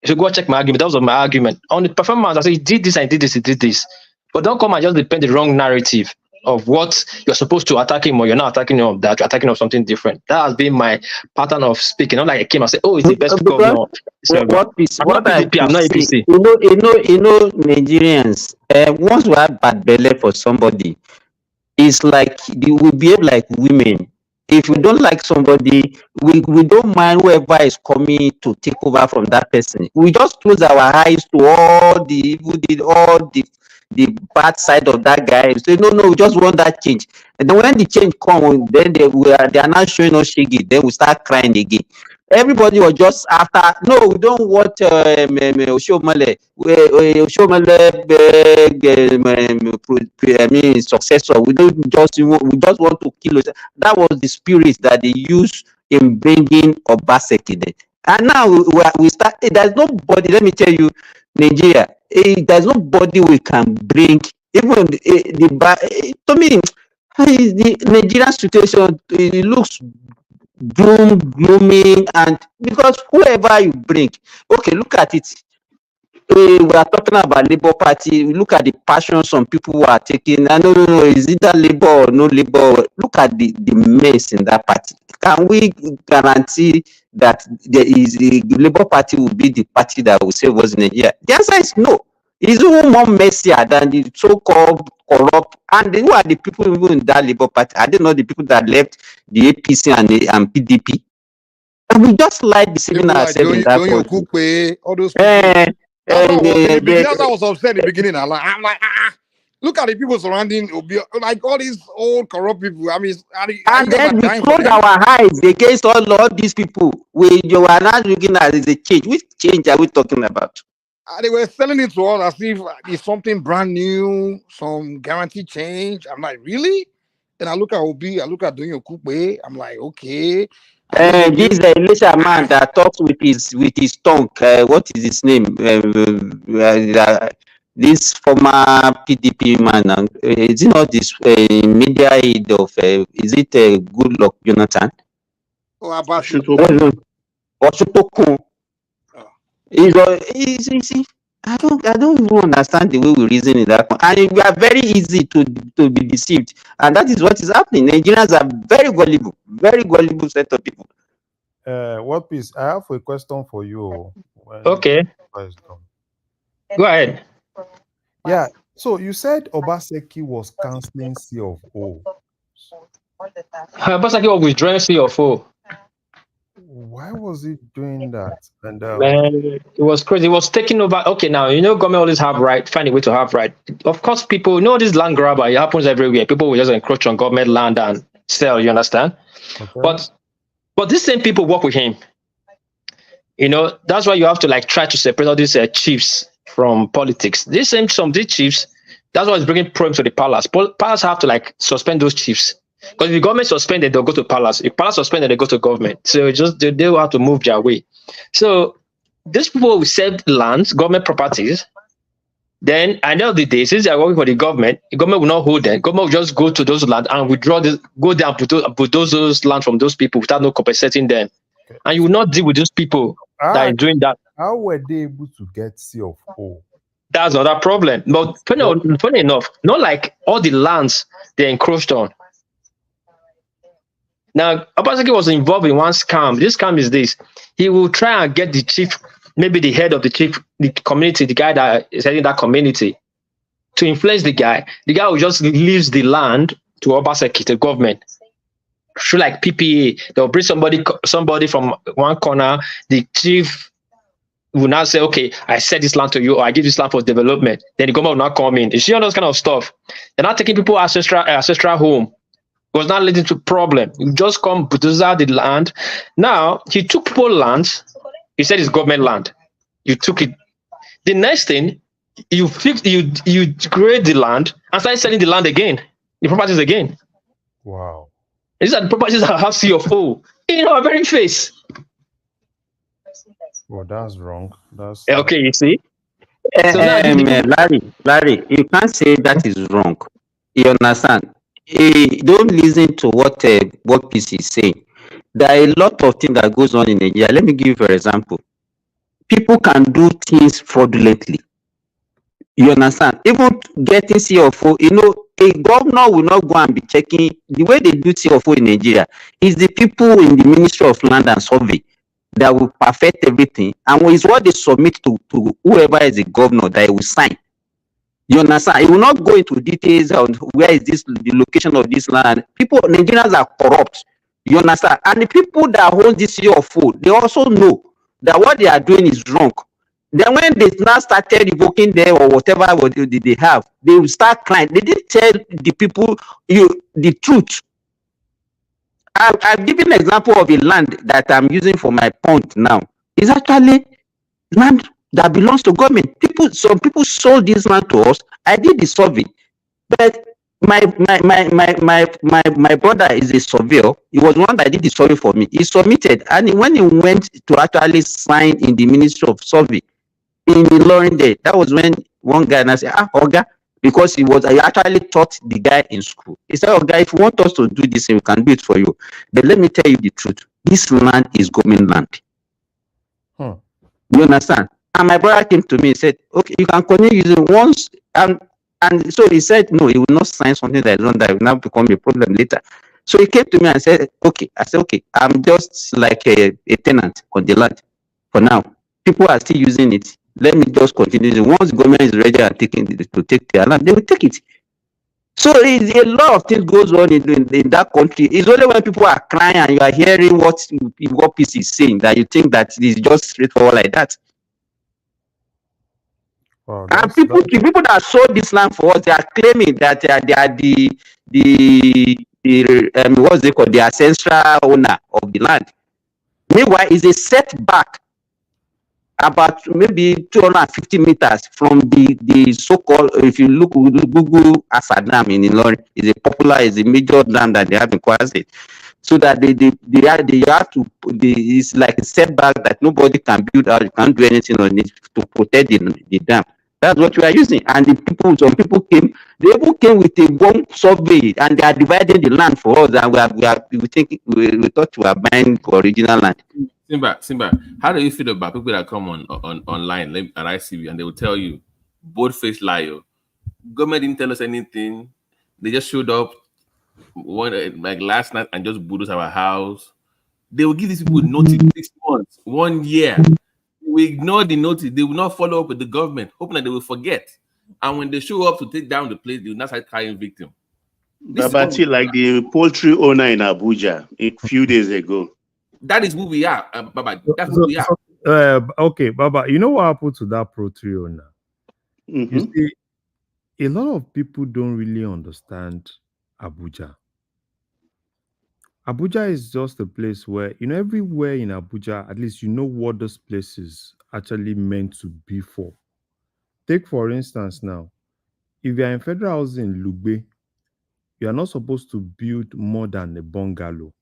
Speaker 19: If you go check my argument, that was my argument. On the performance, I said, he did this and he did this. But don't come and just depend the wrong narrative of what you're supposed to attack him, or you're not attacking him of that, you're attacking him of something different. That has been my pattern of speaking. Not like I came and said, oh, it's the best governor. I'm not PDP, I'm not APC.
Speaker 7: You know, Nigerians, once we have bad belly for somebody, it's like we behave like women. If we don't like somebody, we don't mind whoever is coming to take over from that person. We just close our eyes to all the evil deed, all the bad side of that guy. Say no, we just want that change. And then when the change comes, then they are not showing us shaggy. Then we start crying again. Everybody was just after. No, we don't want Oshomole. Successor. We just want to kill it. That was the spirit that they used in bringing Obaseki. And now we start. There's nobody. Let me tell you, Nigeria. There's nobody we can bring. Even to me, the Nigerian situation, it looks glooming, and because whoever you bring, okay, look at it. We are talking about Labour Party. We look at the passion some people who are taking. I don't know, is it that Labour or no Labour? Look at the mess in that party. Can we guarantee that the Labour Party will be the party that will save us in Nigeria? The answer is no. It's even more messier than the so-called corrupt. And who are the people even in that Labour Party? Are they not the people that left the APC and PDP? And we just like deceiving ourselves in that
Speaker 15: country. All those people. That's why I was upset in the beginning. I'm like, look at the people surrounding like all these old corrupt people. I mean,
Speaker 7: and then we close our eyes against all these people. You are not looking at it as a change. Which change are we talking about?
Speaker 15: They were selling it to us as if it's something brand new, some guaranteed change. I'm like, really? And I look at Obi, I look at Donyo Kupe. I'm like, okay.
Speaker 7: This Elisha man that talks with his tongue. What is his name? This former PDP man. Is it not this media aid of? Is it Goodluck Jonathan?
Speaker 15: Oh,
Speaker 7: Oshutokun. I don't even understand the way we reason in that, and we are very easy to be deceived, and that is what is happening. Nigerians are very gullible set of people.
Speaker 14: What piece? I have a question for you.
Speaker 19: Okay. Go ahead.
Speaker 14: Yeah. So you said Obaseki was canceling C of O.
Speaker 19: Obaseki was withdrawing C of O.
Speaker 14: Why was he doing that? And
Speaker 19: Man, it was crazy. It was taking over. Okay, now you know government always have right, find a way to have right. Of course, people you know this land grabber. It happens everywhere. People will just encroach on government land and sell. You understand?
Speaker 14: Okay.
Speaker 19: But these same people work with him. You know that's why you have to like try to separate all these chiefs from politics. Some of these chiefs. That's why it's bringing problems to the palace. Palace have to like suspend those chiefs. Because if the government suspended, they'll go to palace. If palace suspended, they go to government. So it just they will have to move their way. So these people will sell lands, government properties. Then at the end of the day, since they are working for the government will not hold them. Government will just go to those lands and withdraw this, go there and bulldoze those land from those people without no compensating them. Okay. And you will not deal with those people that are doing that.
Speaker 14: How were they able to get C of O?
Speaker 19: That's not a problem. But funny enough, not like all the lands they encroached on. Now, Obaseki was involved in one scam. This scam is this. He will try and get the chief, maybe the head of the community, the guy that is heading that community, to influence the guy. The guy will just leave the land to Obaseki, the government. Through like PPA, they'll bring somebody from one corner. The chief will now say, okay, I sell this land to you, or I give this land for development. Then the government will not come in. You see all those kind of stuff. They're not taking people ancestral home. It was not leading to problem. You just come bulldoze the land. Now he took people's land. He said it's government land. You took it. The next thing, you create the land and start selling the land again, the properties again.
Speaker 14: Wow.
Speaker 19: These are the properties that have C of O in our very face.
Speaker 14: Well, that's wrong. That's
Speaker 19: okay. You see.
Speaker 7: So Larry, you can't say that is wrong. You understand? Don't listen to what PC is saying. There are a lot of things that goes on in Nigeria. Let me give you an example. People can do things fraudulently. You understand? Even getting CFO, a governor will not go and be checking. The way they do CFO in Nigeria is the people in the Ministry of Land and Survey that will perfect everything, and it's what they submit to whoever is the governor that he will sign. You understand? It will not go into details on where is the location of this land. Nigerians are corrupt. You understand? And the people that hold this CFO, they also know that what they are doing is wrong. Then when they now started revoking them or whatever they have, they will start crying. They didn't tell the people the truth. I've given an example of a land that I'm using for my point now. It's actually land that belongs to government. Some people sold this land to us. I did the survey, but my brother is a surveyor. He was one that did the survey for me. He submitted, and when he went to actually sign in the Ministry of Survey in the Lauren Day, that was when one guy and I said, Oga, because I actually taught the guy in school. He said, Oga, if you want us to do this, we can do it for you. But let me tell you the truth. This land is government land. You understand? And my brother came to me and said, okay, you can continue using once. And so he said, no, he will not sign something that will now become a problem later. So he came to me and said, okay. I said, okay, I'm just like a tenant on the land for now. People are still using it. Let me just continue. Once the government is ready and to take their land, they will take it. So a lot of things goes on in that country. It's only when people are crying and you are hearing what PC is saying that you think that it is just straightforward like that.
Speaker 14: Wow,
Speaker 7: and people that sold this land for us, they are claiming that they are the what's they called, the ancestral owner of the land. Meanwhile, it's a setback about maybe 250 meters from the so-called, if you look Google Asa Dam in Ilorin, is a major dam that they have in Kwara State. So that they have to, it's like a setback that nobody can build out, you can't do anything on it to protect the dam. That's what we are using. And some people came with a one survey and they are dividing the land for us, and we thought we are buying original land.
Speaker 6: Simba, how do you feel about people that come on online and ICV and they will tell you, bold-faced liar, government didn't tell us anything, they just showed up like last night and just bulldoze our house. They will give these people notice 6 months, 1 year. We ignore the notice. They will not follow up with the government, hoping that they will forget. And when they show up to take down the place, they will not start carrying victim.
Speaker 13: Babati, like the poultry owner in Abuja a few days ago.
Speaker 6: That is who we are, Baba. That's who we are.
Speaker 14: Okay, Baba, you know what happened to that poultry owner?
Speaker 13: Mm-hmm.
Speaker 14: You see, a lot of people don't really understand Abuja. Abuja is just a place where, everywhere in Abuja, at least you know what those places actually meant to be for. Take, for instance, now, if you are in federal housing in Lugbe, you are not supposed to build more than a bungalow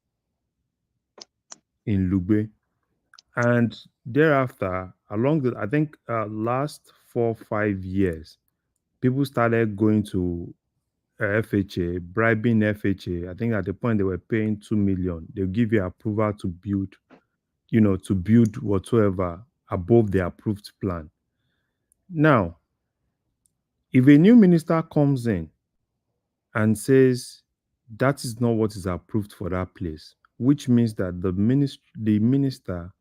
Speaker 14: in Lugbe. And thereafter, along the, I think, last 4-5 years, people started going to FHA, bribing FHA. I think at the point they were paying 2 million, they'll give you approval to build, to build whatsoever above the approved plan. Now, if a new minister comes in and says that is not what is approved for that place, which means that the minister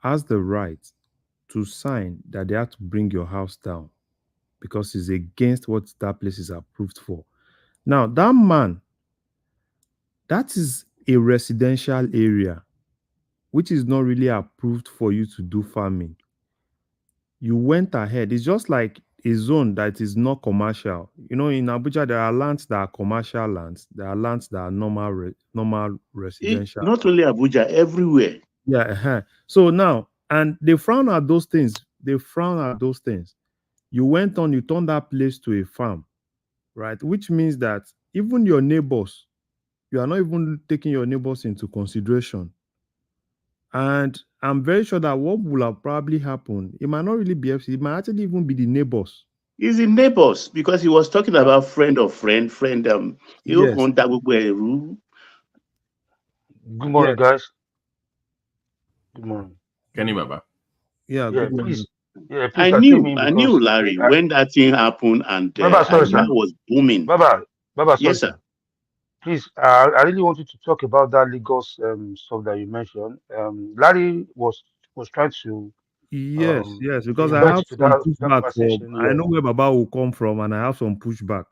Speaker 14: has the right to sign that they have to bring your house down because it's against what that place is approved for. Now, that man, that is a residential area, which is not really approved for you to do farming. You went ahead. It's just like a zone that is not commercial. In Abuja, there are lands that are commercial lands. There are lands that are normal residential.
Speaker 13: Not only Abuja, everywhere.
Speaker 14: Yeah. So now, and they frown at those things. You went on, you turned that place to a farm, right? Which means that even your neighbors, you are not even taking your neighbors into consideration. And I'm very sure that what will have probably happened, it might not really be FC, it might actually even be the neighbors.
Speaker 13: It's the neighbors, because he was talking about friend of friend.
Speaker 14: Yes.
Speaker 8: Good morning, guys. Good morning.
Speaker 6: Kenny Baba.
Speaker 14: Yeah,
Speaker 8: Yeah,
Speaker 14: good morning.
Speaker 8: please. Yeah,
Speaker 13: I
Speaker 8: please. I came in
Speaker 13: knew,
Speaker 8: because
Speaker 13: Larry, when that thing happened and
Speaker 8: Baba, sorry, sir.
Speaker 13: was booming.
Speaker 8: Baba, sorry,
Speaker 13: Yes, sir.
Speaker 8: Please, I really wanted to talk about that Lagos stuff that you mentioned. Larry was trying to
Speaker 14: Yes, because I
Speaker 8: invite
Speaker 14: have
Speaker 8: you to
Speaker 14: some
Speaker 8: that
Speaker 14: pushback
Speaker 8: conversation.
Speaker 14: I know where Baba will come from, and I have some pushback.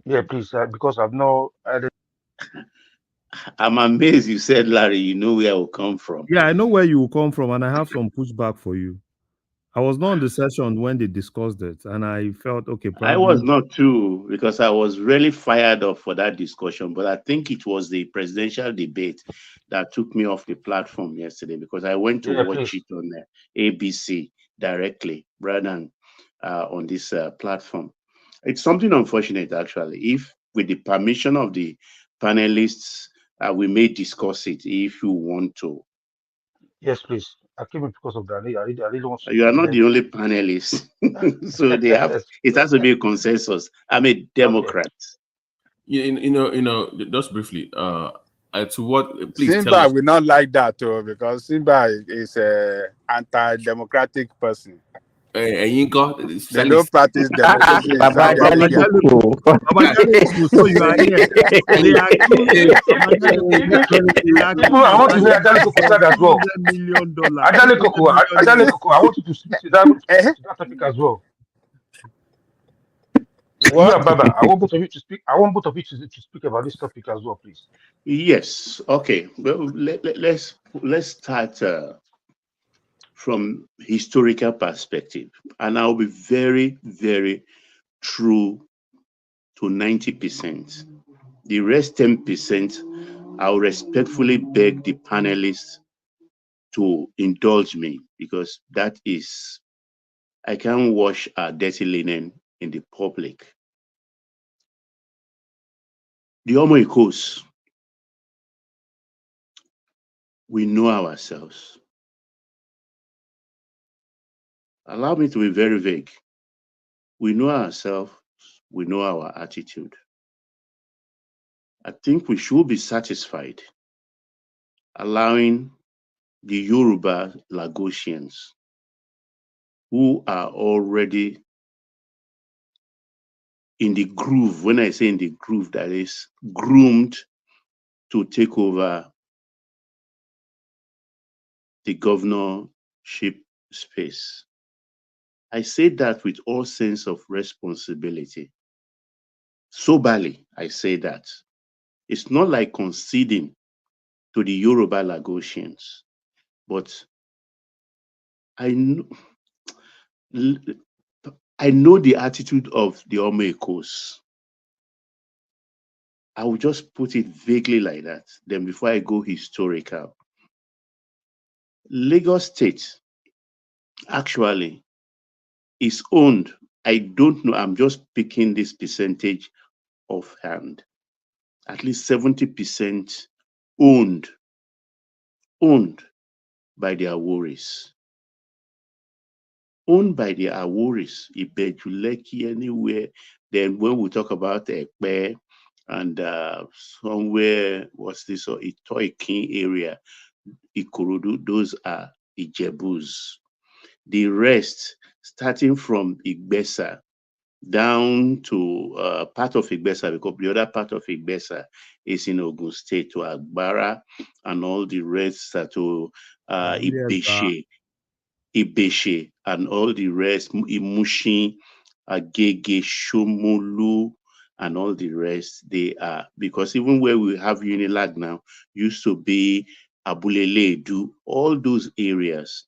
Speaker 8: Yeah, please, because I've not.
Speaker 13: I'm amazed you said, Larry, you know where I will come from.
Speaker 14: Yeah, I know where you will come from, and I have some pushback for you. I was not on the session when they discussed it, and I felt, okay, probably.
Speaker 13: I was not too, because I was really fired up for that discussion. But I think it was the presidential debate that took me off the platform yesterday, because I went to watch it on ABC directly rather than on this platform. It's something unfortunate, actually. If, with the permission of the panelists, we may discuss it if you want to.
Speaker 8: Yes, please. I came in because of that. I really want to.
Speaker 13: You are not the only panelist, so it has to be a consensus. I'm a Democrat.
Speaker 6: Okay. Just briefly, to what? Please
Speaker 18: Simba
Speaker 6: tell us.
Speaker 18: will not like that too, because Simba is a anti-democratic person. They don't practice democracy inside their media.
Speaker 14: So you are here. They
Speaker 8: I want to say Adale Koko said as well. Adale Koko, I want you to speak to that topic as well.
Speaker 13: What?
Speaker 8: Yeah, Baba, I want both of you to speak. I want both of you to speak about this topic as well, please.
Speaker 13: Yes. Okay. Well, let's start from historical perspective, and I'll be very, very true to 90%. The rest 10%, I'll respectfully beg the panelists to indulge me, because that is, I can't wash our dirty linen in the public. The Omo Ikos, we know ourselves. Allow me to be very vague. We know ourselves, we know our attitude. I think we should be satisfied allowing the Yoruba Lagosians, who are already in the groove. When I say in the groove, that is groomed to take over the governorship space. I say that with all sense of responsibility. Soberly, I say that. It's not like conceding to the Yoruba Lagosians, but I know the attitude of the Omeikos. I will just put it vaguely like that. Then before I go historical, Lagos State actually is owned. I don't know. I'm just picking this percentage offhand. At least 70% owned by the Aworis. Owned by the Aworis, Ibejuleki, anywhere. Then when we talk about Ekpe and somewhere, what's this, or Itoikin area, Ikorodu, those are Ijebus. The rest, starting from Igbesa down to part of Igbesa, because the other part of Igbesa is in Ogun State, to Agbara, and all the rest to Ibeshe, and all the rest, Imushi, Agege, Shomolu, and all the rest, they are, because even where we have Unilag now, used to be Abulele, all those areas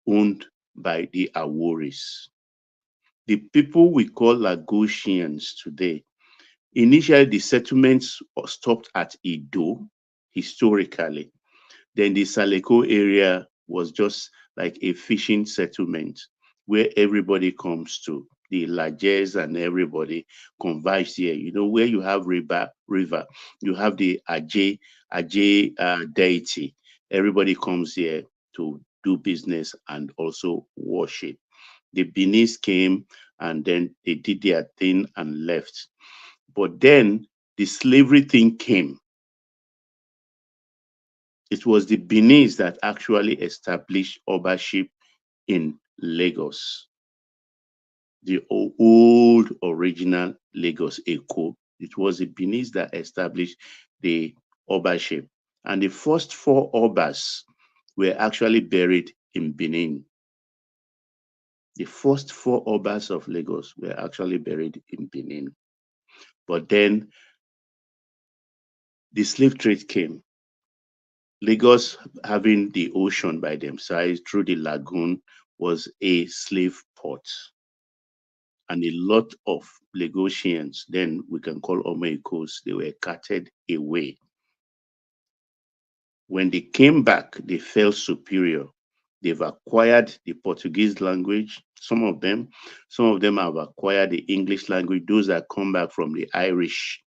Speaker 13: owned by the Aworis. The people we call Lagosians today, initially the settlements stopped at Ido, historically. Then the Saleko area was just like a fishing settlement where everybody comes to. The Lajes and everybody converge here. You know, where you have river, you have the Ajay deity. Everybody comes here to do business and also worship. The Benis came and then they did their thing and left. But then the slavery thing came. It was the Benis that actually established ownership in Lagos. The old original Lagos Eko. It was the Benis that established the ownership. And the first 4 Obas were actually buried in Benin. The first 4 Obas of Lagos were actually buried in Benin. But then the slave trade came. Lagos, having the ocean by them sides through the lagoon, was a slave port. And a lot of Lagosians, then we can call Omeikos, they were carted away. When they came back, they felt superior. They've acquired the Portuguese language, some of them have acquired the English language. Those that come back from the Irish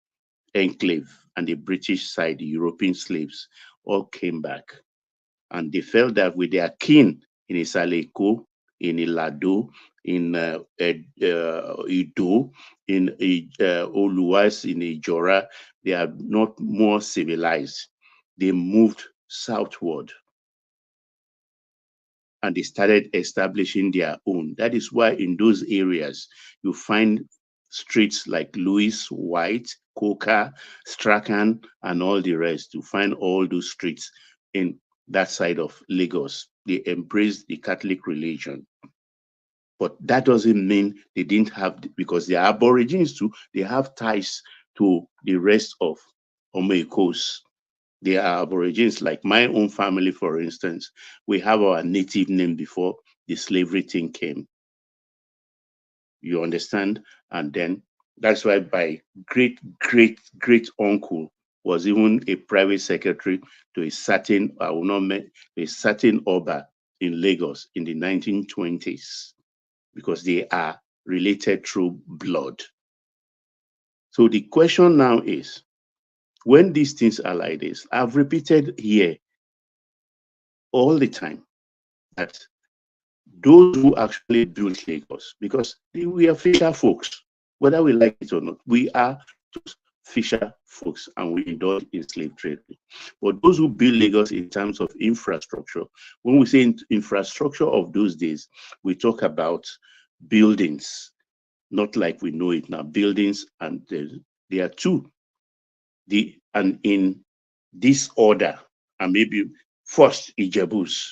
Speaker 13: enclave and the British side, the European slaves, all came back. And they felt that with their kin in Isaleko, in Ilado, in Ido, in Oluwas, in Ijora, they are not more civilized. They moved southward and they started establishing their own. That is why in those areas you find streets like Louis White, Coca, Strachan, and all the rest. You find all those streets in that side of Lagos. They embraced the Catholic religion. But that doesn't mean they didn't have, because they are Aborigines too, they have ties to the rest of Omeikos. They are Aborigines, like my own family, for instance. We have our native name before the slavery thing came. You understand? And then that's why my great uncle was even a private secretary to a certain, I will not mention, a certain Oba in Lagos in the 1920s, because they are related through blood. So the question now is, when these things are like this, I've repeated here all the time that those who actually built Lagos, because we are fisher folks, whether we like it or not, we are fisher folks and we indulge in slave trade. But those who build Lagos in terms of infrastructure, when we say infrastructure of those days, we talk about buildings, not like we know it now, buildings, and there are two. And in this order, and maybe first Ijebus,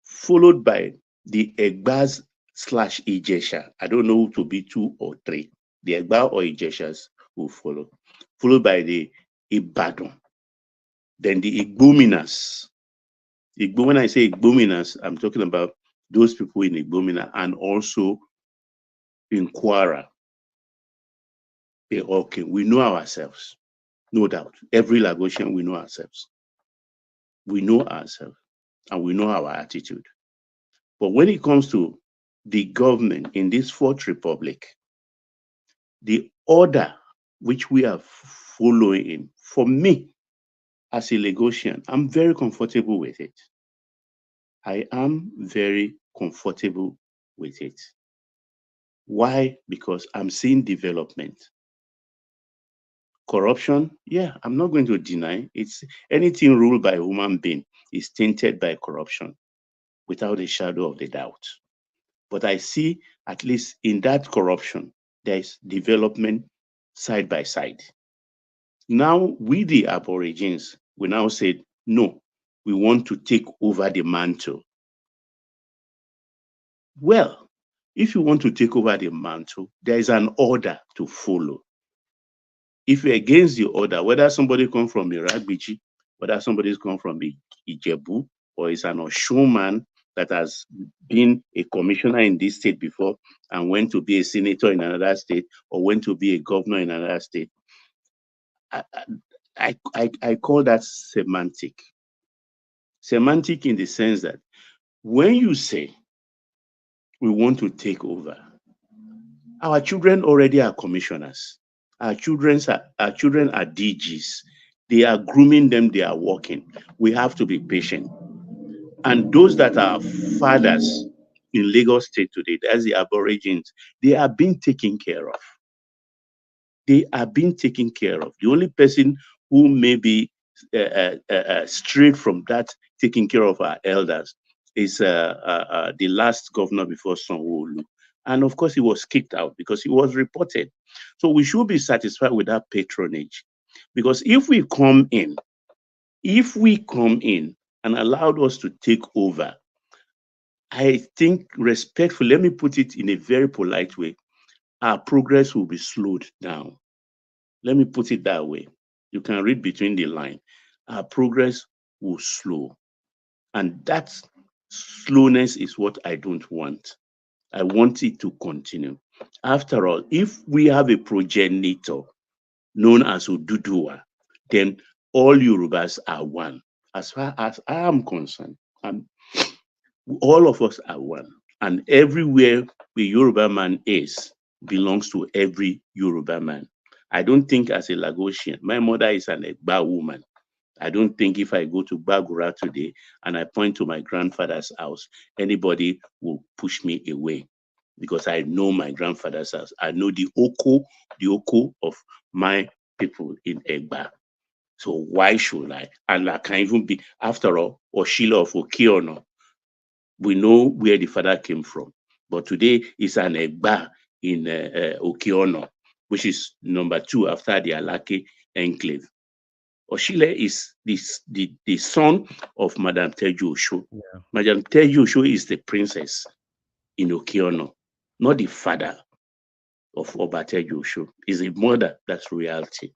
Speaker 13: followed by the Egbas / Ijesha. I don't know to be 2 or 3. The Egba or Ijeshas will follow, followed by the Ibadan, then the Igbominas. When I say Igbominas, I'm talking about those people in Igbomina and also in Kwara. Okay, we know ourselves, no doubt. Every Lagosian, we know ourselves. We know ourselves and we know our attitude. But when it comes to the government in this Fourth Republic, the order which we are following, for me, as a Lagosian, I'm very comfortable with it. I am very comfortable with it. Why? Because I'm seeing development. Corruption, yeah, I'm not going to deny it's anything ruled by a human being is tainted by corruption without a shadow of a doubt. But I see, at least in that corruption, there is development side by side. Now, we the Aborigines, we now said, no, we want to take over the mantle. Well, if you want to take over the mantle, there is an order to follow. If you're against the order, whether somebody comes from Iragbiji, whether somebody's come from Ijebu, or is an Oshoman that has been a commissioner in this state before and went to be a senator in another state or went to be a governor in another state, I call that semantic. Semantic in the sense that when you say we want to take over, our children already are commissioners. Our children are DGs. They are grooming them, they are working. We have to be patient. And those that are fathers in Lagos State today, that's the Aborigines, they are being taken care of. They are being taken care of. The only person who may be strayed from that taking care of our elders is the last governor before Sanwo-Olu. And of course, he was kicked out because he was reported. So we should be satisfied with that patronage. Because if we come in and allowed us to take over, I think respectfully, let me put it in a very polite way, our progress will be slowed down. Let me put it that way. You can read between the lines. Our progress will slow. And that slowness is what I don't want. I want it to continue. After all, if we have a progenitor known as Oduduwa, then all Yorubas are one. As far as I am concerned, all of us are one. And everywhere the Yoruba man is belongs to every Yoruba man. I don't think as a Lagosian, my mother is an Egba woman. I don't think if I go to Bagura today and I point to my grandfather's house, anybody will push me away because I know my grandfather's house. I know the Oko of my people in Egba. So why should I? And I can even be, after all, Oshila of Okiono. We know where the father came from. But today is an Egba in Okiono, which is number 2 after the Alake enclave. Oshile is the son of Madam Teju Osho. Yeah. Madam Teju Osho is the princess in Okiono, not the father of Oba Teju Osho. Is a mother, that's reality.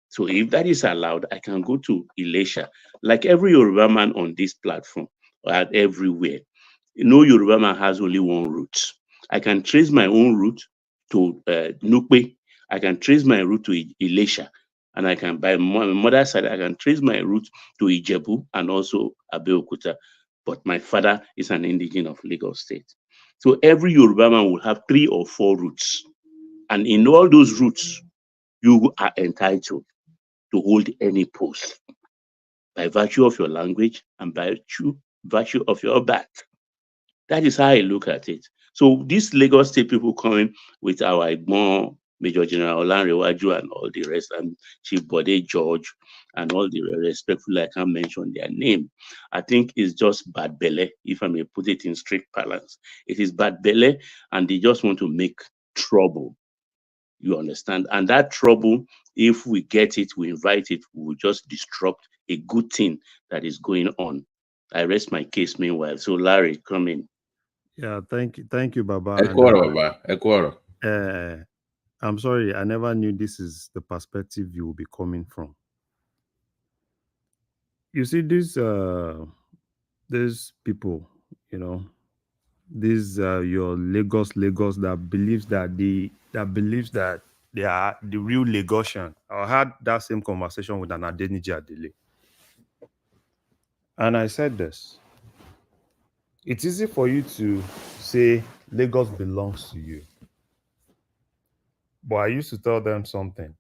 Speaker 13: So if that is allowed, I can go to Ilesha, like every Yoruba man on this platform, or everywhere. No Yoruba man has only one route. I can trace my own route to Nukwe. I can trace my route to Ilesha. And I can, by my mother's side, I can trace my route to Ijebu and also Abeokuta. But my father is an indigene of Lagos State. So every Yoruba man will have 3 or 4 routes. And in all those routes, you are entitled to hold any post by virtue of your language and by virtue of your birth. That is how I look at it. So these Lagos State people coming with our Igbon Major General Olanrewaju and all the rest, and Chief Bode George and all the respectfully, I can't mention their name. I think it's just bad belly, if I may put it in strict parlance. It is bad belly, and they just want to make trouble. You understand? And that trouble, if we get it, we invite it, we will just disrupt a good thing that is going on. I rest my case meanwhile. So Larry, come in.
Speaker 14: Yeah, thank you, Baba.
Speaker 6: Ekworo.
Speaker 14: I'm sorry, I never knew this is the perspective you will be coming from. You see, these people, these your Lagos that believes that they are the real Lagosian. I had that same conversation with an Adeniji Adele, and I said this: it's easy for you to say Lagos belongs to you, but I used to tell them something.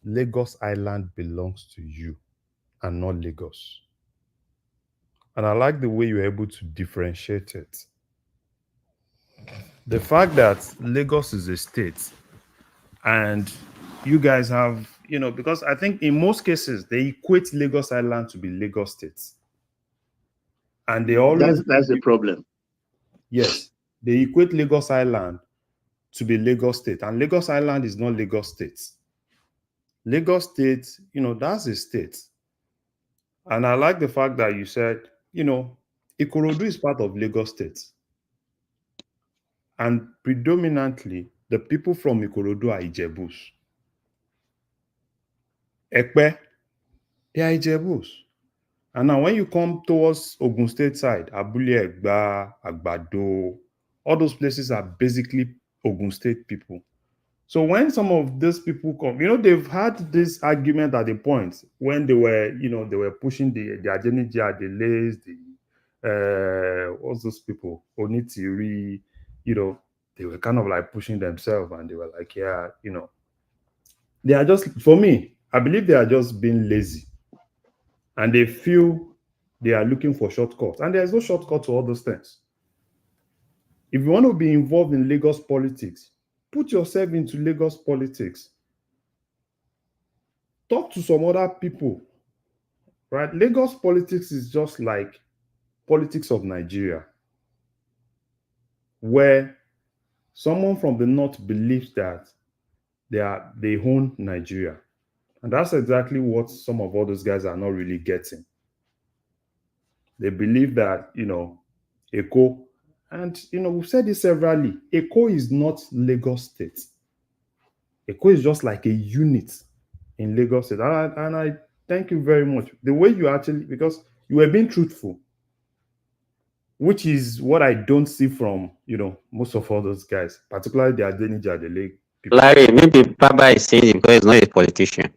Speaker 14: Lagos Island belongs to you and not Lagos. And I like the way you're able to differentiate it. The fact that Lagos is a state and you guys have, because I think in most cases they equate Lagos Island to be Lagos State. And they always...
Speaker 13: That's the problem.
Speaker 14: Yes. They equate Lagos Island to be Lagos State. And Lagos Island is not Lagos State. Lagos State, that's a state. And I like the fact that you said, Ikorodu is part of Lagos State. And predominantly, the people from Ikorodu are Ijebus. Ekpe, they are Ijebus. And now when you come towards Ogun State side, Abule Egba, Agbado, all those places are basically Ogun State people. So when some of these people come, they've had this argument at the point when they were pushing the Adeniji, the Lays, what's those people, Onitiri, they were kind of like pushing themselves, and they were like, yeah, they are just, for me, I believe they are just being lazy, and they feel they are looking for shortcuts, and there's no shortcut to all those things. If you want to be involved in Lagos politics, put yourself into Lagos politics. Talk to some other people, right? Lagos politics is just like politics of Nigeria, where someone from the north believes that they own Nigeria. And that's exactly what some of all those guys are not really getting. They believe that, Eko, and, we've said this severally, Eko is not Lagos State. Eko is just like a unit in Lagos State. And I thank you very much. The way you actually, because you were being truthful, which is what I don't see from, most of all those guys, particularly the Adeniji, the Lake people.
Speaker 7: Larry, maybe Baba is saying it because he's not a politician.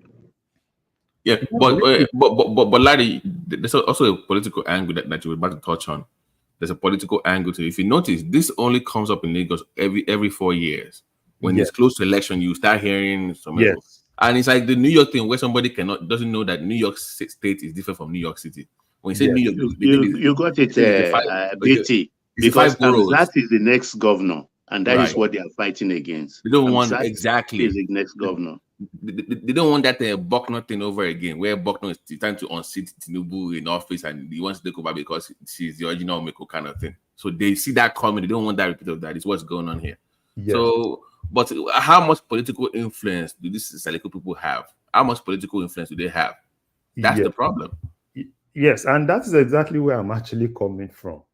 Speaker 6: Yeah, but Larry, there's also a political angle that you're about to touch on. There's a political angle to it. If you notice, this only comes up in Lagos every 4 years. When it's close to election, you start hearing some. Yes. And it's like the New York thing where somebody doesn't know that New York State is different from New York City. When you say New York,
Speaker 13: you got it, BT, because that is the next governor, and that is what they are fighting against.
Speaker 6: They don't want exactly
Speaker 13: is the next governor.
Speaker 6: They don't want that Buckner thing over again, where Buckner is trying to unseat Tinubu in office and he wants to take over because she's the original Meko kind of thing. So they see that coming. They don't want that repeat of that. It's what's going on here. Yes. So, but how much political influence do these Saleko people have? How much political influence do they have? That's the problem.
Speaker 14: Yes, and that's exactly where I'm actually coming from.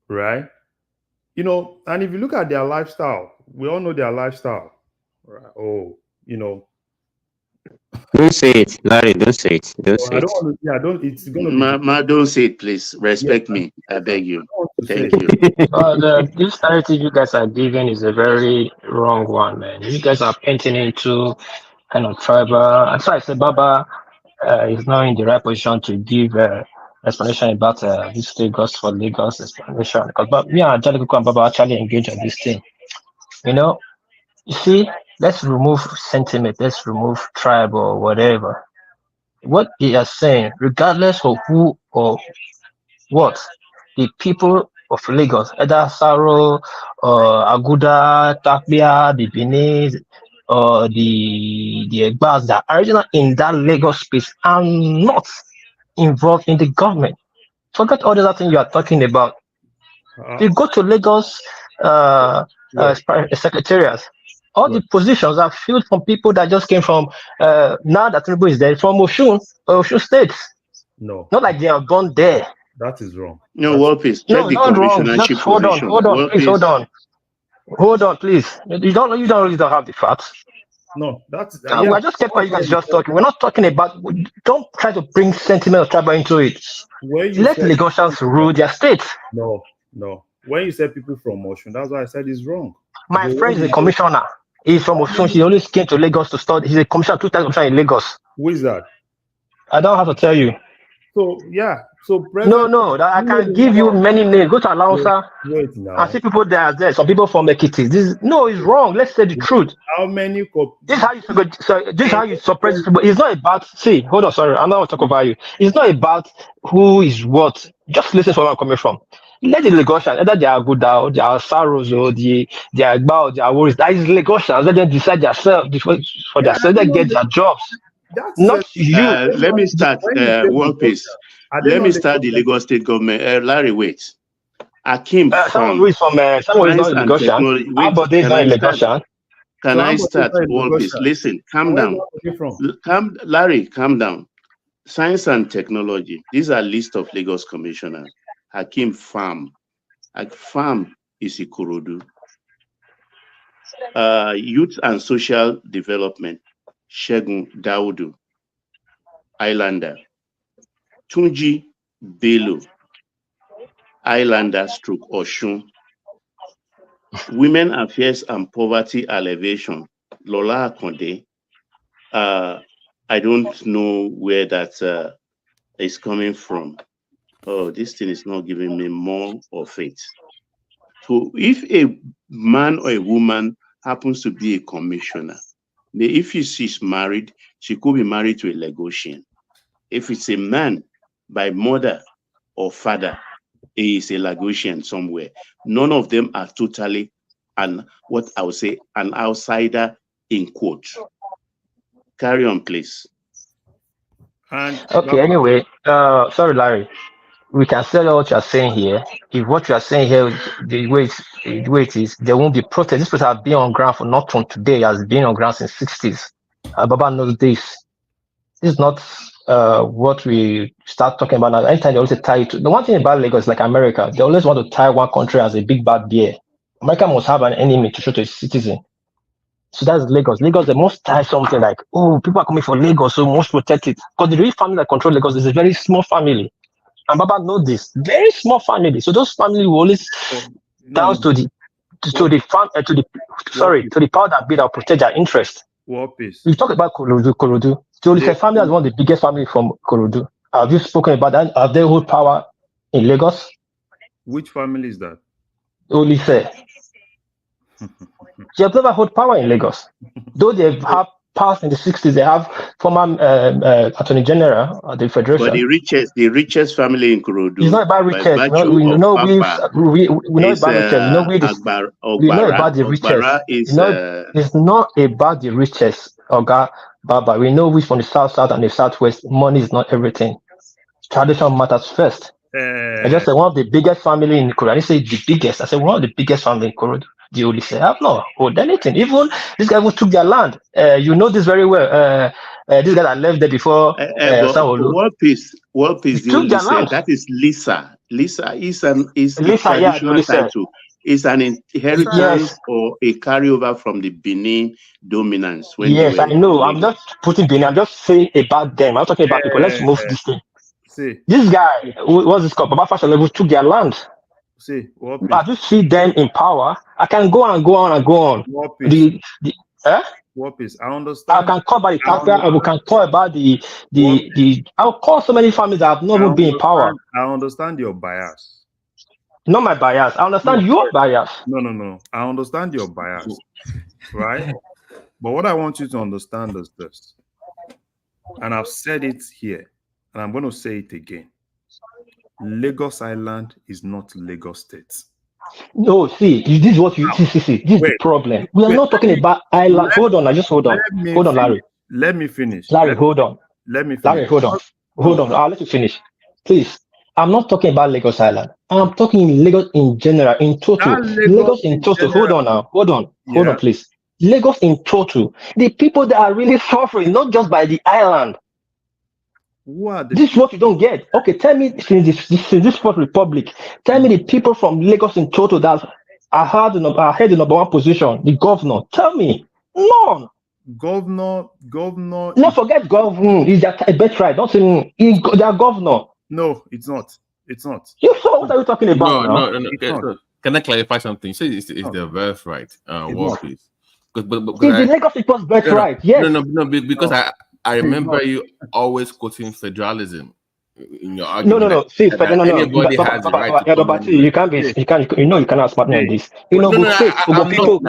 Speaker 14: Right? And if you look at their lifestyle, we all know their lifestyle. Right? Oh,
Speaker 7: Don't say it, Larry. Don't say it. Don't say it.
Speaker 14: It's gonna
Speaker 13: don't say it, please. Respect me. I beg you. Thank you.
Speaker 19: This narrative you guys are giving is a very wrong one, man. You guys are painting into kind of tribal. That's why I said Baba is not in the right position to give explanation about this Lagos for Lagos explanation. Because me and Jalico and Baba actually engage on this thing. You see, let's remove sentiment, let's remove tribe or whatever. What they are saying, regardless of who or what, the people of Lagos, either Saro, Aguda, Tapia, the Benin, or the Egbas that are original in that Lagos space are not involved in the government. Forget all the other things you are talking about. If you go to Lagos secretariat, all the positions are filled from people that just came from now that Tinubu is there from Oshun State.
Speaker 14: No,
Speaker 19: not like they are born there.
Speaker 14: That is wrong.
Speaker 13: No, Wolpis, check
Speaker 19: No,
Speaker 13: the
Speaker 19: not wrong. Just
Speaker 13: commissionership
Speaker 19: hold on,
Speaker 13: position.
Speaker 19: please hold on. Hold on, please. You don't really don't have the facts.
Speaker 14: No, that's
Speaker 19: we're just kept you guys just talking. We're not talking about. Don't try to bring sentiment of tribal into it. Let Lagosians rule their state.
Speaker 14: No. When you said people from Oshun, that's why I said it's wrong.
Speaker 19: My friend is a commissioner. He's from Oshun. He always came to Lagos to study. He's a commissioner, 2 times commissioner in Lagos.
Speaker 14: Who is that?
Speaker 19: I don't have to tell you.
Speaker 14: So yeah. So
Speaker 19: no, I can give you many names. Go to Alausa and see people there. Some people from Ekiti. It's wrong. Let's say the truth.
Speaker 14: How many?
Speaker 19: This is how you suppress people. It's not about. See, hold on. Sorry, I'm not going to talk about you. It's not about who is what. Just listen to where I'm coming from. Let the Lagosians, either they are good or they are sorrows or they are Agba or they are worries. That is Lagosians. Let them decide themselves for themselves. They get their jobs. Not you.
Speaker 13: Let me start. Wolpis. Let me start the Lagos State government. Larry, wait. Akim
Speaker 19: someone who is from someone who is not Lagosian. How about this not Lagosian?
Speaker 13: Can I start, Wolpis? Listen, calm down. Larry, calm down. Science and technology. These are list of Lagos commissioners. Hakim Farm. Farm is Ikorodu. Youth and social development. Shegun Daudu. Islander. Tunji Bello. Islander stroke Oshun. Women Affairs and Poverty Alleviation. Lola Akonde. I don't know where that is coming from. Oh, this thing is not giving me more of it. So if a man or a woman happens to be a commissioner, if she's married, she could be married to a Lagosian. If it's a man by mother or father, he is a Lagosian somewhere. None of them are totally what I would say an outsider in quotes. Carry on, please.
Speaker 19: Okay, anyway, sorry, Larry. We can say what you are saying here. If what you are saying here, the way it is, there won't be protest. This protest has been on ground for not from today. It has been on ground since 60s. Baba knows this. This is not what we start talking about now. Anytime they always tie it to the one thing about Lagos, like America, they always want to tie one country as a big bad bear. America must have an enemy to show to its citizen. So that's Lagos. Lagos, they must tie something like, oh, people are coming for Lagos, so we must protect it. Because the real family that control Lagos is a very small family. And Baba knows this. Very small family. So those families will always down to the power that bid or protect their interest. We talk about Korodu. The Olise family is one of the biggest families from Korodu. Have you spoken about that? Have they hold power in Lagos?
Speaker 14: Which family is that?
Speaker 19: Olise. They have never hold power in Lagos. Though they have passed in the 60s, they have former Attorney General of the Federation.
Speaker 13: But the richest family in Kurodu.
Speaker 19: It's not about riches. We know about riches. We know about the riches. It's not about the riches, Oga Baba. We know we from the south and the southwest. Money is not everything. Tradition matters first. I just said one of the biggest family in Kurodu. I didn't say the biggest. I said one of the biggest family in Kurodu. The Olise have not hold anything. Even this guy who took their land. You know this very well. This guy that left there before.
Speaker 13: World Peace, the Olise, that is Lisa. Lisa is a traditional title. It's an inheritance or a carryover from the Benin dominance.
Speaker 19: Yes, I know. I'm not putting Benin. I'm just saying about them. I'm talking about people. Let's move this thing. This guy, what's this called? Baba Fashola took their land. I just see them in power. I can go on and go on and go on.
Speaker 14: I understand.
Speaker 19: I can call about the Tafia. I can call about the. I'll call so many families that have not been in power.
Speaker 14: I understand your bias.
Speaker 19: Not my bias. I understand your bias.
Speaker 14: No. I understand your bias, right? But what I want you to understand is this, and I've said it here, and I'm going to say it again. Lagos Island is not Lagos State.
Speaker 5: No, see, this is what you see. This is the problem. We are not talking about island. Hold on, just hold on. Hold on, Larry.
Speaker 14: Let me finish.
Speaker 5: Larry, hold on.
Speaker 14: Let me finish.
Speaker 5: Larry, hold on. Hold on. I'll let you finish. Please. I'm not talking about Lagos Island. I'm talking Lagos in general, in total. Lagos in total. Hold on now. Hold on, please. Lagos in total. The people that are really suffering, not just by the island. This is what you don't get. Okay, tell me this Fourth Republic. Tell me the people from Lagos in total that are held the number one position. The governor. Tell me. None.
Speaker 14: Governor.
Speaker 5: No, forget governor. Is their birthright? Don't say their governor.
Speaker 14: No, it's not. It's not.
Speaker 5: You saw what are you talking about now?
Speaker 6: No. So, can I clarify something? You say it's their birthright. What is?
Speaker 5: It's the Lagos people's birthright. Yes.
Speaker 6: No. Because I remember you always quoting federalism in your argument.
Speaker 5: No. See,
Speaker 6: anybody has the right to
Speaker 5: you can't be. You can't. You know you cannot smart me on this. You know, people.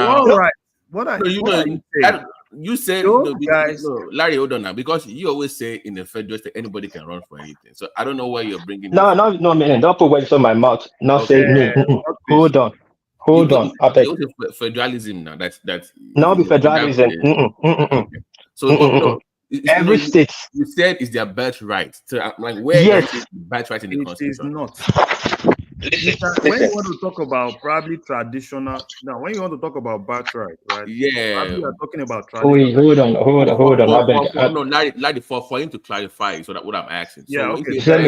Speaker 6: You said guys. Larry, hold on now, because you always say in the federal state anybody can run for anything. So I don't know why you're bringing.
Speaker 5: No, man. Don't put words in my mouth. Not say me. Hold on. I beg.
Speaker 6: Federalism now. That's
Speaker 5: now be federalism.
Speaker 6: So
Speaker 5: every state.
Speaker 6: You said it's their birthright. So like, where is the birthright in the Constitution?
Speaker 14: It is not. When you want to talk about probably traditional, now when you want to talk about birthright, right?
Speaker 6: Yeah,
Speaker 14: probably you are talking about traditional.
Speaker 5: Wait, hold on.
Speaker 6: No, Larry, for him to clarify, so that what I'm asking.
Speaker 14: Yeah, okay.
Speaker 5: So let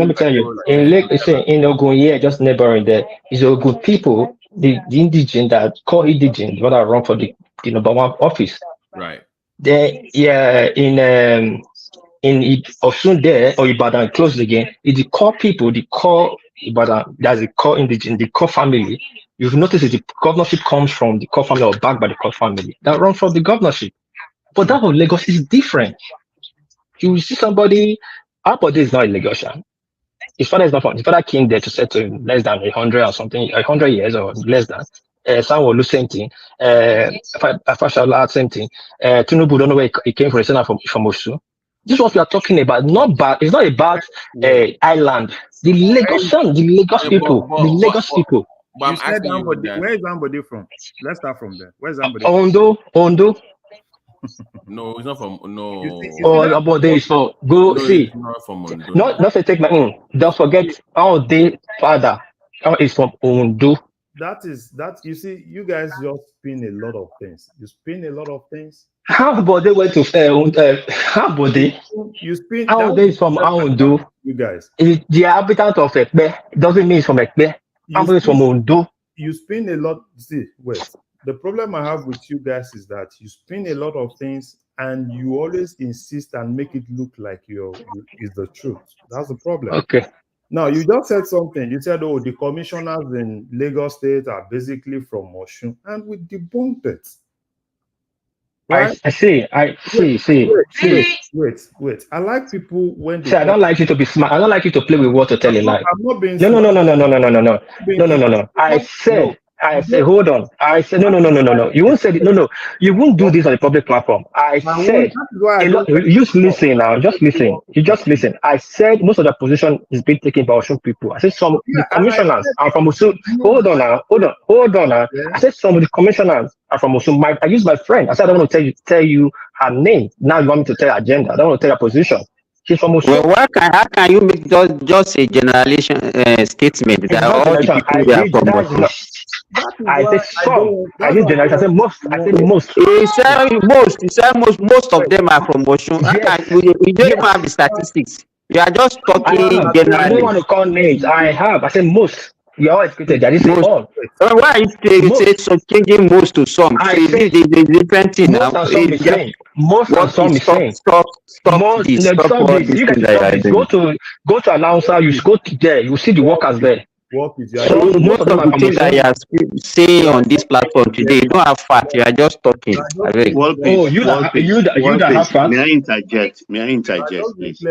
Speaker 5: me tell you. In Ogun, just neighboring there, is Ogun people, the indigenous that call indigenous, what are run for the number one office.
Speaker 6: Right.
Speaker 5: They in Osun there or Ibadan closed again. It's the core people, the core Ibadan, that's the core indigenous, the core family. You've noticed that the governorship comes from the core family or backed by the core family that run from the governorship. But that of Lagos is different. You will see somebody, Apode is not a Lagosian. His father is not from, his father came there to settle less than 100 or something, 100 years or less than. Sanwo-Olu, same thing. Fashola, same thing. Tinubu, don't know where he came from, he's not from Osu. This is what we are talking about. It's not about island. The Lagosian, the Lagos people, the Lagos people.
Speaker 14: You said where is somebody from? Let's start from there. Where's somebody?
Speaker 5: Ondo.
Speaker 6: No, it's not from
Speaker 5: Abode is for go see.
Speaker 6: It's not from Ondo.
Speaker 5: Not to take my own. Don't forget Abode father. Is from Ondo.
Speaker 14: That you see, you guys just spin a lot of things. You spin a lot of things.
Speaker 5: How Abode went to how Abode?
Speaker 14: You spin.
Speaker 5: Abode is from Ondo.
Speaker 14: You guys.
Speaker 5: The inhabitant of Ekpe doesn't mean it's from Ekpe. Abode is from Ondo.
Speaker 14: You spin a lot. See, wait. The problem I have with you guys is that you spin a lot of things and you always insist and make it look like is the truth. That's the problem.
Speaker 5: Okay.
Speaker 14: Now, you just said something. You said, the commissioners in Lagos State are basically from Osun, and we debunked it. Right?
Speaker 5: I see.
Speaker 14: Wait. I like people when they...
Speaker 5: See, I don't like you to be smart. I don't like you to play with words to tell a lie.
Speaker 14: I'm not being
Speaker 5: No. I said, hold on. I said, no. You won't say it. No. You won't do this on a public platform. I said, just listen now. Just listen. You just listen. I said most of the position is being taken by Osun people. I said the commissioners are from Osun. Hold on now. I said some of the commissioners are from Osun. I used my friend. I said, I don't want to tell you her name. Now you want me to tell her agenda. I don't want to tell her position. She's from Osun.
Speaker 7: Well, how can you make just a generalization statement that all the people are from Osun?
Speaker 5: I said some. I use generation. I said most.
Speaker 7: He said most of them are from Osun. Yes. You don't even have the statistics. You are just talking generally.
Speaker 5: I don't want to call names. I have. I said most. You are educated. I didn't say all.
Speaker 7: Why you say so changing most to some?
Speaker 5: I
Speaker 7: say the different thing now.
Speaker 5: Most and some is saying. Stop this. You guys go to announcer. You go to there. You see the workers there.
Speaker 7: So most of the things that you are saying on this platform today, you don't have facts. You are just talking.
Speaker 5: You that have facts.
Speaker 13: May I interject, please?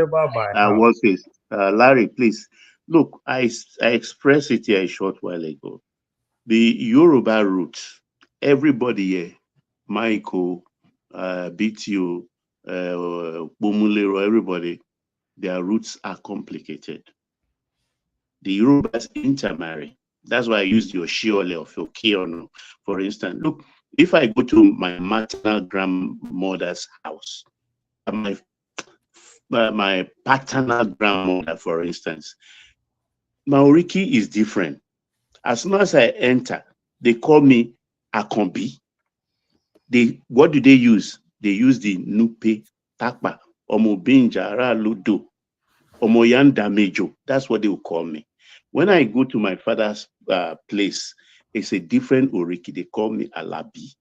Speaker 13: Larry, please. Look, I expressed it here a short while ago. The Yoruba roots, everybody here, Michael, BTO, Bomulero, everybody, their roots are complicated. The Yorubas intermarry. That's why I used your Shiole of your Kiono, for instance. Look, if I go to my maternal grandmother's house, my paternal grandmother, for instance, Maoriki is different. As soon as I enter, they call me Akombi. What do they use? They use the Nupe, Takpa, Omobinja, Ludo, Omoyanda Mejo. That's what they will call me. When I go to my father's place, it's a different Oriki. They call me Alabi.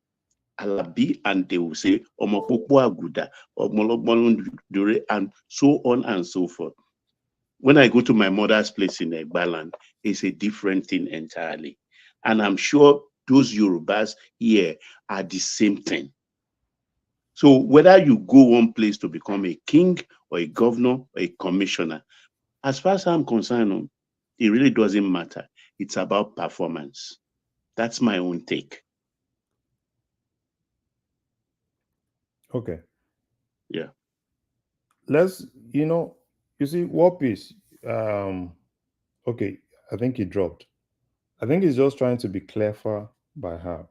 Speaker 13: Alabi, and they will say Omopopo Aguda, Omolobonundure, and so on and so forth. When I go to my mother's place in Egbaland, it's a different thing entirely. And I'm sure those Yorubas here are the same thing. So whether you go one place to become a king or a governor or a commissioner, as far as I'm concerned, it really doesn't matter. It's about performance. That's my own take.
Speaker 14: Okay.
Speaker 13: Yeah.
Speaker 14: Let's, you see, War Peace, okay, I think he dropped. I think he's just trying to be clever by how,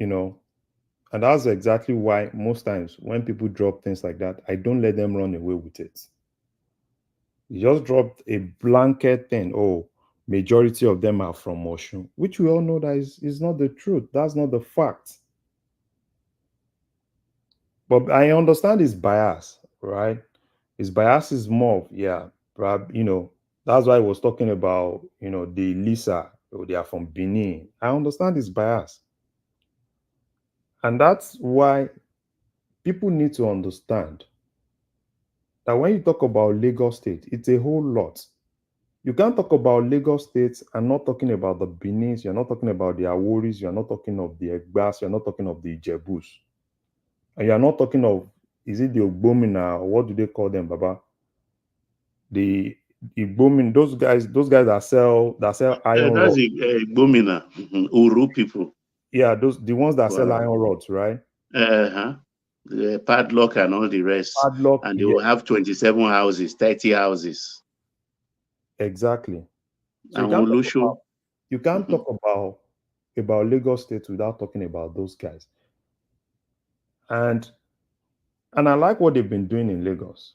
Speaker 14: and that's exactly why most times when people drop things like that, I don't let them run away with it. He just dropped a blanket thing. Oh, majority of them are from Oshun, which we all know that is not the truth. That's not the fact. But I understand his bias, right? His bias is more, perhaps, that's why I was talking about, the Lisa, they are from Benin. I understand his bias. And that's why people need to understand that when you talk about Lagos State, it's a whole lot. You can't talk about Lagos State and not talking about the Benins, you're not talking about the Aworis, you're not talking of the Egbas, you're not talking of the Ijebus. And you're not talking of, is it the Ogbomina, or what do they call them, Baba? The Igbomin, those guys that sell iron rods.
Speaker 13: That's Igbomina, Uru people.
Speaker 14: Yeah, the ones that sell iron rods, right?
Speaker 13: The padlock and all the rest.
Speaker 14: Padlock,
Speaker 13: and they will have 27 houses, 30 houses.
Speaker 14: Exactly. So
Speaker 13: And
Speaker 14: you can't talk about Lagos State without talking about those guys. And I like what they've been doing in Lagos.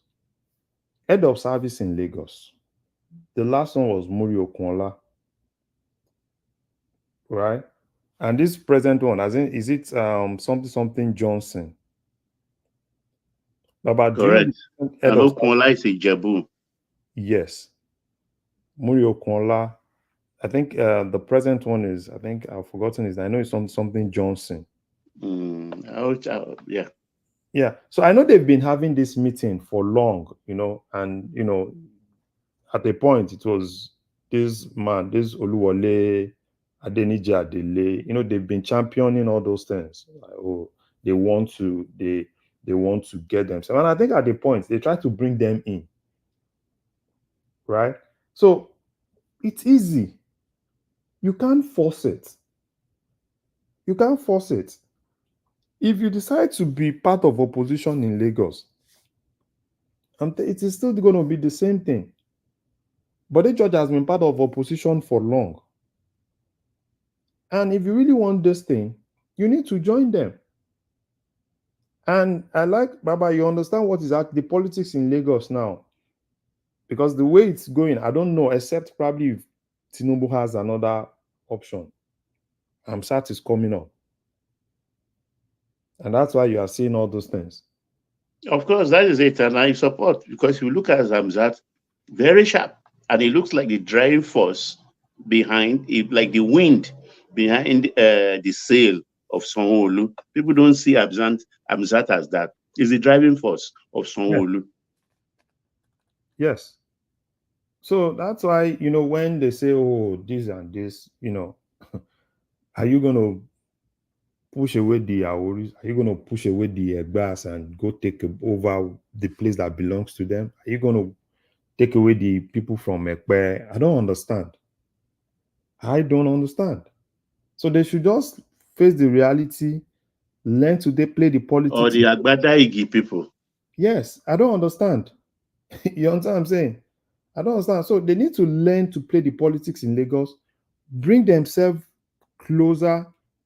Speaker 14: Head of service in Lagos. The last one was Muri Okunla, right? And this present one, is it something Johnson? Baba,
Speaker 13: correct. And Okunla is a Jebu.
Speaker 14: Yes. Muri Okunla. I think the present one is, I think I've forgotten his name. I know it's something Johnson.
Speaker 13: Yeah.
Speaker 14: Yeah. So I know they've been having this meeting for long, and at a point it was this man, this Oluwole Adeniji Adele, they've been championing all those things. Oh, they want to get themselves. And I think at the point they try to bring them in. Right? So it's easy. You can't force it. You can't force it. If you decide to be part of opposition in Lagos, it is still going to be the same thing. But the judge has been part of opposition for long. And if you really want this thing, you need to join them. And I like, Baba, you understand what is the politics in Lagos now. Because the way it's going, I don't know, except probably if Tinubu has another option. Amsat is coming up. And that's why you are seeing all those things.
Speaker 13: Of course, that is it. And I support, because you look at Zamzat, very sharp. And it looks like the driving force behind it, like the wind behind the sail of Sanwo-Olu. People don't see Amzat as that. It's the driving force of Sanwo-Olu.
Speaker 14: Yes. So that's why, when they say, oh, this and this, are you going to push away the Aworis? Are you going to push away the Egbas and go take over the place that belongs to them? Are you going to take away the people from Ekpe? I don't understand. I don't understand. So they should just face the reality, learn to play the politics.
Speaker 13: Or the Agbada Igi people.
Speaker 14: Yes, I don't understand. You understand what I'm saying? I don't understand. So they need to learn to play the politics in Lagos, bring themselves closer,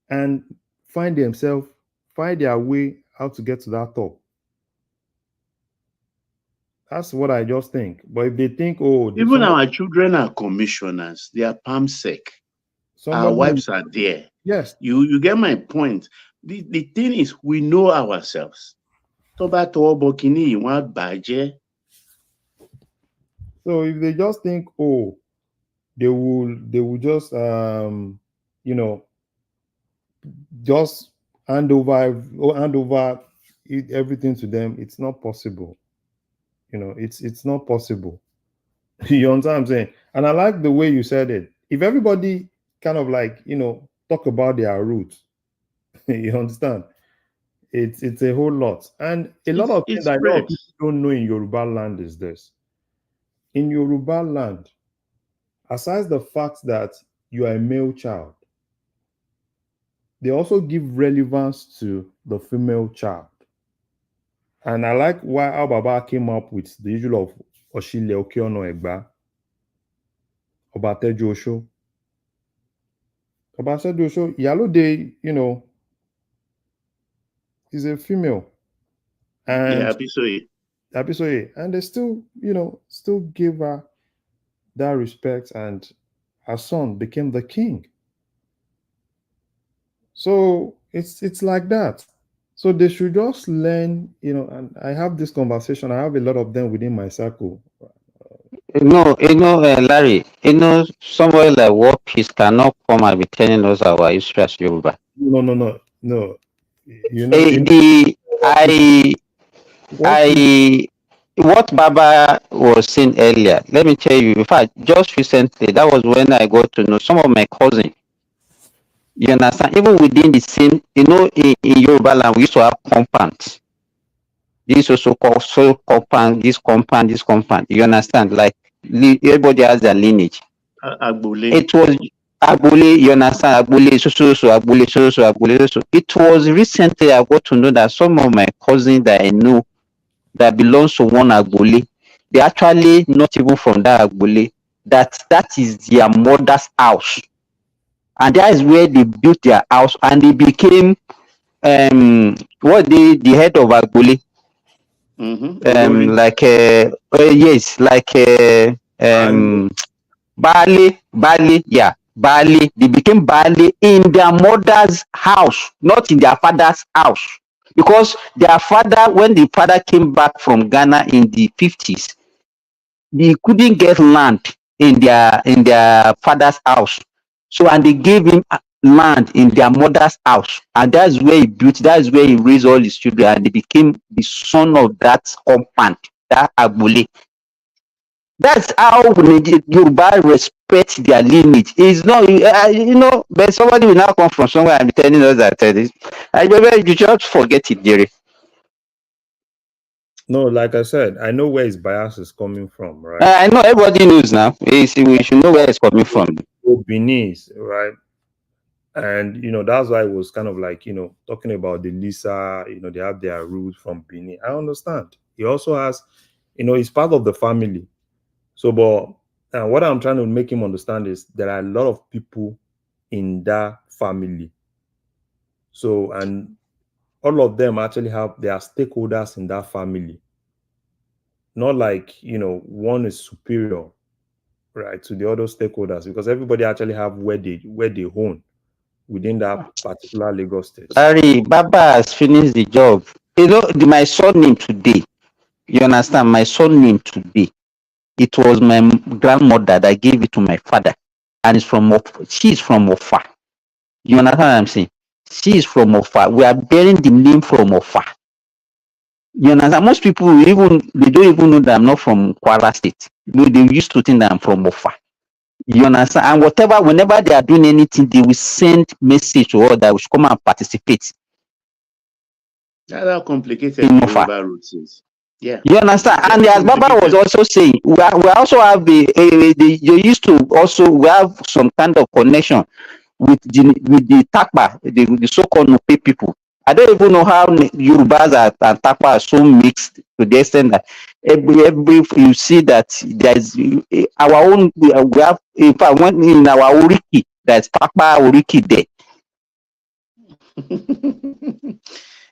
Speaker 14: and find their way how to get to that top. That's what I just think. But if they think, oh,
Speaker 13: Even our children are commissioners, they are PAMSEC. Our wives are there.
Speaker 14: Yes.
Speaker 13: You get my point. The thing is, we know ourselves. So
Speaker 14: if they just think, oh, they will just just hand over everything to them, it's not possible. It's not possible. You understand what I'm saying? And I like the way you said it. If everybody kind of talk about their roots, you understand? It's a whole lot. And a lot of things that a lot of people don't know in Yoruba land is this. In Yoruba land, aside the fact that you are a male child, they also give relevance to the female child. And I like why Al Baba came up with the issue of Oshile Okiono Egba, Obateju Osho. Obateju Osho, Iyalode, is a female. And Abisoye. And they still give her that respect, and her son became the king. So it's like that. So they should just learn, and I have this conversation. I have a lot of them within my circle.
Speaker 7: Larry, somebody like War Peace cannot come and be telling us our history as Yoruba.
Speaker 14: No.
Speaker 7: What Baba was saying earlier, let me tell you, in fact, just recently, that was when I got to know some of my cousins. You understand? Even within the same, in Yoruba land, we used to have compounds. This also called compound, this compound. You understand? Like everybody has their lineage. It was Agbole, you understand? Agbole, so. It was recently I got to know that some of my cousins that I know that belongs to one Agbole, they actually not even from that Agbole. That is their mother's house. And that is where they built their house, and they became the head of Agbole. Bali. They became Bali in their mother's house, not in their father's house, because their father, when the father came back from Ghana in the 50s, they couldn't get land in their father's house. So, and they gave him land in their mother's house, and that's where he built, that's where he raised all his children, and they became the son of that compound, that Agbole. That's how Yoruba respect their lineage. It's not, but somebody will now come from somewhere and be telling us that you just forget it, Jerry.
Speaker 14: No, like I said, I know where his bias is coming from, right?
Speaker 7: I know everybody knows now. We should know where it's coming from.
Speaker 14: Beninese, right? And that's why it was kind of talking about the Lisa, they have their roots from Benin. I understand. He also has, he's part of the family. So, but what I'm trying to make him understand is there are a lot of people in that family. So, and all of them actually have their stakeholders in that family. Not like, one is superior, right, to the other stakeholders, because everybody actually have where they own within that particular Lagos state.
Speaker 7: Larry, Baba has finished the job. My surname today, you understand, my surname today, it was my grandmother that gave it to my father, and she's from Ofa. You understand what I'm saying? She is from Ofa. We are bearing the name from Ofa. You understand? Most people they don't even know that I'm not from Kwara State. They used to think that I'm from Ofa. You understand? And whenever they are doing anything, they will send message to all that we should come and participate.
Speaker 13: That's how complicated Yoruba roots is. Yeah.
Speaker 7: You understand? And as Baba was also saying, we also have we have some kind of connection with the Takba, the so-called Nupe people. I don't even know how Yorubas and Tapa are so mixed to the extent that every you see that there's our own we have in fact one in our Oriki there's Tapa Oriki there.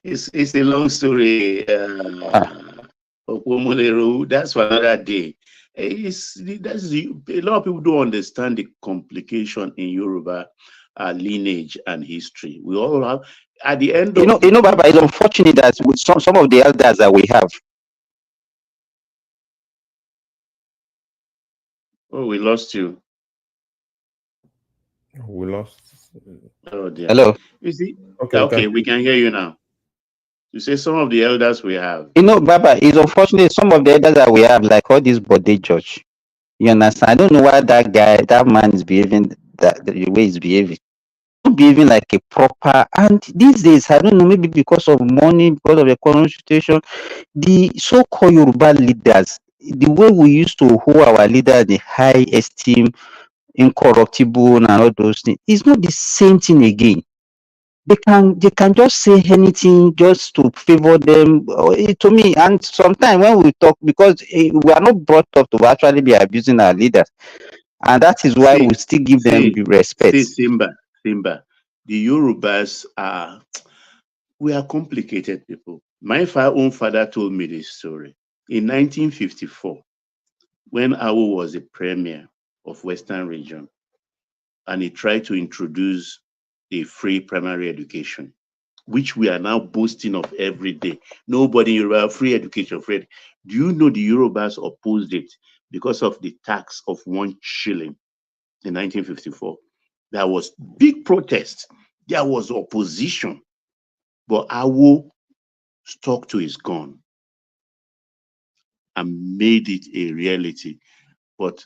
Speaker 13: It's a long story. That's for another day. A lot of people don't understand the complication in Yoruba lineage and history. We all have at the end of
Speaker 7: Baba, it's unfortunate that with some of the elders that we have.
Speaker 13: Oh, we lost you.
Speaker 14: We lost.
Speaker 13: Oh dear.
Speaker 7: Hello.
Speaker 13: You see?
Speaker 14: Okay,
Speaker 13: we can hear you now. You say some of the elders we have.
Speaker 7: Baba, it's unfortunate some of the elders that we have, like all this Bode Judge. You understand? I don't know why that man is behaving the way he's behaving. Not behaving like a proper. And these days, I don't know, maybe because of money, because of the economic situation, the so-called Yoruba leaders, the way we used to hold our leaders in high esteem, incorruptible, and all those things, it's not the same thing again. They can just say anything just to favor them. To me, and sometimes when we talk, because we are not brought up to actually be abusing our leaders, and that is why we still give them the respect.
Speaker 13: Simba. The Yorubas we are complicated people. My own father told me this story in 1954 when Awo was the premier of Western Region, and he tried to introduce a free primary education, which we are now boasting of every day. Nobody in Yoruba, free education, free. Do you know the Yorubas opposed it because of the tax of 1 shilling in 1954? There was big protest. There was opposition. But Awo stuck to his gun and made it a reality. But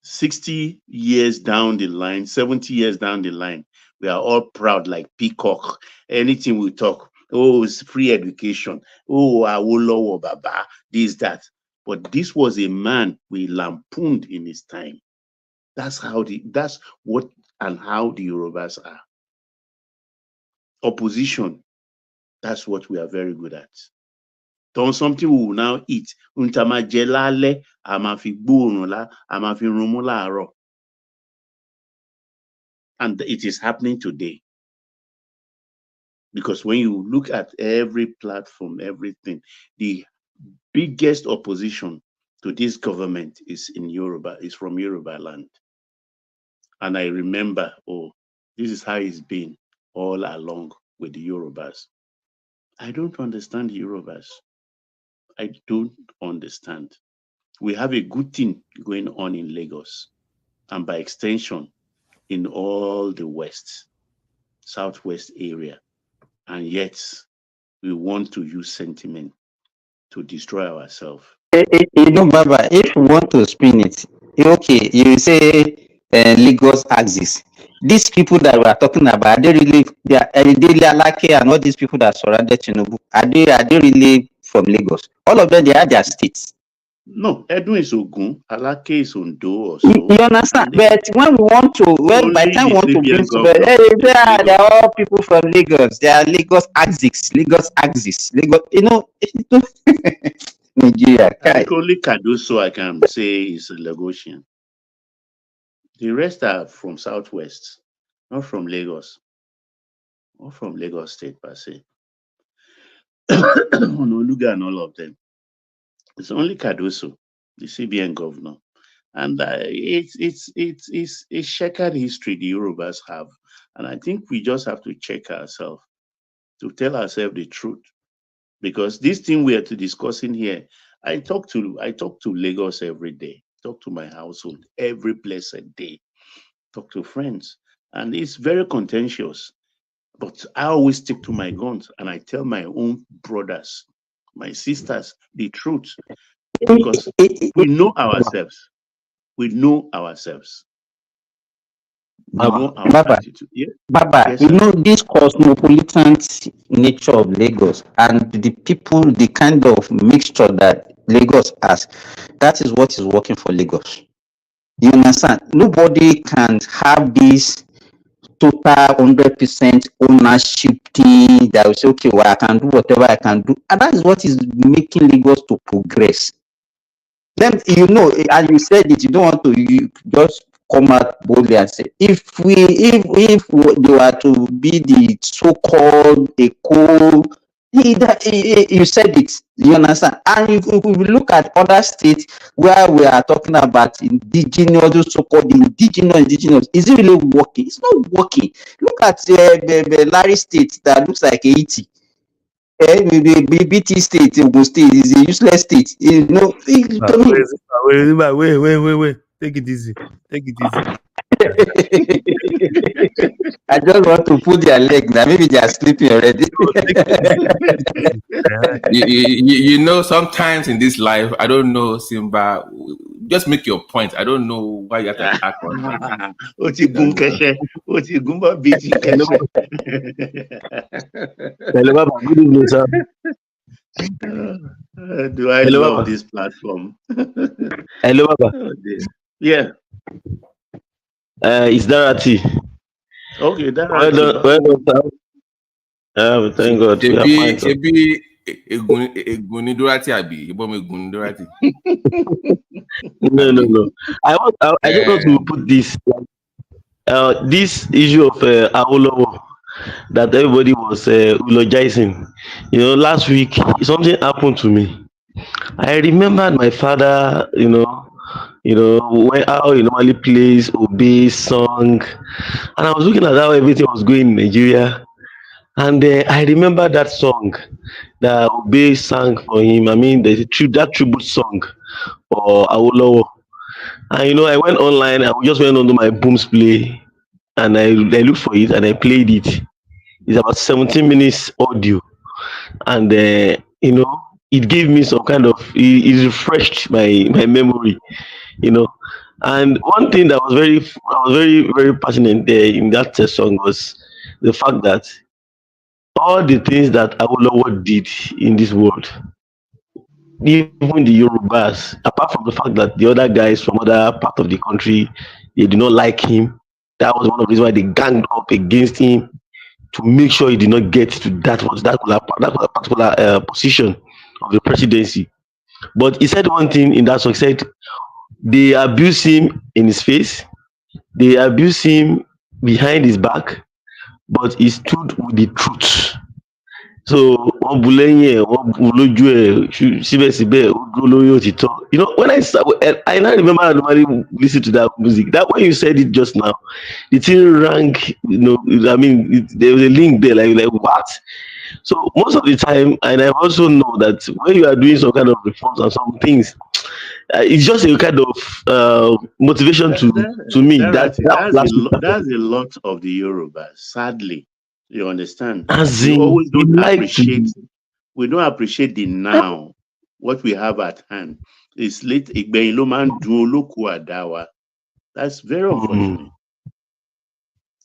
Speaker 13: 60 years down the line, 70 years down the line, we are all proud like peacock. Anything we talk, oh, it's free education. Oh, Awolowo Baba, this, that. But this was a man we lampooned in his time. That's what and how the Yorubas are. Opposition, that's what we are very good at. Don't something we will now eat. Untamajelale, and it is happening today. Because when you look at every platform, everything, the biggest opposition to this government is in Yoruba, is from Yoruba land. And I remember, this is how it's been all along with the Yorubas. I don't understand the Yorubas. I don't understand. We have a good thing going on in Lagos, and by extension, in all the west, southwest area. And yet, we want to use sentiment to destroy ourselves.
Speaker 7: Baba, if you want to spin it, okay, you say Lagos axis. These people that we are talking about, are they really, they Alake and all these people that surrounded Tinubu, are they really from Lagos? All of them, they are their states.
Speaker 13: No, Edwin is Ogun, Alake is Ondo or so.
Speaker 7: You understand? But when we want to, by the time we want to bring somebody, they are all people from Lagos. They are Lagos axis. Lagos. Nigeria.
Speaker 13: Only Kaduso I can say is a Lagosian. The rest are from Southwest, not from Lagos. Not from Lagos State per se. Onoluga and all of them. It's only Cardoso, the CBN governor. And it's a checkered history the Yorubas have. And I think we just have to check ourselves to tell ourselves the truth. Because this thing we are discussing here, I talk to Lagos every day, talk to my household every blessed day, talk to friends. And it's very contentious. But I always stick to my guns and I tell my own brothers, my sisters, the truth. Because we know ourselves. We know ourselves. We know our attitude. Yeah?
Speaker 7: Baba,
Speaker 13: Yes,
Speaker 7: you know this cosmopolitan nature of Lagos and the people, the kind of mixture that Lagos has, that is what is working for Lagos. You understand? Nobody can have this total 100% ownership thing that will say, okay, well, I can do whatever I can do. And that is what is making Lagos to progress. Then, as you said it, you don't want to just come out boldly and say, if they were to be the so-called you said it, you understand? And if we look at other states where we are talking about indigenous, those so-called indigenous, is it really working? It's not working. Look at the Larry state that looks like 80. The BT state, Ogun state, is a useless state. To me.
Speaker 9: Wait. Take it easy.
Speaker 7: I just want to pull their leg now. Maybe they are sleeping already.
Speaker 6: Sometimes in this life, I don't know, Simba. Just make your point. I don't know why you have to attack on.
Speaker 9: Good evening, sir.
Speaker 13: Do I
Speaker 9: Hello,
Speaker 13: love
Speaker 9: Baba.
Speaker 13: this platform?
Speaker 9: Hello, Baba.
Speaker 13: Oh, dear. Yeah.
Speaker 9: It's Darati.
Speaker 13: Okay,
Speaker 9: Well done, sir. Thank God. We are fine, sir. No. I just want to put this. This issue of Awolowo that everybody was eulogizing. Last week something happened to me. I remembered my father. When how he normally plays Obey song, and I was looking at how everything was going in Nigeria, and I remember that song that Obey sang for him. I mean, that tribute song for Awolowo. And I went online. I just went onto my Booms Play, and I looked for it and I played it. It's about 17 minutes audio, and it gave me some kind of it refreshed my memory. And one thing that was very passionate there in that song was the fact that all the things that Awolowo did in this world, even the Yorubas, apart from the fact that the other guys from other part of the country, they did not like him. That was one of the reasons why they ganged up against him to make sure he did not get to that particular position of the presidency. But he said one thing in that song. He said they abuse him in his face, they abuse him behind his back, but he stood with the truth. So one bu lẹ́yìn ẹ̀, wọ́n bu lójú ẹ̀, síbẹ̀síbẹ̀ ó dúró lórí òtítọ́. When I now remember I normally listen to that music. That when you said it just now, the thing rang. I mean, there was a link there, like what? So most of the time, and I also know that when you are doing some kind of reforms and some things, it's just a kind of motivation to me. That's
Speaker 13: a lot of the Yorubas, sadly. You understand?
Speaker 9: As
Speaker 13: We
Speaker 9: in,
Speaker 13: always don't
Speaker 9: you like
Speaker 13: appreciate. We don't appreciate the now. What we have at hand is late. Ìgbẹ̀yìn ló máa ń dun olóko àdáwà. That's very unfortunate.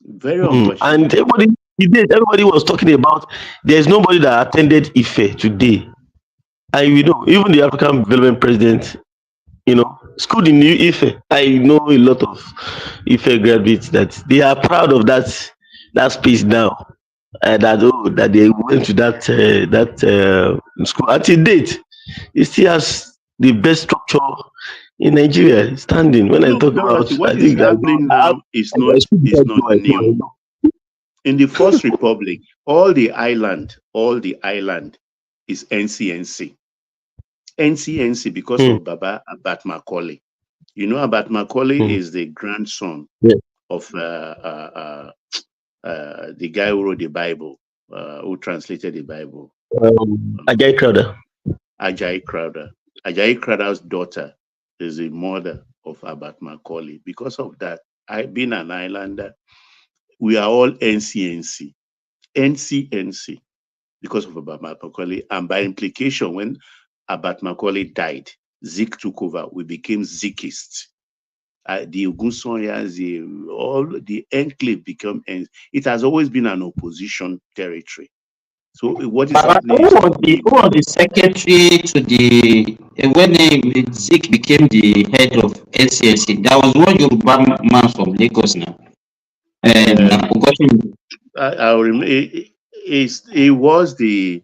Speaker 13: Very unfortunate.
Speaker 9: And everybody was talking about there's nobody that attended Ife today. And even the African Development President, schooled in New Ife. I know a lot of Ife graduates that they are proud of that space now. That they went to that school. Until date, it still has the best structure in Nigeria standing. When I talk about
Speaker 13: what is happening now is not new. In the First Republic, all the island is NCNC. NCNC because of Baba Abat Macaulay. Abat Macaulay is the grandson of the guy who wrote the Bible, who translated the Bible.
Speaker 9: Ajayi Crowther.
Speaker 13: Ajayi Crowther's daughter is the mother of Abat Macaulay. Because of that, I've been an islander. We are all NCNC. NCNC because of Abat Macaulay. And by implication, when Abat Macaulay died, Zik took over. We became Zikists. The Ogunsanyas, all the enclave become. It has always been an opposition territory. So what is happening?
Speaker 7: Who was the secretary to the when Zik became the head of NCSC? That was one Yoruba man from Lagos now.
Speaker 13: I remember he was the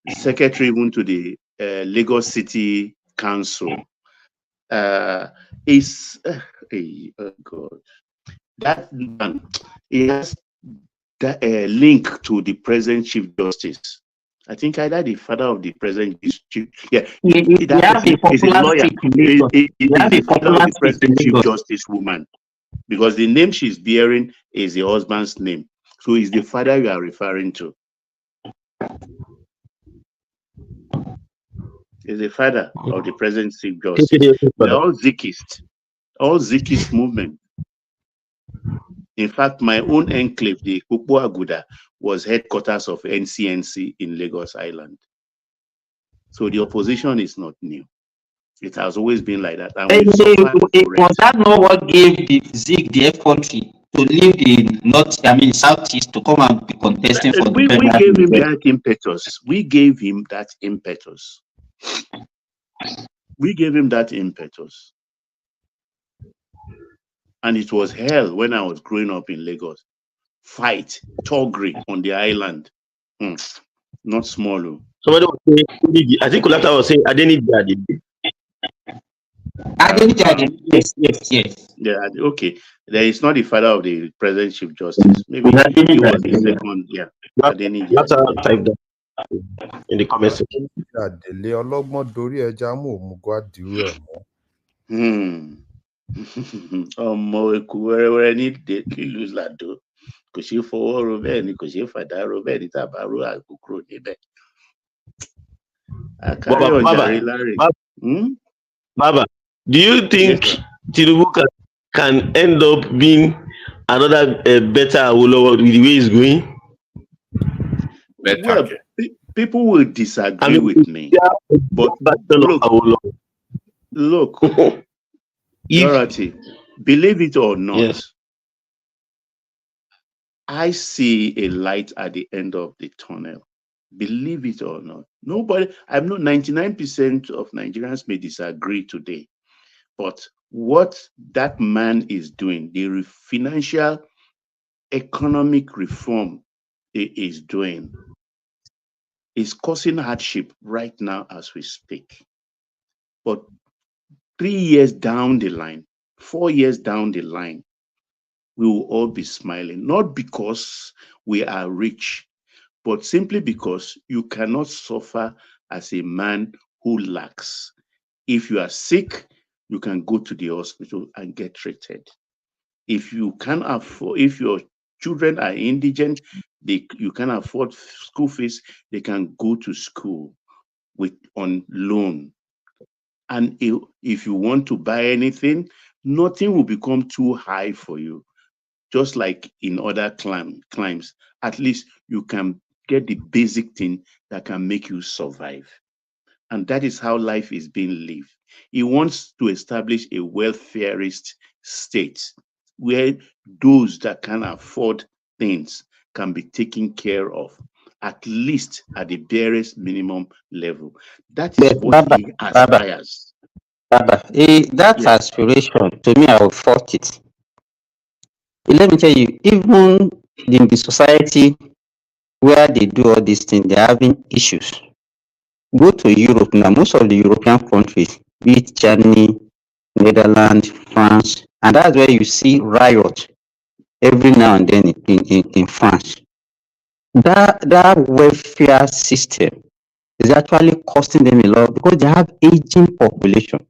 Speaker 13: secretary even to the Lagos City Council. Is oh God, that man, he has that link to the present Chief Justice. I think either the father of the present Chief, yeah, that person is a lawyer. He is the father of the present Chief Justice woman, because the name she's bearing is the husband's name. So it's the father you are referring to. Is the father of the present Chief Justice. They're all Zikist movement. In fact, my own enclave, the Kukbu Aguda, was headquarters of NCNC in Lagos Island. So the opposition is not new. It has always been like that. And we've
Speaker 7: was that not what gave the Zik the effrontery to leave the Southeast to come and be contesting for
Speaker 13: we gave him that impetus. We gave him that impetus. We gave him that impetus. And it was hell when I was growing up in Lagos. Fight, toggery on the island. Not small.
Speaker 9: Somebody was saying, I think Kulata was saying, Adeniji.
Speaker 7: Yes.
Speaker 13: Yeah, okay. There is not the father of the present Chief Justice. Maybe he was the second. Yeah. Adeniji.
Speaker 9: Type that in the comment section.
Speaker 13: Ọmọ eku wẹ́rẹ́wẹ́rẹ́ ní ìlú Lado kò ṣeé fọwọ́ ro bẹ́ẹ̀ ni kò ṣeé fàdá ro bẹ́ẹ̀ ni tàbá ro àkókò níbẹ̀.
Speaker 9: Baba, do you think Tinubu can end up being another better Awolowo with the way he's going?
Speaker 13: Well, people will disagree with me, but look, Dorothy, believe it or not, yes, I see a light at the end of the tunnel. Believe it or not. I know 99% of Nigerians may disagree today, but what that man is doing, the financial economic reform he is doing, is causing hardship right now as we speak. But 3 years down the line, 4 years down the line, we will all be smiling, not because we are rich, but simply because you cannot suffer as a man who lacks. If you are sick, you can go to the hospital and get treated. If you can afford, if your children are indigent, you can afford school fees, they can go to school on loan. And if you want to buy anything, nothing will become too high for you. Just like in other climes, at least you can get the basic thing that can make you survive. And that is how life is being lived. He wants to establish a welfareist state where those that can afford things can be taken care of, at least at the barest minimum level. That is what he aspires.
Speaker 7: That aspiration, to me, I will fought it. Let me tell you, even in the society where they do all these things, they're having issues. Go to Europe now, most of the European countries, be it Germany, Netherlands, France, and that's where you see riot every now and then in France. That welfare system is actually costing them a lot because they have aging population.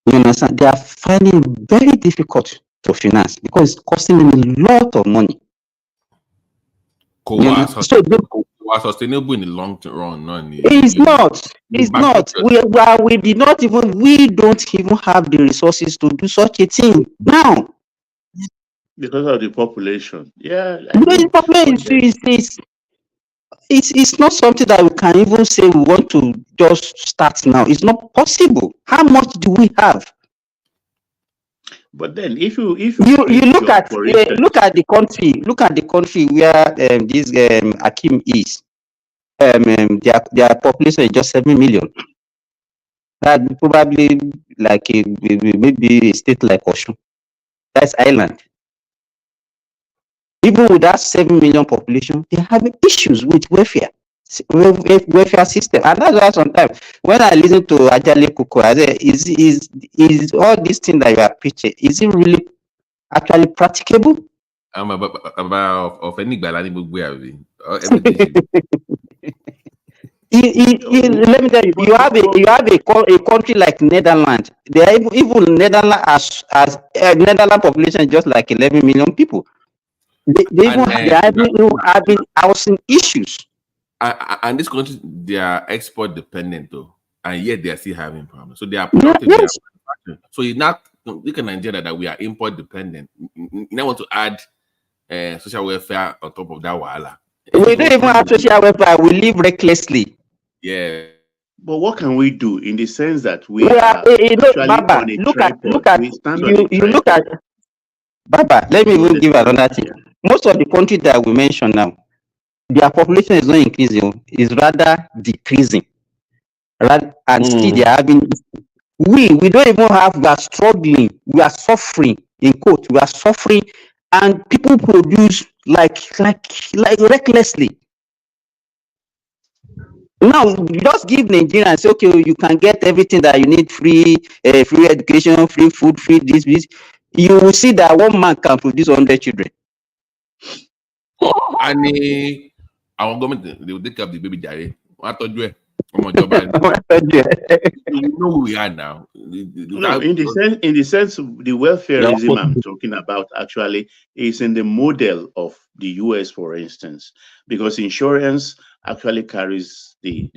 Speaker 7: You understand? They are finding it very difficult to finance because it's costing them a lot of money.
Speaker 6: Sustainable in the long run.
Speaker 7: It's not. We don't even have the resources to do such a thing now.
Speaker 13: Because of the population. Yeah.
Speaker 7: The population it's not something that we can even say we want to just start now. It's not possible. How much do we have?
Speaker 13: But then if you
Speaker 7: look at the country where this Akim is, their population is just 7 million. That probably like maybe a state like Osun. That's island. Even with that 7 million population, they're having issues with welfare system. And that's why sometimes when I listen to Ajale Kuko, I say, is all these things that you are preaching, is it really actually practicable?
Speaker 6: I'm about of any galani everything.
Speaker 7: Let me tell you, you have a country like Netherlands. They are even Netherlands as Netherlands population is just like 11 million people. They are having housing issues.
Speaker 6: And this country, they are export dependent though, and yet they are still having problems. So they are productive.
Speaker 7: Yes.
Speaker 6: So you not look at Nigeria that we are import dependent. You now want to add social welfare on top of that wahala.
Speaker 7: We don't even have social welfare. We live recklessly.
Speaker 6: Yeah.
Speaker 13: But what can we do in the sense that we are
Speaker 7: Baba, look at Baba, let me even give another thing. Most of the countries that we mentioned now, their population is not increasing, is rather decreasing. And still they are having, we don't even have, we are struggling, we are suffering, in quote, we are suffering, and people produce like recklessly. Now, just give Nigeria and say, okay, you can get everything that you need, free education, free food, free this. You will see that one man can produce 100 children.
Speaker 6: And our government, they will take up the baby diary. What to do? You know who we are now.
Speaker 13: No, in the sense of the welfareism I'm talking about actually is in the model of the US, for instance, because insurance actually carries the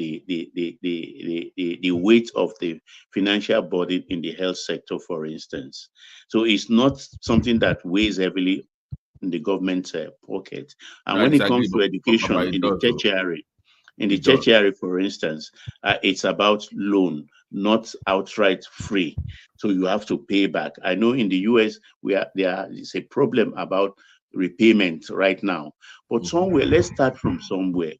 Speaker 13: weight of the financial burden in the health sector, for instance. So it's not something that weighs heavily in the government pocket. And when it comes to education in the tertiary, for instance, it's about loan, not outright free. So you have to pay back. I know in the US, there is a problem about repayment right now. But somewhere, let's start from somewhere,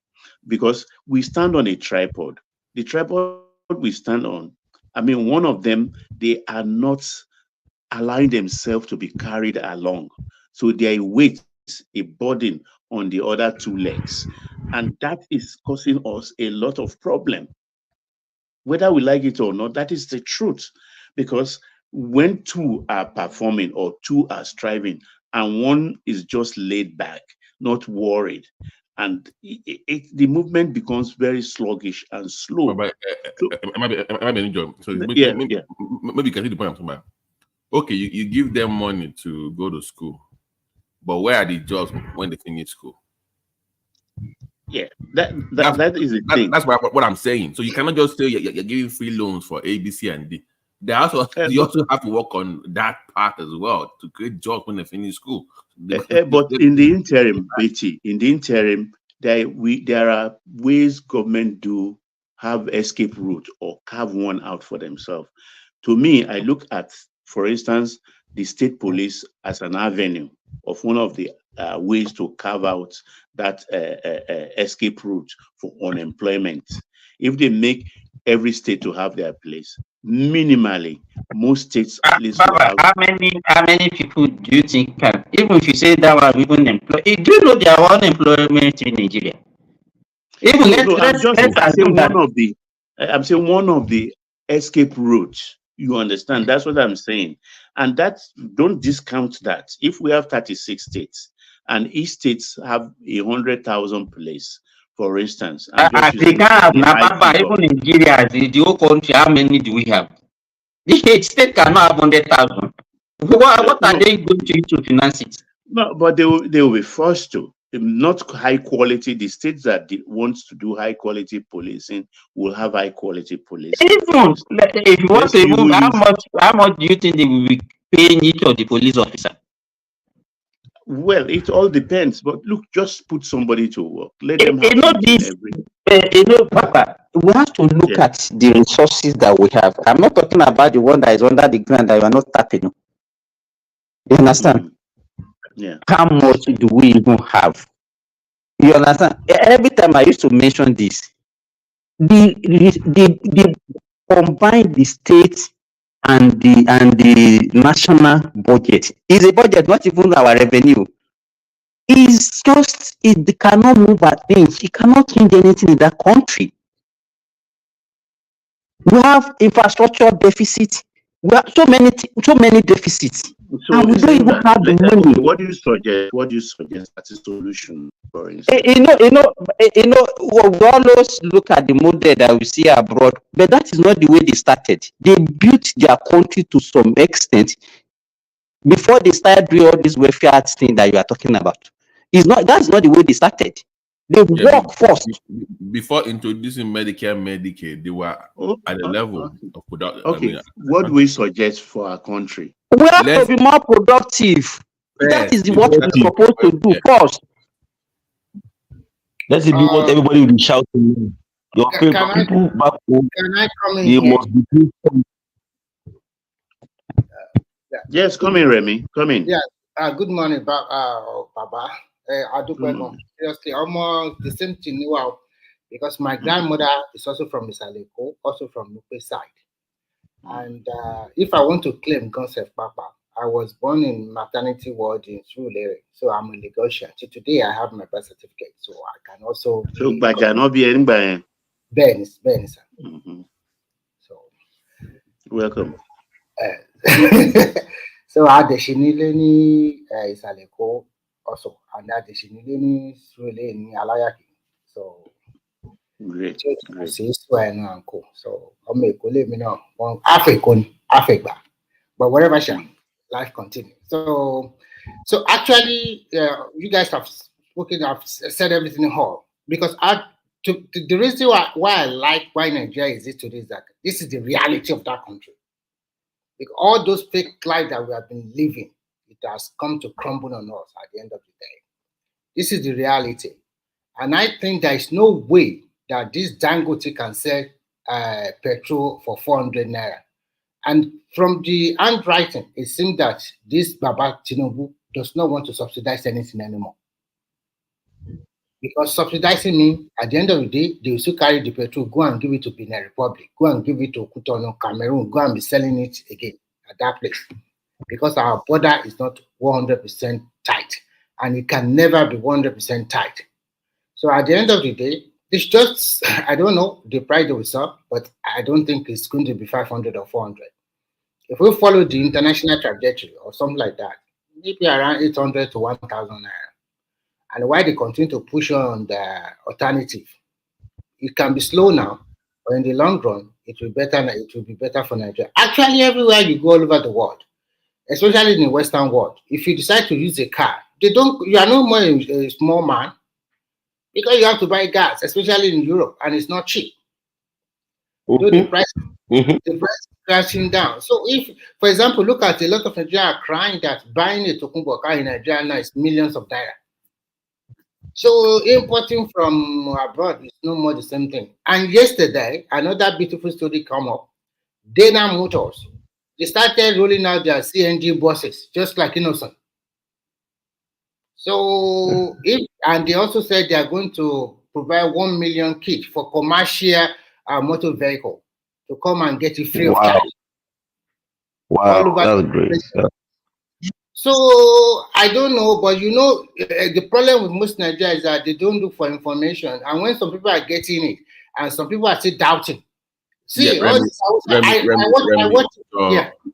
Speaker 13: because we stand on a tripod. The tripod we stand on, I mean, one of them, they are not allowing themselves to be carried along. So they are weight, a burden on the other two legs. And that is causing us a lot of problem. Whether we like it or not, that is the truth. Because when two are performing or two are striving and one is just laid back, not worried, and the movement becomes very sluggish and slow.
Speaker 6: Maybe you can see the point I'm talking about. Okay, you give them money to go to school, but where are the jobs when they finish school?
Speaker 13: Yeah, that is the thing.
Speaker 6: That's what I'm saying. So you cannot just say you're giving free loans for A, B, C, and D. You also have to work on that part as well to create jobs when they finish school.
Speaker 13: But in the interim, Betty, there are ways government do have escape route or carve one out for themselves. To me, I look at, for instance, the state police as an avenue of one of the ways to carve out that escape route for unemployment. If they make every state to have their place, minimally, most states at least will have.
Speaker 7: How many people do you think can, even if you say that one even employed, do you know there are unemployment in Nigeria? Even
Speaker 13: I'm saying one of the escape routes. You understand? That's what I'm saying. And don't discount that. If we have 36 states and each states have 100,000 police, for instance,
Speaker 7: even Nigeria, the whole country, how many do we have? The state cannot have 100,000. What are they going to use to finance it?
Speaker 13: No, but they will be forced to. Not high quality. The states that want to do high quality policing will have high quality policing.
Speaker 7: Even if you want to move, how much do you think they will be paying each of the police officer?
Speaker 13: Well, it all depends. But look, just put somebody to work. Let them have
Speaker 7: Papa, we have to look at the resources that we have. I'm not talking about the one that is under the ground that you are not tapping. You understand?
Speaker 13: Yeah.
Speaker 7: How much do we even have? You understand? Every time I used to mention this, the combined the state and the national budget is a budget, not even our revenue. It's just it cannot move an inch. It cannot change anything in that country. We have infrastructure deficit. We have so many deficits,
Speaker 13: So
Speaker 7: and we don't even have the money.
Speaker 13: what do you suggest? What do you suggest as a solution, for instance?
Speaker 7: We always look at the model that we see abroad, but that is not the way they started. They built their country to some extent before they started doing all this welfare thing that you are talking about. That's not the way they started. They work first.
Speaker 6: Before introducing Medicare, Medicaid, they were at the level of production.
Speaker 13: Okay, what do we suggest for our country?
Speaker 7: We have to be more productive. That is what we're supposed to do first.
Speaker 9: Let's be what everybody will be shouting. Your people back home,
Speaker 2: Can I come in
Speaker 9: they
Speaker 2: here?
Speaker 9: must be.
Speaker 13: Yes, come in, Remy. Come in.
Speaker 2: Yeah. Good morning, Baba. I do seriously almost the same thing now, because my grandmother is also from Isaleko, also from Nupe side. And if I want to claim Gonself Papa, I was born in maternity ward in Surulere, so I'm a Lagosian. So today I have my birth certificate, so I can also.
Speaker 13: So, but cannot be anybody.
Speaker 2: Ben, sir. So,
Speaker 13: welcome.
Speaker 2: So I Adeshinile Isaleko also, and Adeshinile Surulere in Alayaki. So.
Speaker 13: Great.
Speaker 2: So I'll make one but whatever shall life continue. So actually, you guys have spoken, have said everything whole, because the reason why I like why Nigeria is it today is that this is the reality of that country. Like all those fake lives that we have been living, it has come to crumble on us at the end of the day. This is the reality, and I think there is no way that this Dangote can sell petrol for 400 naira. And from the handwriting, it seems that this Baba Tinubu does not want to subsidize anything anymore. Because subsidizing means, at the end of the day, they will still carry the petrol, go and give it to Benin Republic, go and give it to Cotonou, Cameroon, go and be selling it again at that place. Because our border is not 100% tight, and it can never be 100% tight. So at the end of the day, it's just, I don't know the price they will sell, but I don't think it's going to be 500 or 400. If we follow the international trajectory or something like that, maybe around 800 to 1,000 naira. And why they continue to push on the alternative, it can be slow now, but in the long run, it will be better for Nigeria. Actually, everywhere you go all over the world, especially in the Western world, if you decide to use a car, you are no more a small man, because you have to buy gas, especially in Europe, and it's not cheap. So the price is crashing down. So if, for example, look at a lot of Nigerians are crying that buying a Tokunbo car in Nigeria now is millions of naira. So importing from abroad is no more the same thing. And yesterday, another beautiful story come up. Dana Motors, they started rolling out their CNG buses, just like Innocent. So and they also said they are going to provide 1 million kits for commercial motor vehicle to come and get it free of charge.
Speaker 9: Wow, that's great.
Speaker 2: So I don't know, but you know, the problem with most Nigerians is that they don't look for information, and when some people are getting it, and some people are still doubting. See,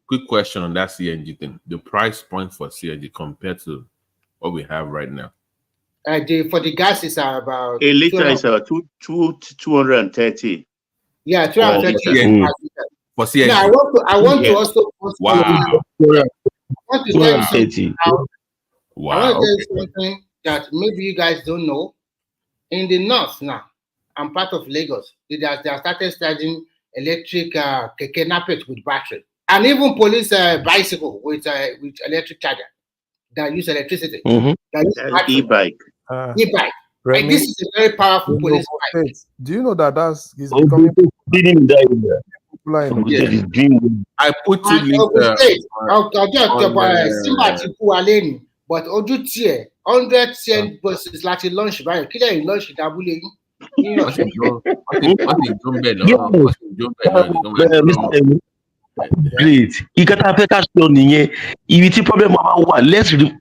Speaker 6: quick question on that CNG thing: the price point for CNG compared to what we have right now.
Speaker 2: For the gases are about
Speaker 13: a liter is about 230.
Speaker 2: Yeah, 230
Speaker 6: for CNG.
Speaker 2: Now I want to also I want to tell you something that maybe you guys don't know. In the north now, I'm part of Lagos. They have started studying electric keke napep with battery, and even police bicycle with electric charger that use electricity. That use
Speaker 13: e-bike.
Speaker 2: E-bike. Like, this is a very powerful police bike.
Speaker 14: Do you know that is becoming popular?
Speaker 6: I put two links
Speaker 2: but ojú tiẹ̀ 100 cent buses láti lunch báyìí kí lẹ́yìn lunch dábúlé yín.
Speaker 9: Great. Problem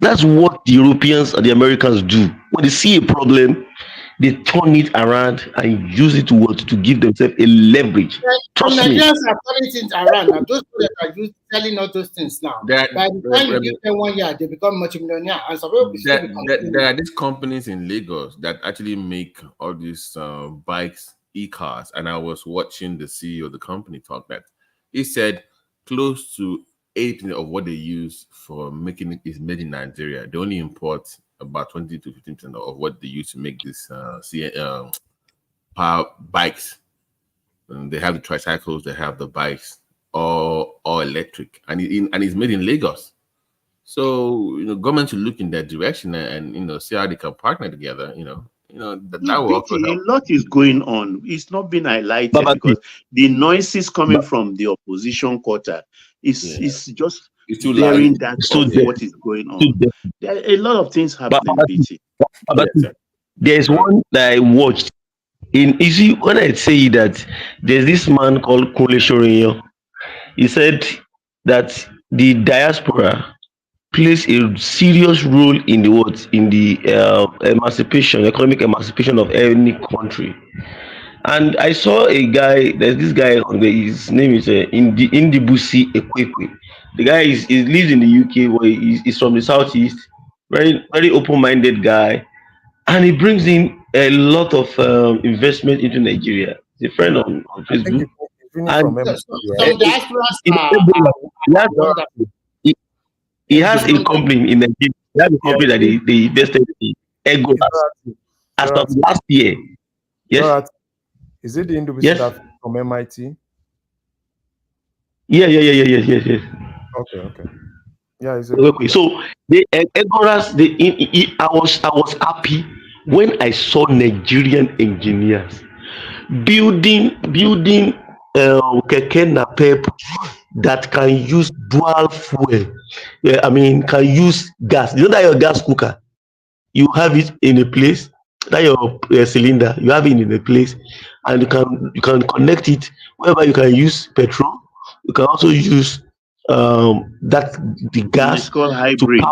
Speaker 9: that's what the Europeans and the Americans do. When they see a problem, they turn it around and use it to give themselves a leverage.
Speaker 2: Some
Speaker 9: Trust me.
Speaker 2: Nigerians are turning things around now. Those people that are selling all those things now. By the time you give them 1 year, they become multimillionaire. And some people still become.
Speaker 6: There are these companies in Lagos that actually make all these bikes, e-cars, and I was watching the CEO of the company talk that he said close to 8% of what they use for making it is made in Nigeria. They only import about 20 to 15% of what they use to make this power bikes. And they have the tricycles, they have the bikes, all electric, and it's made in Lagos. So government should look in that direction and see how they can partner together. That will also help.
Speaker 13: A lot is going on. It's not been highlighted because the noises coming from the opposition quarter is just bearing that of what is going on. There are a lot of things happening, BT.
Speaker 9: There's one that I watched. You see, when I say that there's this man called Kole Shorinyo, he said that the diaspora plays a serious role in the economic emancipation of any country. And I saw a guy. There's this guy on there. His name is Indibusi Ekwekwe. The guy he lives in the UK. Where he's from the southeast. Very very open-minded guy, and he brings in a lot of investment into Nigeria. He's a friend on Facebook. He has a company in Nigeria. He has a company that they invested in Egolas as of last year. Yes.
Speaker 14: Is it the individual from MIT?
Speaker 9: Yes.
Speaker 14: Okay. Yeah, it's
Speaker 9: okay. So the Egolas, I was happy when I saw Nigerian engineers building keke napep that can use dual fuel. Can use gas. You know that your gas cooker, you have it in a place. That your cylinder, you have it in a place, and you can connect it wherever you can use petrol. You can also use the gas.
Speaker 13: It's called hybrid.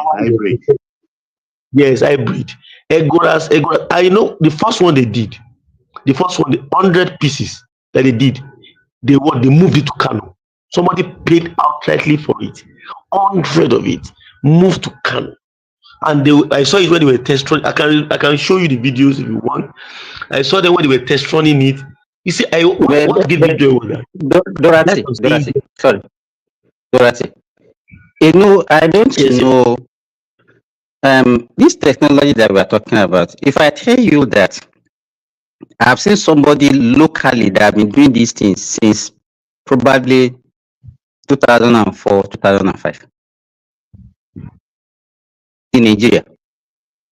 Speaker 9: Yes, hybrid. Egoras. I know the first one they did. The 100 pieces that they did, they moved it to Kano. Somebody paid outrightly for it. 100 of it moved to Kano, and I saw it when they were test running. I can show you the videos if you want. I saw them when they were test running it. You see, what gave me joy was that
Speaker 7: Dorothy. I don't know. This technology that we are talking about. If I tell you that I've seen somebody locally that have been doing these things since probably 2004, 2005 in Nigeria.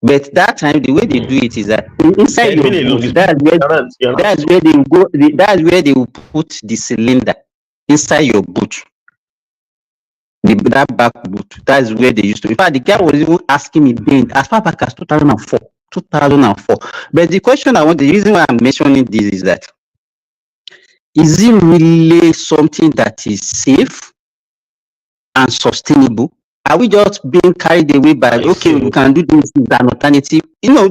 Speaker 7: But that time, the way they do it is that inside your boot, that's where they will go. That's where they will put the cylinder inside your boot. That back boot. That's where they used to. In fact, the guy was even asking me then, as far back as 2004. But the reason why I'm mentioning this is that, is it really something that is safe and sustainable? Are we just being carried away by, we can do this as an alternative? No,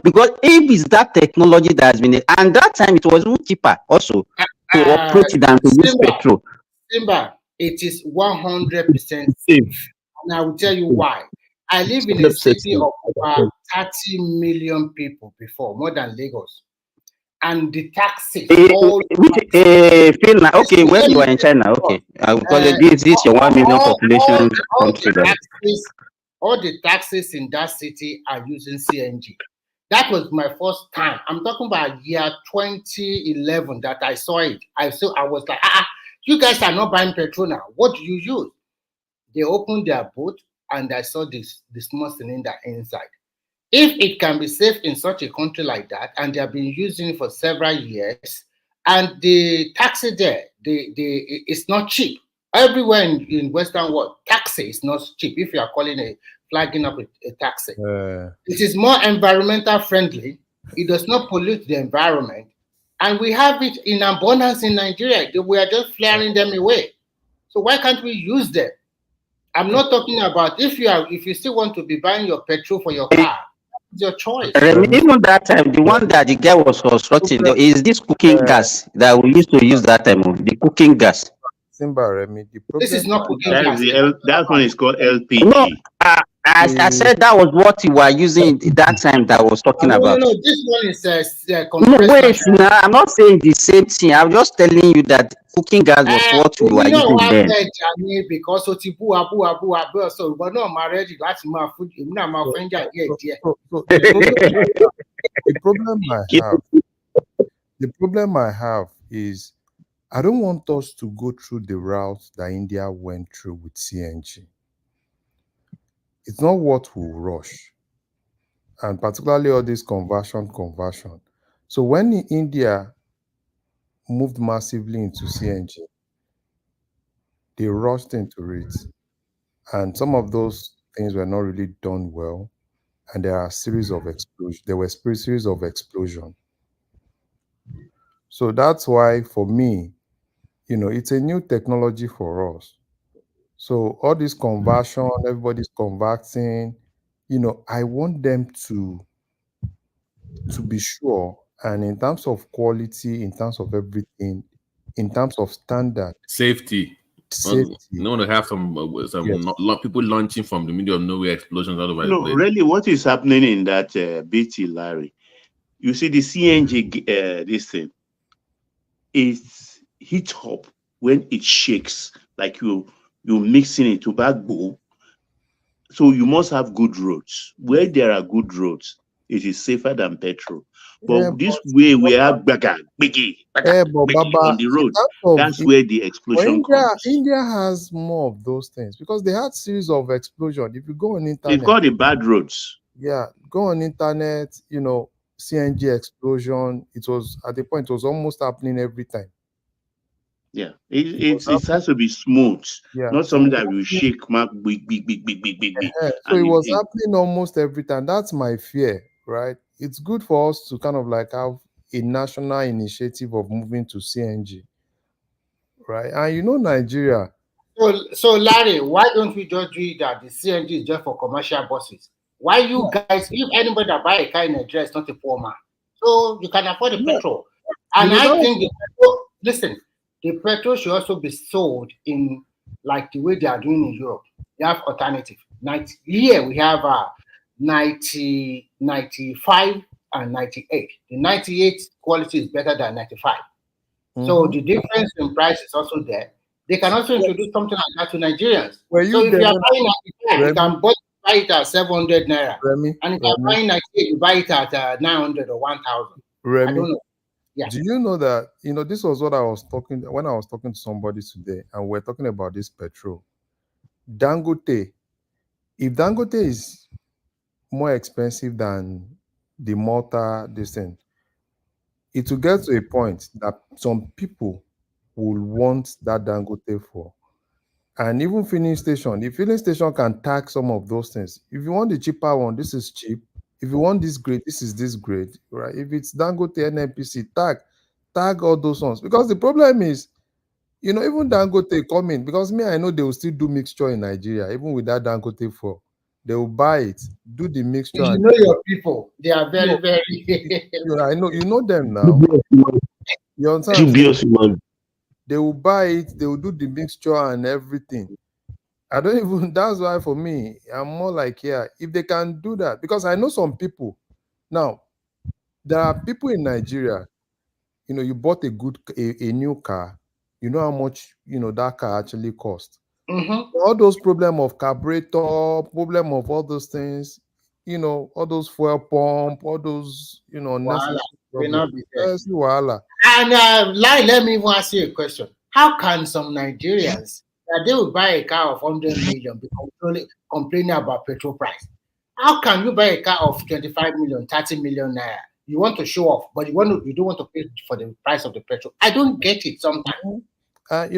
Speaker 7: because if it's that technology that has been, and that time it was even cheaper also to operate than to use petrol.
Speaker 2: Simba, it is 100% safe. And I will tell you why. I live in a city of over 30 million people before, more than Lagos. And the taxes.
Speaker 7: When you are in China, because this is your 1 million population country.
Speaker 2: All the taxis in that city are using CNG. That was my first time. I'm talking about year 2011 that I saw it. I was like, you guys are not buying petrol now. What do you use? They opened their boot and I saw the small cylinder inside. If it can be safe in such a country like that, and they have been using it for several years, and the taxi there, it's not cheap. Everywhere in Western world, taxi is not cheap. If you are flagging up a taxi, it is more environmental friendly. It does not pollute the environment, and we have it in abundance in Nigeria. We are just flaring them away. So why can't we use them? I'm not talking about if you still want to be buying your petrol for your car, it's your choice.
Speaker 7: Even that time, the one that the guy was constructing is this cooking gas that we used to use that time, the cooking gas.
Speaker 14: Simba Remy, the problem
Speaker 2: This is not cooking
Speaker 13: That
Speaker 2: gas.
Speaker 13: is that one is called
Speaker 7: No,
Speaker 13: LPG.
Speaker 7: I said that was what you were using that time that I was talking about.
Speaker 2: No, this one is
Speaker 7: No,
Speaker 2: compressed
Speaker 7: wait,
Speaker 2: natural.
Speaker 7: now I'm not saying the same thing. I'm just telling you that cooking gas was what we were
Speaker 2: No,
Speaker 7: using then.
Speaker 2: because o ti bú abú so ìwọ náà máa ready láti máa fún èmi náà máa fẹ́ jà díẹ̀.
Speaker 14: The problem I have is I don't want us to go through the route that India went through with CNG. It's not what will rush, and particularly all this conversion. So when India moved massively into CNG, they rushed into it, and some of those things were not really done well, and there are a series of explosions. There were a series of explosions. So that's why, for me, it's a new technology for us. So all this conversion, everybody's converting, I want them to be sure, and in terms of quality, in terms of everything, in terms of standard,
Speaker 6: safety. No one to have some people launching from the middle of nowhere, explosions all over the place.
Speaker 13: Really, what is happening in that BT, Larry? You see, the CNG this thing is heat up when it shakes, like you're mixing it to backbone. So you must have good roads. Where there are good roads, it is safer than petrol. But this way we have biggie on the road. That's where the explosion comes.
Speaker 14: India has more of those things because they had series of explosions. If you go on internet,
Speaker 13: it's called the bad roads.
Speaker 14: Yeah, go on internet, CNG explosion. It was at the point it was almost happening every time.
Speaker 13: Yeah, it has to be smooth, not something that will shake, big.
Speaker 14: So it was happening almost every time. That's my fear, right? It's good for us to kind of like have a national initiative of moving to CNG, right? And Nigeria.
Speaker 2: So Larry, why don't we just do that? The CNG is just for commercial buses. Why you guys? If anybody that buy a car in Nigeria is not a poor man, so you can afford the petrol. And I think the petrol should also be sold in like the way they are doing in Europe. They have alternative. Here we have 90, 95, and 98. The 98 quality is better than 95. So the difference in price is also there. They can also introduce something like that to Nigerians. So if you are buying 95, you can buy it at 700 naira. And if you are buying 98, you buy it at 900 or 1,000. I don't know. Yeah.
Speaker 14: Do you know that, this was what I was talking when I was talking to somebody today, and we're talking about this petrol. Dangote, if Dangote is more expensive than the Malta, this thing, it will get to a point that some people will want that Dangote for. And even filling station, the filling station can tag some of those things. If you want the cheaper one, this is cheap. If you want this grade, this is this grade, right? If it's Dangote NNPC, tag all those ones. Because the problem is, even Dangote coming, because I know they will still do mixture in Nigeria, even with that Dangote for. They will buy it, do the mixture.
Speaker 2: You know your people. They are very, very...
Speaker 14: I know, you know them now. You understand? They will buy it, they will do the mixture and everything. That's why for me, I'm more like, if they can do that, because I know some people. Now, there are people in Nigeria, you bought a new car, you know how much, that car actually cost. All those problem of carburetor, problem of all those things, all those fuel pump, all those, necessary problems.
Speaker 2: And let me even ask you a question. How can some Nigerians that they will buy a car of 100 million be complaining about petrol price? How can you buy a car of 25 million, 30 million naira? You want to show off, but you don't want to pay for the price of the petrol. I don't get it sometimes.
Speaker 14: That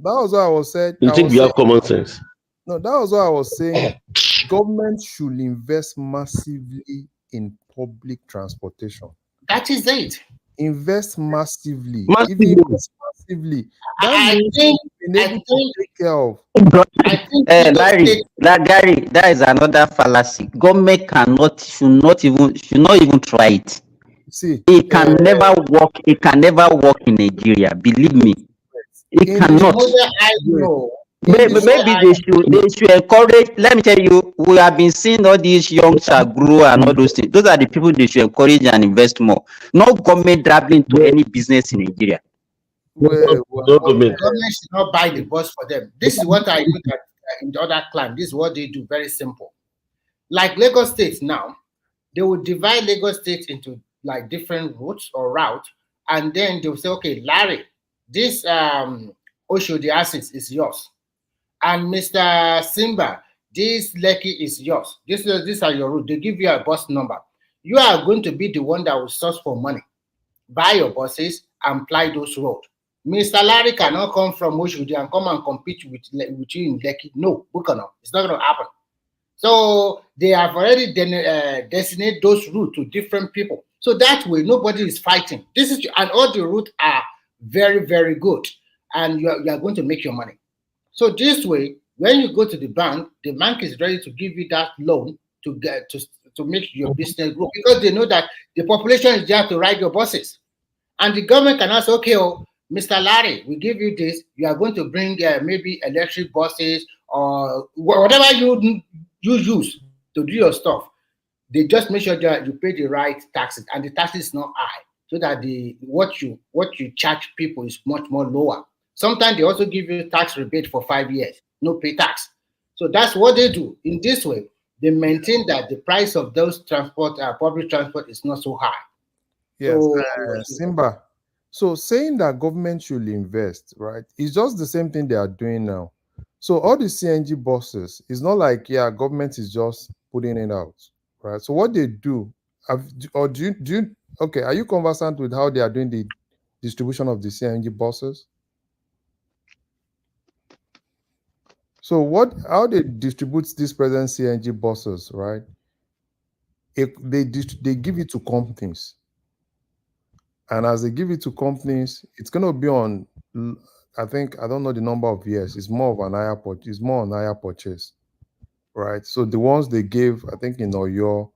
Speaker 14: was what I was saying.
Speaker 9: You think we have common sense?
Speaker 14: No, that was what I was saying. Government should invest massively in public transportation.
Speaker 2: That is it.
Speaker 14: Invest massively.
Speaker 9: Massively.
Speaker 14: If you invest aggressively. That
Speaker 2: I
Speaker 14: means
Speaker 2: think
Speaker 14: you've been able to take care of.
Speaker 2: I think
Speaker 7: Larry, Gary, that is another fallacy. Government should not even try it.
Speaker 14: See,
Speaker 7: It can never work. It can never work in Nigeria. Believe me, it
Speaker 14: in
Speaker 2: the
Speaker 7: cannot.
Speaker 2: model I know.
Speaker 7: Maybe they should encourage. Let me tell you, we have been seeing all these youngsters grow and all those things. Those are the people they should encourage and invest more. Not government dabbling to any business in Nigeria.
Speaker 2: Government should not buy the bus for them. This is what I look at in the other clan. This is what they do. Very simple. Like Lagos State now, they will divide Lagos State into like different routes or routes, and then they'll say, okay, Larry, this Oshodi Assets is yours, and Mr. Simba, this Lekki is yours. These are your routes. They give you a bus number. You are going to be the one that will source for money, buy your buses, and ply those roads. Mr. Larry cannot come from Oshodi and come and compete with you in Lekki. No, it's not going to happen. So they have already designated those routes to different people. So that way, nobody is fighting. And all the routes are very, very good, and you are going to make your money. So this way, when you go to the bank is ready to give you that loan to get to make your business grow, because they know that the population is there to ride your buses, and the government can ask, okay, oh, Mr. Larry, we give you this. You are going to bring maybe electric buses or whatever you use to do your stuff. They just make sure that you pay the right taxes, and the taxes is not high, so that what you charge people is much more lower. Sometimes they also give you tax rebate for 5 years, no pay tax. So that's what they do. In this way, they maintain that the price of those public transport is not so high.
Speaker 14: Yes, Simba. So saying that government should invest, right, is just the same thing they are doing now. So all the CNG buses, it's not like, government is just putting it out, right? So what they do, okay, are you conversant with how they are doing the distribution of the CNG buses? So how they distribute these present CNG buses, right? They give it to companies. And as they give it to companies, it's going to be on, I don't know the number of years. It's more of an higher purchase. It's more on higher purchase, right? So the ones they gave, I think in Oyo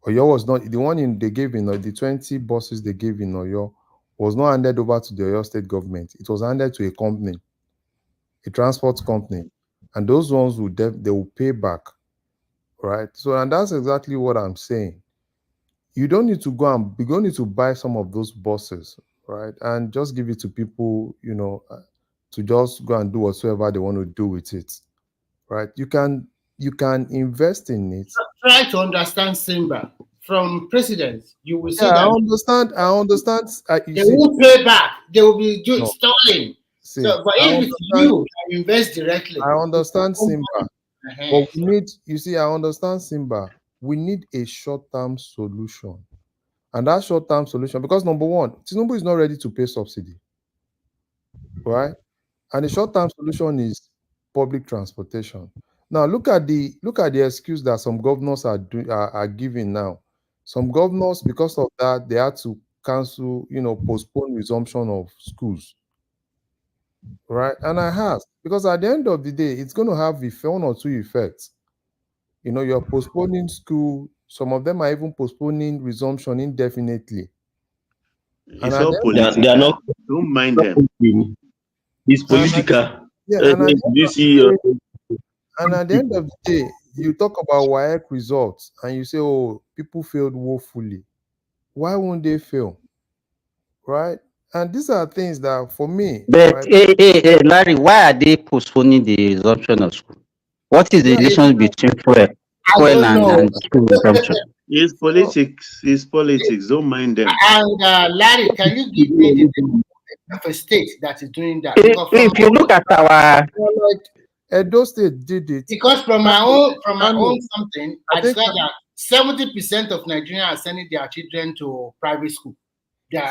Speaker 14: was not, the one they gave in the 20 buses they gave in Oyo was not handed over to the Oyo state government. It was handed to a company, a transport company. And those ones they will pay back, right? So, and that's exactly what I'm saying. You don't need to you need to buy some of those buses, right? And just give it to people, to just go and do whatsoever they want to do with it, right? You can invest in it.
Speaker 2: Try to understand Simba. From presidents, you will see that.
Speaker 14: I understand.
Speaker 2: They will pay back. They will be stalling. So, but if it's you that invest directly,
Speaker 14: I understand Simba. But we need, I understand Simba. We need a short-term solution. And that short-term solution, because number one, Tinubu is not ready to pay subsidy, right? And the short-term solution is public transportation. Now, look at the excuse that some governors are giving now. Some governors, because of that, they had to cancel, postpone resumption of schools, right? And I asked, because at the end of the day, it's going to have one or two effects. You're postponing school. Some of them are even postponing resumption indefinitely.
Speaker 13: It's all political. They are not, don't mind them.
Speaker 9: It's political.
Speaker 14: And at the end of the day, you talk about WAEC results and you say, oh, people failed woefully. Why won't they fail? Right? And these are things that, for me...
Speaker 7: But,
Speaker 14: right,
Speaker 7: hey, Larry, why are they postponing the resumption of school? What is the relation between fuel and school resumption?
Speaker 13: It's politics. It's politics. Don't mind them.
Speaker 2: And Larry, can you give me the name of a state that is doing that?
Speaker 7: If you look at our...
Speaker 14: Edo State did it.
Speaker 2: Because from my own something, I discovered that 70% of Nigerians are sending their children to private school. Their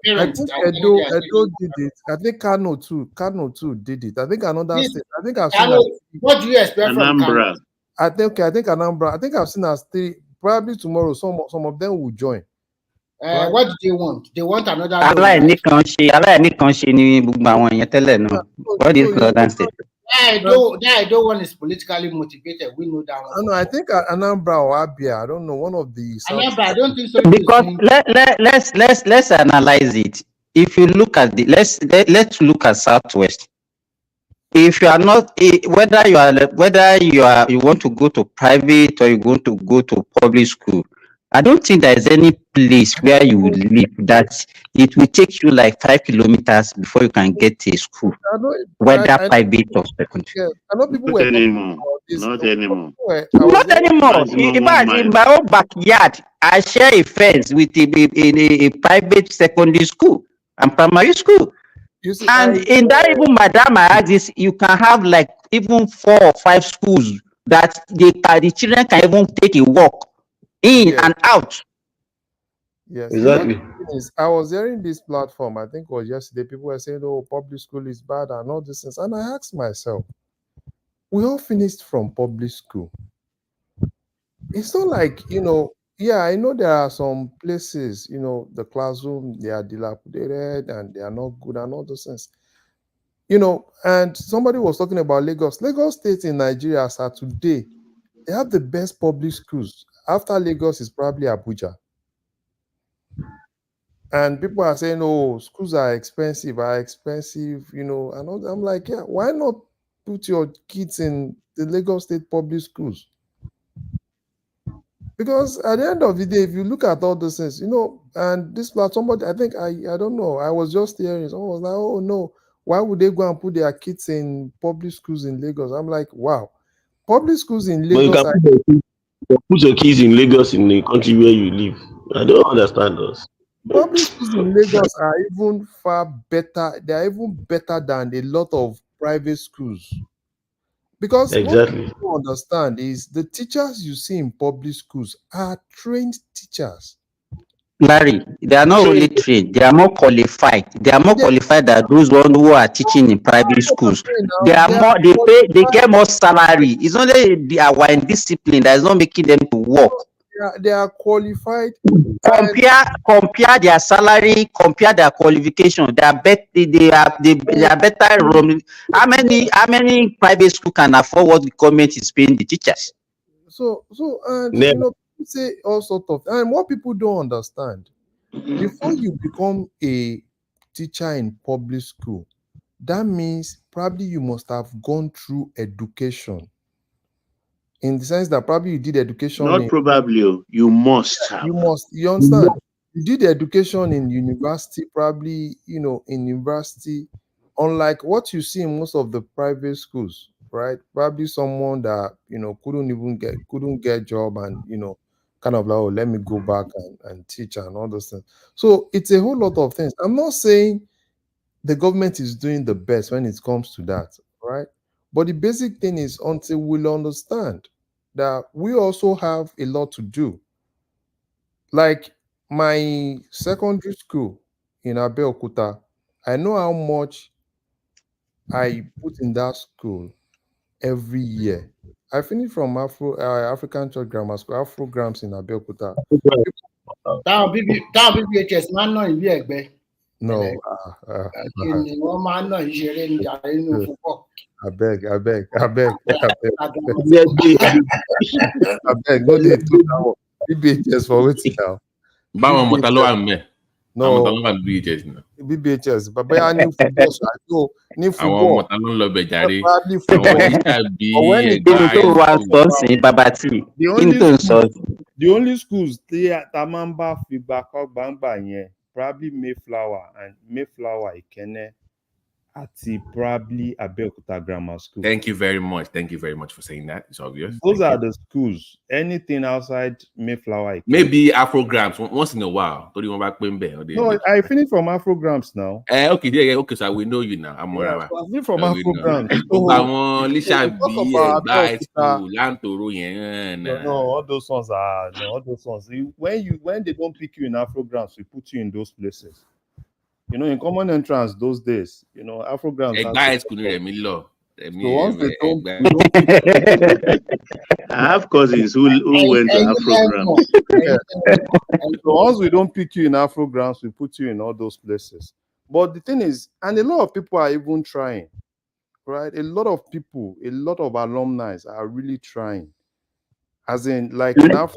Speaker 2: parents.
Speaker 14: I think Edo did it. I think Kano too did it. I think another state. I think I've seen.
Speaker 2: What do you expect from Kano?
Speaker 14: I think Anambra. I think I've seen as 3. Probably tomorrow, some of them will join.
Speaker 2: What do they want? They want another loan,
Speaker 7: aláìní
Speaker 2: right?
Speaker 7: kan ṣe ni gbogbo àwọn èèyàn tẹ́lẹ̀ náà. What is Northern State?
Speaker 2: I don't want is politically motivated. We know that one.
Speaker 14: No, I think Anambra or Abia, I don't know, one of the
Speaker 2: Anambra, I don't think so.
Speaker 7: Because let's analyze it. If you look at let's look at Southwest. If you are not whether you want to go to private or you want to go to public school, I don't think there is any place where you would live that it will take you like 5 kilometers before you can get to a school, whether private or secondary.
Speaker 14: Yeah, I know people
Speaker 13: Not anymore. Not anymore.
Speaker 7: Not anymore. In my own backyard, I share a fence with a private secondary school and primary school.
Speaker 14: See,
Speaker 7: and in that even Madam, I asked this, you can have like even 4 or 5 schools that the children can even take a walk in and out.
Speaker 14: Yes,
Speaker 9: exactly.
Speaker 14: I was hearing this platform, I think it was yesterday, people were saying, oh, public school is bad and all these things. And I asked myself, we all finished from public school. It's not like, yeah, I know there are some places, the classroom, they are dilapidated and they are not good and all those things. And somebody was talking about Lagos. Lagos State in Nigeria, as of today, they have the best public schools. After Lagos is probably Abuja. And people are saying, oh, schools are expensive, and all. I'm like, yeah, why not put your kids in the Lagos State public schools? Because at the end of the day, if you look at all those things, and this platform, somebody, I think, I don't know, I was just hearing, someone was like, oh no, why would they go and put their kids in public schools in Lagos? I'm like, wow, public schools in Lagos.
Speaker 9: But you can put your kids in Lagos in the country where you live. I don't understand us.
Speaker 14: Public schools in Lagos are even far better. They are even better than a lot of private schools. Because
Speaker 9: exactly.
Speaker 14: what people understand is the teachers you see in public schools are trained teachers.
Speaker 7: Larry, they are not only trained, they are more qualified. They are more qualified than those ones who are teaching in private schools. They get more salary. It's only our indiscipline that is not making them to work.
Speaker 14: They are qualified.
Speaker 7: Compare their salary, compare their qualification. They are better. How many private school can afford what the government is paying the teachers?
Speaker 14: So people say all sorts of, and what people don't understand, before you become a teacher in public school, that means probably you must have gone through education. In the sense that probably you did education.
Speaker 13: Not probably, you must have.
Speaker 14: You understand? You did education in university, probably, in university, unlike what you see in most of the private schools, right? Probably someone that, couldn't get job and, kind of like, oh, let me go back and teach and all those things. So it's a whole lot of things. I'm not saying the government is doing the best when it comes to that, right? But the basic thing is until we'll understand that we also have a lot to do. Like my secondary school in Abeokuta, I know how much I put in that school every year. I finished from African Church Grammar School, Afro Grams in Abeokuta.
Speaker 2: BBHS man no ibi egbe.
Speaker 14: No. I beg. I beg. No, they took that one. BBHS for waiting now. No. BBHS. But I need football. So need football. The only schools Tamamba Fibako Bamba probably Mayflower Ikene. Probably Abeokuta Grammar School.
Speaker 6: Thank you very much for saying that. It's obvious.
Speaker 14: Those are the schools. Anything outside Mayflower.
Speaker 6: Maybe Afrograms once in a while.
Speaker 14: No, I finished from Afrograms now.
Speaker 6: Okay, okay. So we know you now. I'm
Speaker 14: I finished from Afrograms. No, all those ones are all those ones. When they don't pick you in Afrograms, we put you in those places. In common entrance those days, Afrograms. So once they don't,
Speaker 13: I have cousins who went to Afrograms.
Speaker 14: yeah. So once we don't pick you in Afrograms, we put you in all those places. But the thing is, and a lot of people are even trying, right? A lot of people, a lot of alumni are really trying. As in, like now,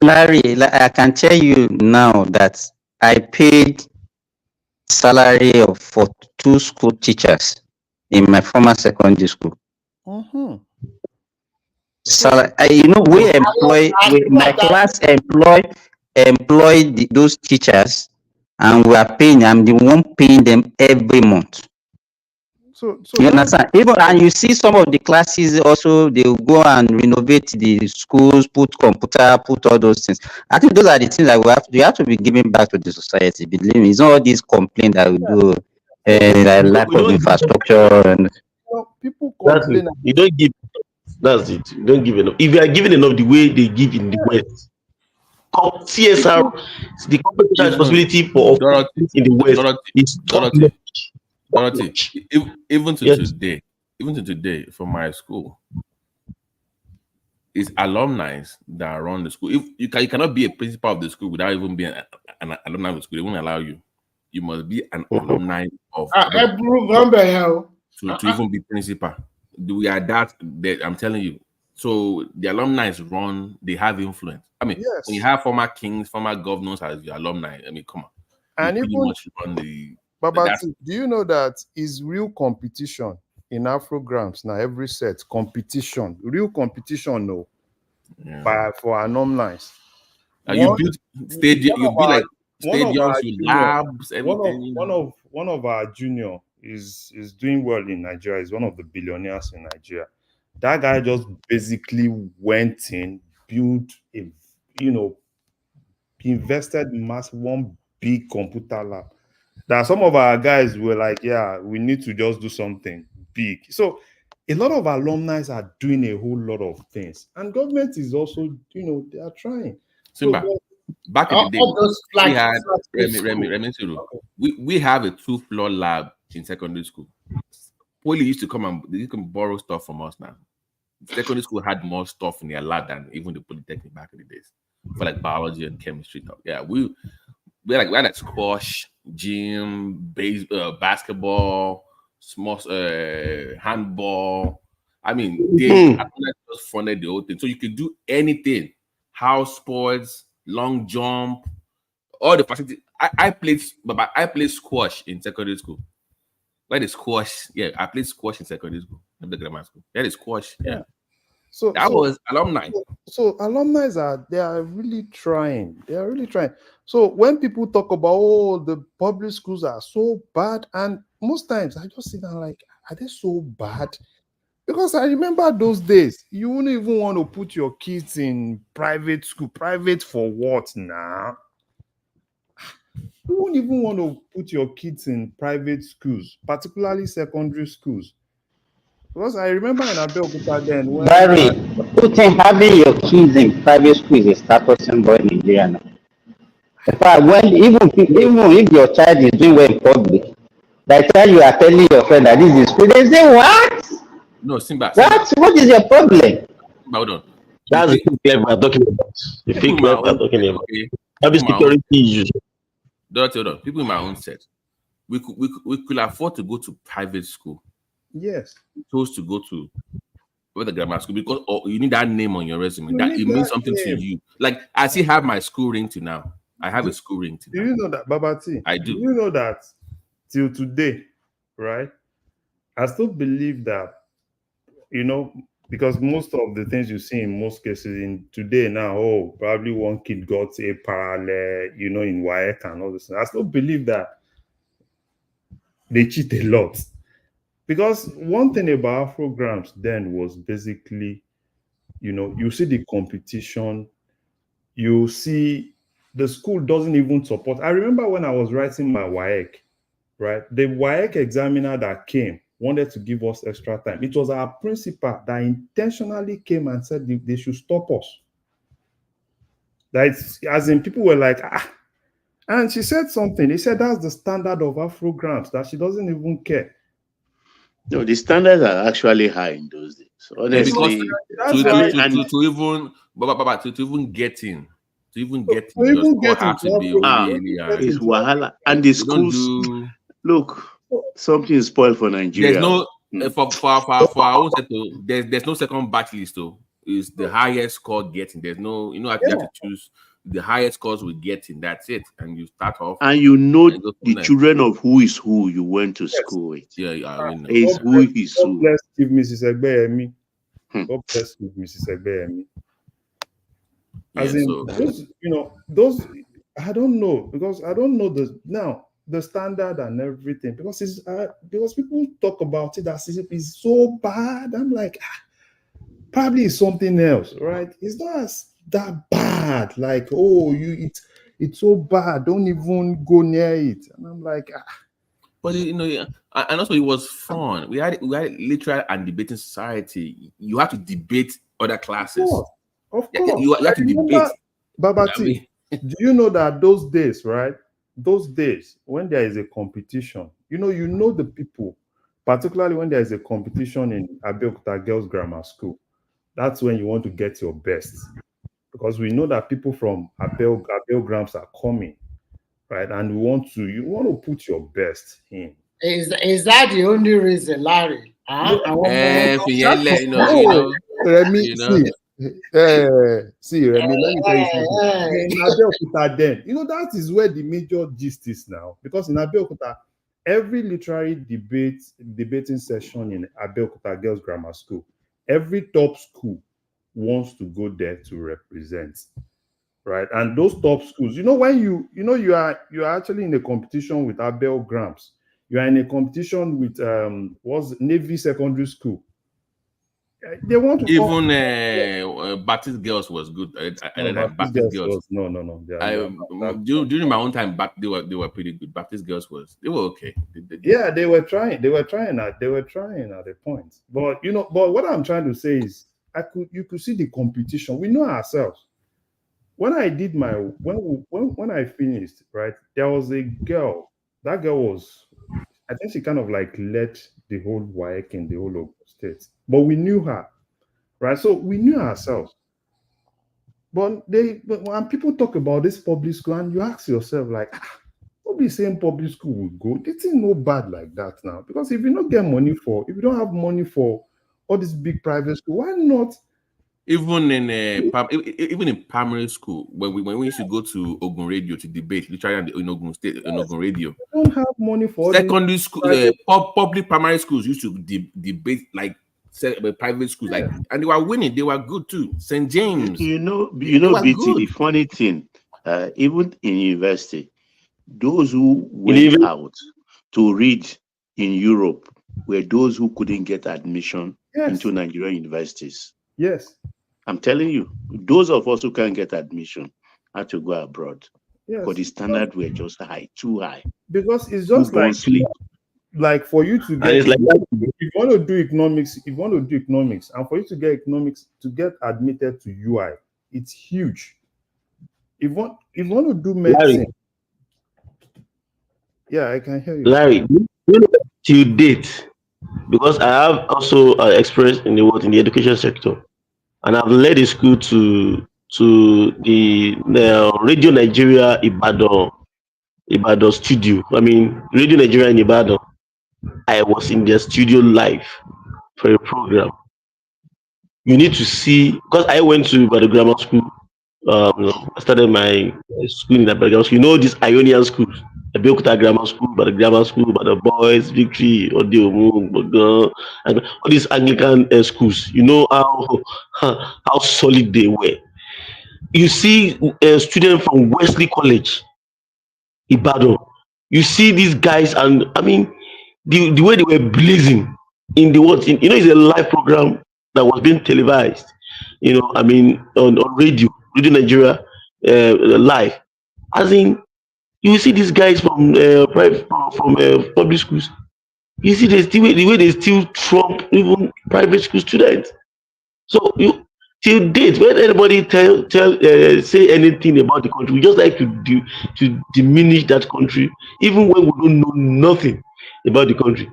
Speaker 7: Larry, I can tell you now that I paid salary for 2 school teachers in my former secondary school.
Speaker 14: Mm-hmm.
Speaker 7: So we employ my class employ those teachers, and we are paying. I'm the one paying them every month.
Speaker 14: So
Speaker 7: you understand? Even and you see some of the classes also they will go and renovate the schools, put computer, put all those things. I think those are the things that we have to be giving back to the society. Believe me, it's not all these complaints that we do, like lack of infrastructure and.
Speaker 14: People
Speaker 9: That's it.
Speaker 14: complain.
Speaker 9: You don't give. That's it. You don't give enough. If you are giving enough the way they give in the West, CSR, the corporate responsibility for in the West is top
Speaker 6: Dorothy, even to today, from my school, it's alumni that run the school. If you cannot be a principal of the school without even being an alumni of the school, they won't allow you. You must be an alumni of to even be principal. We are that I'm telling you. So the alumni run, they have influence. I mean, when you have former kings, former governors as your alumni, I mean, come on.
Speaker 14: And
Speaker 6: pretty
Speaker 14: even
Speaker 6: much run the
Speaker 14: Babati, do you know that is real competition in Afrograms now? Every set competition, real competition, no, for alumni.
Speaker 6: You build stadium, you build like stadiums with labs, everything.
Speaker 14: One of our junior is doing well in Nigeria. He's one of the billionaires in Nigeria. That guy just basically went in, built a, invested one big computer lab. That some of our guys were like, yeah, we need to just do something big. So a lot of alumni are doing a whole lot of things, and government is also, they are trying.
Speaker 6: Simba, back in the day, we had we have a 2-floor lab in secondary school. Poly used to come and they can borrow stuff from us now. Secondary school had more stuff in their lab than even the polytechnic back in the days for like biology and chemistry stuff. Yeah, we had like squash, gym, basketball, small handball. I mean, they just funded the whole thing, so you could do anything: house sports, long jump, all the facilities. I played squash in secondary school. Where the squash? Yeah, I played squash in secondary school, in the grammar school. Yeah, the squash. Yeah.
Speaker 14: So
Speaker 6: that was alumni.
Speaker 14: So alumni are really trying. They are really trying. So when people talk about the public schools are so bad, and most times I just sit down like, are they so bad? Because I remember those days, you wouldn't even want to put your kids in private school. Private for what now? You wouldn't even want to put your kids in private schools, particularly secondary schools. Because I remember in Abeokuta then when
Speaker 7: Barry, putting having your kids in private school is a status symbol in Nigeria now. In fact, even if your child is doing well in public, by the time you are telling your friend that this is school, they say, what?
Speaker 6: No, Simba.
Speaker 7: What is your problem?
Speaker 6: Simba, hold on.
Speaker 9: That's the fake life we're talking about. The fake life we're talking about. Having security issues.
Speaker 6: Hold on. People in my own set, we could afford to go to private school.
Speaker 14: Yes.
Speaker 6: We chose to go to the grammar school because you need that name on your resume. That it means something to you. Like I still have my school ring to now. I have a school ring to now.
Speaker 14: Do you know that, Babati?
Speaker 6: I do.
Speaker 14: Do you know that till today, right? I still believe that, because most of the things you see in most cases in today now, probably one kid got a parallel, in WAEC and all this. I still believe that they cheat a lot. Because one thing about programs then was basically, you see the competition, you see the school doesn't even support. I remember when I was writing my WAEC, right? The WAEC examiner that came wanted to give us extra time. It was our principal that intentionally came and said they should stop us. As in people were like, and she said something. He said that's the standard of our programs, that she doesn't even care.
Speaker 13: No, the standards are actually high in those days.
Speaker 6: Because
Speaker 13: Honestly,
Speaker 6: to
Speaker 14: That's
Speaker 6: to,
Speaker 13: I
Speaker 14: why
Speaker 13: mean,
Speaker 6: to,
Speaker 13: and
Speaker 6: to, to even to even get in,
Speaker 14: we
Speaker 6: your
Speaker 14: even
Speaker 6: score
Speaker 14: get
Speaker 6: has
Speaker 14: into
Speaker 6: to be really, really high.
Speaker 13: it's wahala. And the
Speaker 6: They don't
Speaker 13: schools,
Speaker 6: do.
Speaker 13: look, something is spoiled for
Speaker 6: There's
Speaker 13: Nigeria.
Speaker 6: no
Speaker 13: Hmm.
Speaker 6: for our own set. There's no second batch list. Though is the highest score getting. There's no you have to choose the highest scores we get in. That's it, and you start off
Speaker 13: And you know
Speaker 6: and go from
Speaker 13: the
Speaker 6: there.
Speaker 13: children of who is who you went to school with.
Speaker 6: Yeah, we know.
Speaker 13: Is
Speaker 6: Yeah.
Speaker 13: who is
Speaker 14: God
Speaker 13: who.
Speaker 14: bless you, Mrs. Egbeyemi.
Speaker 13: Hmm.
Speaker 14: God bless you, Mrs. Egbeyemi.
Speaker 6: Yeah.
Speaker 14: As in
Speaker 6: So
Speaker 14: those I don't know because I don't know the standard and everything because because people talk about it as if it's so bad. I'm like, probably it's something else, right? It's not as that bad. Like, oh, it's so bad. Don't even go near it. And I'm like,
Speaker 6: but yeah, and also it was fun. We had literary and debating society. You have to debate other classes.
Speaker 14: Of
Speaker 6: Yeah,
Speaker 14: course.
Speaker 6: you
Speaker 14: I
Speaker 6: have to debate.
Speaker 14: remember,
Speaker 6: I
Speaker 14: Babati,
Speaker 6: mean,
Speaker 14: do you know that those days, right? Those days when there is a competition, you know the people, particularly when there is a competition in Abeokuta Girls Grammar School, that's when you want to get your best. Because we know that people from Abel Grams are coming, right? And you want to put your best in.
Speaker 2: Is that the only reason, Larry?
Speaker 14: No,
Speaker 6: you know,
Speaker 14: Remy,
Speaker 6: you know.
Speaker 14: see, Remy, let me tell you something. In Abeokuta then, that is where the major gist is now. Because in Abeokuta, every literary debating session in Abeokuta Girls Grammar School, every top school wants to go there to represent, right? And those top schools, when you are actually in a competition with Abel Grams, you are in a competition with what's Navy Secondary School. They want to come.
Speaker 6: Even Baptist girls was good.
Speaker 14: No,
Speaker 6: Baptist girls.
Speaker 14: no.
Speaker 6: During my own time, they were pretty good. Baptist girls they were okay.
Speaker 14: Yeah, they were trying. They were trying at a point. But but what I'm trying to say is, you could see the competition. We know ourselves. When I did when I finished, right, there was a girl. That girl was, I think she kind of like led the whole WAEC in the whole of the state. But we knew her, right? So we knew ourselves. But when people talk about this public school, and you ask yourself, like, what be saying public school will go? It's no bad like that now. Because if you don't have money for all this big private school, why not?
Speaker 6: Even in primary school, when we used to go to Ogun Radio to debate, literally in Ogun State, in Ogun Radio.
Speaker 14: You don't have money for
Speaker 6: secondary school, public primary schools used to debate like private schools, like, and they were winning. They were good too. St. James,
Speaker 13: BT. The funny thing, even in university, those who went out to read in Europe were those who couldn't get admission into Nigerian universities.
Speaker 14: Yes.
Speaker 13: I'm telling you, those of us who can't get admission had to go abroad.
Speaker 14: Yes.
Speaker 13: Because the standards were just high, too high.
Speaker 14: Because it's just like for you to get, if you want to do economics, and for you to get economics to get admitted to UI, it's huge. If you want to do medicine,
Speaker 9: Larry,
Speaker 14: yeah, I can hear you.
Speaker 9: Larry, till date, because I have also experience in the education sector, and I've led a school to the Radio Nigeria Ibadan studio. I mean, Radio Nigeria in Ibadan. I was in their studio live for a program. You need to see, because I went to Ibadan Grammar School. I started my school in Ibadan Grammar School. You know these Ionian schools, Abeokuta Grammar School, Ibadan Grammar School, Ibadan Boys, Victory, Odeomu, Bogan, and all these Anglican schools. You know how solid they were. You see a student from Wesley College, Ibadan. You see these guys, and I mean, the way they were blazing in the what in, it's a live program that was being televised. I mean, on Radio Nigeria, live. As in, you see these guys from private from public schools. You see the way they still trump even private school students. So till date, when anybody say anything about the country, we just like to diminish that country, even when we don't know nothing about the country.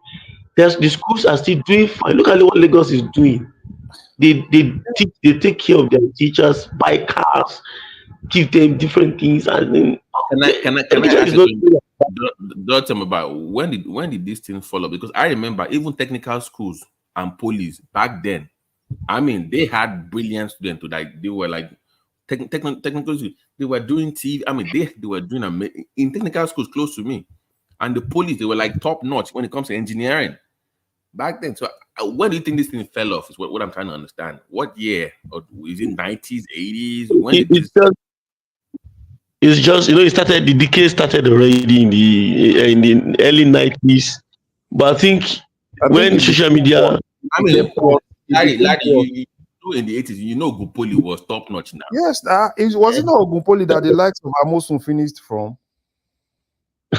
Speaker 9: There's the schools are still doing fine. Look at what Lagos is doing. They take care of their teachers, buy cars, give them different things, and then
Speaker 6: Can I
Speaker 9: education
Speaker 6: ask
Speaker 9: is
Speaker 6: a
Speaker 9: not.
Speaker 6: question? Don't tell me about when did this thing follow? Because I remember even technical schools and police back then. I mean, they had brilliant students. Like they were like technical schools. They were doing TV. I mean, they were doing in technical schools close to me, and the police they were like top notch when it comes to engineering back then. So when do you think this thing fell off? Is what I'm trying to understand. What year? Or is it 90s, 80s? When
Speaker 9: It,
Speaker 6: did
Speaker 9: it's
Speaker 6: this?
Speaker 9: just it's just it started the decay started already in the early 90s, but I think
Speaker 14: I think
Speaker 9: when
Speaker 14: it
Speaker 9: social
Speaker 14: became worse.
Speaker 9: media.
Speaker 6: I
Speaker 14: It
Speaker 6: mean,
Speaker 14: became worse. It became
Speaker 6: Larry,
Speaker 14: worse.
Speaker 6: you know in the 80s, you know Gupoli was top notch now.
Speaker 14: Yes, it was it not Ogunpoli that the likes of Amosun finished from.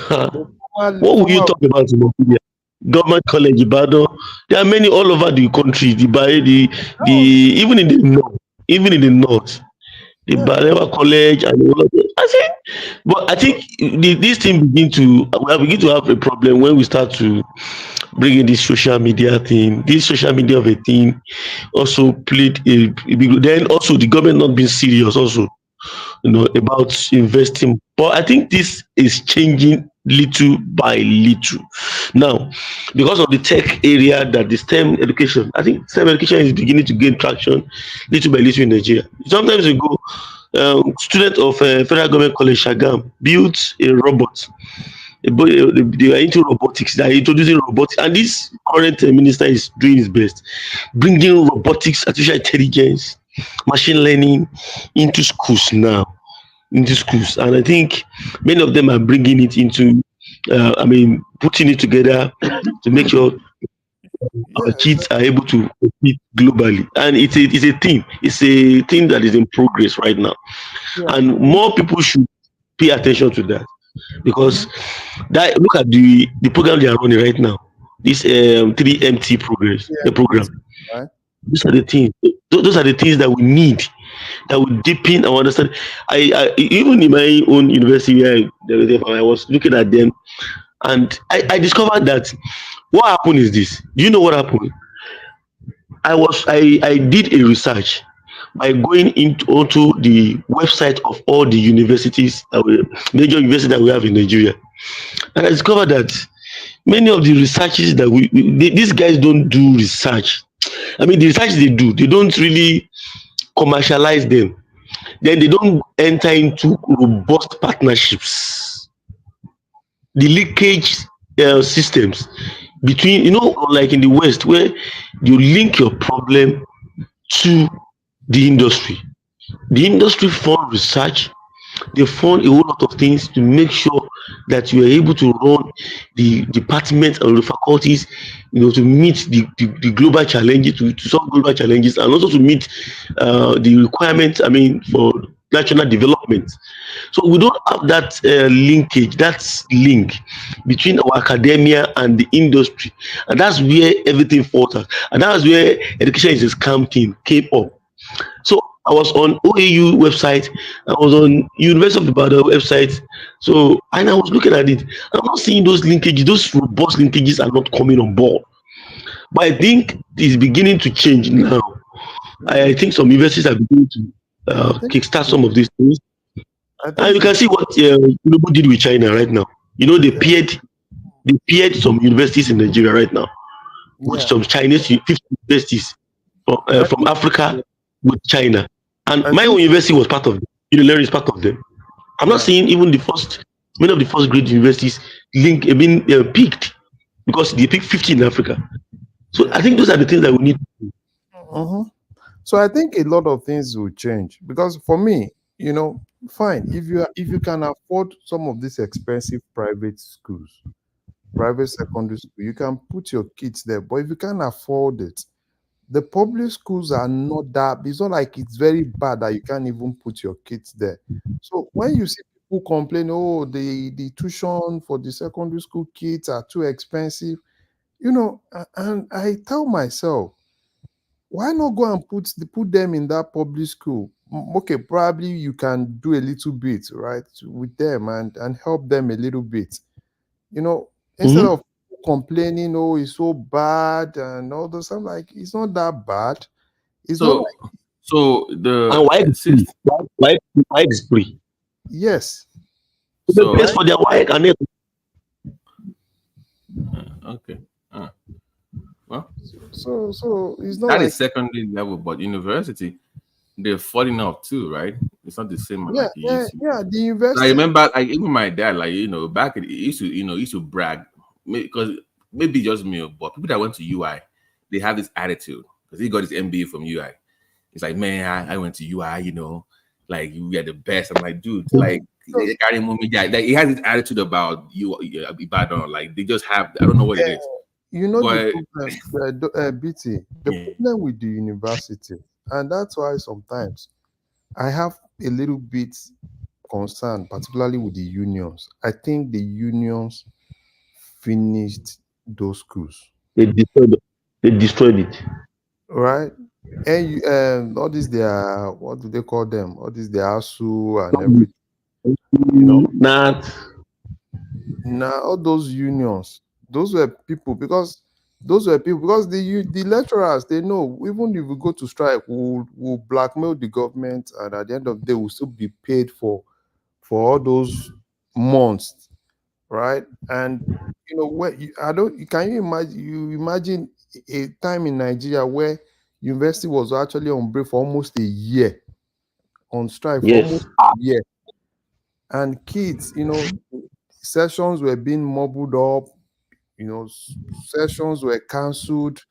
Speaker 9: What will you talk about in Nigeria? Government College Ibadan. There are many all over the country. The even in the north, the
Speaker 14: Yeah.
Speaker 9: Balewa College and all of it. I say, but I think this thing begin to have a problem when we start to bring in this social media thing. This social media of a thing also played a big. Then also the government not being serious also, about investing. But I think this is changing little by little now because of the tech area that the STEM education. I think STEM education is beginning to gain traction little by little in Nigeria. Sometimes ago, student of Federal Government College Shagam built a robot. They were into robotics. They are introducing robotics, and this current minister is doing his best, bringing robotics, artificial intelligence, machine learning into schools now, and I think many of them are bringing it into. Putting it together to make sure our kids are able to compete globally, and it's a thing that is in progress right now, and more people should pay attention to that because that look at the program they are running right now, this 3MT progress the program.
Speaker 14: Right.
Speaker 9: Those are the things. Those are the things that we need, that will deepen our understanding. Even in my own university where I was looking at them, and I discovered that what happened is this. Do you know what happened? I did a research by going onto the website of all the universities major universities that we have in Nigeria, and I discovered that many of the researches that these guys don't do research. I mean, the research they do, they don't really commercialize them. Then they don't enter into robust partnerships. The leakage systems between, like in the West, where you link your problem to the industry. The industry fund research, they fund a whole lot of things to make sure that you are able to run the departments and the faculties, to meet the global challenges, to solve global challenges, and also to meet the requirements, for national development. So we don't have that linkage, that link between our academia and the industry, and that's where everything falters, and that's where education is a scam thing came up. So I was on OAU website, I was on University of Ibadan website. So and I was looking at it. I'm not seeing those linkages, those robust linkages are not coming on board. But I think it's beginning to change now. I think some universities are beginning to kickstart some of these things.
Speaker 14: I
Speaker 9: And
Speaker 14: think
Speaker 9: you can see what Tinubu did with China right now. They paired some universities in Nigeria right now with some Chinese 50 universities from Africa with China. And
Speaker 14: I
Speaker 9: my
Speaker 14: think
Speaker 9: own university was part of them. Unilever is part of them. I'm not seeing even many of the first grade universities being picked because they picked 50 in Africa. So I think those are the things that we need.
Speaker 14: Mhm. So I think a lot of things will change because for me, fine, if you can afford some of these expensive private schools, private secondary school, you can put your kids there. But if you can't afford it, the public schools are not that. It's not like it's very bad that you can't even put your kids there. So when you see people complain, oh, the tuition for the secondary school kids are too expensive, and I tell myself, why not go and put them in that public school? Okay, probably you can do a little bit, right, with them and help them a little bit, instead
Speaker 9: Mhm.
Speaker 14: of complaining, oh, it's so bad and all those. I'm like, it's not that bad. It's not
Speaker 6: So,
Speaker 14: like,
Speaker 6: so
Speaker 9: And
Speaker 6: the
Speaker 9: why
Speaker 6: sixth.
Speaker 9: why is free?
Speaker 14: yes.
Speaker 9: The
Speaker 6: So
Speaker 9: place for their wife and everything.
Speaker 6: okay. Well,
Speaker 14: So it's not
Speaker 6: that
Speaker 14: like,
Speaker 6: is secondary level, but university, they're falling off too, right? It's not the same like it used to.
Speaker 14: the
Speaker 6: I
Speaker 14: university.
Speaker 6: remember, like even my dad, like back in, he used to, he used to brag because maybe just me, but people that went to UI, they have this attitude because he got his MBA from UI. He's like, man, I went to UI, like we are the best. I'm like, dude, like they carry me, like he has this attitude about you, Ibadan. Like they just have, I don't know what it is,
Speaker 14: You know the
Speaker 6: but
Speaker 14: problem, BT. The problem with the university, and that's why sometimes I have a little bit concern, particularly with the unions. I think the unions finished those schools.
Speaker 9: They destroyed it.
Speaker 14: Right? And all these their, what do they call them? All these their ASU and everything.
Speaker 9: Not
Speaker 14: Now all those unions, those were people because the lecturers, they know even if we go to strike, we'll blackmail the government, and at the end of the day we'll still be paid for all those months, right? And where I don't, can you imagine a time in Nigeria where university was actually on break for almost a year, on strike for
Speaker 9: yes.
Speaker 14: almost a year, and kids, sessions were being mobbled up, sessions were cancelled.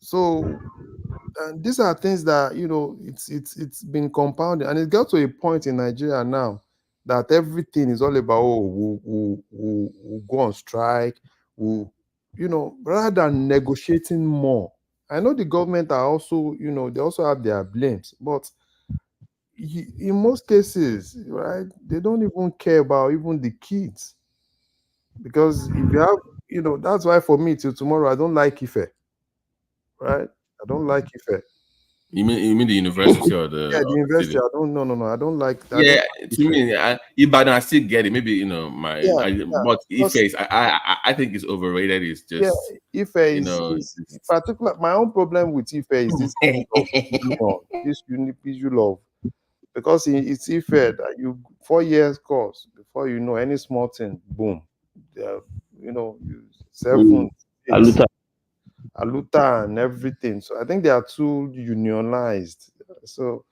Speaker 14: So, and these are things that it's been compounded, and it got to a point in Nigeria now that everything is all about, oh, we'll go on strike, we'll, rather than negotiating more. I know the government are also, they also have their blames, but in most cases, right, they don't even care about even the kids, because if you have, that's why for me till tomorrow I don't like Ife, right? I don't like Ife.
Speaker 6: you mean the university or
Speaker 14: Yeah,
Speaker 6: the
Speaker 14: the university.
Speaker 6: city?
Speaker 14: I don't. No. I don't like. I don't
Speaker 6: Yeah,
Speaker 14: like
Speaker 6: to
Speaker 14: Ife.
Speaker 6: me, Ibadan, I still get it. Maybe
Speaker 14: Yeah,
Speaker 6: but Ife
Speaker 14: because
Speaker 6: is, I think it's overrated. It's
Speaker 14: yeah,
Speaker 6: just
Speaker 14: Ife is
Speaker 6: it's,
Speaker 14: particular. My own problem with Ife is this issue of union, this issue of, because it's Ife that you 4 years course before you know any small thing, boom, you 7, 8,
Speaker 9: Aluta.
Speaker 14: Aluta and everything. So I think they are too unionized. So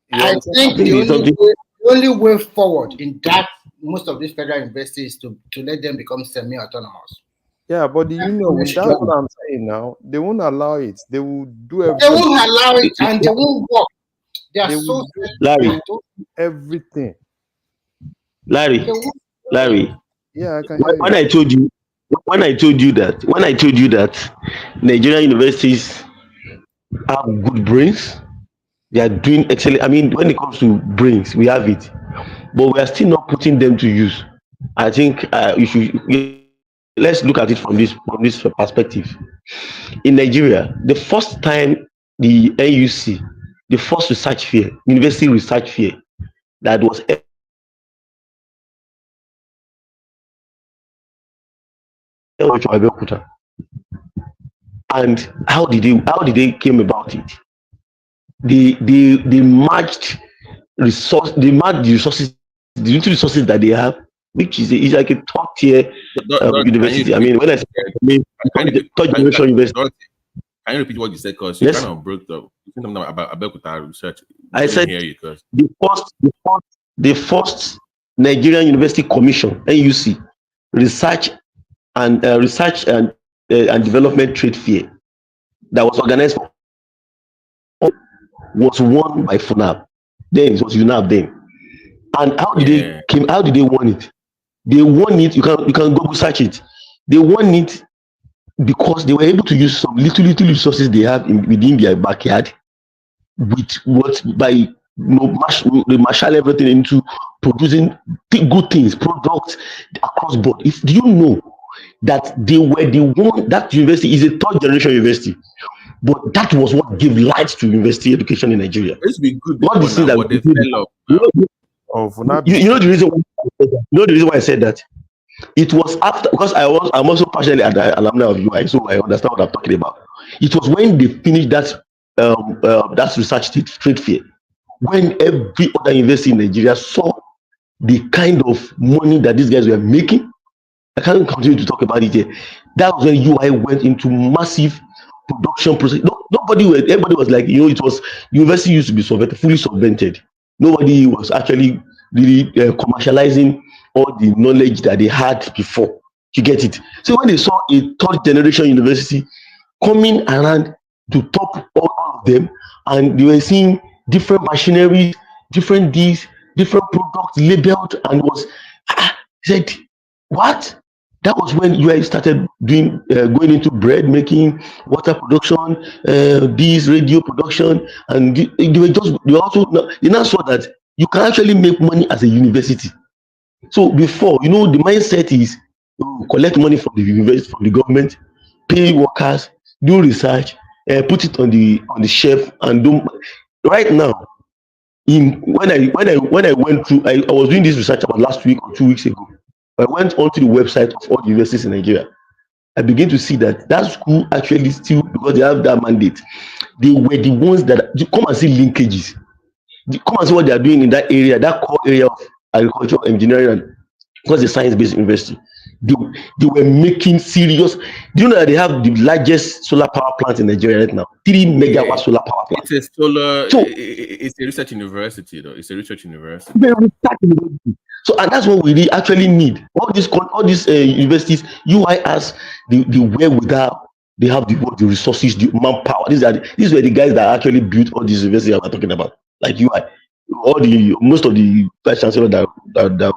Speaker 14: you
Speaker 2: I
Speaker 14: understand?
Speaker 2: think
Speaker 9: think there's something.
Speaker 2: the only way forward in that most of these federal universities to let them become semi-autonomous.
Speaker 14: Yeah, but the union,
Speaker 2: They
Speaker 14: that's what I'm saying now. They won't allow it. They will do everything.
Speaker 2: won't allow it and they won't work. They are
Speaker 14: They
Speaker 2: so
Speaker 14: will do,
Speaker 9: Larry,
Speaker 14: they will do everything.
Speaker 9: Larry, Larry.
Speaker 14: Yeah, I can hear
Speaker 9: When
Speaker 14: you.
Speaker 9: I told you, that Nigerian universities have good brains, they are doing excellent. I mean, when it comes to brains, we have it, but we are still not putting them to use. I think you should, let's look at it from this perspective. In Nigeria, the first time the NUC, the first research fair, university research fair that was held in Abeokuta. And how did they came about it? They matched the resources, the little resources that they have, which is like a top tier
Speaker 6: Can you
Speaker 9: university. I mean, when I say third generation university,
Speaker 6: can you repeat what you said? Because you
Speaker 9: yes,
Speaker 6: kind of broke up. You said something about Abeokuta research.
Speaker 9: I
Speaker 6: Couldn't
Speaker 9: said
Speaker 6: hear you because
Speaker 9: the first Nigerian University Commission (NUC) research and development trade fair that was organized was won by FUNAB. Then it was UNAB then. And how did they won it? They won it, you can Google search it. They won it because they were able to use some little resources they have within their backyard with what by they marshal everything into producing good things, products across board. Do you know that they were the one, that university is a third generation university, but that was what gave light to university education in Nigeria.
Speaker 6: it used to be good
Speaker 9: What
Speaker 6: before
Speaker 9: the thing
Speaker 6: now,
Speaker 9: that
Speaker 6: but they fell off.
Speaker 9: you know the reason why I said that. It was after, because I'm also partially an alumni of UI, so I understand what I'm talking about. It was when they finished that research trade fair, when every other university in Nigeria saw the kind of money that these guys were making. I can't continue to talk about it here. That was when UI went into massive production process. Everybody was like, it was, university used to be fully subvented. Nobody was actually really commercializing all the knowledge that they had before. You get it? So when they saw a third generation university coming around to top all of them, and they were seeing different machinery, different these, different products labeled, and was said, what? That was when UI started doing going into bread making, water production, these radio production, and they now saw that you can actually make money as a university. So before, the mindset is collect money from the university, from the government, pay workers, do research, put it on the shelf, and do. Right now, when I went through, I was doing this research about last week or 2 weeks ago. I went onto the website of all the universities in Nigeria. I began to see that school actually still, because they have that mandate, they were the ones that come and see linkages. Come and see what they are doing in that area, that core area of agriculture, engineering, and because it's a science-based university. They were making serious. Do you know that they have the largest solar power plant in Nigeria right now? 3 megawatt solar power plant.
Speaker 6: It's a solar.
Speaker 9: So,
Speaker 6: it's a research university, though. It's a research university.
Speaker 9: So, and that's what we really actually need. All these universities, UI has the wherewithal. They have the resources, the manpower. These were the guys that actually built all these universities that we're talking about, like UI. Most of the vice chancellors that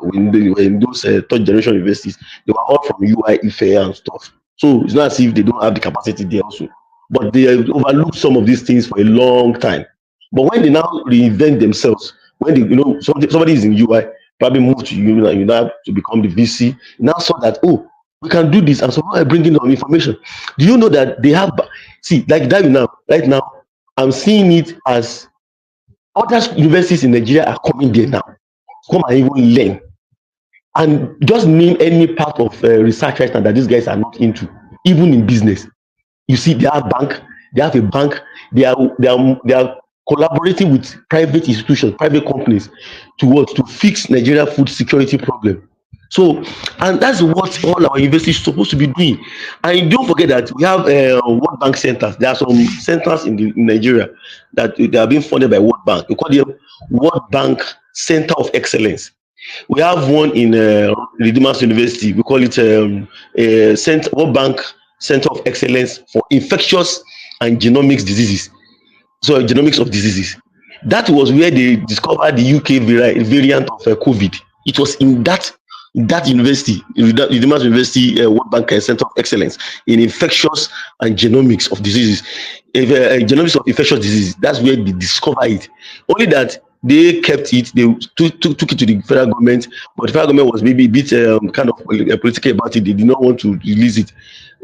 Speaker 9: were in those third generation universities, they were all from UI, IFE, and stuff. So it's not as if they don't have the capacity there also, but they have overlooked some of these things for a long time. But when they now reinvent themselves, when they, somebody is in UI, probably moved to UNI to become the VC, now saw that, we can do this, and so I bring in the information. Do you know that they have, like that right now, I'm seeing it as other universities in Nigeria are coming there now, come and even learn. And just name any part of research right now that these guys are not into, even in business. You see, they have a bank, they are collaborating with private institutions, private companies to fix Nigeria food security problem. So, and that's what all our universities are supposed to be doing. And don't forget that we have World Bank centers. There are some centers in Nigeria that they are being funded by World Bank. We call them World Bank Center of Excellence. We have one in Redeemers University. We call it World Bank Center of Excellence for Infectious and Genomics Diseases. So, genomics of diseases. That was where they discovered the UK variant of COVID. It was in that university, Redeemers University, World Bank Center of Excellence in infectious and genomics of diseases. Genomics of infectious diseases. That's where they discovered it. Only that they kept it. They took it to the federal government, but the federal government was maybe a bit kind of political about it. They did not want to release it.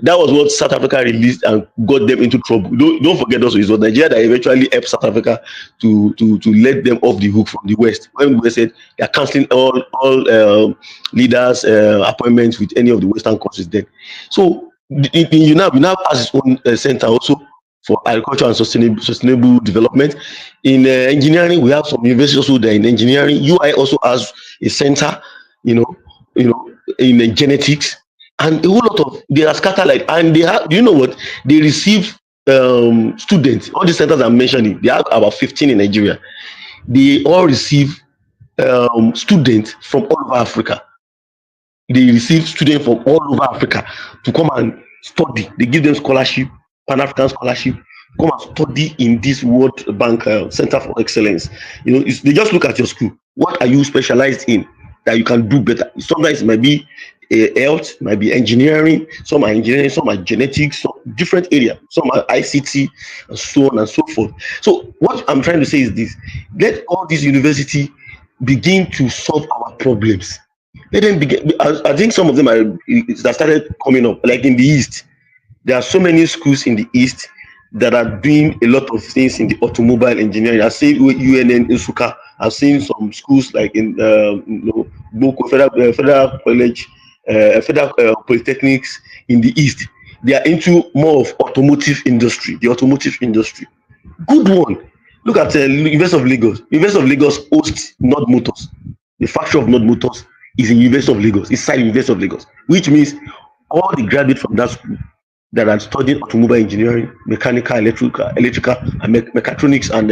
Speaker 9: That was what South Africa released and got them into trouble. Don't forget also, it was Nigeria that eventually helped South Africa to let them off the hook from the West. When the West said they are cancelling all leaders' appointments with any of the Western countries then. So UNAB has its own center also for agriculture and sustainable development. In engineering, we have some universities also there in engineering. UI also has a center, in genetics. And a whole lot of, they are scattered like, and they have, you know what, they receive students. All the centers I'm mentioning, they have about 15 in Nigeria. They all receive students from all over Africa. They receive students from all over Africa to come and study. They give them scholarship, Pan-African scholarship, come and study in this World Bank Center for Excellence. They just look at your school. What are you specialized in that you can do better? Sometimes it might be health, might be engineering, some are engineering, some are genetics, some different area, some are ICT, and so on and so forth. So what I'm trying to say is this: let all these universities begin to solve our problems. Let them begin. I think some of them that started coming up, like in the East. There are so many schools in the East that are doing a lot of things in the automobile engineering. I've seen UNN Isuka. I've seen some schools like in Boko Federal College federal polytechnics in the East. They are into more of automotive industry, the automotive industry. Good one. Look at University of Lagos. University of Lagos hosts Nord Motors. The factory of Nord Motors is in University of Lagos, inside University of Lagos, which means all the graduates from that school that are studying automobile engineering, mechanical, electrical, and mechatronics, and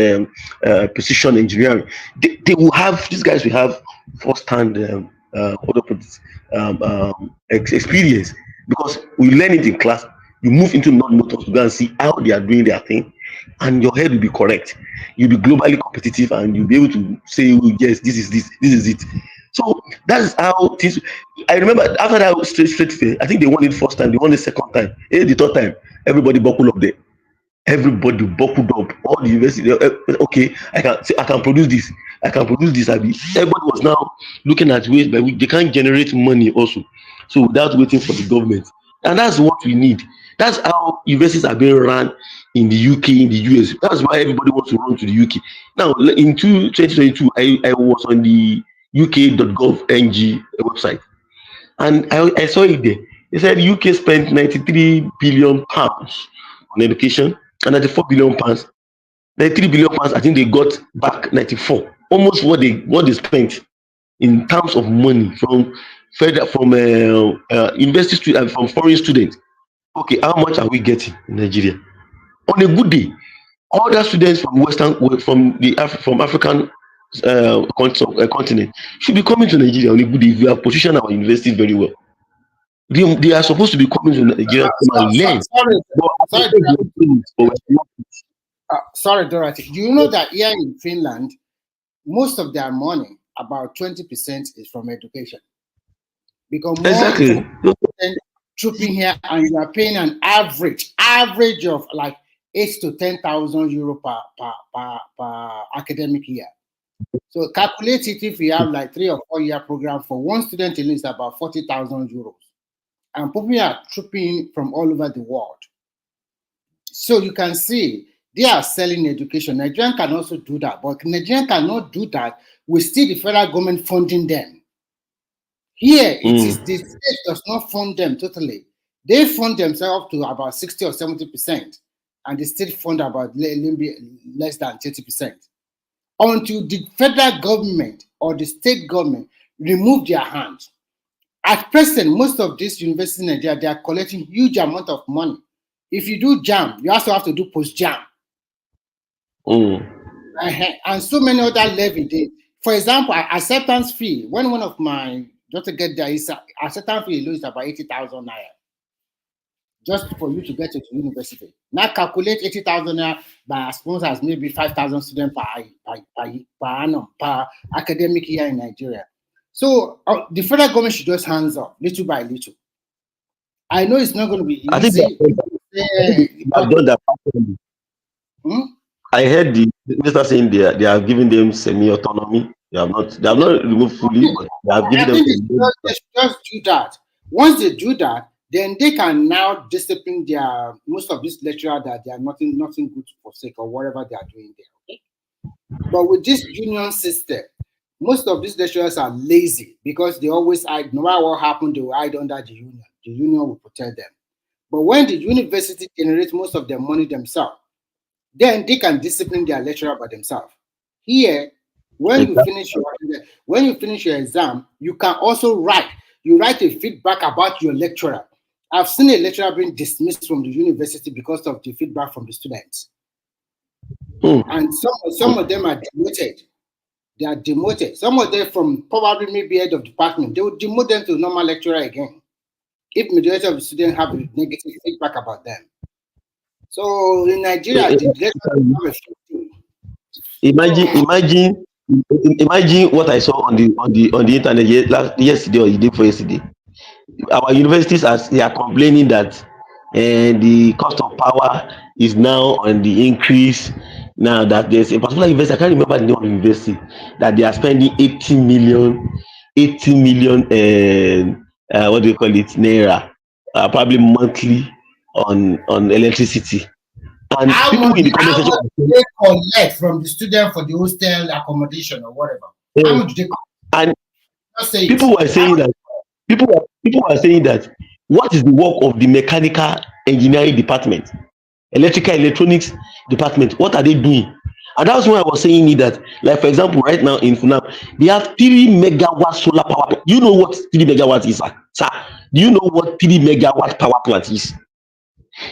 Speaker 9: precision engineering, they will have, these guys will have first-hand experience, because we learn it in class. You move into Nord Motors to go and see how they are doing their thing, and your head will be correct. You'll be globally competitive, and you'll be able to say, oh, yes, this is it. So that's how things. I remember after that straight fair, I think they won it first time, they won it second time, the third time, everybody buckled up there. Everybody buckled up. All the university, okay, I can produce this. I can produce this. Everybody was now looking at ways by which they can generate money also. So without waiting for the government, and that's what we need. That's how universities are being run in the UK, in the US. That's why everybody wants to run to the UK. Now, in 2022, I was on the UK.gov.ng website, and I saw it there. They said UK spent £93 billion on education, and £94 billion. £93 billion, I think they got back 94, almost what they spent in terms of money from university students, from foreign students. Okay, how much are we getting in Nigeria? On a good day, all the students from from African continent should be coming to Nigeria on a good day if we have positioned our universities very well. They are supposed to be coming to Nigeria to come and learn.
Speaker 2: Sorry, Dorothy. Do you know that here in Finland, most of their money, about 20%, is from education? Because more trooping here, and you are paying an average of like 8,000 to 10,000 euro per academic year. So calculate it, if you have like 3 or 4 year program for one student, it is about 40,000 euros. And people are trooping from all over the world. So you can see they are selling education. Nigerian can also do that, but Nigerian cannot do that with still the federal government funding them. Here, it is the state does not fund them totally. They fund themselves to about 60 or 70%, and the state fund about less than 30%. Until the federal government or the state government remove their hands. At present, most of these universities in Nigeria, they are collecting huge amount of money. If you do JAM, you also have to do post-JAM. And so many other levy. For example, acceptance fee. When one of my daughter get there, acceptance fee is about 80,000 naira. Just for you to get to the university. Now calculate 80,000 naira by sponsors, maybe 5,000 students per annum, per academic year in Nigeria. So the federal government should just hands up, little by little. I know it's not going to be easy.
Speaker 9: I've done that. I heard the minister saying they are giving them semi-autonomy. They have not removed fully, but they have given them.
Speaker 2: They should just do that. Once they do that, then they can now discipline most of these lecturers that they are nothing good for sake or whatever they are doing there. Okay? But with this union system, most of these lecturers are lazy because they always hide. No matter what happened, they will hide under the union. The union will protect them. But when the university generates most of their money themselves, then they can discipline their lecturer by themselves. Here, when you finish your exam, you can also write. You write a feedback about your lecturer. I've seen a lecturer being dismissed from the university because of the feedback from the students. And some of them are demoted. They are demoted. Some of them from probably maybe head of department, they will demote them to normal lecturer again if majority of the students have a negative feedback about them. So in Nigeria,
Speaker 9: imagine what I saw on the internet yesterday or the day before yesterday. Our universities they are complaining that the cost of power is now on the increase. Now that there's a particular university, I can't remember the name of the university, that they are spending 80 million what do you call it, naira, probably monthly on electricity. And
Speaker 2: how
Speaker 9: people
Speaker 2: much,
Speaker 9: in the comment section
Speaker 2: they collect from the student for the hostel accommodation or whatever? How much do they collect?
Speaker 9: And people were saying that people are saying that what is the work of the mechanical engineering department, electrical electronics department? What are they doing? And that's why I was saying it that, like for example, right now in Funab, they have 3 megawatt solar power plant. Do you know what 3 megawatt is, sir? Do you know what 3 megawatt power plant is?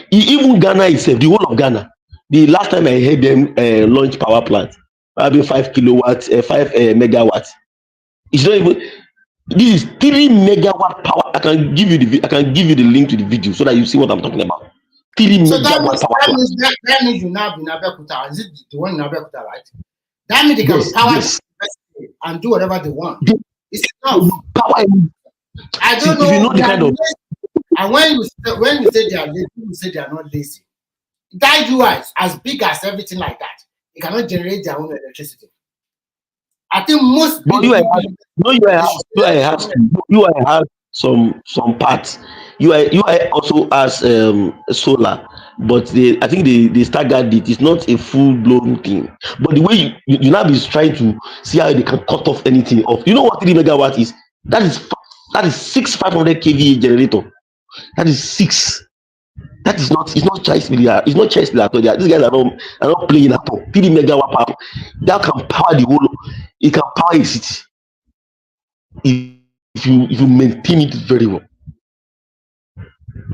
Speaker 9: Even Ghana itself, the whole of Ghana, the last time I heard them launch power plant, having 5 kilowatts, 5 megawatts. It's not even. This is 3 megawatt power. I can give you the link to the video so that you see what I'm talking about. 3
Speaker 2: So that
Speaker 9: megawatt
Speaker 2: means
Speaker 9: power plant.
Speaker 2: that means you now be in Abeokuta. Is it the one in Abeokuta, right? That means they can
Speaker 9: Yes,
Speaker 2: power
Speaker 9: yes.
Speaker 2: the and do whatever they want.
Speaker 9: They
Speaker 2: It's enough.
Speaker 9: power.
Speaker 2: I
Speaker 9: See,
Speaker 2: don't
Speaker 9: if you
Speaker 2: know.
Speaker 9: know the kind of
Speaker 2: And when you say they are lazy, people say they are not lazy. That UI as big as everything like that, they cannot generate their own electricity. I think most
Speaker 9: but
Speaker 2: big
Speaker 9: you
Speaker 2: they
Speaker 9: have some parts. UI also has solar, but I think they staggered it. It's not a full blown thing. But the way you now be trying to see how they can cut off anything off. You know what 3 megawatt is? That is 6 500 kVA generator. That is 6. That is not. It's not choice media. It's not choice media at all. These guys are not playing at all. 3 megawatt power. That can power the whole. It can power a city if you maintain it very well.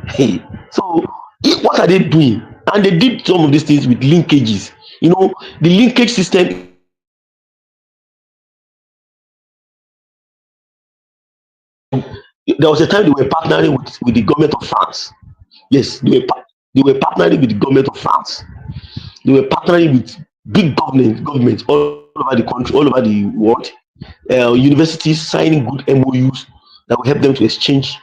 Speaker 9: Hey, so what are they doing? And they did some of these things with linkages. You know, the linkage system. There was a time they were partnering with the government of France. Yes, they were partnering with the government of France. They were partnering with big governments all over the country, all over the world. Universities signing good MOUs that will help them to exchange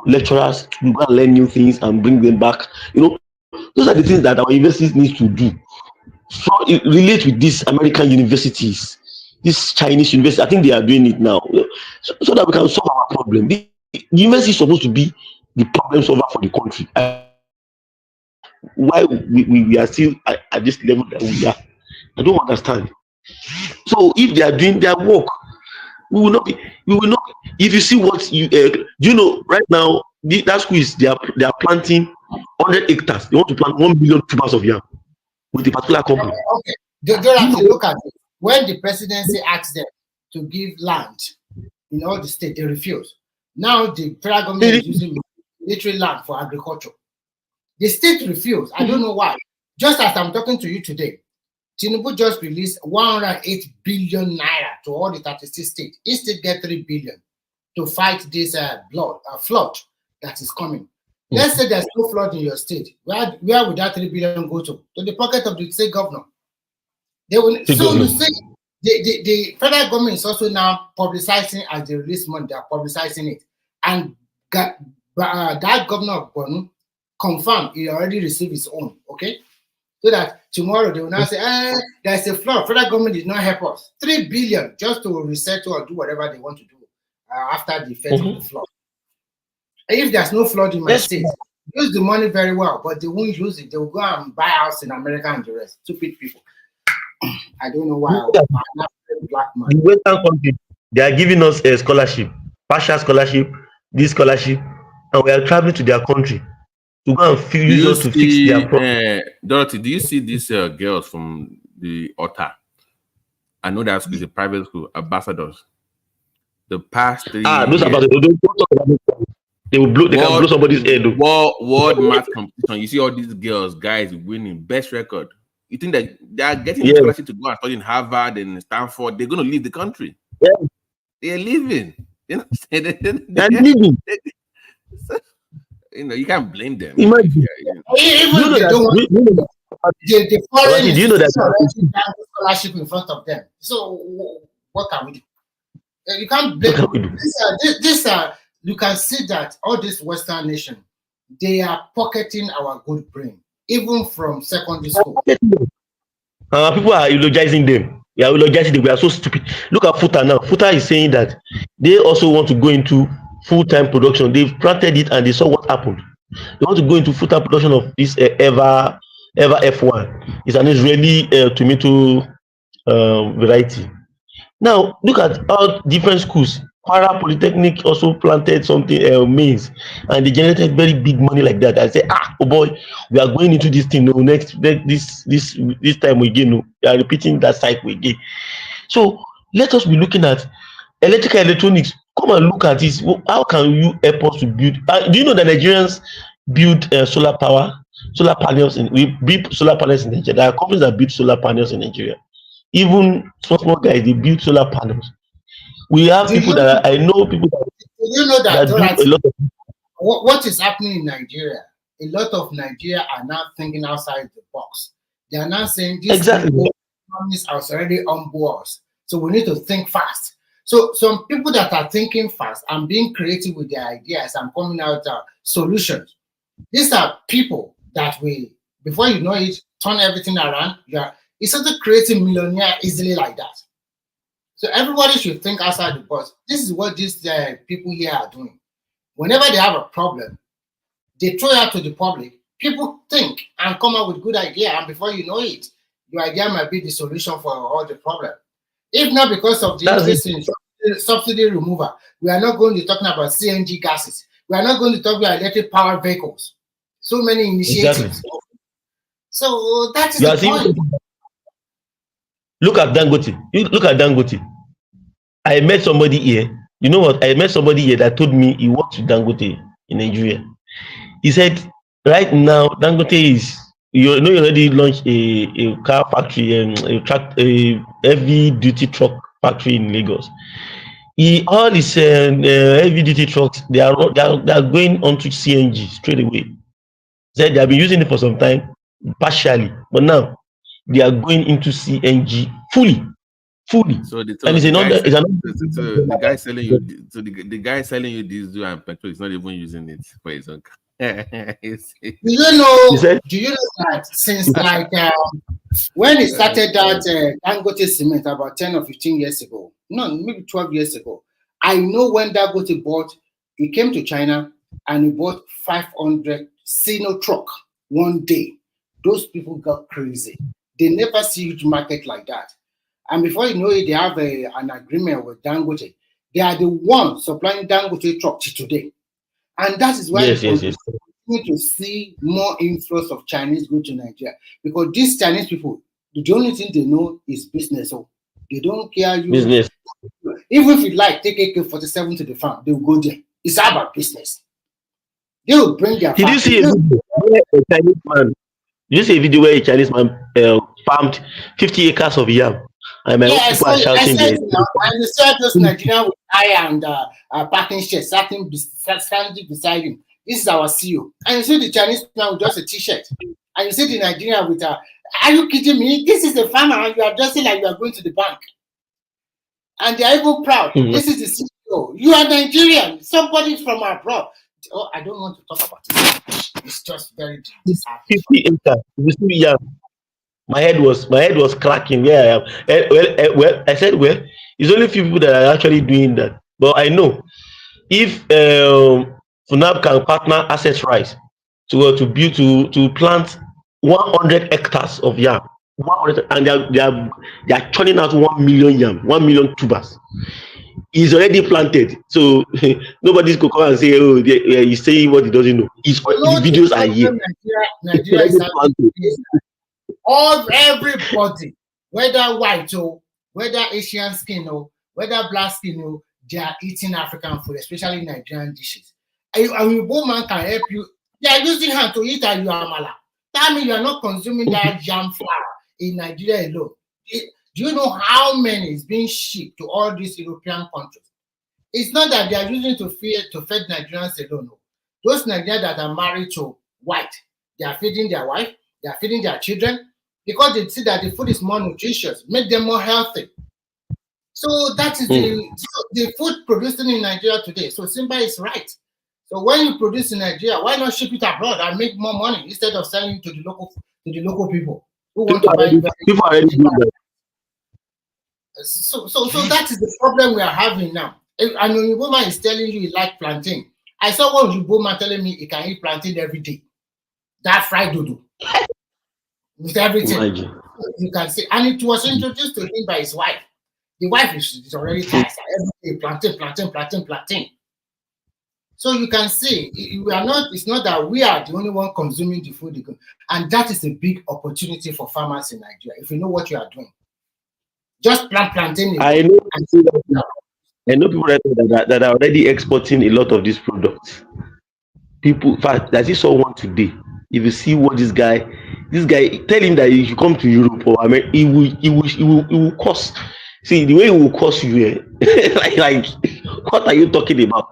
Speaker 9: lecturers to go and learn new things and bring them back. You know, those are the things that our universities need to do. So it relates with these American universities, this Chinese university. I think they are doing it now, so that we can solve our problem. The university is supposed to be the problem solver for the country. Why we are still at this level that we are, I don't understand. So if they are doing their work, we will not. If you see what do you know right now, that school is they are planting 100 hectares. They want to plant 1 million tubers of yam with a particular company.
Speaker 2: Okay. Dorothy, look at it. When the presidency asked them to give land in all the state, they refused. Now the federal government is using military land for agriculture. The state refused. I don't know why. Just as I'm talking to you today, Tinubu just released 108 billion naira to all the 36 states. Each state get 3 billion to fight this flood that is coming. Let's say there's no flood in your state. Where would that 3 billion go to? To the pocket of the state governor. They will. So you see, the federal government is also now publicizing as they release money. They are publicizing it, and that governor of Borno confirmed he already received his own. Okay, so that tomorrow they will now say, there's a flood. Federal government did not help us. 3 billion just to resettle or do whatever they want to do after the effect of the flood. If there's no flood in my state, use the money very well, but they won't use it. They will go and buy house in America and the rest. Stupid people. I don't know why. Black man.
Speaker 9: In Western countries, they are giving us a scholarship, partial scholarship, this scholarship, and we are traveling to their country to go and use us to fix their problem.
Speaker 6: Dorothy, do you see these girls from the OTA? I know that school is a private school, ambassadors. The past 3 years.
Speaker 9: Those ambassadors, they will blow. They can blow somebody's head.
Speaker 6: World math competition. You see all these girls, guys winning best record. You think that they are getting scholarship to go and study in Harvard and Stanford? They're going to leave the country.
Speaker 9: Yeah.
Speaker 6: They're leaving. You know,
Speaker 9: they're leaving.
Speaker 6: So, you know, you can't blame them.
Speaker 2: Even they don't want the foreign
Speaker 9: do you know that
Speaker 2: scholarship in front of them. So what can we do? You can't blame this. You can see that all this Western nation, they are pocketing our good brain, even from secondary school.
Speaker 9: People are eulogizing them. They are eulogizing them. We are so stupid. Look at Futa now. Futa is saying that they also want to go into full-time production. They've planted it and they saw what happened. They want to go into full-time production of this Eva F1. It's an Israeli tomato variety. Now look at all different schools. Para Polytechnic also planted something maize, and they generated very big money like that. I said, oh boy, we are going into this thing. No, this time again. No, we are repeating that cycle again. So let us be looking at electrical electronics. Come and look at this. How can you help us to build? Do you know that Nigerians build solar panels we build solar panels in Nigeria? There are companies that build solar panels in Nigeria. Even small guys, they build solar panels. We have people that I know people that,
Speaker 2: that
Speaker 9: do a lot of.
Speaker 2: What is happening in Nigeria? A lot of Nigeria are now thinking outside the box. They are now saying these people economies are already on board, so we need to think fast. So some people that are thinking fast and being creative with their ideas and coming out solutions. These are people that we, before you know it, turn everything around. It's not a creating millionaire easily like that. So everybody should think outside the box. This is what these people here are doing. Whenever they have a problem, they throw it out to the public. People think and come up with good idea, and before you know it, your idea might be the solution for all the problem. If not because of the increase in subsidy remover, we are not going to be talking about CNG gases. We are not going to talk about electric powered vehicles. So many initiatives.
Speaker 9: Exactly.
Speaker 2: So that is the point.
Speaker 9: Look at Dangote. Look at Dangote. I met somebody here. You know what? I met somebody here that told me he works with Dangote in Nigeria. He said, right now, Dangote is, you already launched a car factory and a heavy duty truck factory in Lagos. All his heavy duty trucks, they are going onto CNG straight away. Said they have been using it for some time, partially, but now they are going into CNG fully.
Speaker 6: So the guy selling you, so the guy selling you diesel and petrol is not even using it for his own car.
Speaker 2: Do you know that since like when he started that Dangote cement about 10 or 15 years ago, no, maybe 12 years ago, I know when Dangote bought, he came to China and he bought 500 Sino truck one day. Those people got crazy. They never see huge market like that. And before you know it, they have an agreement with Dangote. They are the ones supplying Dangote truck today. And that is why we need to see more influx of Chinese go to Nigeria. Because these Chinese people, the only thing they know is business. So they don't care you.
Speaker 9: Business.
Speaker 2: Even if you like, take AK-47 to the farm, they will go there. It's about business. They will bring their
Speaker 9: Did you see a video where a Chinese man? Did you see a video where a Chinese man farmed 50 acres of yam? And my people are shouting there.
Speaker 2: And you saw those Nigerian with eye and parking shirts standing beside him. This is our CEO. And you see the Chinese man with just a t-shirt. And you see the Nigerian with are you kidding me? This is the farmer and you are dressing like you are going to the bank. And they are even proud. This is the CEO. You are Nigerian. Somebody from abroad. Oh, I don't want to talk about it. It's just very disheartening.
Speaker 9: 50 acres. You see yam. My head was cracking where I am. Well, I said, well, it's only few people that are actually doing that. But I know if FUNAB can partner Access Rice to plant 100 hectares of yam, 100, and they are churning out 1 million yam, 1 million tubers. It's already planted, so nobody's going to come and say, "Oh, he's saying what he doesn't know." The videos are here.
Speaker 2: Nigeria is everybody, whether white or whether Asian skin or whether black skin or they are eating African food, especially Nigerian dishes. A woman can help you. They are using hand to eat your amala. Tell me you are not consuming that jam flour in Nigeria alone. Do you know how many is being shipped to all these European countries? It's not that they are using to feed Nigerians alone. No. Those Nigerians that are married to white, they are feeding their wife, they are feeding their children, because they see that the food is more nutritious, make them more healthy. So that is the food producing in Nigeria today. So Simba is right. So when you produce in Nigeria, why not ship it abroad and make more money instead of selling to the local people who want to buy it? So that is the problem we are having now. And when a woman is telling you he like plantain, I saw one woman telling me he can eat plantain every day. That fried dodo. With everything. You can see. And it was introduced to him by his wife. The wife is already tired. Every day, plantain. So you can see, we are not. It's not that we are the only one consuming the food, and that is a big opportunity for farmers in Nigeria. If you know what you are doing, just plant plantain.
Speaker 9: I know people that are already exporting a lot of these products. People, in fact, I just saw one today. If you see what this guy, tell him that if you come to Europe or America, he will cost. See the way he will cost you here. like, what are you talking about?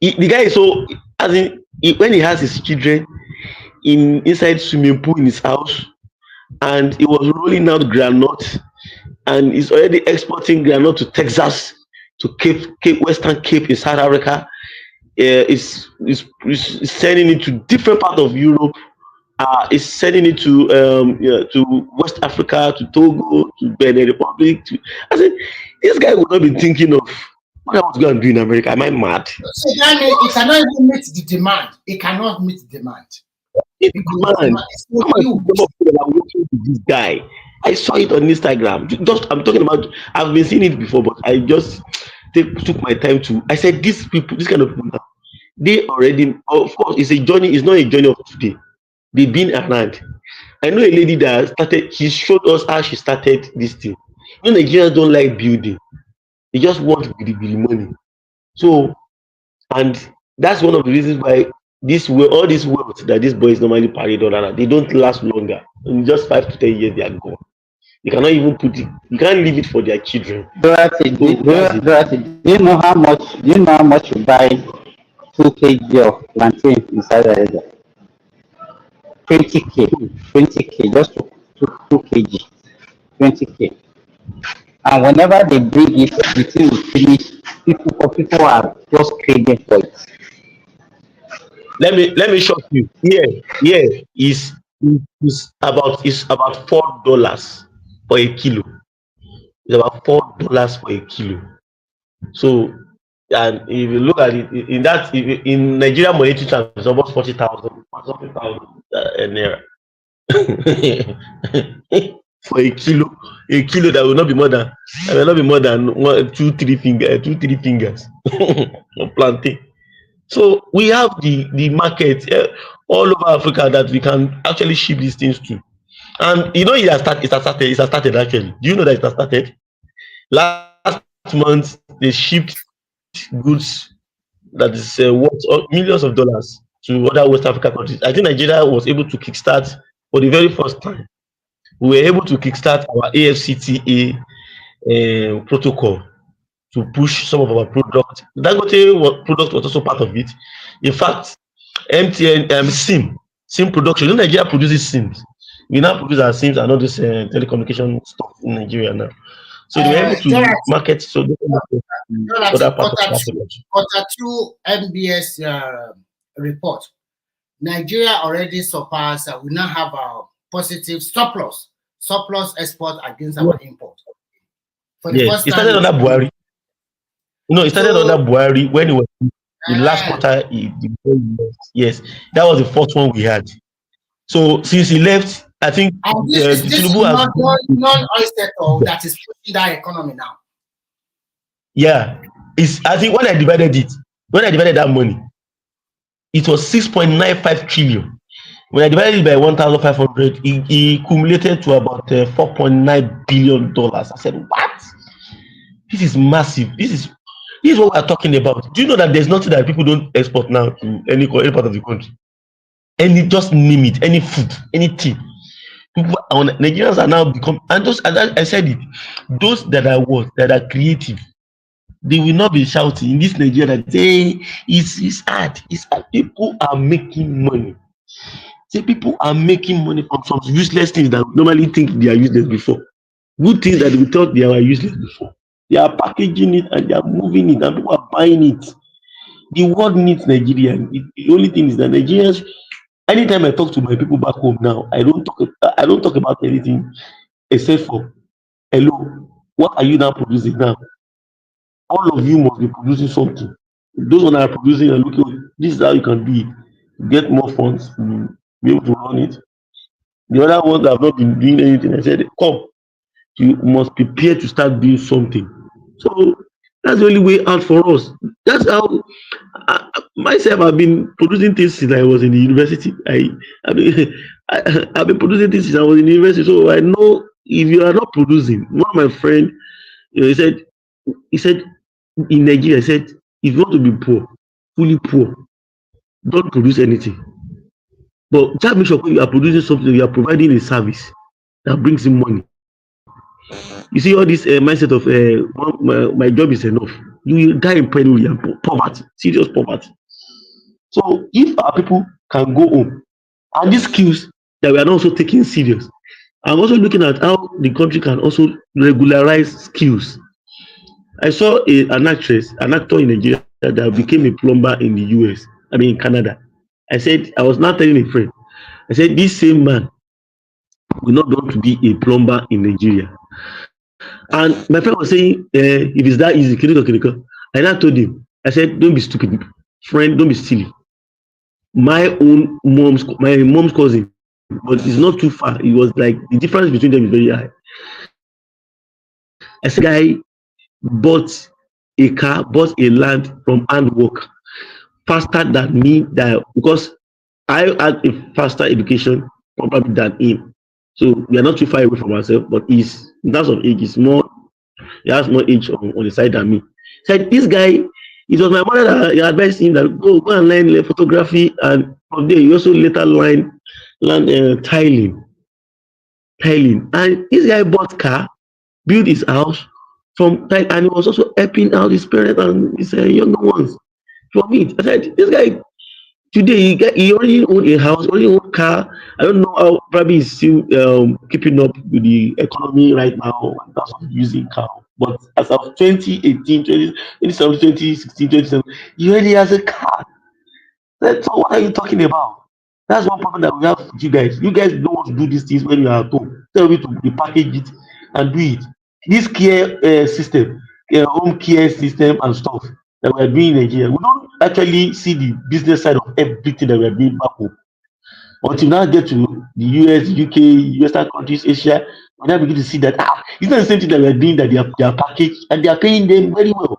Speaker 9: The guy is so, as in, when he has his children inside swimming pool in his house, and he was rolling out granite, and he's already exporting granite to Texas, to Western Cape in South Africa. Is sending it to different part of Europe. Is sending it to West Africa, to Togo, to Benin Republic. I said, this guy would not be thinking of what I was going to do in America. Am I mad?
Speaker 2: So that means it cannot even meet the demand. It cannot meet the demand.
Speaker 9: This guy, I saw it on Instagram. I'm talking about. I've been seeing it before, but I just took my time to. I said, these people, this kind of people, they already. Of course, it's a journey. It's not a journey of today. They've been around. I know a lady that started. She showed us how she started this thing. You know, Nigerians don't like building. They just want the money. So, and that's one of the reasons why all this wealth that these boys normally parade on, they don't last longer. In just 5 to 10 years, they are gone. They cannot even put it. You can't leave it for their children.
Speaker 7: Do you know how much? Do you know how much you buy 2 kg of plantain inside the area? 20k, just 2 kg, 20k. And whenever they bring it, the thing will finish. People are just craving for it.
Speaker 9: Let me shock you. Here is about $4 for a kilo. It's about $4 for a kilo. So, and if you look at it in Nigeria monetary terms, it's almost 40,000 naira for a kilo. A kilo that will not be more than 2-3 fingers of plantain. So we have the market all over Africa that we can actually ship these things to. And you know, it has started actually. Do you know that it has started? Last month they shipped goods that is worth millions of dollars to other West African countries. I think Nigeria was able to kickstart for the very first time. We were able to kickstart our AFCTA protocol to push some of our product. Dangote product was also part of it. In fact, MTN SIM production. You know, Nigeria produces SIMs. We now produce our SIMs and all this telecommunication stuff in Nigeria now. So they were able to market other parts of Africa.
Speaker 2: Quarter 2 MBS report. Nigeria already surpassed. We now have a positive surplus export against our import. For the first
Speaker 9: it started
Speaker 2: time,
Speaker 9: under Buhari. No, it started under Buhari when it was the last quarter. Yes, that was the first one we had. So since he left, I think
Speaker 2: this is non-oil sector that is pushing that economy now.
Speaker 9: Yeah, I think when I divided that money, it was 6.95 trillion. When I divided it by 1,500, it accumulated to about $4.9 billion. I said, what? This is massive. This is what we are talking about. Do you know that there's nothing that people don't export now to any part of the country? Just name it, any food, anything. Nigerians are now become, and those, as I said it, those that are creative, they will not be shouting in this Nigeria that it's hard. It's hard. People are making money. See, people are making money from some useless things that we normally think they are useless before. Good things that we thought they were useless before. They are packaging it and they are moving it and people are buying it. The world needs Nigeria. The only thing is that Nigerians, anytime I talk to my people back home now, I don't talk about anything except for, hello, what are you now producing now? All of you must be producing something. Those ones that are producing and looking, this is how you can do it. Get more funds, be able to run it. The other ones that have not been doing anything, I said, come, you must prepare to start doing something. So that's the only way out for us. That's how myself I've been producing things since I was in the university. I mean, I've been producing things since I was in the university. So I know if you are not producing, one of my friend, he said in Nigeria, he said if you want to be poor, fully poor, don't produce anything. But just make sure when you are producing something, you are providing a service that brings in money. You see all this mindset of my job is enough. You will die in penury and poverty, serious poverty. So if our people can go home, and these skills that we are not also taking serious, I'm also looking at how the country can also regularize skills. I saw an actor in Nigeria that became a plumber in the US. I mean in Canada. I was not telling a friend. I said this same man will not want to be a plumber in Nigeria. And my friend was saying, if it's that easy, kiriko kiriko. And I told him, I said, don't be stupid, friend, don't be silly. My mom's cousin, but it's not too far. It was like the difference between them is very high. I said, guy bought a land from handwork faster than me, that because I had a faster education probably than him. So we are not too far away from ourselves, but he's in terms of age, he has more age on the side than me. Said this guy, it was my mother that advised him that go and learn photography, and from there he also later learn tiling. And this guy bought car, built his house from tile, and he was also helping out his parents and his younger ones. For me, I said this guy today he already own a house, already own car. I don't know how probably he's still keeping up with the economy right now in terms of using car. But as of 2018, 2016, 2017, he already has a car. So what are you talking about? That's one problem that we have with you guys. You guys don't want to do these things when you are at home. Tell me to package it and do it. This care system, home care system and stuff that we are doing in Nigeria, we don't actually see the business side of everything that we are doing back home. Until now get to the US, UK, Western countries, Asia, we now begin to see that it's not the same thing that we are doing, that they are packaged and they are paying them very well.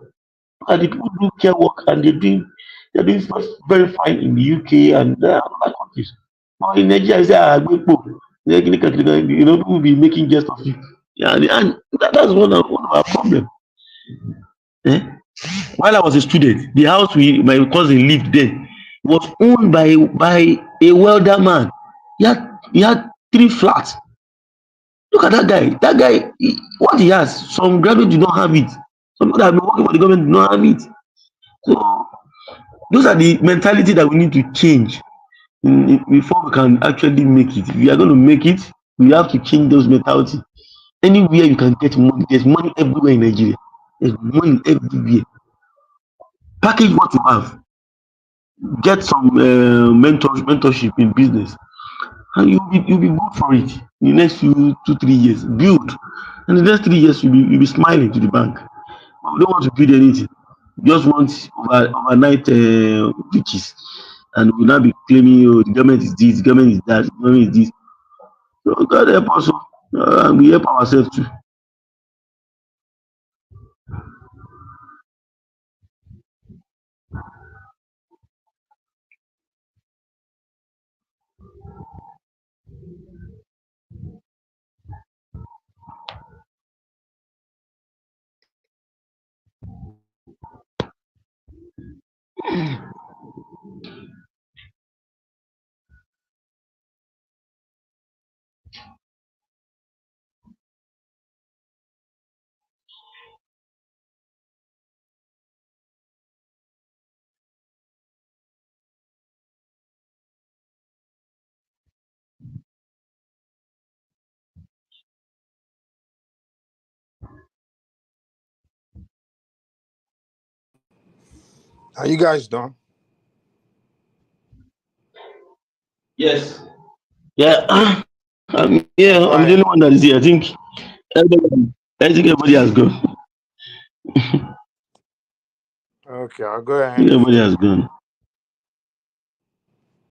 Speaker 9: And the people do care work and they're doing very fine in the UK and other countries. But in Nigeria, you say, people will be making jest of you. Yeah, and that's one of our problems. Eh? While I was a student, the house my cousin lived there was owned by a welder man. He had 3 flats. Look at that guy. That guy, what he has, some graduates do not have it. Some people that have been working for the government do not have it. So those are the mentality that we need to change before we can actually make it. If we are going to make it, we have to change those mentality. Anywhere you can get money, there's money everywhere in Nigeria. There's money everywhere. Package what you have. Get some mentorship in business, and you'll be good for it in the next 2 3 years. Build, and the next 3 years you'll be smiling to the bank. But we don't want to build anything. We just want overnight riches, and we'll not be claiming, oh, the government is this, the government is that, the government is this. So God help us, and we help ourselves too.
Speaker 15: Are you guys done?
Speaker 9: Yes. Yeah. I'm
Speaker 15: All
Speaker 9: the only
Speaker 15: right.
Speaker 9: one that is here. Everybody has gone.
Speaker 15: Okay, I'll go ahead and end the
Speaker 9: Everybody
Speaker 15: stream.
Speaker 9: has gone.